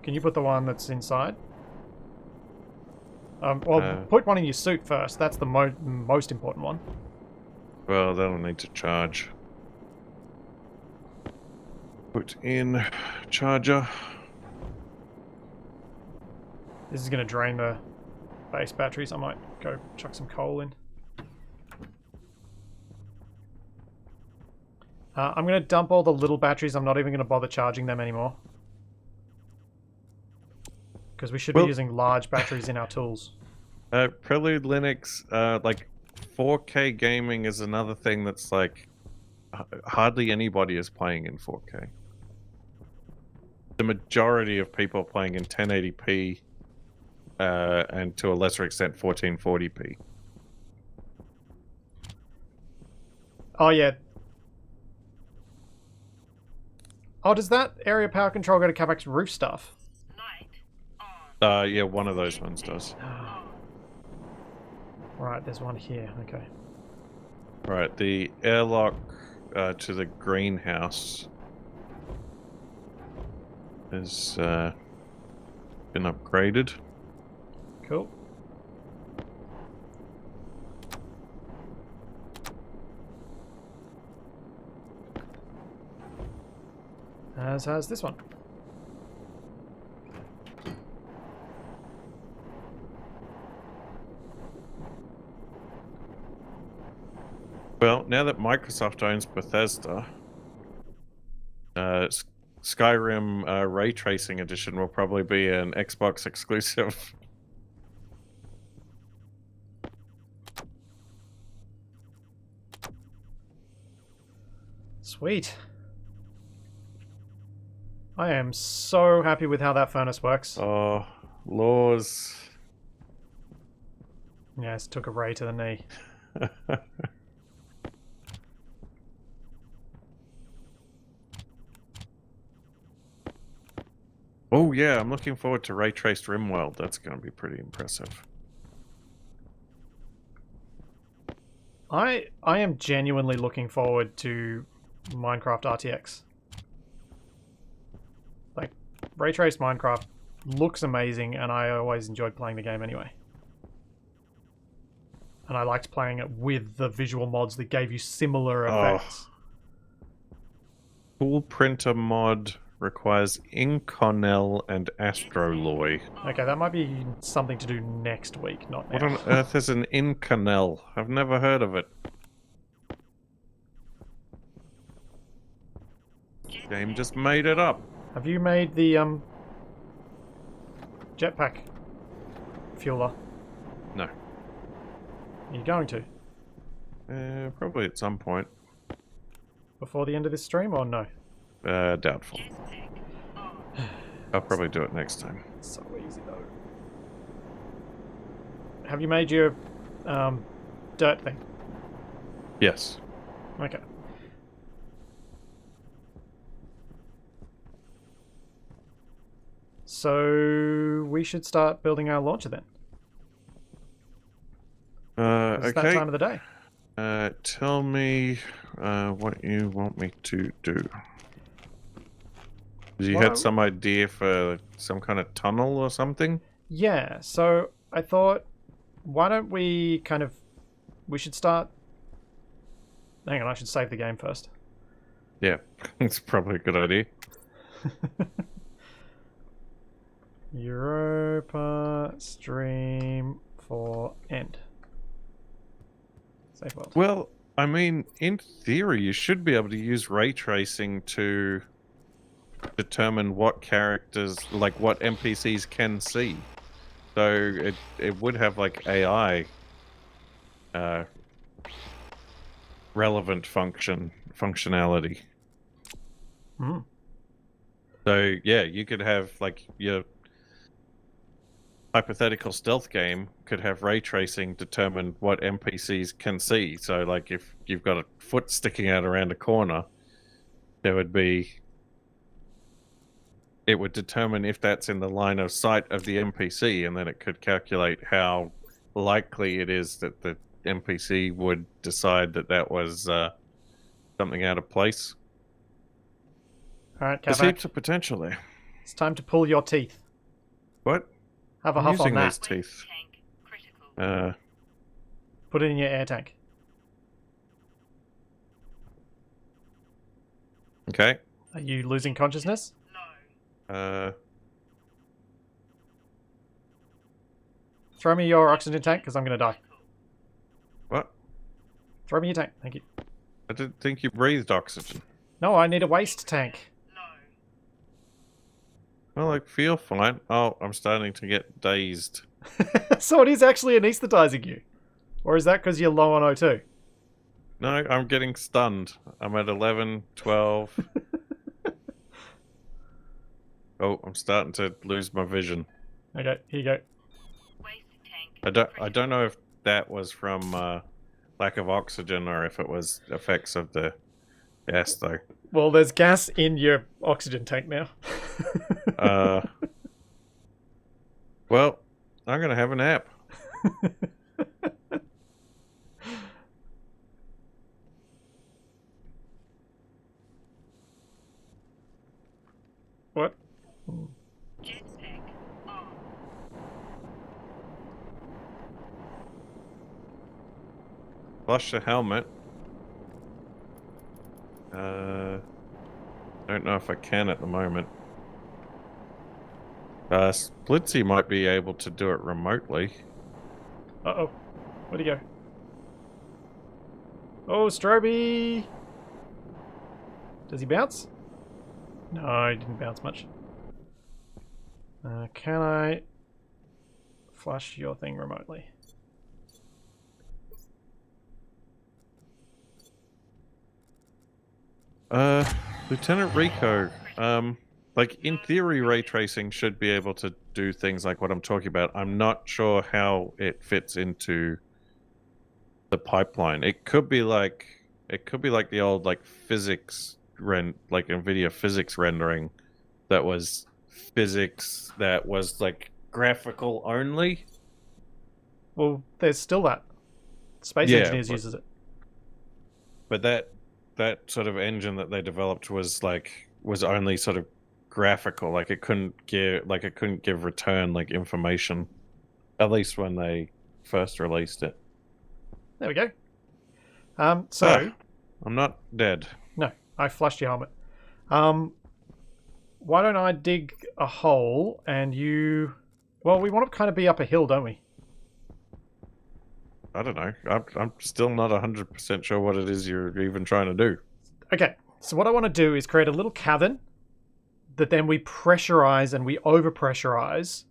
Can you put the one that's inside? Well, put one in your suit first. That's the most important one. Well, that'll need to charge. Put in charger. This is going to drain the base batteries. I might go chuck some coal in. I'm going to dump all the little batteries. I'm not even going to bother charging them anymore. Because we should be using large batteries in our tools. Prelude Linux, like 4K gaming is another thing that's like hardly anybody is playing in 4K. The majority of people are playing in 1080p and to a lesser extent 1440p. Oh, yeah. Oh, does that area power control go to Capac's roof stuff? Yeah, one of those ones does. Right, there's one here. Okay. Right, the airlock to the greenhouse has been upgraded. Cool. As has this one. Well, now that Microsoft owns Bethesda, Skyrim Ray Tracing Edition will probably be an Xbox exclusive. Sweet. I am so happy with how that furnace works. Oh, laws. Yes, took a ray to the knee. Oh yeah, I'm looking forward to Ray Traced RimWorld. That's going to be pretty impressive. I am genuinely looking forward to Minecraft RTX. Like, Ray Traced Minecraft looks amazing, and I always enjoyed playing the game anyway. And I liked playing it with the visual mods that gave you similar effects. Tool printer mod requires Inconel and Astroloy. Okay, that might be something to do next week, not now. What on earth is an Inconel? I've never heard of it. Game just made it up. Have you made the jetpack fueler? No. Are you going to? Probably at some point. Before the end of this stream, or no? Doubtful. Jetpack on. I'll probably do it next time. It's so easy though. Have you made your dirt thing? Yes. Okay. So we should start building our launcher then. It's that Okay. time of the day. Tell me what you want me to do. You Well, had some idea for some kind of tunnel or something? Yeah, so I thought, why don't we we should start... Hang on, I should save the game first. Yeah, it's probably a good idea. Europa stream for end. Save world. Well, I mean, in theory, you should be able to use ray tracing to determine what characters, like what NPCs can see. So it would have like AI relevant functionality. Hmm. So yeah, you could have like your hypothetical stealth game could have ray tracing determine what NPCs can see. So like if you've got a foot sticking out around a corner, there would be... It would determine if that's in the line of sight of the NPC, and then it could calculate how likely it is that the NPC would decide that that was something out of place. Alright, There's Capac, heaps of potential there. it's time to pull your teeth. What? Have a I'm huff on using that. these teeth. Tank critical. Put it in your air tank. Okay. Are you losing consciousness? Low. Throw me your oxygen tank, because I'm going to die. What? Throw me your tank, thank you. I didn't think you breathed oxygen. No, I need a waste tank. Low. Well, I feel fine. Oh, I'm starting to get dazed. So it is actually anesthetizing you? Or is that because you're low on O2? No, I'm getting stunned. I'm at 11, 12. Oh, I'm starting to lose my vision. Okay, here you go. Waste tank. I don't know if that was from lack of oxygen or if it was effects of the gas, though. Well, there's gas in your oxygen tank now. Well, I'm gonna have a nap. What? Jetpack on. Flush the helmet. Don't know if I can at the moment. Splitsy might be able to do it remotely. Uh-oh. Where'd he go? Oh, Stroby! Does he bounce? No, he didn't bounce much. Can I flush your thing remotely? Lieutenant Rico, like in theory, ray tracing should be able to do things like what I'm talking about. I'm not sure how it fits into the pipeline. It could be like the old like physics like NVIDIA physics rendering that was physics that was like graphical only. Well, there's still that. Space Yeah, Engineers but- uses it. But that sort of engine that they developed was only sort of graphical. Like it couldn't give return like information, at least when they first released it. There we go. I'm not dead. No, I flushed your helmet. Why don't I dig a hole and you... Well, we want to kind of be up a hill, don't we? I don't know. I'm still not 100% sure what it is you're even trying to do. Okay, so what I want to do is create a little cavern that then we pressurize and we overpressurize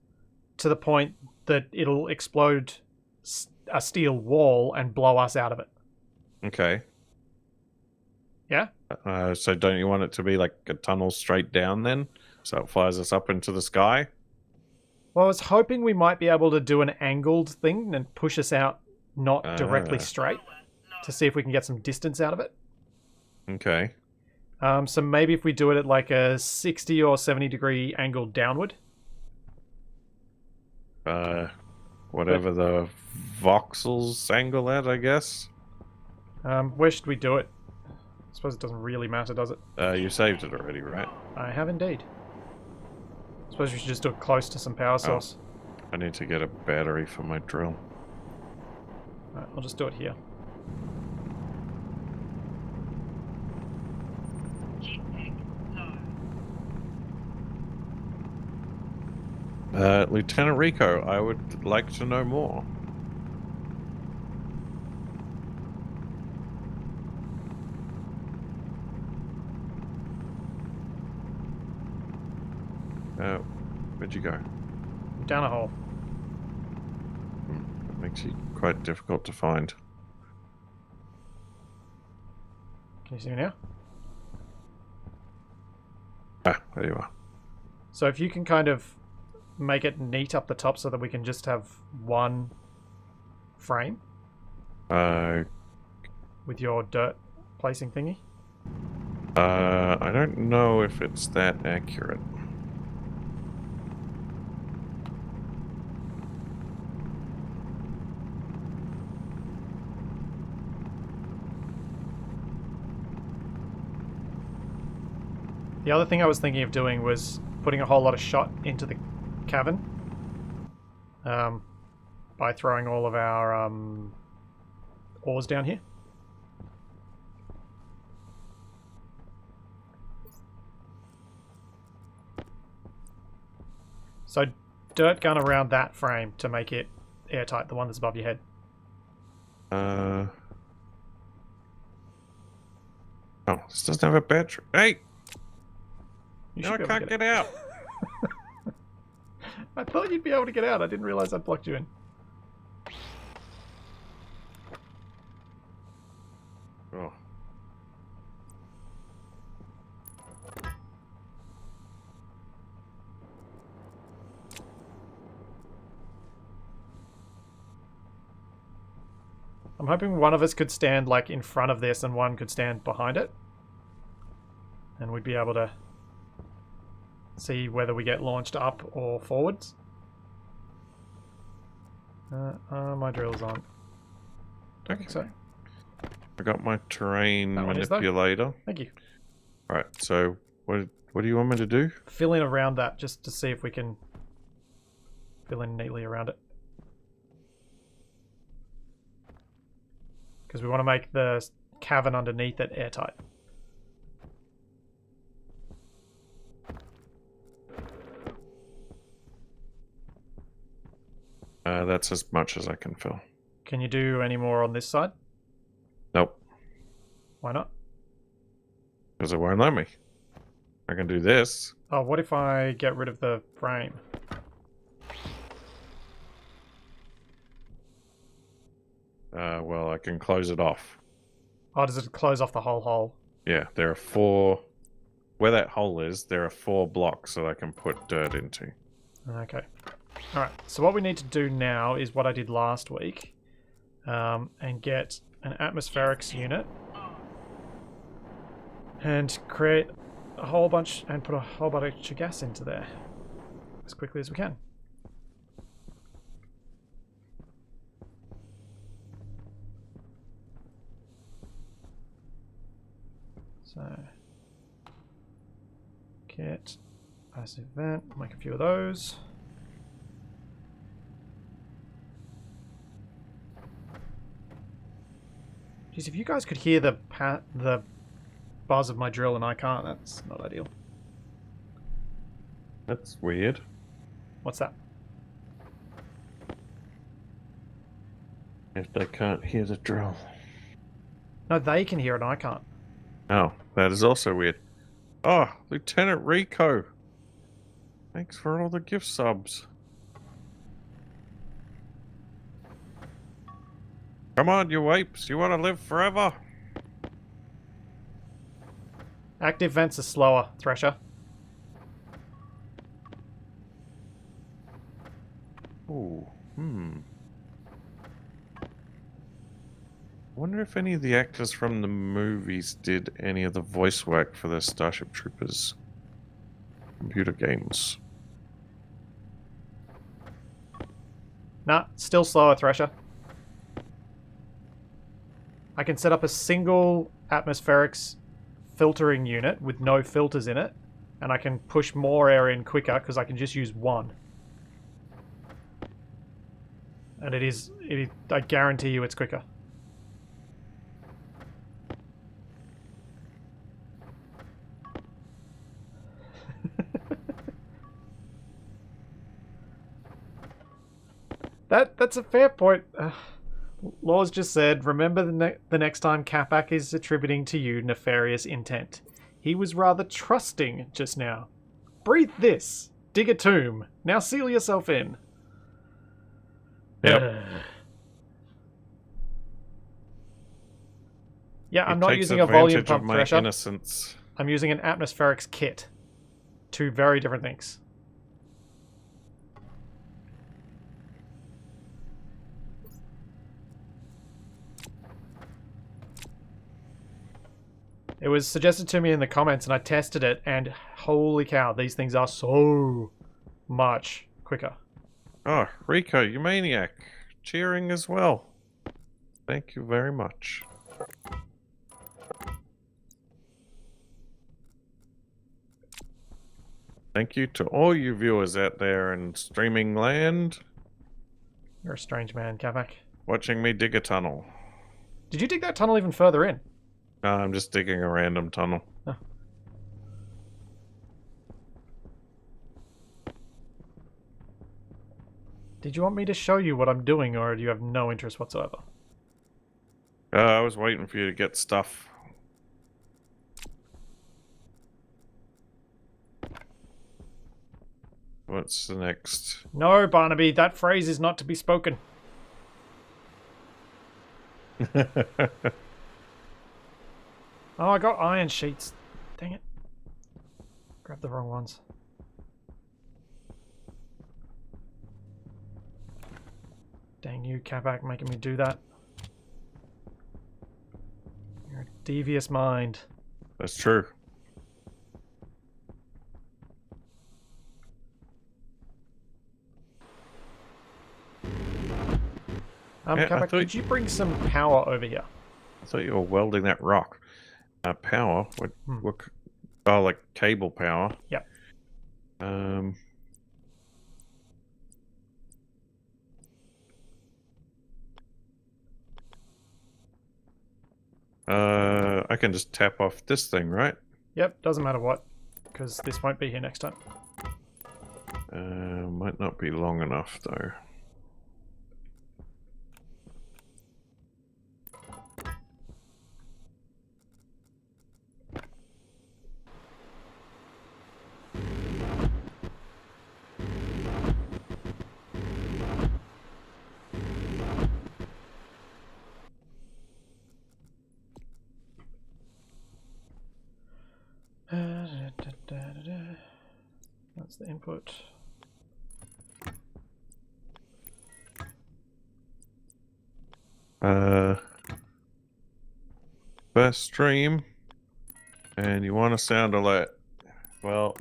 to the point that it'll explode a steel wall and blow us out of it. Okay. Yeah? So don't you want it to be like a tunnel straight down then? So it fires us up into the sky? Well, I was hoping we might be able to do an angled thing and push us out not directly straight to see if we can get some distance out of it. Okay. So maybe if we do it at like a 60 or 70 degree angle downward. Whatever the voxels angle at, I guess. Where should we do it? I suppose it doesn't really matter, does it? You saved it already, right? I have indeed. I suppose we should just do it close to some power source. I need to get a battery for my drill. Alright, I'll just do it here. Jetpack low. Lieutenant Rico, I would like to know more. Where'd you go? Down a hole. It makes it quite difficult to find. Can you see me now? Ah, there you are. So if you can kind of make it neat up the top so that we can just have one frame with your dirt placing thingy. I don't know if it's that accurate. The other thing I was thinking of doing was putting a whole lot of shot into the cavern by throwing all of our ores down here. So dirt gun around that frame to make it airtight, the one that's above your head. Oh, this doesn't have a battery. Hey! You No, I should be able can't to get out. I thought you'd be able to get out. I didn't realize I'd blocked you in. Oh. I'm hoping one of us could stand like in front of this and one could stand behind it. And we'd be able to see whether we get launched up or forwards. My drill's on. Don't think so. I got my terrain That one is, though. manipulator. Thank you. Alright, so what do you want me to do? Fill in around that just to see if we can fill in neatly around it. Because we want to make the cavern underneath it airtight. That's as much as I can fill. Can you do any more on this side? Nope, Why not? because it won't let me. I can do this. Oh, what if I get rid of the frame? Well, I can close it off. Oh, does it close off the whole hole? Yeah, there are 4... Where that hole is, there are 4 blocks that I can put dirt into. Okay. Alright, so what we need to do now is what I did last week. And get an atmospherics unit. And create a whole bunch, and put a whole bunch of gas into there. As quickly as we can. So... Get... passive vent, make a few of those. Jeez, if you guys could hear the buzz of my drill and I can't, that's not ideal. That's weird. What's that? If they can't hear the drill. No, they can hear it and I can't. Oh, that is also weird. Oh, Lieutenant Rico. Thanks for all the gift subs. Come on, you apes. You want to live forever? Active vents are slower, Thresher. Ooh. Wonder if any of the actors from the movies did any of the voice work for the Starship Troopers computer games. Nah, still slower, Thresher. I can set up a single atmospherics filtering unit with no filters in it, and I can push more air in quicker because I can just use one. And it is, I guarantee you it's quicker. That's a fair point. Laws just said, remember the next time Capac is attributing to you nefarious intent. He was rather trusting just now. Breathe this. Dig a tomb. Now seal yourself in. Yep. Yeah, I'm It not takes using a volume advantage pump of my Thresher. innocence. I'm using an atmospherics kit. Two very different things. It was suggested to me in the comments and I tested it, and holy cow, these things are so much quicker. Oh, Rico, you maniac. Cheering as well. Thank you very much. Thank you to all you viewers out there in streaming land You're a strange man, Capac. watching me dig a tunnel. Did you dig that tunnel even further in? No, I'm just digging a random tunnel. Oh. Did you want me to show you what I'm doing, or do you have no interest whatsoever? I was waiting for you to get stuff. What's the next? No, Barnaby, that phrase is not to be spoken. Oh, I got iron sheets. Dang it. Grabbed the wrong ones. Dang you, Capac, making me do that. You're a devious mind. That's true. Yeah, Capac, could you bring some power over here? I thought you were welding that rock. Power? What? Oh, like cable power? Yep. I can just tap off this thing, right? Yep, doesn't matter what, because this won't be here next time. Might not be long enough, though. That's the input. First stream, and you want a sound alert. Well,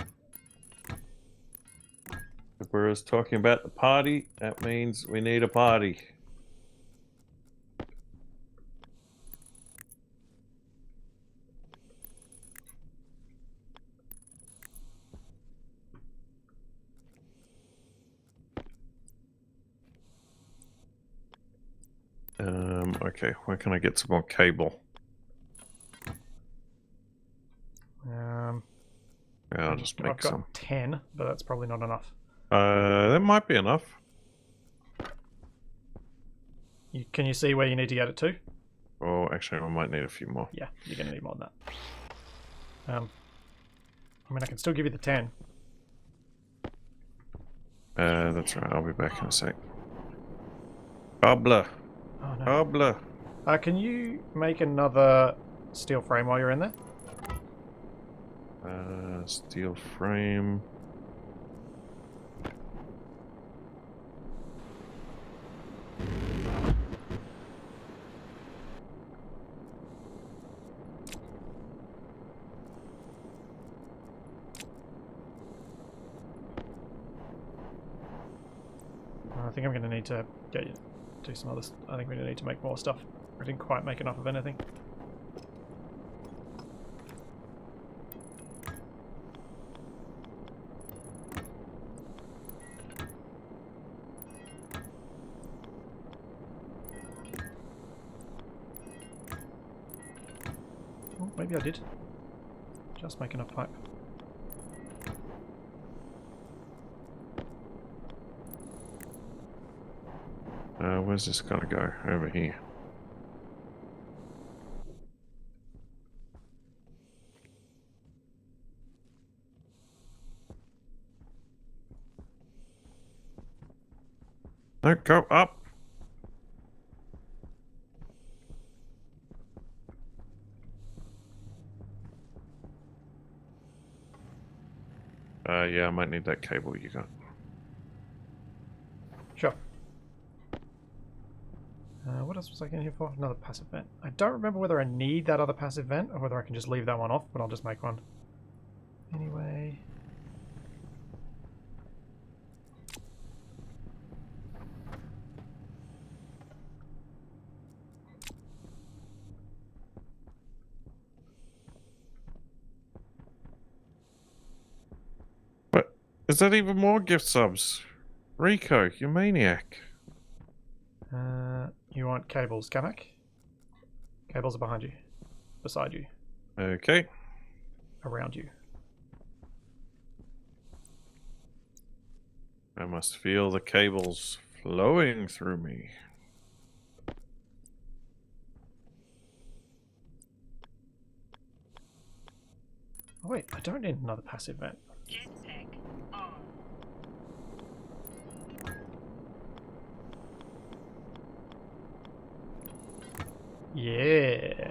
if we're just talking about the party, that means we need a party. Okay, where can I get some more cable? Yeah, I'll just I've make got some. 10, but that's probably not enough. That might be enough. Can you see where you need to get it to? Oh, actually, I might need a few more. Yeah, you're going to need more than that. I mean, I can still give you the 10. That's right, I'll be back in a sec. Cobbler, Oh no. Cobbler. Can you make another steel frame while you're in there? Steel frame. I think I'm going to need to get you do some other. I think we're going to need to make more stuff. I didn't quite make enough of anything. Oh, maybe I did. Just make enough pipe. Where's this gonna go? Over here. No, go up. Yeah, I might need that cable you got. Sure. What else was I getting here for? Another passive vent. I don't remember whether I need that other passive vent or whether I can just leave that one off, but I'll just make one. Anyway. What? Is that even more gift subs? Rico, you maniac. You want cables, Capac? Cables are behind you. Beside you. Okay. Around you. I must feel the cables flowing through me. Oh wait, I don't need another passive vent. Jetpack on. Yeah.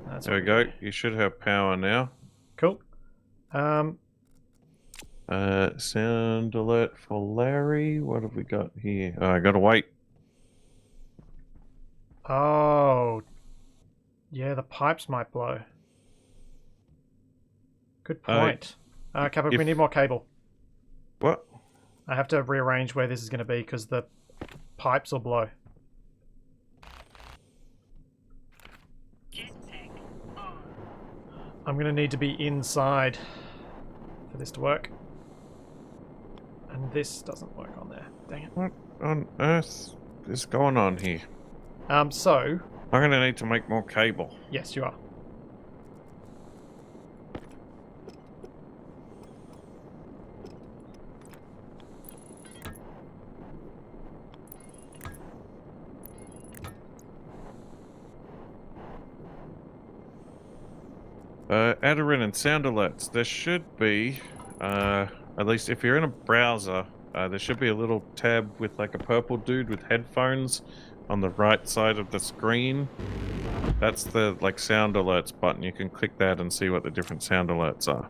That's There we what go. do. You should have power now. Cool. Sound alert for Larry. What have we got here? I gotta wait. Oh. Yeah, the pipes might blow. Good point. Capac, we need more cable. What? I have to rearrange where this is going to be because the pipes will blow. Jetpack on. I'm going to need to be inside for this to work. And this doesn't work on there. Dang it. What on earth is going on here? So... I'm gonna need to make more cable. Yes, you are. Adarin and sound alerts. There should be, at least if you're in a browser, there should be a little tab with like a purple dude with headphones on the right side of the screen. That's the like sound alerts button. You can click that and see what the different sound alerts are.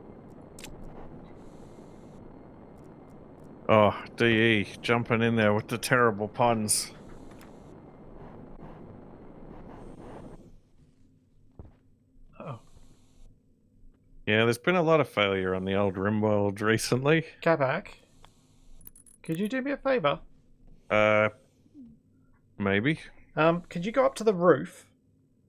Oh, DE jumping in there with the terrible puns. Uh-oh. Yeah, there's been a lot of failure on the old RimWorld recently. Capac, could you do me a favour? Maybe. Could you go up to the roof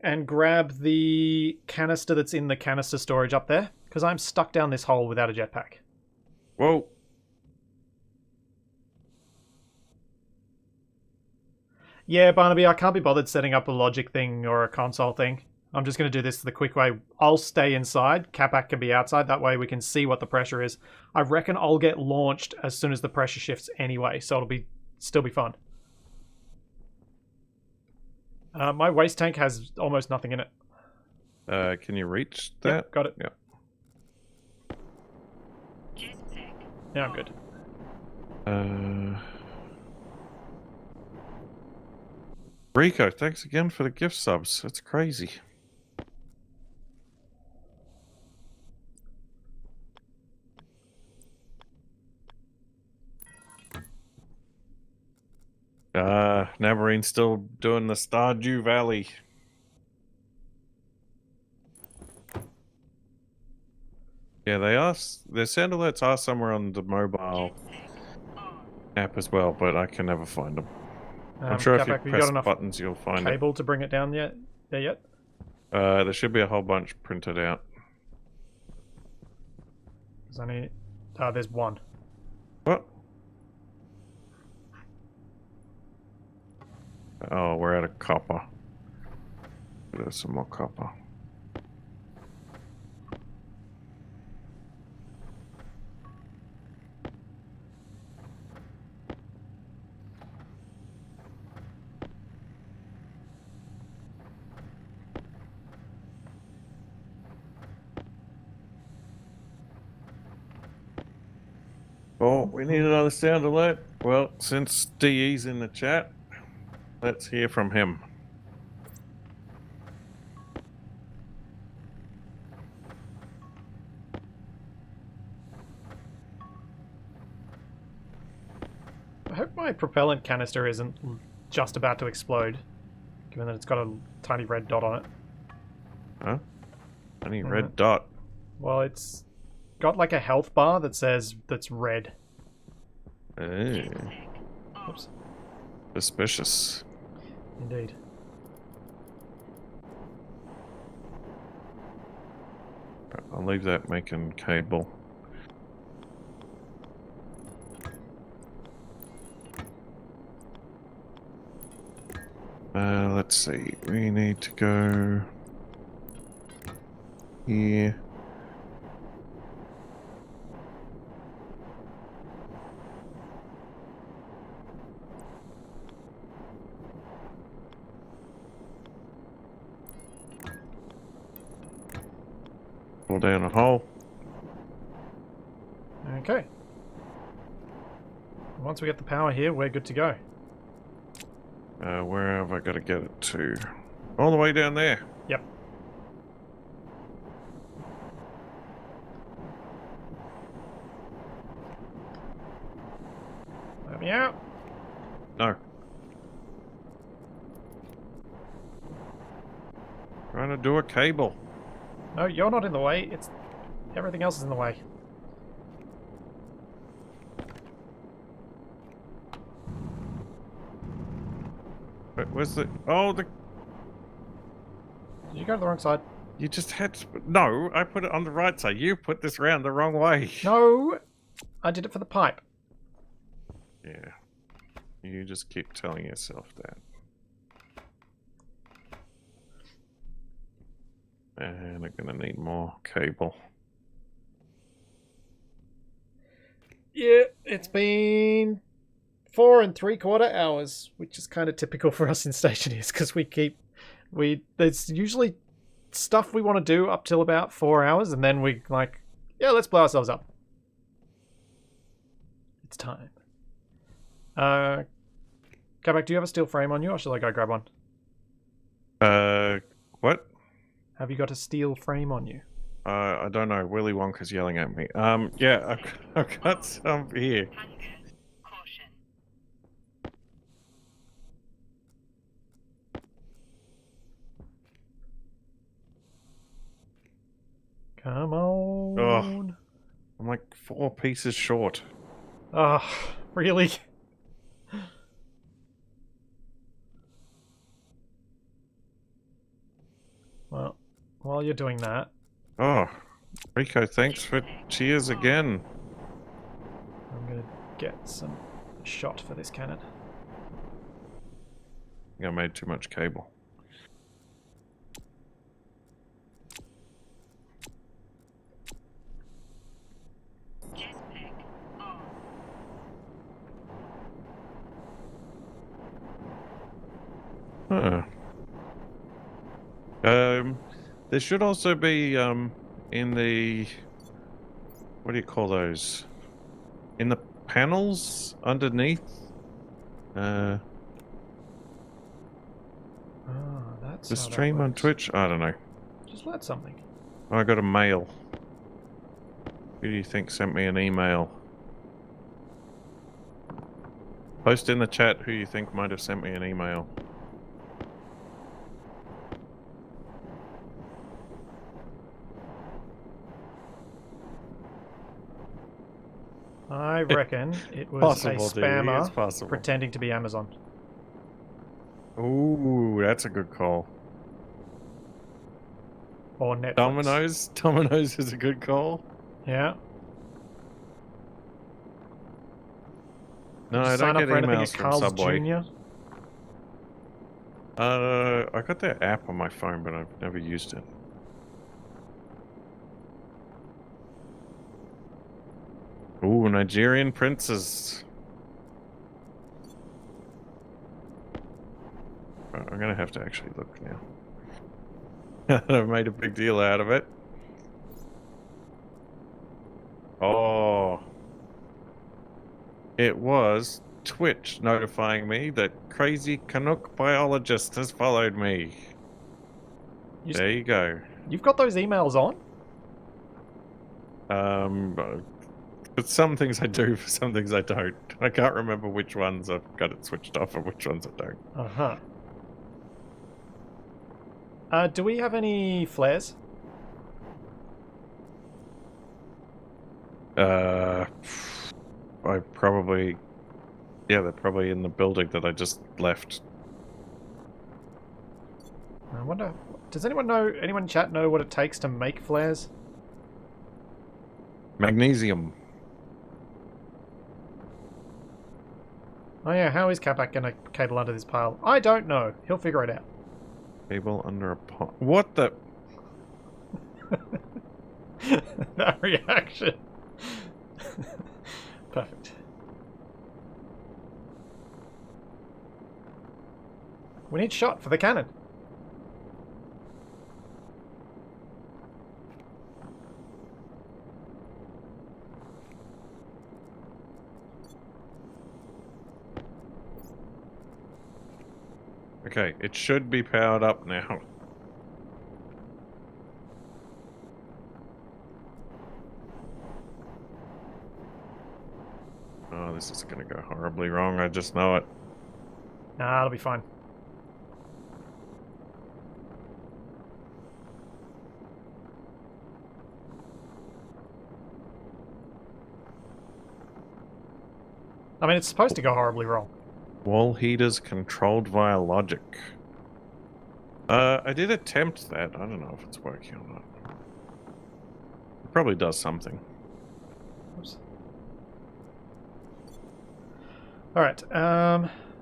and grab the canister that's in the canister storage up there? Because I'm stuck down this hole without a jetpack. Whoa. Yeah, Barnaby, I can't be bothered setting up a logic thing or a console thing. I'm just going to do this the quick way. I'll stay inside. Capac can be outside. That way we can see what the pressure is. I reckon I'll get launched as soon as the pressure shifts anyway, so it'll still be fun. My waste tank has almost nothing in it. Can you reach that? Yep, got it. Yeah. Jetpack. Now I'm good. Rico, thanks again for the gift subs. That's crazy. Navarine's still doing the Stardew Valley. Yeah, they are. Their sound alerts are somewhere on the mobile app as well, but I can never find them. I'm sure if you Capac, press got enough buttons, you'll find it. cable to bring it down yet? There yet? There should be a whole bunch printed out. There's only... there's one. What? Oh, we're out of copper. There's some more copper. Oh, we need another sound alert. Well, since DE's in the chat, let's hear from him. I hope my propellant canister isn't just about to explode, given that it's got a tiny red dot on it. Huh? Any red dot? Well, it's got like a health bar that says that's red. Oops. Suspicious. Indeed. I'll leave that making cable. Let's see. We need to go here. Pull down a hole. Okay. Once we get the power here, we're good to go. Where have I got to get it to? All the way down there. Yep. Let me out. No. Trying to do a cable. No, you're not in the way. It's everything else is in the way. Where's the... Oh, the... Did you go to the wrong side? You just had to... No, I put it on the right side. You put this round the wrong way. No! I did it for the pipe. Yeah. You just keep telling yourself that. And I'm gonna need more cable. Yeah, it's been 4 3/4 hours, which is kind of typical for us in Stationeers, because there's usually stuff we want to do up till about 4 hours, and then we like, yeah, let's blow ourselves up. It's time. Capac, do you have a steel frame on you, or shall I go grab one? What? Have you got a steel frame on you? I don't know. Willy Wonka's yelling at me. Yeah, I've got some here. Caution. Come on. Ugh. I'm like 4 pieces short. Oh, really? Well, while you're doing that... Oh, Rico, thanks for cheers again. I'm gonna get some shot for this cannon. I think I made too much cable. Jetpack on. Huh. There should also be, in the... What do you call those? In the panels underneath? that's The how that stream on works. Twitch? I don't know. Just let something. Oh, I got a mail. Who do you think sent me an email? Post in the chat who you think might have sent me an email. I reckon it was Possible, a dude. It's spammer possible. pretending to be Amazon. Ooh, that's a good call. Or Netflix. Domino's? Domino's is a good call. Yeah. No, Did you I sign don't up get for anything emails at from Carl's Subway. Jr.? I got their app on my phone, but I've never used it. Ooh, Nigerian princes. I'm gonna have to actually look now. I've made a big deal out of it. Oh. It was Twitch notifying me that crazy Canuck biologist has followed me. There you go. You've got those emails on? But some things I do, for some things I don't. I can't remember which ones I've got it switched off and which ones I don't. Uh-huh. Do we have any flares? I probably... Yeah, they're probably in the building that I just left. I wonder... Does anyone in chat know what it takes to make flares? Magnesium. Oh yeah, how is Capac gonna cable under this pile? I don't know. He'll figure it out. Cable under a pot. What the... That reaction. Perfect. We need shot for the cannon. Okay, it should be powered up now. Oh, this is gonna go horribly wrong, I just know it. Nah, it'll be fine. I mean, it's supposed to go horribly wrong. Wall heaters controlled via logic. I did attempt that. I don't know if it's working or not. It probably does something. Oops. Alright,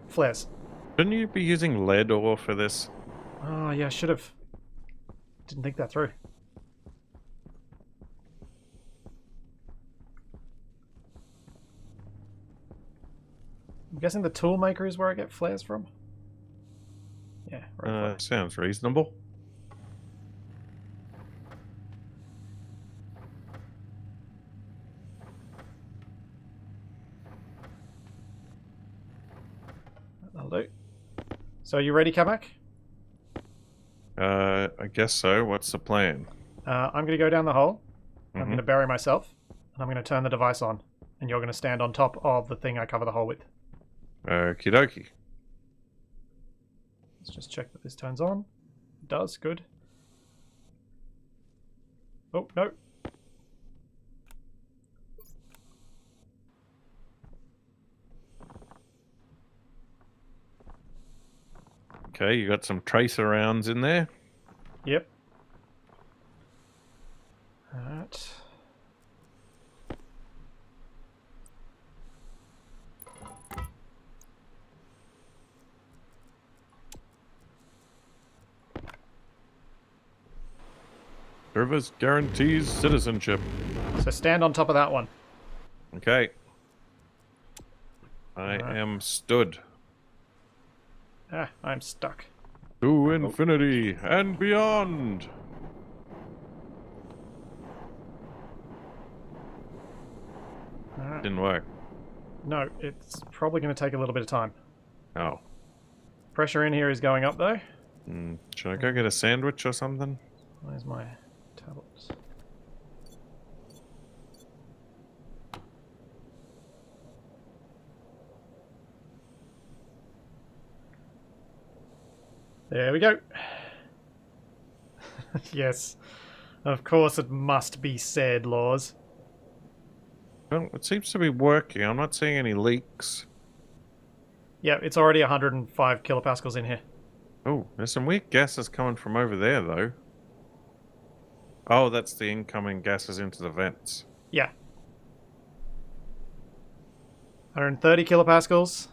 flares. Shouldn't you be using lead ore for this? Oh, yeah, I should have. Didn't think that through. I'm guessing the tool maker is where I get flares from? Yeah, right. Sounds reasonable. That'll do. So, are you ready, Capac? I guess so. What's the plan? I'm going to go down the hole. I'm Mhm. going to bury myself. And I'm going to turn the device on. And you're going to stand on top of the thing I cover the hole with. Okie dokie. Let's just check that this turns on. It does, good. Oh, no. Okay, you got some tracer rounds in there. Yep. Alright. Service guarantees citizenship. So stand on top of that one. Okay. I Alright. am stood. Ah, I'm stuck. To infinity and beyond. Alright. Didn't work. No, it's probably going to take a little bit of time. Oh. Pressure in here is going up though. Should I go get a sandwich or something? Where's my tablets? There we go. Yes. Of course it must be said, Laws. Well, it seems to be working. I'm not seeing any leaks. Yeah, it's already 105 kilopascals in here. Oh, there's some weird gases coming from over there, though. Oh, that's the incoming gases into the vents. Yeah. 130 kilopascals.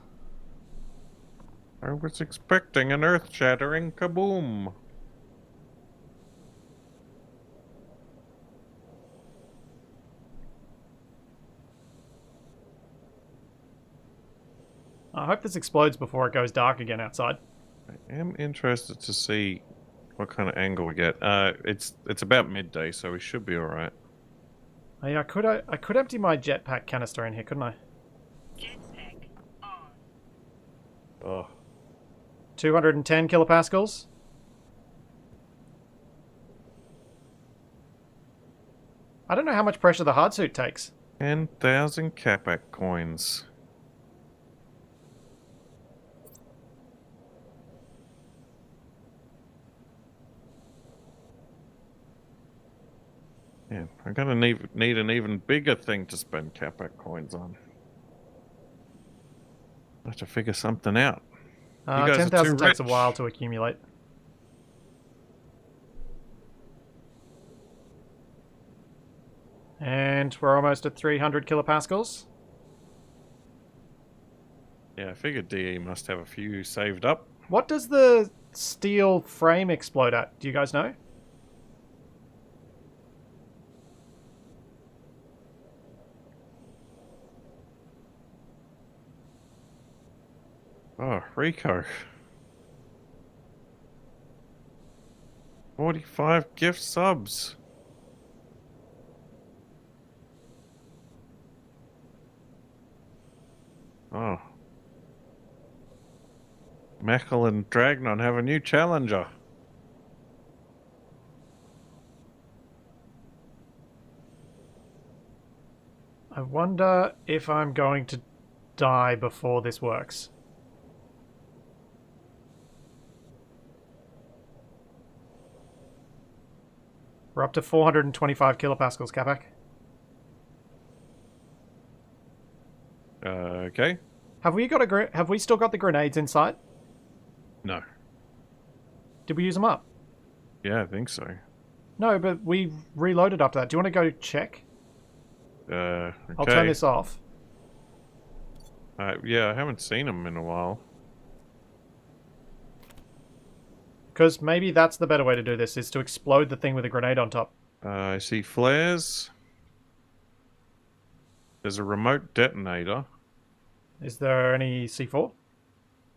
I was expecting an earth-shattering kaboom. I hope this explodes before it goes dark again outside. I am interested to see what kind of angle we get. It's about midday, so we should be all right. Oh, yeah, I could empty my jetpack canister in here, couldn't I? Jetpack on. Oh, 210 kilopascals. I don't know how much pressure the hard suit takes. 10,000 Capac coins. Yeah, I'm gonna need an even bigger thing to spend Capac coins on. I have to figure something out. You guys are 10,000 too takes a rich. while to accumulate. And we're almost at 300 kilopascals. Yeah, I figured DE must have a few saved up. What does the steel frame explode at? Do you guys know? Oh, Rico. 45 gift subs. Oh. Mechel and Dragnon have a new challenger. I wonder if I'm going to die before this works. We're up to 425 kilopascals, Capac. Okay. Have we got have we still got the grenades inside? No. Did we use them up? Yeah, I think so. No, but we reloaded after that. Do you want to go check? Okay. I'll turn this off. Yeah, I haven't seen them in a while. Because maybe that's the better way to do this, is to explode the thing with a grenade on top. I see flares. There's a remote detonator. Is there any C4?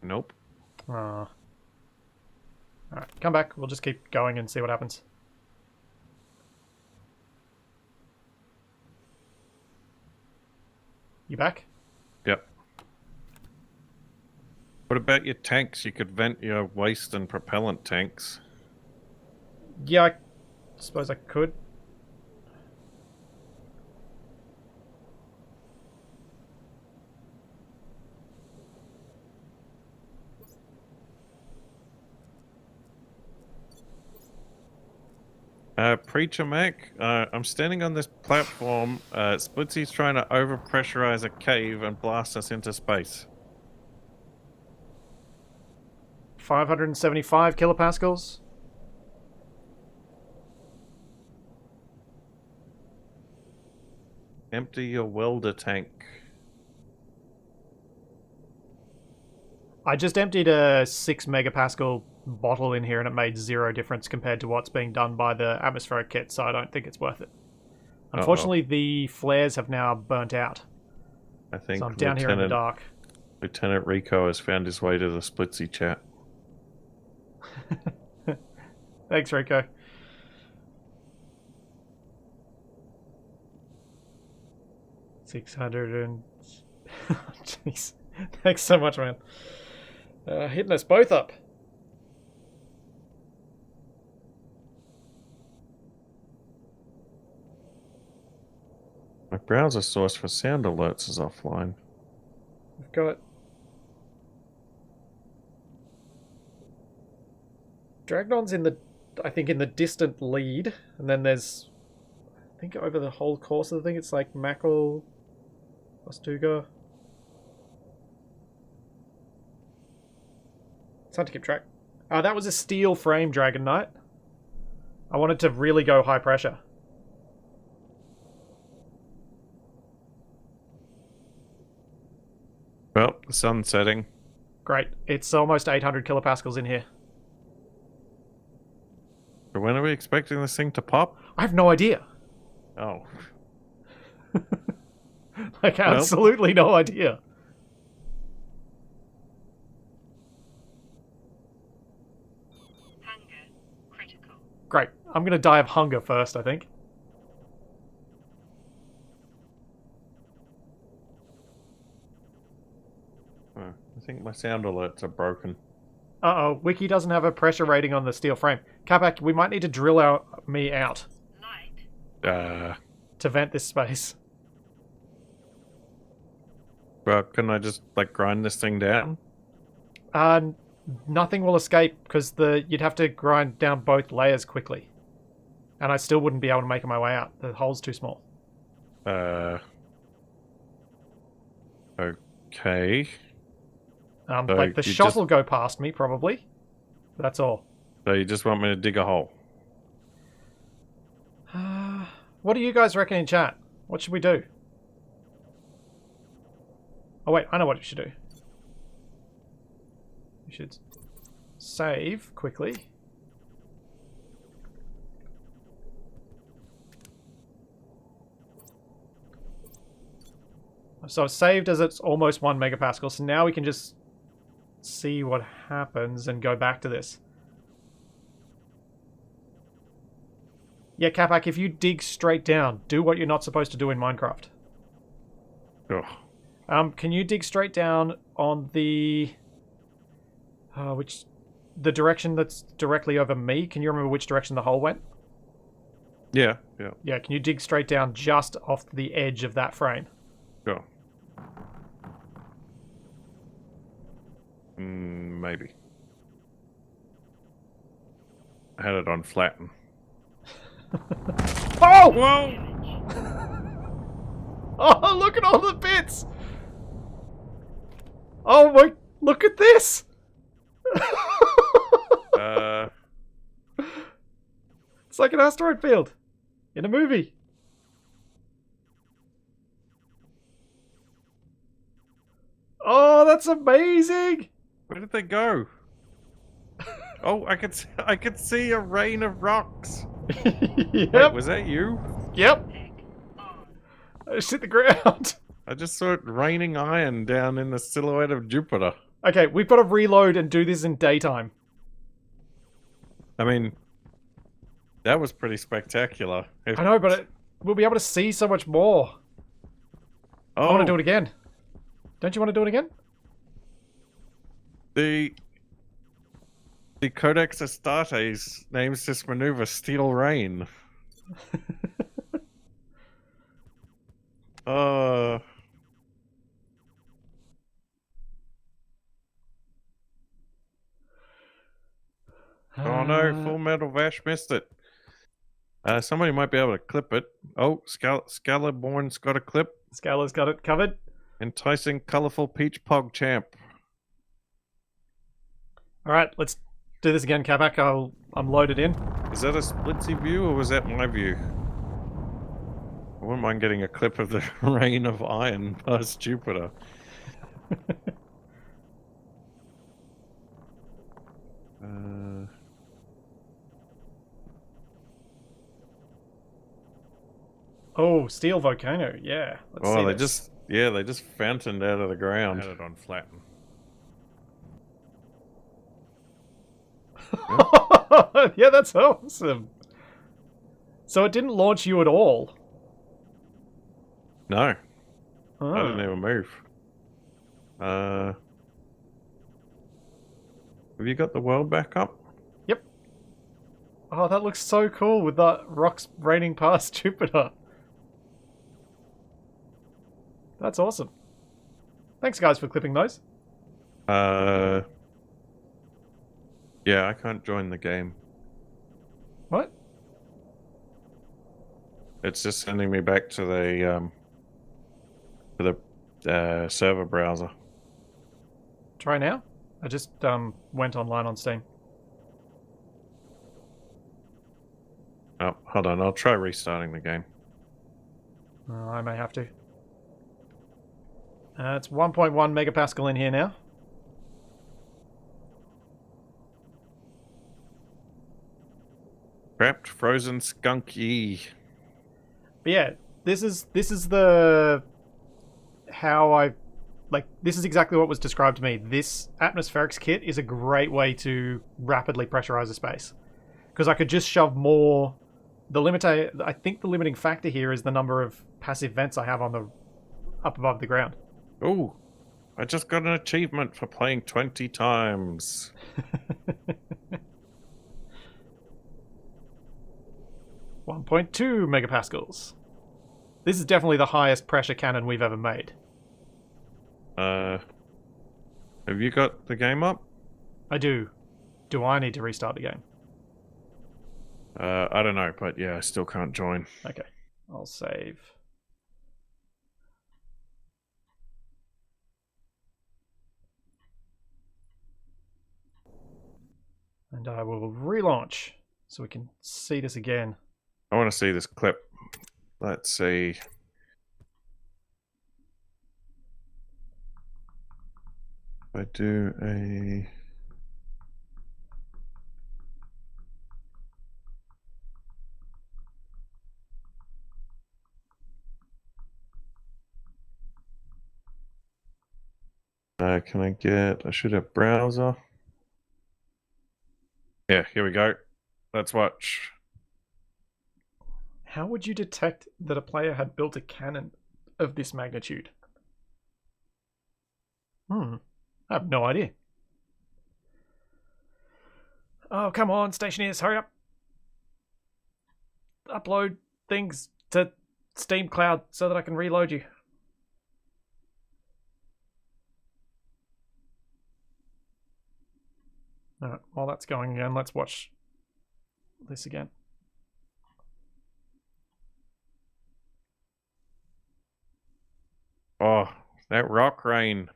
Nope. Alright, come back. We'll just keep going and see what happens. You back? Yep. What about your tanks? You could vent your waste and propellant tanks. Yeah, I suppose I could. Preacher Mac, I'm standing on this platform. Splitsy's trying to overpressurize a cave and blast us into space. 575 kilopascals. Empty your welder tank. I just emptied a 6 megapascal bottle in here and it made zero difference compared to what's being done by the atmospheric kit, so I don't think it's worth it. Unfortunately, the flares have now burnt out. I think So I'm down here in the dark. Lieutenant Rico has found his way to the Splitsy chat. Thanks, Rico. $600 Jeez. Thanks so much, man. Hitting us both up. My browser source for sound alerts is offline. We've got Dragnon's in the, I think, in the distant lead, and then there's, I think over the whole course of the thing, it's like Mackerel, Ostuga. It's hard to keep track. That was a steel frame Dragon Knight. I wanted to really go high pressure. Well, the sun's setting. Great. It's almost 800 kilopascals in here. So when are we expecting this thing to pop? I have no idea. Oh. Like, absolutely no idea. Hunger critical. Great. I'm going to die of hunger first, I think. Oh, I think my sound alerts are broken. Uh-oh. Wiki doesn't have a pressure rating on the steel frame. Capac, we might need to drill me out Light. to vent this space. Well, can I just, like, grind this thing down? Nothing will escape because you'd have to grind down both layers quickly. And I still wouldn't be able to make my way out. The hole's too small. Okay. So Like, the you shot just- will go past me, probably. That's all. So you just want me to dig a hole? What do you guys reckon in chat? What should we do? Oh, wait. I know what we should do. We should save quickly. So it's saved as it's almost 1 megapascal. So now we can just see what happens and go back to this. Yeah, Capac, if you dig straight down, do what you're not supposed to do in Minecraft. Oh. Can you dig straight down on the... the direction that's directly over me? Can you remember which direction the hole went? Yeah, yeah. Yeah, can you dig straight down just off the edge of that frame? Sure. Maybe. I had it on flatten. Oh! Whoa! Oh, look at all the bits! Oh my... Look at this! It's like an asteroid field in a movie. Oh, that's amazing! Where did they go? Oh, I could see a rain of rocks. Yep. Wait, was that you? Yep. Tech on. I just hit the ground. I just saw it raining iron down in the silhouette of Jupiter. Okay, we've got to reload and do this in daytime. I mean, that was pretty spectacular. I know, but we'll be able to see so much more. Oh, I want to do it again. Don't you want to do it again? The Codex Astartes names this maneuver Steel Rain. Oh no, Full Metal Vash missed it. Somebody might be able to clip it. Oh, Scalaborn's got a clip. Scala's got it covered. Enticing, colourful peach pog champ. Alright, let's do this again, Capac. I'm loaded in. Is that a splitsy view or was that my view? I wouldn't mind getting a clip of the rain of iron past Jupiter. Oh, steel volcano. Yeah. Let's see they this. they just fountained out of the ground. Had it on flatten. Yeah, that's awesome. So it didn't launch you at all? No, Oh. I didn't even move. Have you got the world back up? Yep. Oh, that looks so cool with the rocks raining past Jupiter. That's awesome. Thanks, guys, for clipping those. Yeah, I can't join the game. What? It's just sending me back to the server browser. Try now? I just went online on Steam. Oh, hold on. I'll try restarting the game. I may have to. It's 1.1 megapascal in here now. Trapped, frozen, skunky. But yeah, this is the how I like. This is exactly what was described to me. This atmospherics kit is a great way to rapidly pressurize a space because I could just shove more. I think the limiting factor here is the number of passive vents I have on the up above the ground. Oh, I just got an achievement for playing 20 times. 1.2 megapascals. This is definitely the highest pressure cannon we've ever made. Have you got the game up? I do. Do I need to restart the game? I don't know, but yeah, I still can't join. Okay. I'll save. And I will relaunch so we can see this again. I want to see this clip. Let's see. If I do a... can I get... I should have browser. Yeah, here we go. Let's watch. How would you detect that a player had built a cannon of this magnitude? I have no idea. Oh, come on, Stationeers, hurry up. Upload things to Steam Cloud so that I can reload you. Alright, while that's going again, let's watch this again. Oh, that rock rain.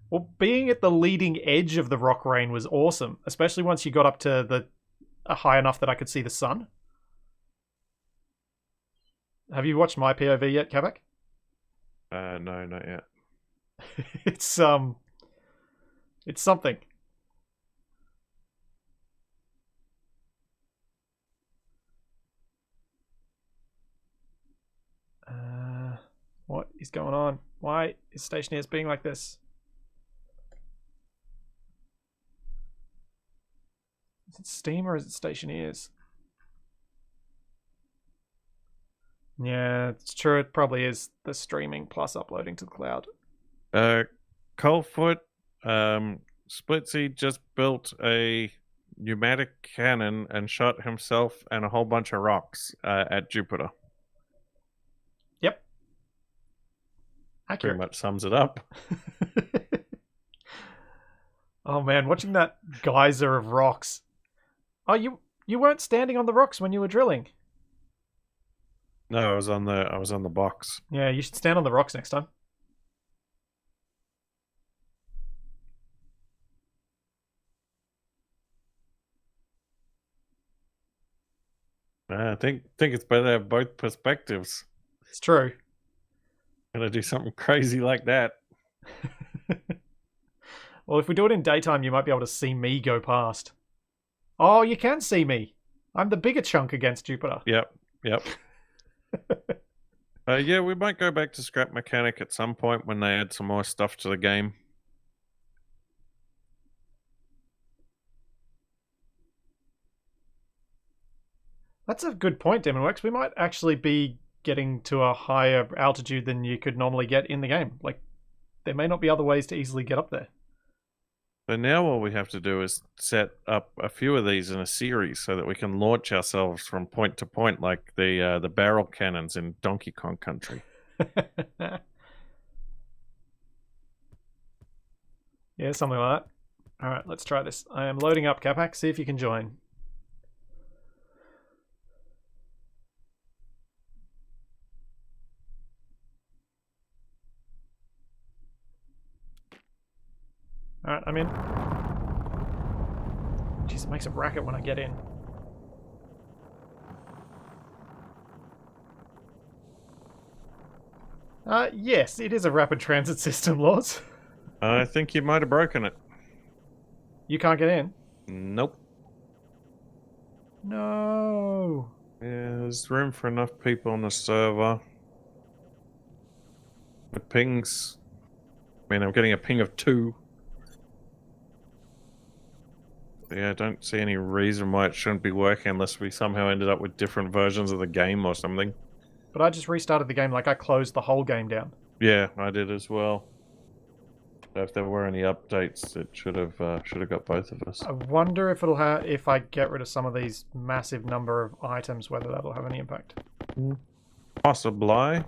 Well, being at the leading edge of the rock rain was awesome, especially once you got up to the high enough that I could see the sun. Have you watched my POV yet, Capac? No, not yet. It's something. What is going on? Why is Stationeers being like this? Is it Steam or is it Stationeers? Yeah, it's true. It probably is the streaming plus uploading to the cloud. Coldfoot, Splitsy just built a pneumatic cannon and shot himself and a whole bunch of rocks at Jupiter. Yep. Pretty Accurate. much sums it up. Oh man, watching that geyser of rocks. Oh, you weren't standing on the rocks when you were drilling. No, I was on the box. Yeah, you should stand on the rocks next time. I think it's better to have both perspectives. It's true. Gonna do something crazy like that. Well, if we do it in daytime, you might be able to see me go past. Oh, you can see me. I'm the bigger chunk against Jupiter. Yep. Yeah, we might go back to Scrap Mechanic at some point when they add some more stuff to the game. That's a good point, Demonworks. We might actually be getting to a higher altitude than you could normally get in the game. Like, there may not be other ways to easily get up there. So now all we have to do is set up a few of these in a series so that we can launch ourselves from point to point like the barrel cannons in Donkey Kong Country. Yeah, something like that. All right, let's try this. I am loading up Capac. See if you can join. All right, I'm in. Jeez, it makes a racket when I get in. Yes, it is a rapid transit system, Laws. I think you might have broken it. You can't get in? Nope. No. Yeah, there's room for enough people on the server. The pings... I mean, I'm getting a ping of 2. Yeah, I don't see any reason why it shouldn't be working unless we somehow ended up with different versions of the game or something. But I just restarted the game, like I closed the whole game down. Yeah, I did as well. So if there were any updates, it should have got both of us. I wonder if it'll have, if I get rid of some of these massive number of items, whether that'll have any impact. Possibly.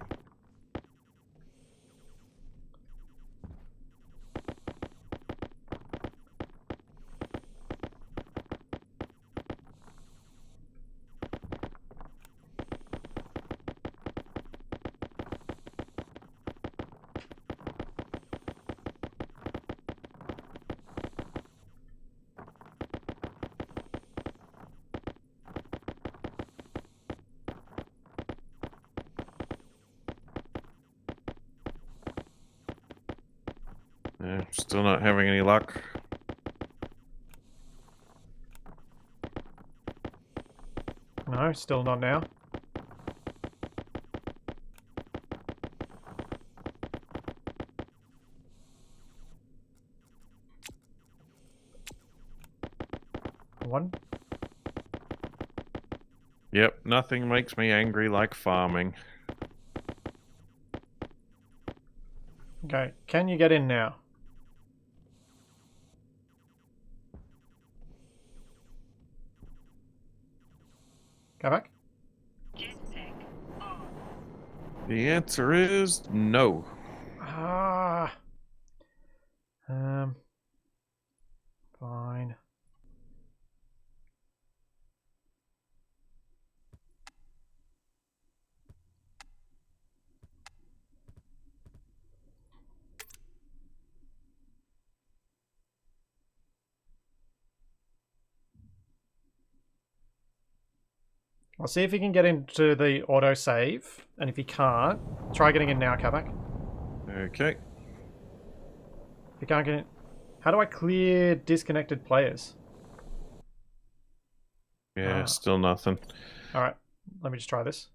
Yeah, still not having any luck. No, still not now. One. Yep, nothing makes me angry like farming. Okay, can you get in now? Go back. Jetpack on. The answer is no. Ah. Fine. I'll see if you can get into the autosave, and if you can't, try getting in now, Capac. Okay. If you can't get in... How do I clear disconnected players? Yeah, still nothing. Alright, let me just try this.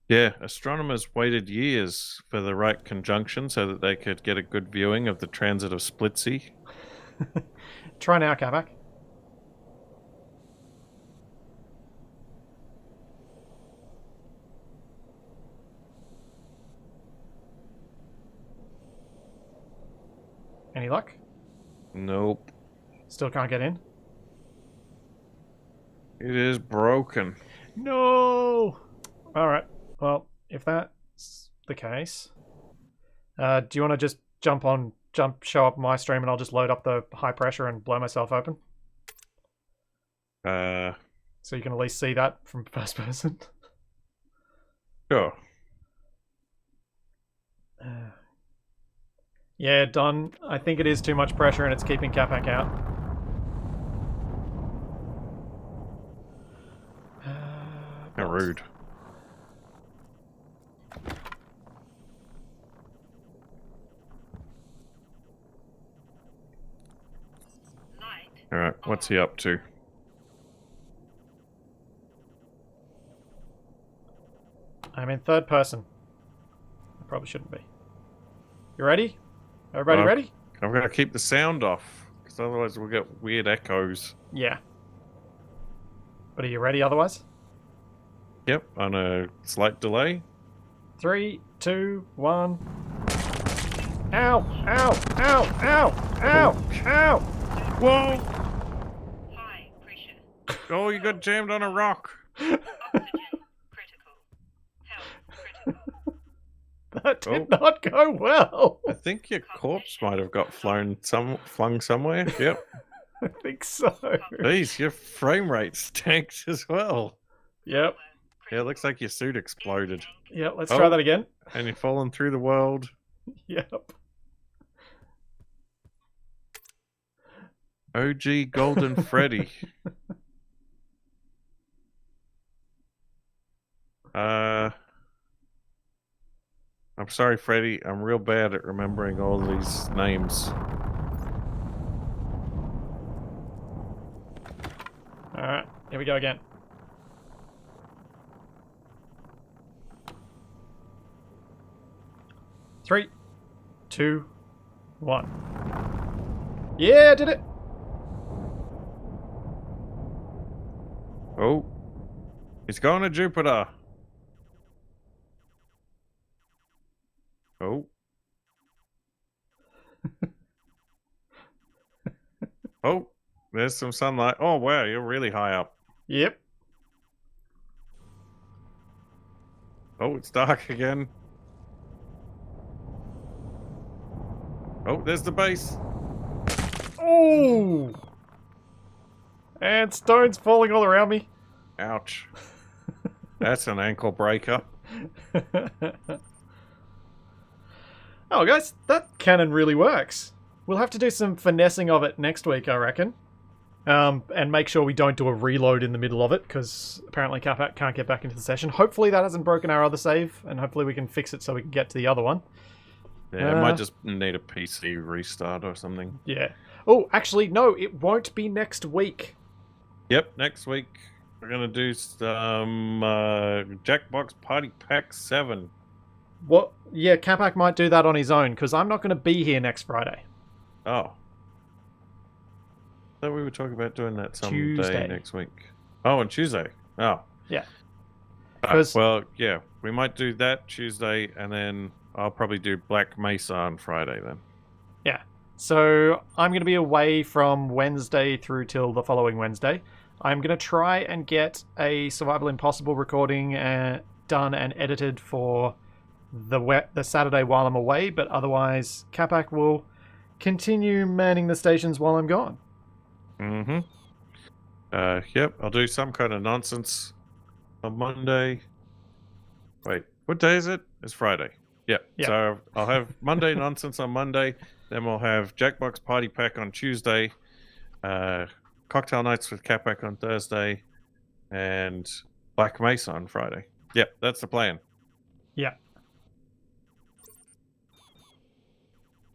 Yeah, astronomers waited years for the right conjunction so that they could get a good viewing of the transit of Splitsy. Try now, Capac. Any luck? Nope. Still can't get in? It is broken. No! Alright, well, if that's the case... do you want to just show up my stream and I'll just load up the high pressure and blow myself open? So you can at least see that from first person? Sure. Yeah, Don, I think it is too much pressure and it's keeping Capac out. How rude. Light. Alright, what's he up to? I'm in third person. I probably shouldn't be. You ready? Everybody Well, ready? I'm going to keep the sound off, because otherwise we'll get weird echoes. Yeah. But are you ready otherwise? Yep, on a slight delay. 3, 2, 1. Ow! Ow! Ow! Ow! Ow! Ow! Whoa! High pressure. Oh, you got jammed on a rock. Oxygen critical. Health critical. That did not go well. I think your corpse might have got flung somewhere. Yep. I think so. Jeez, your frame rate stinks as well. Yep. Yeah, it looks like your suit exploded. Yep, let's try that again. And you're falling through the world. Yep. OG Golden Freddy. I'm sorry, Freddy. I'm real bad at remembering all these names. Alright, here we go again. Three, two, one. Yeah, I did it! Oh. He's going to Jupiter. Oh. Oh, there's some sunlight. Oh, wow, you're really high up. Yep. Oh, it's dark again. Oh, there's the base. Oh! And stones falling all around me. Ouch. That's an ankle breaker. Oh, guys, that cannon really works. We'll have to do some finessing of it next week, I reckon. And make sure we don't do a reload in the middle of it, because apparently Capac can't get back into the session. Hopefully that hasn't broken our other save, and hopefully we can fix it so we can get to the other one. Yeah, it might just need a PC restart or something. Yeah. Oh, actually, no, it won't be next week. Yep, next week we're going to do some Jackbox Party Pack 7. What? Yeah, Capac might do that on his own, because I'm not going to be here next Friday. Oh. I thought we were talking about doing that some Tuesday. day next week. Oh, on Tuesday. Oh. Yeah. Well, yeah, we might do that Tuesday, and then I'll probably do Black Mesa on Friday then. Yeah. So I'm going to be away from Wednesday through till the following Wednesday. I'm going to try and get a Survival Impossible recording done and edited for the Saturday while I'm away, but otherwise Capac will continue manning the stations while I'm gone. Mm-hmm. Yep, I'll do some kind of nonsense on Monday. Wait, what day is it? It's Friday. Yep. Yeah. So I'll have Monday nonsense on Monday. Then we'll have Jackbox Party Pack on Tuesday. Cocktail Nights with Capac on Thursday. And Black Mesa on Friday. Yep, that's the plan. Yeah.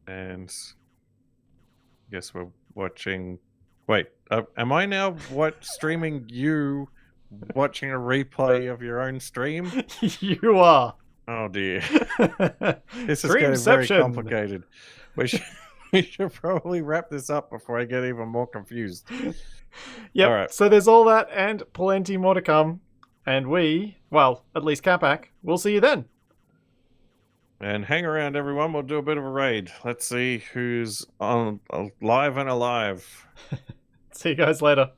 And I guess we're watching... Wait, am I now streaming you watching a replay of your own stream? You are. Oh dear. This is getting very complicated. We should probably wrap this up before I get even more confused. Yep. All right. So there's all that and plenty more to come. And we, well, at least Capac, we'll see you then. And hang around, everyone. We'll do a bit of a raid. Let's see who's on live and alive. See you guys later.